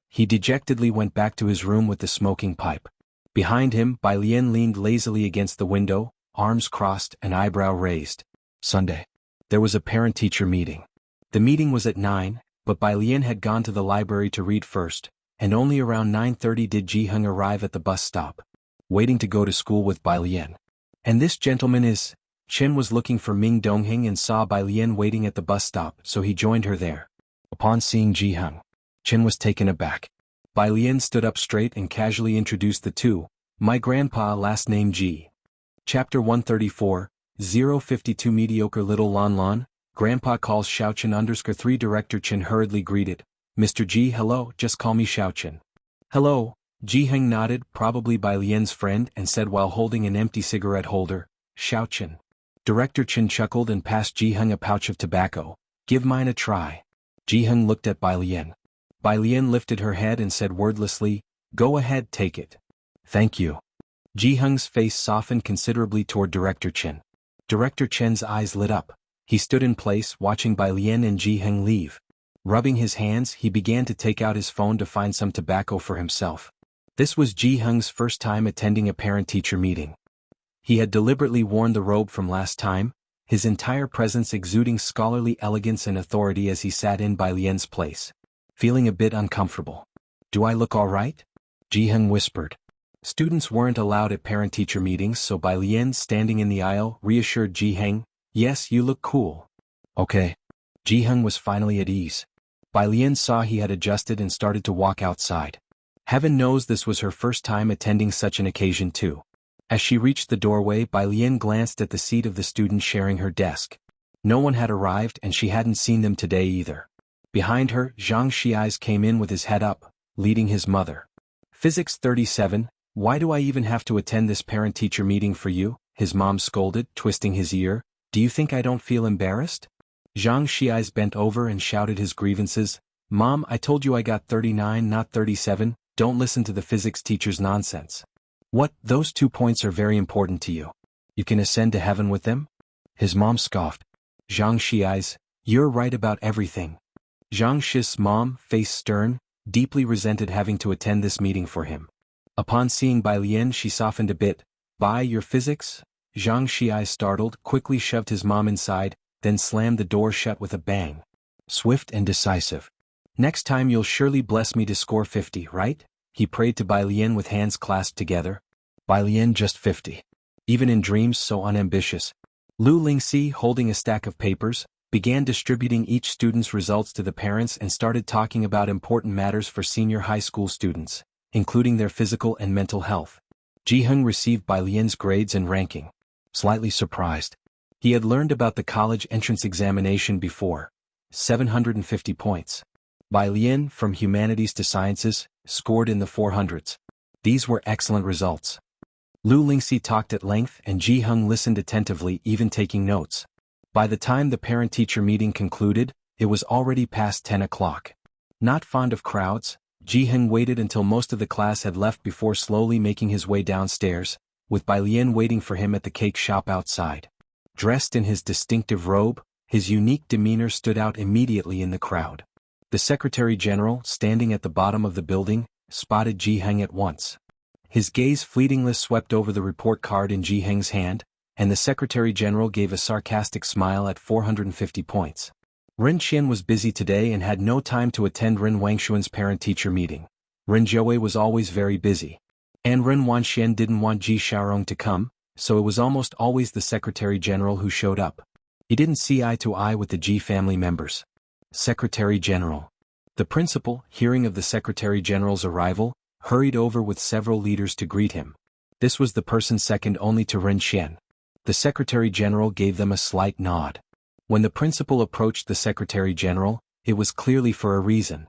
He dejectedly went back to his room with the smoking pipe. Behind him, Bai Lian leaned lazily against the window, arms crossed, an eyebrow raised. Sunday. There was a parent-teacher meeting. The meeting was at 9, but Bai Lian had gone to the library to read first, and only around 9:30 did Jianghu arrive at the bus stop. Waiting to go to school with Bai Lian. And this gentleman is... Chen was looking for Ming Dongheng and saw Bai Lian waiting at the bus stop, so he joined her there. Upon seeing Jianghu, Chen was taken aback. Bai Lian stood up straight and casually introduced the two. My grandpa, last name Ji. Chapter 134, 052 Mediocre Little Lon Lon, Grandpa calls Xiaochen 3 Director Chen hurriedly greeted. Mr. Ji, hello, just call me Xiaochen. Hello, Jianghu nodded, probably Bai Lian's friend, and said while holding an empty cigarette holder, Xiaochen. Director Chen chuckled and passed Jianghu a pouch of tobacco. Give mine a try. Jianghu looked at Bai Lian. Bai Lian lifted her head and said wordlessly, Go ahead, take it. Thank you. Jianghu's face softened considerably toward Director Chen. Director Chen's eyes lit up. He stood in place watching Bai Lian and Jianghu leave. Rubbing his hands, he began to take out his phone to find some tobacco for himself. This was Jianghu's first time attending a parent-teacher meeting. He had deliberately worn the robe from last time, his entire presence exuding scholarly elegance and authority as he sat in Bai Lian's place. Feeling a bit uncomfortable. Do I look all right? Jianghu whispered. Students weren't allowed at parent-teacher meetings, so Bai Lian, standing in the aisle, reassured Jianghu, Yes, you look cool. Okay. Jianghu was finally at ease. Bai Lian saw he had adjusted and started to walk outside. Heaven knows this was her first time attending such an occasion too. As she reached the doorway, Bai Lian glanced at the seat of the student sharing her desk. No one had arrived and she hadn't seen them today either. Behind her, Xianxia came in with his head up, leading his mother. Physics 37, why do I even have to attend this parent-teacher meeting for you? His mom scolded, twisting his ear. Do you think I don't feel embarrassed? Xianxia bent over and shouted his grievances. Mom, I told you I got 39, not 37, don't listen to the physics teacher's nonsense. What, those 2 points are very important to you. You can ascend to heaven with them? His mom scoffed. Xianxia's, you're right about everything. Xianxia's mom, face stern, deeply resented having to attend this meeting for him. Upon seeing Bai Lian, she softened a bit. Bai, your physics? Xianxia, startled, quickly shoved his mom inside, then slammed the door shut with a bang. Swift and decisive. Next time you'll surely bless me to score 50, right? He prayed to Bai Lian with hands clasped together. Bai Lian just 50. Even in dreams so unambitious, Lu Lingxi, holding a stack of papers, began distributing each student's results to the parents and started talking about important matters for senior high school students, including their physical and mental health. Jianghu received Bai Lian's grades and ranking. Slightly surprised. He had learned about the college entrance examination before. 750 points. Bai Lian, from humanities to sciences, scored in the 400s. These were excellent results. Lu Lingxi talked at length and Jianghu listened attentively, even taking notes. By the time the parent-teacher meeting concluded, it was already past 10 o'clock. Not fond of crowds, Jianghu waited until most of the class had left before slowly making his way downstairs, with Bai Lian waiting for him at the cake shop outside. Dressed in his distinctive robe, his unique demeanor stood out immediately in the crowd. The Secretary General, standing at the bottom of the building, spotted Jianghu at once. His gaze fleetingly swept over the report card in Jianghu's hand, and the Secretary General gave a sarcastic smile at 450 points. Ren Qian was busy today and had no time to attend Ren Wangshuan's parent-teacher meeting. Ren Jiawei was always very busy. And Ren Wanxian didn't want Ji Xiaorong to come, so it was almost always the Secretary General who showed up. He didn't see eye to eye with the Ji family members. Secretary General. The principal, hearing of the Secretary General's arrival, hurried over with several leaders to greet him. This was the person second only to Ren Qian. The Secretary General gave them a slight nod. When the principal approached the Secretary General, it was clearly for a reason.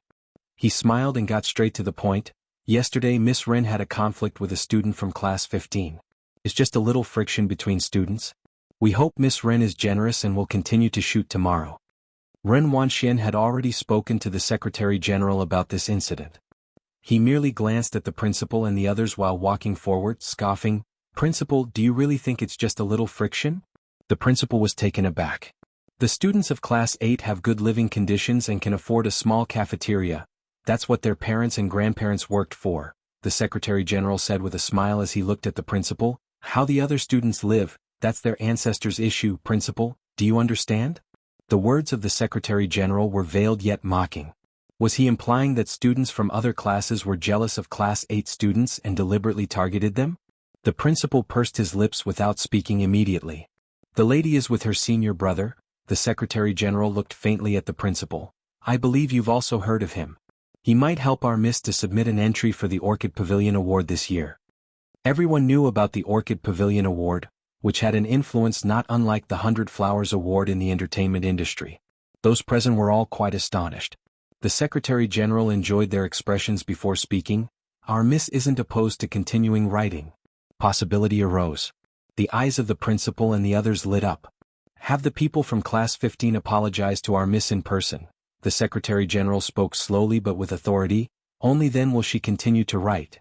He smiled and got straight to the point. Yesterday Miss Ren had a conflict with a student from class 15. It's just a little friction between students. We hope Miss Ren is generous and will continue to shoot tomorrow. Ren Wanxian had already spoken to the Secretary General about this incident. He merely glanced at the principal and the others while walking forward, scoffing, "Principal, do you really think it's just a little friction?" The principal was taken aback. The students of Class 8 have good living conditions and can afford a small cafeteria. That's what their parents and grandparents worked for, the Secretary General said with a smile as he looked at the principal. How the other students live, that's their ancestors' issue, Principal, do you understand? The words of the Secretary General were veiled yet mocking. Was he implying that students from other classes were jealous of Class 8 students and deliberately targeted them? The principal pursed his lips without speaking immediately. The lady is with her senior brother. The Secretary General looked faintly at the principal. I believe you've also heard of him. He might help our miss to submit an entry for the Orchid Pavilion Award this year. Everyone knew about the Orchid Pavilion Award, which had an influence not unlike the 100 Flowers Award in the entertainment industry. Those present were all quite astonished. The Secretary General enjoyed their expressions before speaking. Our miss isn't opposed to continuing writing. Possibility arose. The eyes of the principal and the others lit up. Have the people from Class 15 apologize to our miss in person. The Secretary General spoke slowly but with authority. Only then will she continue to write.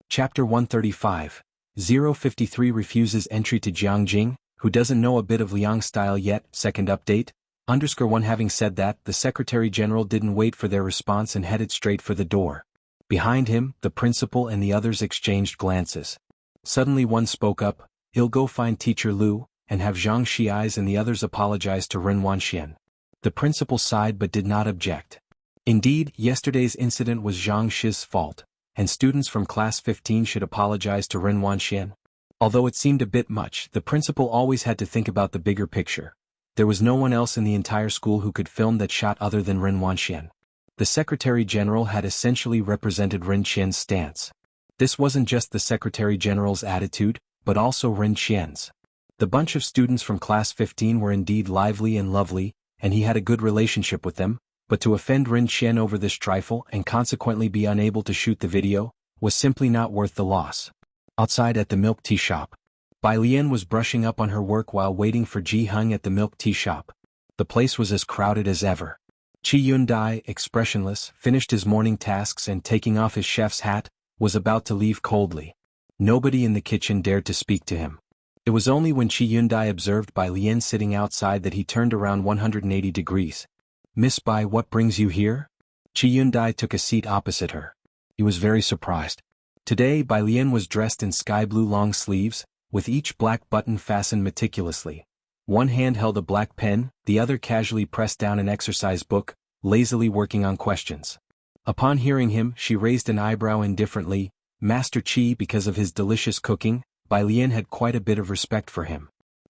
Chapter 135. 053 refuses entry to Jianghu, who doesn't know a bit of Liang style yet. Second update. _1 Having said that, the Secretary General didn't wait for their response and headed straight for the door. Behind him, the principal and the others exchanged glances. Suddenly one spoke up, "I'll go find Teacher Lu, and have Xianxia's and the others apologize to Ren Wanxian." The principal sighed but did not object. Indeed, yesterday's incident was Xianxia's fault, and students from Class 15 should apologize to Ren Wanxian. Although it seemed a bit much, the principal always had to think about the bigger picture. There was no one else in the entire school who could film that shot other than Ren Wanxian. The Secretary General had essentially represented Ren Qian's stance. This wasn't just the Secretary General's attitude, but also Ren Qian's. The bunch of students from Class 15 were indeed lively and lovely, and he had a good relationship with them, but to offend Ren Qian over this trifle and consequently be unable to shoot the video, was simply not worth the loss. Outside at the milk tea shop, Bai Lian was brushing up on her work while waiting for Jianghu at the milk tea shop. The place was as crowded as ever. Qi Yundai, expressionless, finished his morning tasks and taking off his chef's hat, was about to leave coldly. Nobody in the kitchen dared to speak to him. It was only when Qi Yundai observed Bai Lian sitting outside that he turned around 180 degrees. "Miss Bai, what brings you here?" Qi Yundai took a seat opposite her. He was very surprised. Today Bai Lian was dressed in sky blue long sleeves, with each black button fastened meticulously. One hand held a black pen, the other casually pressed down an exercise book, lazily working on questions. Upon hearing him, she raised an eyebrow indifferently. Master Qi, because of his delicious cooking, Bai Lian had quite a bit of respect for him.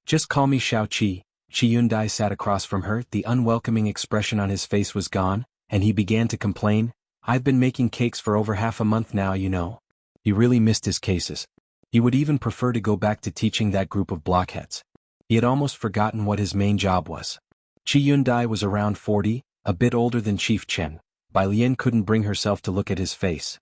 Just call me Xiaoqi. Yundai sat across from her, the unwelcoming expression on his face was gone, and he began to complain. I've been making cakes for over half a month now, you know. He really missed his cases. He would even prefer to go back to teaching that group of blockheads. He had almost forgotten what his main job was. Yundai was around 40, a bit older than Chief Chen. Bai Lian couldn't bring herself to look at his face.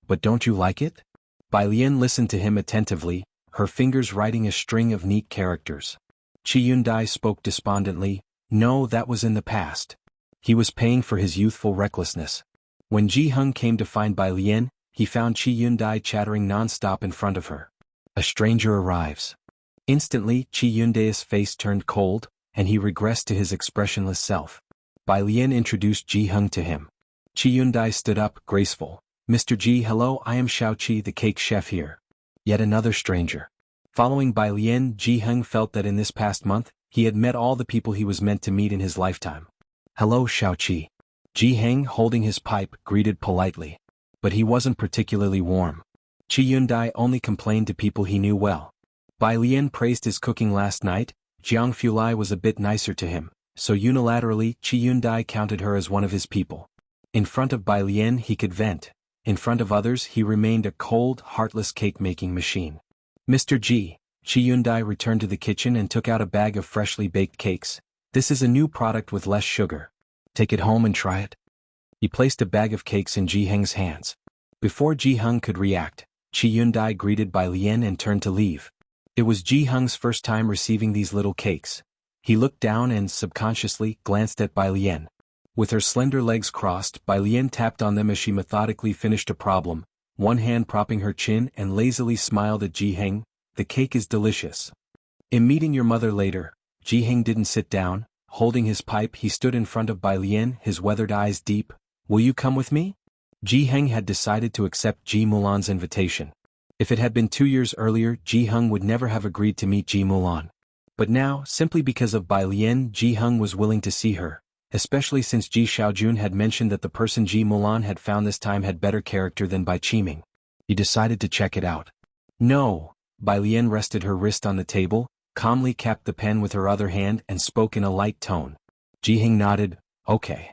But don't you like it? Bai Lian listened to him attentively, her fingers writing a string of neat characters. Yundai spoke despondently. No, that was in the past. He was paying for his youthful recklessness. When Jianghu came to find Bai Lian, he found Yundai chattering non-stop in front of her. A stranger arrives. Instantly, Yundai's face turned cold, and he regressed to his expressionless self. Bai Lian introduced Jianghu to him. Yundai stood up, graceful. Mr. Ji, hello, I am Xiaoqi, the cake chef here. Yet another stranger. Following Bai Lian, Jianghu felt that in this past month, he had met all the people he was meant to meet in his lifetime. Hello, Xiaoqi. Jianghu, holding his pipe, greeted politely. But he wasn't particularly warm. Yundai only complained to people he knew well. Bai Lian praised his cooking last night. Jianghu was a bit nicer to him, so unilaterally, Yundai counted her as one of his people. In front of Bai Lian he could vent. In front of others he remained a cold, heartless cake-making machine. Mr. Ji, Yundai returned to the kitchen and took out a bag of freshly baked cakes. This is a new product with less sugar. Take it home and try it. He placed a bag of cakes in Jianghu's hands. Before Jianghu could react, Yundai greeted Bai Lian and turned to leave. It was Jianghu's first time receiving these little cakes. He looked down and, subconsciously, glanced at Bai Lian. With her slender legs crossed, Bai Lian tapped on them as she methodically finished a problem, one hand propping her chin and lazily smiled at Jianghu. The cake is delicious. In meeting your mother later, Jianghu didn't sit down. Holding his pipe he stood in front of Bai Lian, his weathered eyes deep. Will you come with me? Jianghu had decided to accept Ji Mulan's invitation. If it had been 2 years earlier, Jianghu would never have agreed to meet Ji Mulan. But now, simply because of Bai Lian, Jianghu was willing to see her. Especially since Ji Xiaojun had mentioned that the person Ji Mulan had found this time had better character than Bai Qiming. He decided to check it out. No. Bai Lian rested her wrist on the table, calmly capped the pen with her other hand and spoke in a light tone. Jianghu nodded. Okay.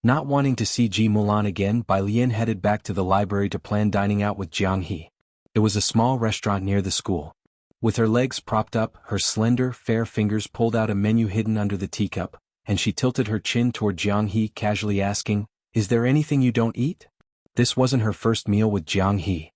Not wanting to see Ji Mulan again, Bai Lian headed back to the library to plan dining out with Jianghu. It was a small restaurant near the school. With her legs propped up, her slender, fair fingers pulled out a menu hidden under the teacup, and she tilted her chin toward Jianghu, casually asking, Is there anything you don't eat? This wasn't her first meal with Jianghu.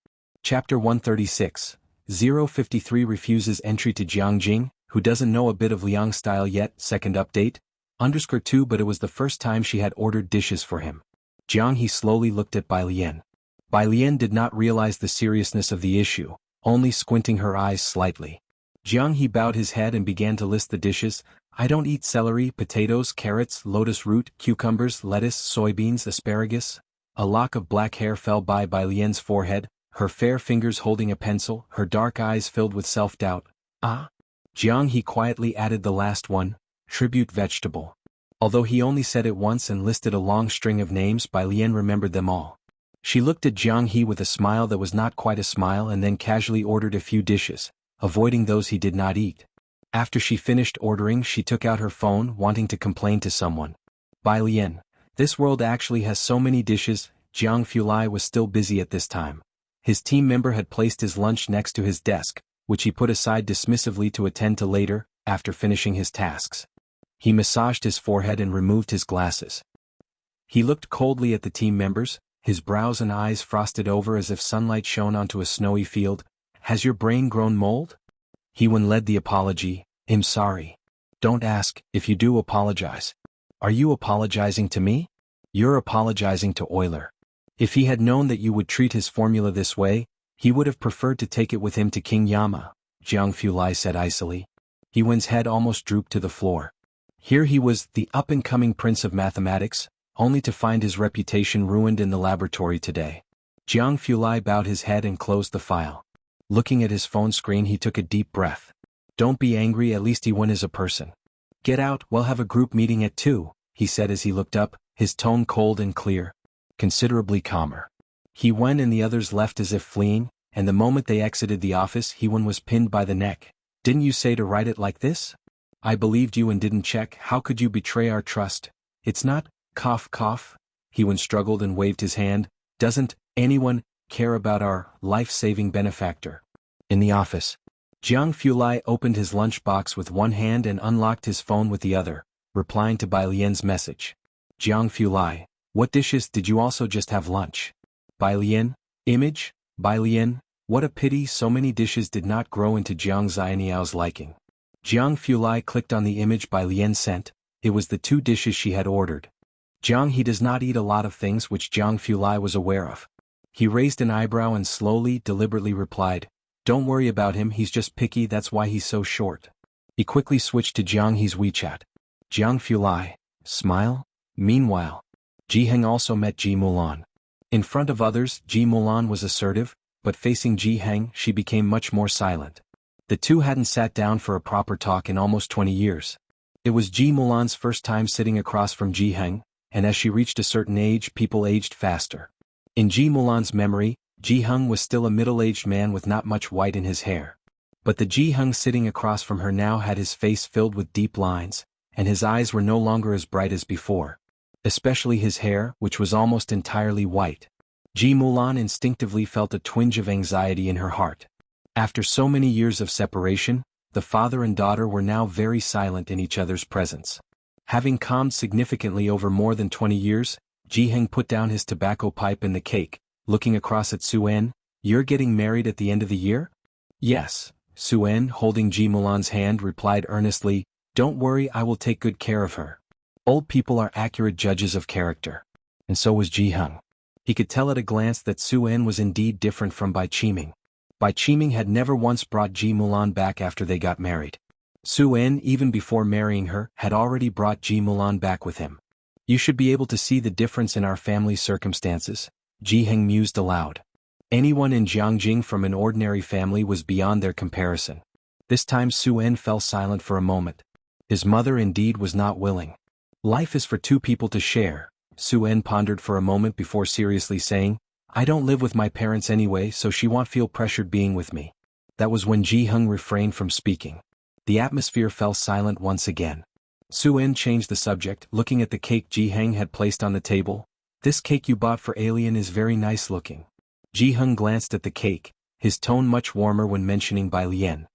Chapter 136. 053 refuses entry to Jiangjing, who doesn't know a bit of Liang style yet, second update, _2 but it was the first time she had ordered dishes for him. Jianghu slowly looked at Bai Lian. Bai Lian did not realize the seriousness of the issue, only squinting her eyes slightly. Jianghu bowed his head and began to list the dishes. I don't eat celery, potatoes, carrots, lotus root, cucumbers, lettuce, soybeans, asparagus. A lock of black hair fell by Bai Lian's forehead, her fair fingers holding a pencil, her dark eyes filled with self-doubt. Ah? Jianghu quietly added the last one, tribute vegetable. Although he only said it once and listed a long string of names, Bai Lian remembered them all. She looked at Jianghu with a smile that was not quite a smile and then casually ordered a few dishes, avoiding those he did not eat. After she finished ordering, she took out her phone, wanting to complain to someone. Bai Lian, this world actually has so many dishes. Jianghu was still busy at this time. His team member had placed his lunch next to his desk, which he put aside dismissively to attend to later, after finishing his tasks. He massaged his forehead and removed his glasses. He looked coldly at the team members, his brows and eyes frosted over as if sunlight shone onto a snowy field. Has your brain grown mold? Hewen led the apology. I'm sorry. Don't ask. If you do, apologize. Are you apologizing to me? You're apologizing to Euler. If he had known that you would treat his formula this way, he would have preferred to take it with him to King Yama, Jianghu said icily. Hewen's head almost drooped to the floor. Here he was, the up-and-coming prince of mathematics, only to find his reputation ruined in the laboratory today. Jianghu bowed his head and closed the file. Looking at his phone screen, he took a deep breath. Don't be angry, at least Hewen is a person. Get out, we'll have a group meeting at 2, he said as he looked up, his tone cold and clear. Considerably calmer. Hewen and the others left as if fleeing, and the moment they exited the office, Hewen was pinned by the neck. Didn't you say to write it like this? I believed you and didn't check. How could you betray our trust? It's not, cough cough. Hewen struggled and waved his hand. Doesn't anyone care about our life-saving benefactor? In the office, Jianghu opened his lunchbox with one hand and unlocked his phone with the other, replying to Bai Lian's message. Jianghu, what dishes did you also just have lunch? Bai Lian, image, Bai Lian, what a pity so many dishes did not grow into Jiang Xianiao's liking. Jianghu clicked on the image Bai Lian sent. It was the 2 dishes she had ordered. He does not eat a lot of things, which Jianghu was aware of. He raised an eyebrow and slowly, deliberately replied, don't worry about him, he's just picky, that's why he's so short. He quickly switched to Jianghe's WeChat. Jianghu, smile? Meanwhile, Jiheng also met Ji Mulan. In front of others, Ji Mulan was assertive, but facing Jiheng she became much more silent. The two hadn't sat down for a proper talk in almost 20 years. It was Ji Mulan's first time sitting across from Jiheng, and as she reached a certain age people aged faster. In Ji Mulan's memory, Jiheng was still a middle-aged man with not much white in his hair. But the Jiheng sitting across from her now had his face filled with deep lines, and his eyes were no longer as bright as before. Especially his hair, which was almost entirely white. Ji Mulan instinctively felt a twinge of anxiety in her heart. After so many years of separation, the father and daughter were now very silent in each other's presence. Having calmed significantly over more than 20 years, Jiheng put down his tobacco pipe in the cake, looking across at Suen. You're getting married at the end of the year? Yes, Suen, holding Ji Mulan's hand, replied earnestly, don't worry, I will take good care of her. Old people are accurate judges of character. And so was Jiheng. He could tell at a glance that Suen was indeed different from Bai Qiming. Bai Qiming had never once brought Ji Mulan back after they got married. Suen, even before marrying her, had already brought Ji Mulan back with him. You should be able to see the difference in our family's circumstances, Jiheng mused aloud. Anyone in Jiangjing from an ordinary family was beyond their comparison. This time Suen fell silent for a moment. His mother indeed was not willing. Life is for 2 people to share, Suen pondered for a moment before seriously saying, I don't live with my parents anyway, so she won't feel pressured being with me. That was when Jiheng refrained from speaking. The atmosphere fell silent once again. Suen changed the subject, looking at the cake Jiheng had placed on the table. This cake you bought for Alien is very nice looking. Jiheng glanced at the cake, his tone much warmer when mentioning Bai Lian.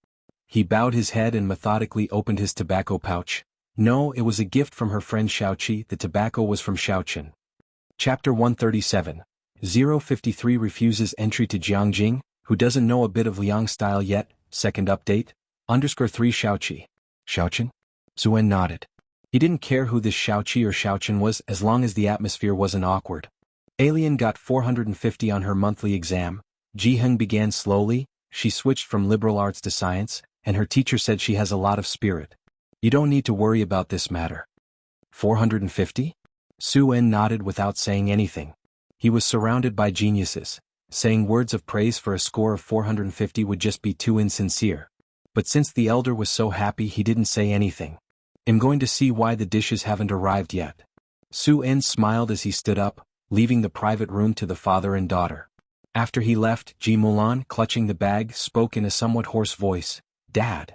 He bowed his head and methodically opened his tobacco pouch. No, it was a gift from her friend Xiaoqi. The tobacco was from Xiaochen. Chapter 137. 053 refuses entry to Jiangjing, who doesn't know a bit of Liang style yet, second update, _3 Xiaoqi. Xiaochen? Suen nodded. He didn't care who this Xiaoqi or Xiaochen was as long as the atmosphere wasn't awkward. Alien got 450 on her monthly exam. Jiheng began slowly, she switched from liberal arts to science, and her teacher said she has a lot of spirit. You don't need to worry about this matter. 450? Suen nodded without saying anything. He was surrounded by geniuses. Saying words of praise for a score of 450 would just be too insincere. But since the elder was so happy he didn't say anything. I'm going to see why the dishes haven't arrived yet. Suen smiled as he stood up, leaving the private room to the father and daughter. After he left, Ji Mulan, clutching the bag, spoke in a somewhat hoarse voice. Dad.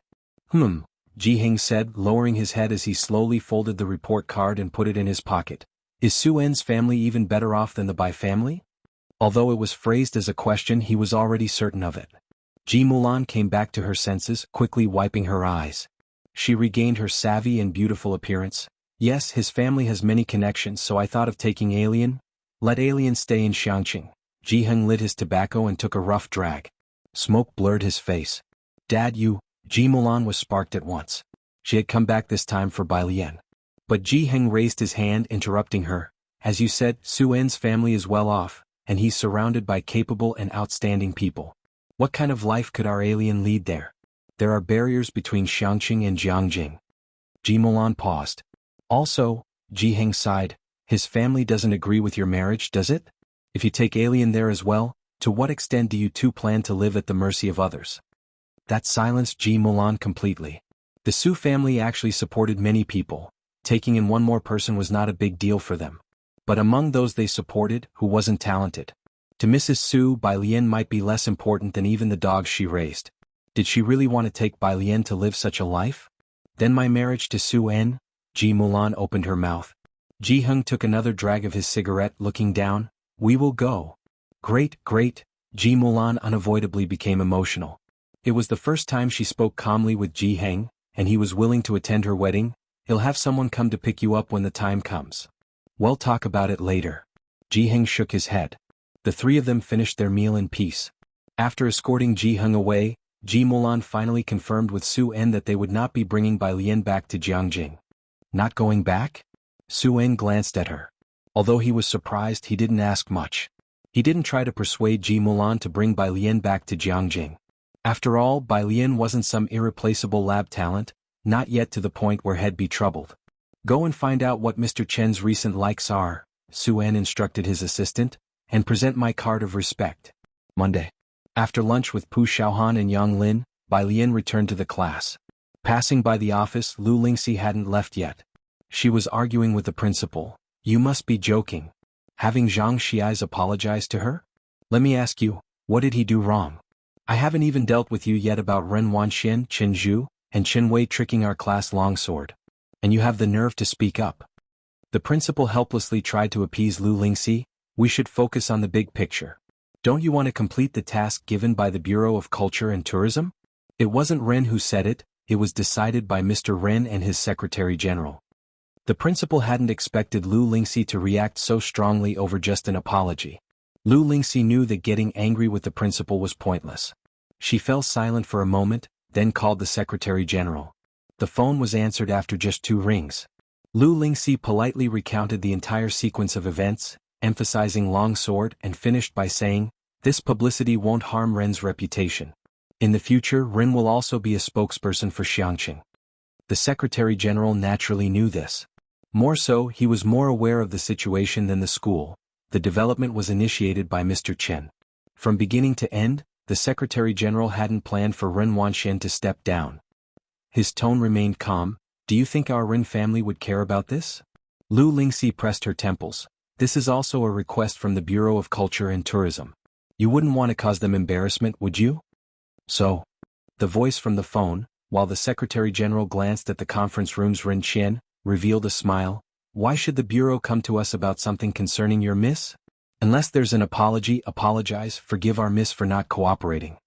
Jiheng said, lowering his head as he slowly folded the report card and put it in his pocket. Is Suen's family even better off than the Bai family? Although it was phrased as a question, he was already certain of it. Ji Mulan came back to her senses, quickly wiping her eyes. She regained her savvy and beautiful appearance. Yes, his family has many connections, so I thought of taking Alien. Let Alien stay in Xianxia. Jiheng lit his tobacco and took a rough drag. Smoke blurred his face. Dad, you... Ji Mulan was sparked at once. She had come back this time for Bai Lian. But Jiheng raised his hand, interrupting her. As you said, Suen's family is well off, and he's surrounded by capable and outstanding people. What kind of life could our Alien lead there? There are barriers between Xianxia and Jiangjing. Ji Mulan paused. Also, Jiheng sighed, his family doesn't agree with your marriage, does it? If you take Alien there as well, to what extent do you two plan to live at the mercy of others? That silenced Ji Mulan completely. The Su family actually supported many people. Taking in one more person was not a big deal for them. But among those they supported, who wasn't talented? To Mrs. Su, Bai Lian might be less important than even the dogs she raised. Did she really want to take Bai Lian to live such a life? Then my marriage to Su En? Ji Mulan opened her mouth. Jianghu took another drag of his cigarette, looking down. We will go. Great, great. Ji Mulan unavoidably became emotional. It was the first time she spoke calmly with Jianghu, and he was willing to attend her wedding. He'll have someone come to pick you up when the time comes. We'll talk about it later. Jianghu shook his head. The three of them finished their meal in peace. After escorting Jianghu away, Ji Mulan finally confirmed with Su En that they would not be bringing Bai Lian back to Jianghu. Not going back? Su En glanced at her. Although he was surprised, he didn't ask much. He didn't try to persuade Ji Mulan to bring Bai Lian back to Jianghu. After all, Bai Lian wasn't some irreplaceable lab talent, not yet to the point where he'd be troubled. Go and find out what Mr. Chen's recent likes are, Su En instructed his assistant, and present my card of respect. Monday. After lunch with Pu Xiaohan and Yang Lin, Bai Lian returned to the class. Passing by the office, Lu Lingxi hadn't left yet. She was arguing with the principal. You must be joking. Having Xianxia apologize to her? Let me ask you, what did he do wrong? I haven't even dealt with you yet about Ren Wanxian, Qin Zhu, and Qin Wei tricking our class longsword. And you have the nerve to speak up. The principal helplessly tried to appease Lu Lingxi. We should focus on the big picture. Don't you want to complete the task given by the Bureau of Culture and Tourism? It wasn't Ren who said it, it was decided by Mr. Ren and his Secretary General. The principal hadn't expected Lu Lingxi to react so strongly over just an apology. Lu Lingxi knew that getting angry with the principal was pointless. She fell silent for a moment, then called the Secretary General. The phone was answered after just 2 rings. Lu Lingxi politely recounted the entire sequence of events, emphasizing longsword, and finished by saying, this publicity won't harm Ren's reputation. In the future, Ren will also be a spokesperson for Xianxia. The Secretary General naturally knew this. More so, he was more aware of the situation than the school. The development was initiated by Mr. Chen. From beginning to end, the Secretary General hadn't planned for Ren Wanxian to step down. His tone remained calm. Do you think our Ren family would care about this? Lu Lingxi pressed her temples. This is also a request from the Bureau of Culture and Tourism. You wouldn't want to cause them embarrassment, would you? So? The voice from the phone, while the Secretary General glanced at the conference room's Ren Qian, revealed a smile. Why should the Bureau come to us about something concerning your miss? Unless there's an apology, apologize, forgive our miss for not cooperating.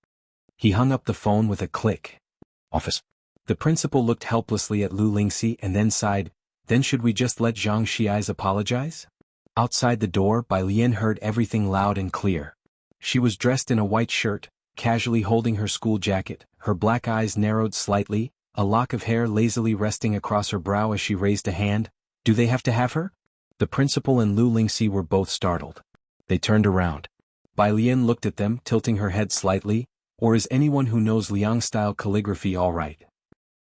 He hung up the phone with a click. Office. The principal looked helplessly at Lu Lingxi and then sighed. Then should we just let Xianxia apologize? Outside the door, Bai Lian heard everything loud and clear. She was dressed in a white shirt, casually holding her school jacket, her black eyes narrowed slightly, a lock of hair lazily resting across her brow as she raised a hand. Do they have to have her? The principal and Lu Lingxi were both startled. They turned around. Bai Lian looked at them, tilting her head slightly. Or is anyone who knows Liang-style calligraphy all right?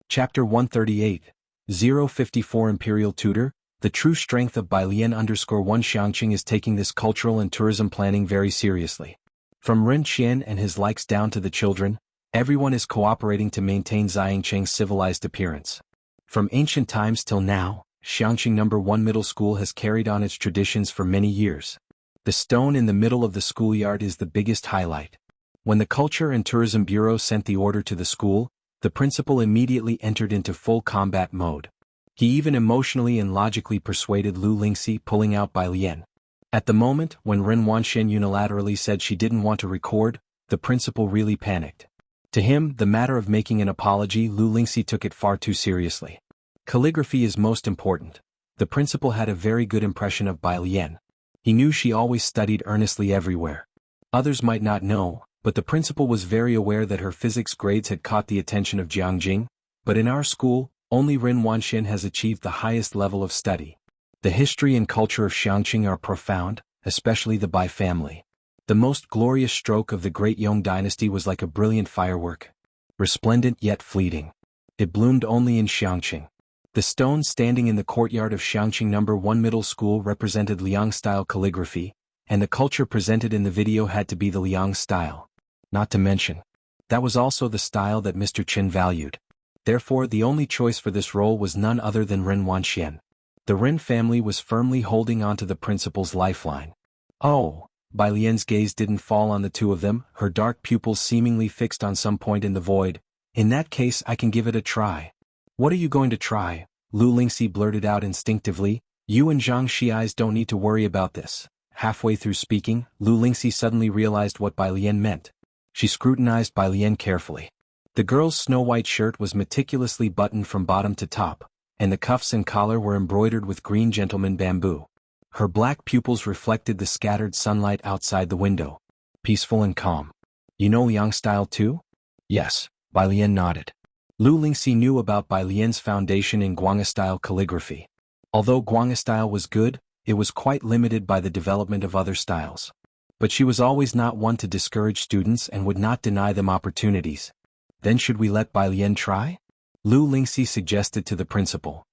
Chapter 138, 054 Imperial Tutor. The true strength of Bai Lian _1 Xianxia is taking this cultural and tourism planning very seriously. From Ren Qian and his likes down to the children, everyone is cooperating to maintain Xianxia's civilized appearance. From ancient times till now, Xianxia No. 1 Middle School has carried on its traditions for many years. The stone in the middle of the schoolyard is the biggest highlight. When the Culture and Tourism Bureau sent the order to the school, the principal immediately entered into full combat mode. He even emotionally and logically persuaded Lu Lingxi, pulling out Bai Lian. At the moment, when Ren Wanxian unilaterally said she didn't want to record, the principal really panicked. To him, the matter of making an apology, Lu Lingxi took it far too seriously. Calligraphy is most important. The principal had a very good impression of Bai Lian. He knew she always studied earnestly everywhere. Others might not know, but the principal was very aware that her physics grades had caught the attention of Jianghu. But in our school, only Ren Wanxian has achieved the highest level of study. The history and culture of Xianxia are profound, especially the Bai family. The most glorious stroke of the great Yong dynasty was like a brilliant firework. Resplendent yet fleeting. It bloomed only in Xianxia. The stone standing in the courtyard of Xianxia No. 1 Middle School represented Liang-style calligraphy, and the culture presented in the video had to be the Liang style. Not to mention, that was also the style that Mr. Chen valued. Therefore, the only choice for this role was none other than Ren Wanxian. The Ren family was firmly holding on to the principal's lifeline. Oh, Bai Lian's gaze didn't fall on the two of them, her dark pupils seemingly fixed on some point in the void. In that case I can give it a try. What are you going to try? Lu Lingxi blurted out instinctively. You and Xianxia's don't need to worry about this. Halfway through speaking, Lu Lingxi suddenly realized what Bai Lian meant. She scrutinized Bai Lian carefully. The girl's snow-white shirt was meticulously buttoned from bottom to top, and the cuffs and collar were embroidered with green gentleman bamboo. Her black pupils reflected the scattered sunlight outside the window. Peaceful and calm. You know Liang style too? Yes, Bai Lian nodded. Lu Lingxi knew about Bai Lian's foundation in Guanga-style calligraphy. Although Guanga-style was good, it was quite limited by the development of other styles. But she was always not one to discourage students and would not deny them opportunities. Then should we let Bai Lian try? Lu Lingxi suggested to the principal.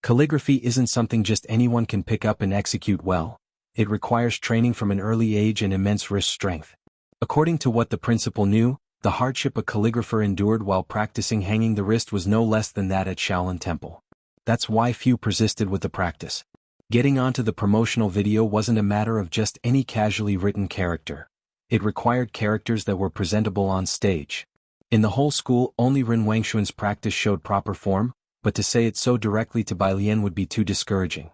Calligraphy isn't something just anyone can pick up and execute well. It requires training from an early age and immense wrist strength. According to what the principal knew, the hardship a calligrapher endured while practicing hanging the wrist was no less than that at Shaolin Temple. That's why few persisted with the practice. Getting onto the promotional video wasn't a matter of just any casually written character. It required characters that were presentable on stage. In the whole school, only Ren Wangxuan's practice showed proper form, but to say it so directly to Bai Lian would be too discouraging.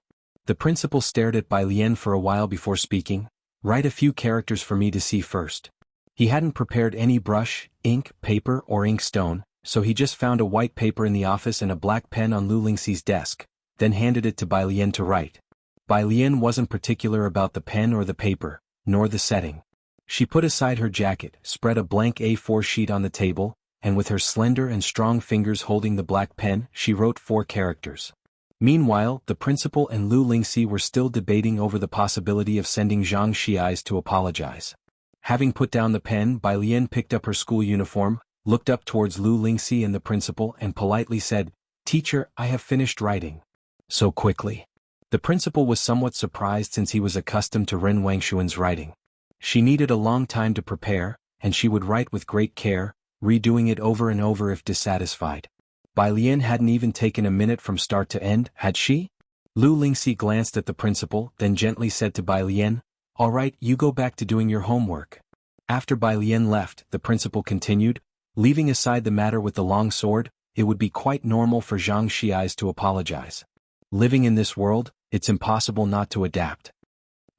The principal stared at Bai Lian for a while before speaking. Write a few characters for me to see first. He hadn't prepared any brush, ink, paper, or inkstone, so he just found a white paper in the office and a black pen on Lu Lingxi's desk, then handed it to Bai Lian to write. Bai Lian wasn't particular about the pen or the paper, nor the setting. She put aside her jacket, spread a blank A4 sheet on the table, and with her slender and strong fingers holding the black pen, she wrote 4 characters. Meanwhile, the principal and Lu Lingxi were still debating over the possibility of sending Xianxia to apologize. Having put down the pen, Bai Lian picked up her school uniform, looked up towards Lu Lingxi and the principal and politely said, "Teacher, I have finished writing." So quickly. The principal was somewhat surprised since he was accustomed to Ren Wangxuan's writing. She needed a long time to prepare, and she would write with great care, redoing it over and over if dissatisfied. Bai Lian hadn't even taken a minute from start to end, had she? Lu Lingxi glanced at the principal, then gently said to Bai Lian, "All right, you go back to doing your homework." After Bai Lian left, the principal continued, "Leaving aside the matter with the long sword, it would be quite normal for Xianxia to apologize. Living in this world, it's impossible not to adapt."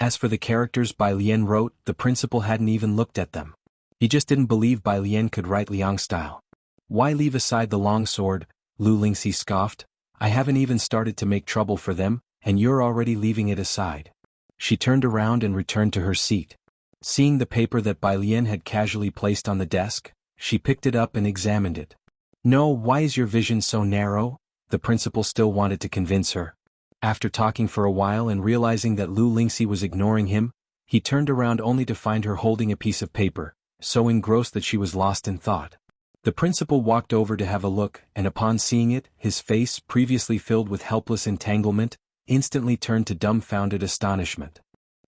As for the characters Bai Lian wrote, the principal hadn't even looked at them. He just didn't believe Bai Lian could write Liang style. "Why leave aside the long sword?" Lu Lingxi scoffed. "I haven't even started to make trouble for them, and you're already leaving it aside." She turned around and returned to her seat. Seeing the paper that Bai Lian had casually placed on the desk, she picked it up and examined it. "No, why is your vision so narrow?" The principal still wanted to convince her. After talking for a while and realizing that Lu Lingxi was ignoring him, he turned around only to find her holding a piece of paper, so engrossed that she was lost in thought. The principal walked over to have a look, and upon seeing it, his face, previously filled with helpless entanglement, instantly turned to dumbfounded astonishment.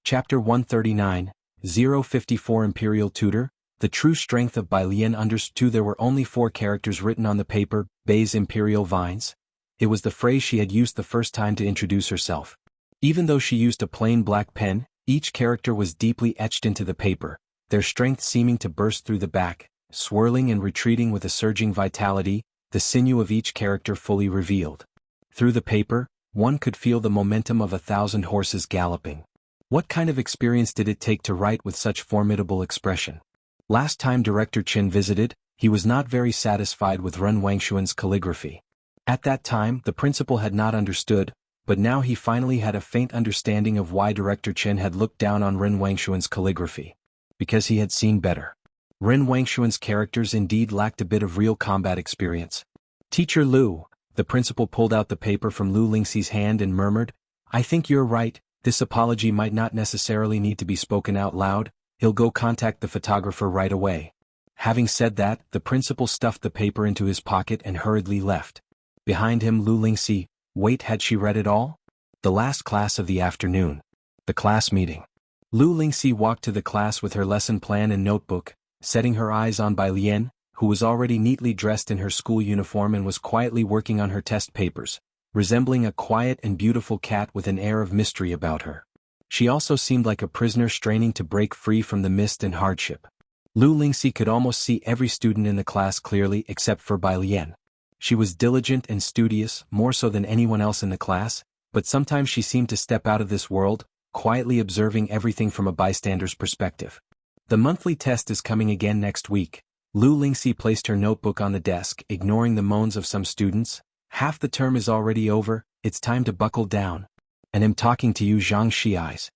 Chapter 139, 054 Imperial Tutor. The true strength of Bai Lian understood there were only 4 characters written on the paper, Bai's Imperial Vines. It was the phrase she had used the first time to introduce herself. Even though she used a plain black pen, each character was deeply etched into the paper, their strength seeming to burst through the back, swirling and retreating with a surging vitality, the sinew of each character fully revealed. Through the paper, one could feel the momentum of 1,000 horses galloping. What kind of experience did it take to write with such formidable expression? Last time Director Chen visited, he was not very satisfied with Ren Wangxuan's calligraphy. At that time, the principal had not understood, but now he finally had a faint understanding of why Director Chen had looked down on Ren Wangxuan's calligraphy. Because he had seen better. Ren Wangxuan's characters indeed lacked a bit of real combat experience. "Teacher Lu," the principal pulled out the paper from Lu Lingxi's hand and murmured, "I think you're right, this apology might not necessarily need to be spoken out loud, he'll go contact the photographer right away." Having said that, the principal stuffed the paper into his pocket and hurriedly left. Behind him Lu Lingxi, wait, had she read it all? The last class of the afternoon. The class meeting. Lu Lingxi walked to the class with her lesson plan and notebook, setting her eyes on Bai Lian, who was already neatly dressed in her school uniform and was quietly working on her test papers, resembling a quiet and beautiful cat with an air of mystery about her. She also seemed like a prisoner straining to break free from the mist and hardship. Lu Lingxi could almost see every student in the class clearly except for Bai Lian. She was diligent and studious, more so than anyone else in the class, but sometimes she seemed to step out of this world, quietly observing everything from a bystander's perspective. The monthly test is coming again next week. Lu Lingxi placed her notebook on the desk, ignoring the moans of some students. Half the term is already over, it's time to buckle down. And I'm talking to you, Xianxia.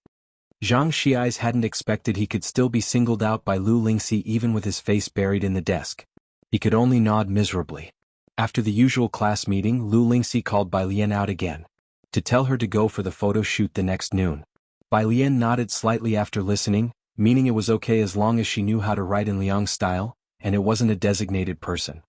Xianxia hadn't expected he could still be singled out by Lu Lingxi even with his face buried in the desk. He could only nod miserably. After the usual class meeting, Lu Lingxi called Bai Lian out again, to tell her to go for the photo shoot the next noon. Bai Lian nodded slightly after listening, meaning it was okay as long as she knew how to write in Liang style, and it wasn't a designated person.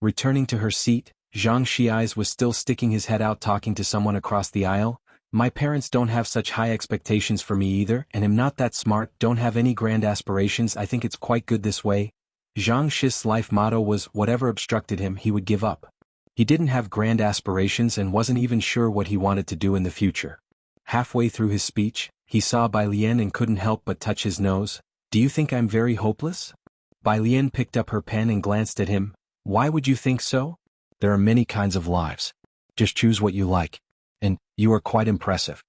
Returning to her seat, Zhang Xi's was still sticking his head out talking to someone across the aisle. My parents don't have such high expectations for me either, and am not that smart, don't have any grand aspirations, I think it's quite good this way. Zhang Xi's life motto was, whatever obstructed him he would give up. He didn't have grand aspirations and wasn't even sure what he wanted to do in the future. Halfway through his speech, he saw Bai Lian and couldn't help but touch his nose. Do you think I'm very hopeless? Bai Lian picked up her pen and glanced at him. Why would you think so? There are many kinds of lives. Just choose what you like. And you are quite impressive.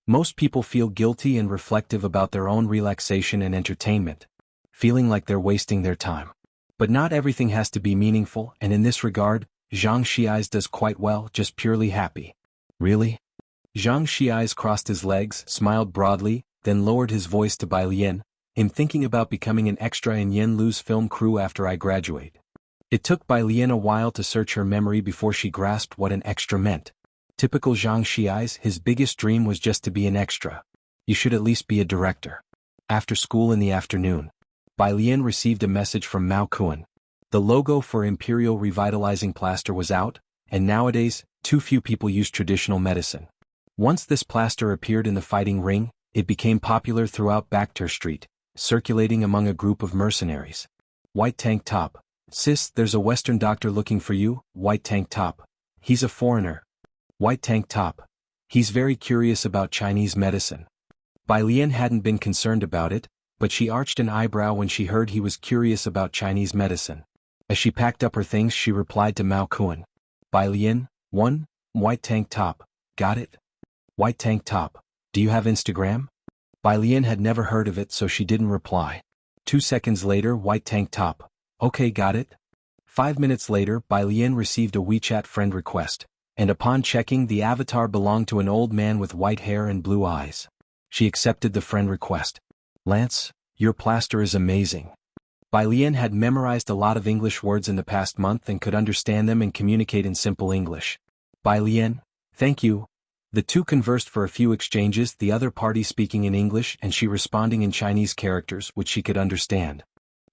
Most people feel guilty and reflective about their own relaxation and entertainment, feeling like they're wasting their time. But not everything has to be meaningful, and in this regard, Zhang Xi's does quite well, just purely happy. Really? Zhang Xi's crossed his legs, smiled broadly, then lowered his voice to Bai Lian. I'm thinking about becoming an extra in Yen Lu's film crew after I graduate. It took Bai Lian a while to search her memory before she grasped what an extra meant. Typical Zhang Xi's, his biggest dream was just to be an extra. You should at least be a director. After school in the afternoon, Bai Lian received a message from Mao Kuan. The logo for Imperial Revitalizing Plaster was out, and nowadays, too few people use traditional medicine. Once this plaster appeared in the fighting ring, it became popular throughout Bakhtur Street, circulating among a group of mercenaries. White tank top. Sis, there's a Western doctor looking for you. White tank top. He's a foreigner. White tank top. He's very curious about Chinese medicine. Bai Lian hadn't been concerned about it, but she arched an eyebrow when she heard he was curious about Chinese medicine. As she packed up her things, she replied to Mao Kuan. Bai Lian, 1, white tank top. Got it? White tank top. Do you have Instagram? Bai Lian had never heard of it, so she didn't reply. 2 seconds later, white tank top. Okay, got it. 5 minutes later, Bai Lian received a WeChat friend request, and upon checking, the avatar belonged to an old man with white hair and blue eyes. She accepted the friend request. Lance, your plaster is amazing. Bai Lian had memorized a lot of English words in the past month and could understand them and communicate in simple English. Bai Lian, thank you. The two conversed for a few exchanges, the other party speaking in English and she responding in Chinese characters which she could understand.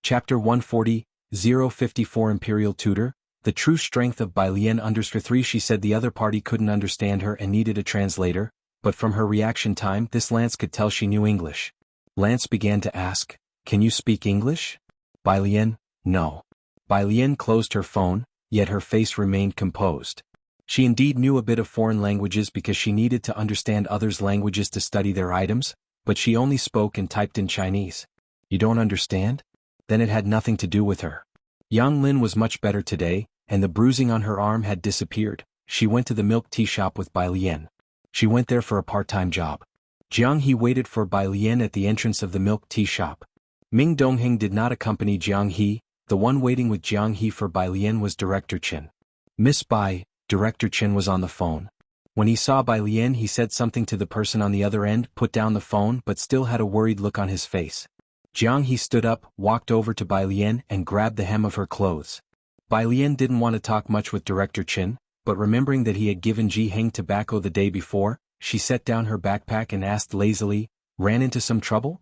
Chapter 140, 054 Imperial Tutor, the true strength of Bai Lian _3. She said the other party couldn't understand her and needed a translator, but from her reaction time this Lance could tell she knew English. Lance began to ask, can you speak English? Bai Lian, no. Bai Lian closed her phone, yet her face remained composed. She indeed knew a bit of foreign languages because she needed to understand others' languages to study their items, but she only spoke and typed in Chinese. You don't understand? Then it had nothing to do with her. Yang Lin was much better today, and the bruising on her arm had disappeared. She went to the milk tea shop with Bai Lian. She went there for a part-time job. Jianghu waited for Bai Lian at the entrance of the milk tea shop. Ming Dongheng did not accompany Jianghu. The one waiting with Jianghu for Bai Lian was Director Chen. Miss Bai, Director Chen was on the phone. When he saw Bai Lian, he said something to the person on the other end, put down the phone but still had a worried look on his face. Jianghu stood up, walked over to Bai Lian and grabbed the hem of her clothes. Bai Lian didn't want to talk much with Director Chen, but remembering that he had given Ji Heng tobacco the day before, she set down her backpack and asked lazily, ran into some trouble?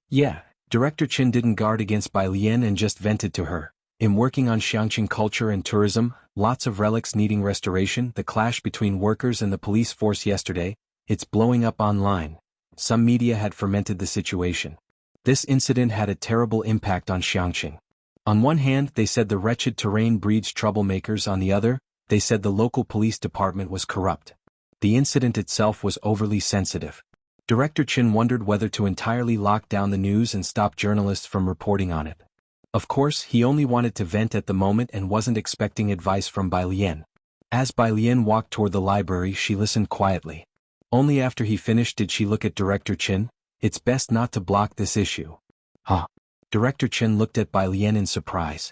Yeah, Director Chen didn't guard against Bai Lian and just vented to her. In working on Xianxia culture and tourism, lots of relics needing restoration, the clash between workers and the police force yesterday, it's blowing up online. Some media had fermented the situation. This incident had a terrible impact on Xianxia. On one hand, they said the wretched terrain breeds troublemakers, on the other, they said the local police department was corrupt. The incident itself was overly sensitive. Director Chen wondered whether to entirely lock down the news and stop journalists from reporting on it. Of course, he only wanted to vent at the moment and wasn't expecting advice from Bai Lian. As Bai Lian walked toward the library, she listened quietly. Only after he finished did she look at Director Chen. It's best not to block this issue. Huh? Director Chen looked at Bai Lian in surprise.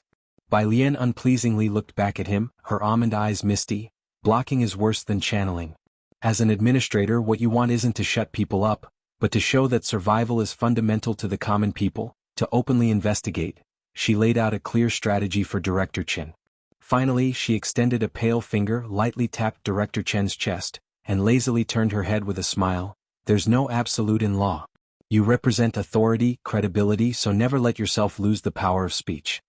Bai Lian unpleasingly looked back at him, her almond eyes misty. Blocking is worse than channeling. As an administrator, what you want isn't to shut people up, but to show that survival is fundamental to the common people, to openly investigate. She laid out a clear strategy for Director Chen. Finally, she extended a pale finger, lightly tapped Director Chen's chest, and lazily turned her head with a smile. There's no absolute in law. You represent authority, credibility, so never let yourself lose the power of speech.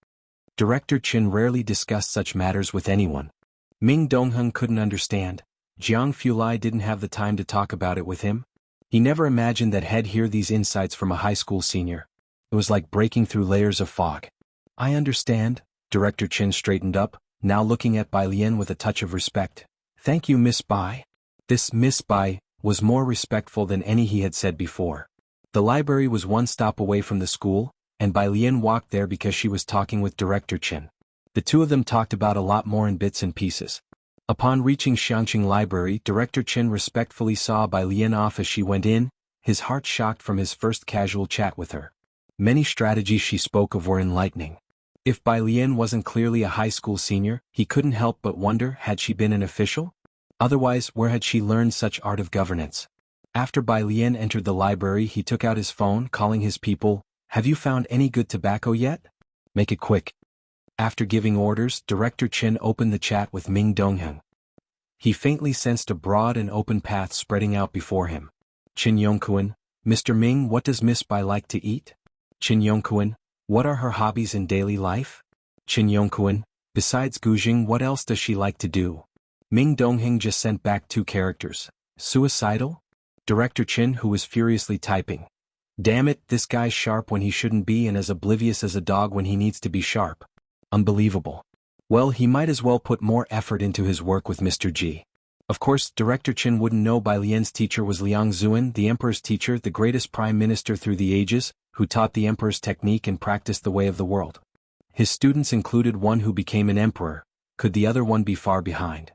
Director Chen rarely discussed such matters with anyone. Ming Dongheng couldn't understand. Jianghu didn't have the time to talk about it with him. He never imagined that he'd hear these insights from a high school senior. It was like breaking through layers of fog. I understand. Director Chen straightened up, now looking at Bai Lian with a touch of respect. Thank you, Miss Bai. This Miss Bai was more respectful than any he had said before. The library was one stop away from the school, and Bai Lian walked there because she was talking with Director Chen. The two of them talked about a lot more in bits and pieces. Upon reaching Xianxia Library, Director Chen respectfully saw Bai Lian off as she went in, his heart shocked from his first casual chat with her. Many strategies she spoke of were enlightening. If Bai Lian wasn't clearly a high school senior, he couldn't help but wonder, had she been an official? Otherwise, where had she learned such art of governance? After Bai Lian entered the library, he took out his phone, calling his people. Have you found any good tobacco yet? Make it quick. After giving orders, Director Chen opened the chat with Ming Dongheng. He faintly sensed a broad and open path spreading out before him. Qin Yongkuan, Mr. Ming, what does Miss Bai like to eat? Qin Yongkuan, what are her hobbies in daily life? Qin Yongkuan, besides gouging, what else does she like to do? Ming Dongheng just sent back 2 characters. Suicidal? Director Chen, who was furiously typing. Damn it, this guy's sharp when he shouldn't be and as oblivious as a dog when he needs to be sharp. Unbelievable. Well, he might as well put more effort into his work with Mr. Ji. Of course, Director Chen wouldn't know Bai Lian's teacher was Liang Zuan, the emperor's teacher, the greatest prime minister through the ages, who taught the emperor's technique and practiced the way of the world. His students included one who became an emperor. Could the other one be far behind?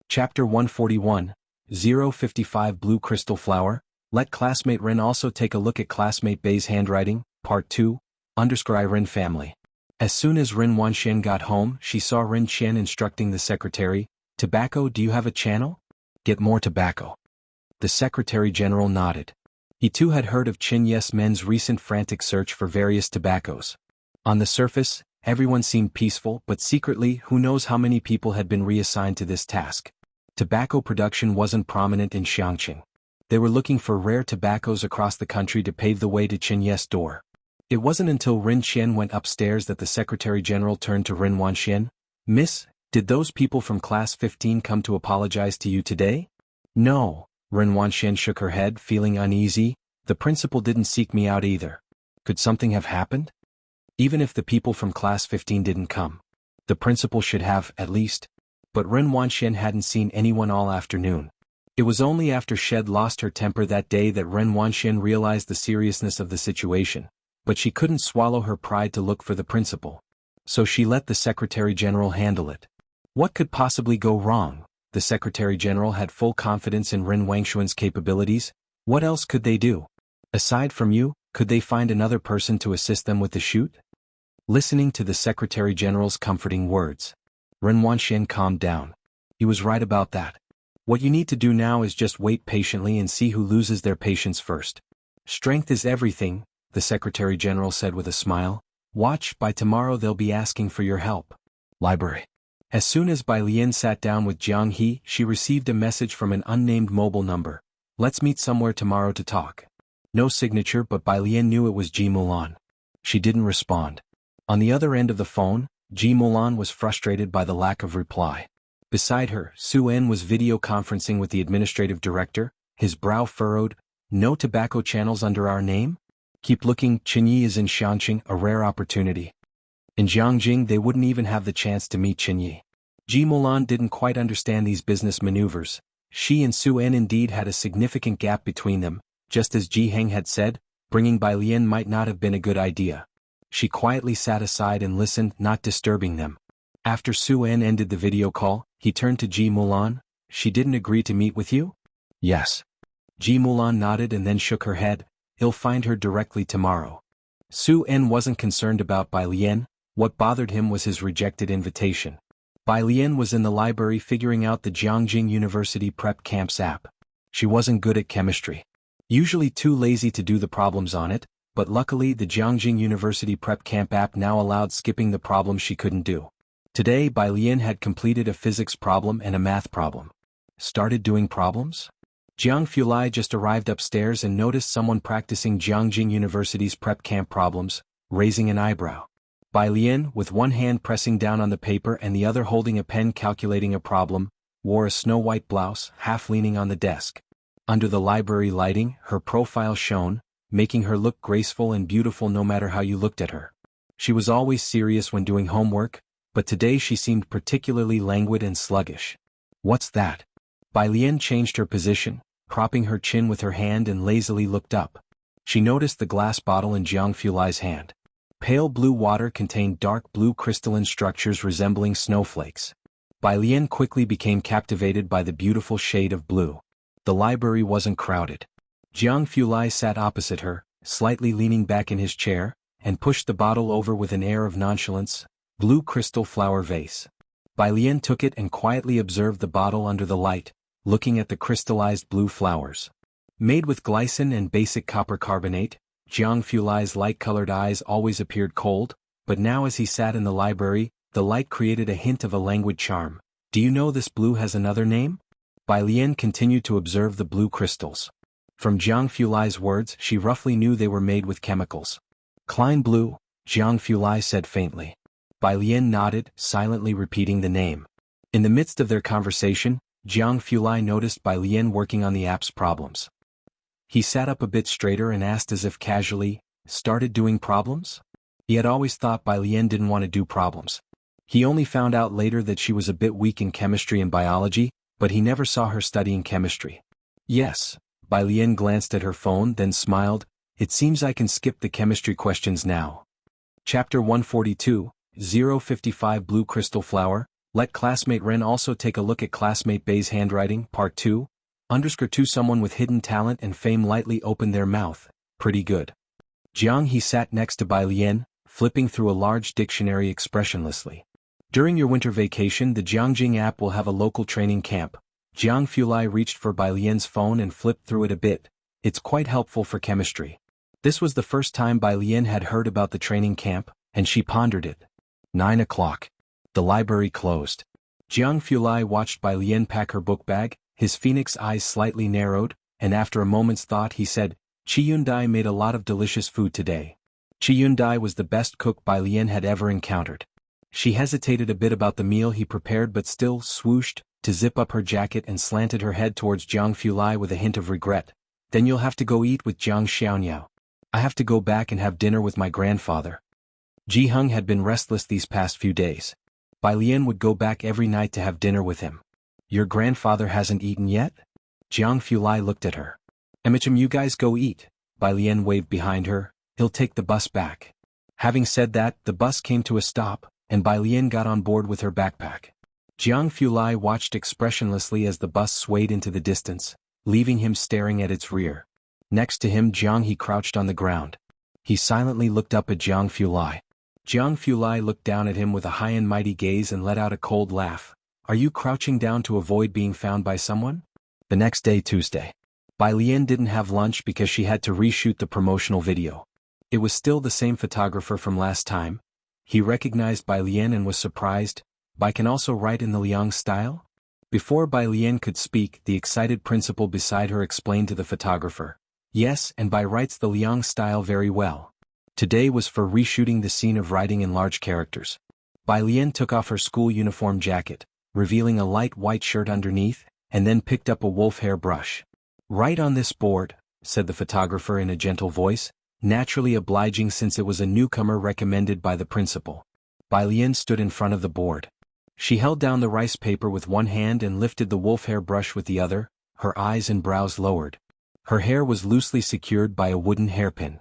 Chapter 141, 055 Blue Crystal Flower. Let classmate Ren also take a look at classmate Bei's handwriting, Part 2, _ Ren family. As soon as Ren Wanxian got home, she saw Ren Qian instructing the secretary, Tobacco, do you have a channel? Get more tobacco. The Secretary General nodded. He too had heard of Qin Yes Men's recent frantic search for various tobaccos. On the surface, everyone seemed peaceful, but secretly, who knows how many people had been reassigned to this task. Tobacco production wasn't prominent in Xianxia. They were looking for rare tobaccos across the country to pave the way to Qin Yes' door. It wasn't until Ren Qian went upstairs that the Secretary General turned to Ren Wanxian. Miss, did those people from Class 15 come to apologize to you today? No. Ren Wanxian shook her head, feeling uneasy. The principal didn't seek me out either. Could something have happened? Even if the people from Class 15 didn't come, the principal should have, at least. But Ren Wanxian hadn't seen anyone all afternoon. It was only after Shed lost her temper that day that Ren Wanxian realized the seriousness of the situation. But she couldn't swallow her pride to look for the principal. So she let the Secretary General handle it. What could possibly go wrong? The Secretary General had full confidence in Ren Wangshuan's capabilities. What else could they do? Aside from you, could they find another person to assist them with the shoot? Listening to the Secretary General's comforting words, Ren Wanxian calmed down. He was right about that. What you need to do now is just wait patiently and see who loses their patience first. Strength is everything, the Secretary General said with a smile. Watch, by tomorrow they'll be asking for your help. Library. As soon as Bai Lian sat down with Jianghu, she received a message from an unnamed mobile number. Let's meet somewhere tomorrow to talk. No signature, but Bai Lian knew it was Ji Mulan. She didn't respond. On the other end of the phone, Ji Mulan was frustrated by the lack of reply. Beside her, Su En was video conferencing with the administrative director, his brow furrowed. No tobacco channels under our name? Keep looking, Qinyi is in Xianxia, a rare opportunity. In Jiangjing they wouldn't even have the chance to meet Qinyi. Ji Mulan didn't quite understand these business maneuvers. She and Su En indeed had a significant gap between them, Just as Ji Heng had said, bringing Bai Lian might not have been a good idea. She quietly sat aside and listened, not disturbing them. After Su En ended the video call, he turned to Ji Mulan. She didn't agree to meet with you? Yes. Ji Mulan nodded and then shook her head. He'll find her directly tomorrow. Su En wasn't concerned about Bai Lian. What bothered him was his rejected invitation. Bai Lian was in the library figuring out the Jianghu University Prep Camps app. She wasn't good at chemistry. Usually too lazy to do the problems on it, but luckily the Jianghu University Prep Camp app now allowed skipping the problems she couldn't do. Today Bai Lian had completed a physics problem and a math problem. Started doing problems? Jianghu Lai just arrived upstairs and noticed someone practicing Jianghu University's prep camp problems, raising an eyebrow. Bai Lian, with one hand pressing down on the paper and the other holding a pen calculating a problem, wore a snow-white blouse, half leaning on the desk. Under the library lighting, her profile shone, making her look graceful and beautiful no matter how you looked at her. She was always serious when doing homework, but today she seemed particularly languid and sluggish. What's that? Bai Lian changed her position, propping her chin with her hand and lazily looked up. She noticed the glass bottle in Jianghu Lai's hand. Pale blue water contained dark blue crystalline structures resembling snowflakes. Bai Lian quickly became captivated by the beautiful shade of blue. The library wasn't crowded. Jianghu Lai sat opposite her, slightly leaning back in his chair, and pushed the bottle over with an air of nonchalance. Blue crystal flower vase. Bai Lian took it and quietly observed the bottle under the light, looking at the crystallized blue flowers. Made with glycine and basic copper carbonate, Jianghu Lai's light-colored eyes always appeared cold, but now as he sat in the library, the light created a hint of a languid charm. Do you know this blue has another name? Bai Lian continued to observe the blue crystals. From Jianghu Lai's words, she roughly knew they were made with chemicals. Klein blue, Jianghu Lai said faintly. Bai Lian nodded, silently repeating the name. In the midst of their conversation, Jianghu Lai noticed Bai Lian working on the app's problems. He sat up a bit straighter and asked as if casually, started doing problems? He had always thought Bai Lian didn't want to do problems. He only found out later that she was a bit weak in chemistry and biology, but he never saw her studying chemistry. Yes, Bai Lian glanced at her phone then smiled, it seems I can skip the chemistry questions now. Chapter 142, 055 Blue Crystal Flower, let classmate Ren also take a look at classmate Bei's handwriting, part 2, _2 Someone with hidden talent and fame lightly opened their mouth, pretty good. Jianghu sat next to Bai Lian, flipping through a large dictionary expressionlessly. During your winter vacation the Jianghu app will have a local training camp. Jianghu Lai reached for Bai Lian's phone and flipped through it a bit. It's quite helpful for chemistry. This was the first time Bai Lian had heard about the training camp, and she pondered it. 9 o'clock. The library closed. Jianghu Lai watched Bai Lian pack her book bag, his phoenix eyes slightly narrowed, and after a moment's thought he said, Qiyundai made a lot of delicious food today. Qiyundai was the best cook Bai Lian had ever encountered. She hesitated a bit about the meal he prepared but still swooshed to zip up her jacket and slanted her head towards Jianghu Lai with a hint of regret. Then you'll have to go eat with Jiang Xianxia. I have to go back and have dinner with my grandfather. Ji Heng had been restless these past few days. Bai Lian would go back every night to have dinner with him. Your grandfather hasn't eaten yet? Jianghu Lai looked at her. Emichim, you guys go eat. Bai Lian waved behind her, he'll take the bus back. Having said that, the bus came to a stop, and Bai Lian got on board with her backpack. Jianghu Lai watched expressionlessly as the bus swayed into the distance, leaving him staring at its rear. Next to him Jianghu crouched on the ground. He silently looked up at Jianghu Lai. Jianghu Lai looked down at him with a high and mighty gaze and let out a cold laugh. Are you crouching down to avoid being found by someone? The next day, Tuesday. Bai Lian didn't have lunch because she had to reshoot the promotional video. It was still the same photographer from last time. He recognized Bai Lian and was surprised. Bai can also write in the Liang style? Before Bai Lian could speak, the excited principal beside her explained to the photographer. Yes, and Bai writes the Liang style very well. Today was for reshooting the scene of writing in large characters. Bai Lian took off her school uniform jacket, revealing a light white shirt underneath, and then picked up a wolf hair brush. Write on this board, said the photographer in a gentle voice, naturally obliging since it was a newcomer recommended by the principal. Bai Lian stood in front of the board. She held down the rice paper with one hand and lifted the wolf hair brush with the other, her eyes and brows lowered. Her hair was loosely secured by a wooden hairpin.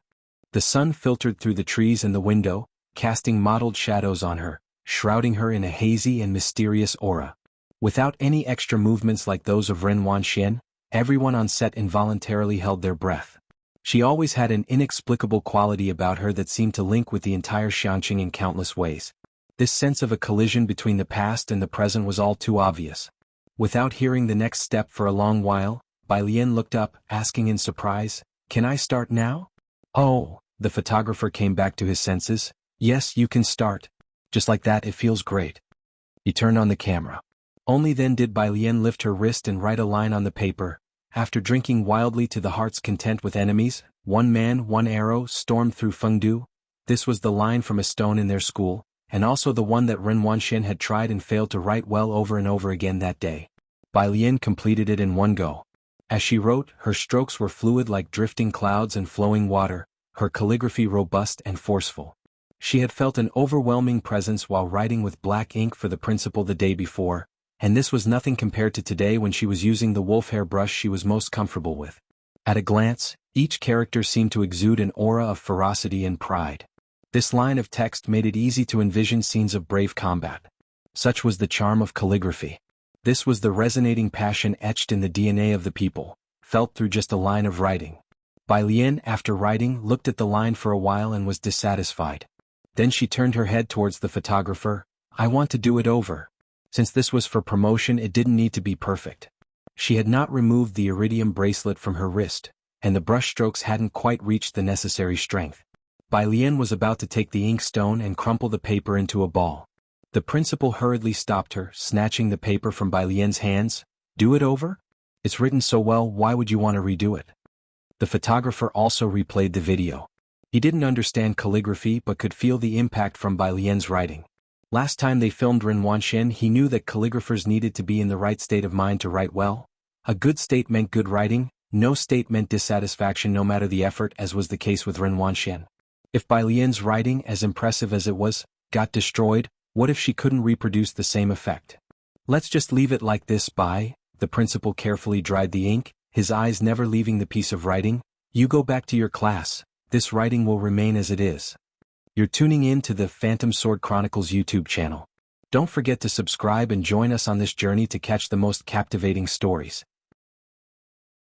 The sun filtered through the trees and the window, casting mottled shadows on her, shrouding her in a hazy and mysterious aura. Without any extra movements like those of Ren Wanxian, everyone on set involuntarily held their breath. She always had an inexplicable quality about her that seemed to link with the entire Xianxia in countless ways. This sense of a collision between the past and the present was all too obvious. Without hearing the next step for a long while, Bai Lian looked up, asking in surprise, "Can I start now?" "Oh," the photographer came back to his senses. "Yes, you can start. Just like that, it feels great." He turned on the camera. Only then did Bai Lian lift her wrist and write a line on the paper. After drinking wildly to the heart's content with enemies, one man, one arrow stormed through Fengdu. This was the line from a stone in their school, and also the one that Ren Wanxian had tried and failed to write well over and over again that day. Bai Lian completed it in one go. As she wrote, her strokes were fluid like drifting clouds and flowing water, her calligraphy robust and forceful. She had felt an overwhelming presence while writing with black ink for the principal the day before, and this was nothing compared to today when she was using the wolf hair brush she was most comfortable with. At a glance, each character seemed to exude an aura of ferocity and pride. This line of text made it easy to envision scenes of brave combat. Such was the charm of calligraphy. This was the resonating passion etched in the DNA of the people, felt through just a line of writing. Bai Lian, after writing, looked at the line for a while and was dissatisfied. Then she turned her head towards the photographer. "I want to do it over." Since this was for promotion, it didn't need to be perfect. She had not removed the iridium bracelet from her wrist, and the brushstrokes hadn't quite reached the necessary strength. Bai Lian was about to take the inkstone and crumple the paper into a ball. The principal hurriedly stopped her, snatching the paper from Bai Lian's hands. "Do it over? It's written so well, why would you want to redo it?" The photographer also replayed the video. He didn't understand calligraphy but could feel the impact from Bai Lian's writing. Last time they filmed Ren Wanxian, he knew that calligraphers needed to be in the right state of mind to write well. A good state meant good writing, no state meant dissatisfaction no matter the effort, as was the case with Ren Wanxian. If Bai Lian's writing, as impressive as it was, got destroyed, what if she couldn't reproduce the same effect? "Let's just leave it like this, Bai." The principal carefully dried the ink, his eyes never leaving the piece of writing. "You go back to your class. This writing will remain as it is." You're tuning in to the Phantom Sword Chronicles YouTube channel. Don't forget to subscribe and join us on this journey to catch the most captivating stories.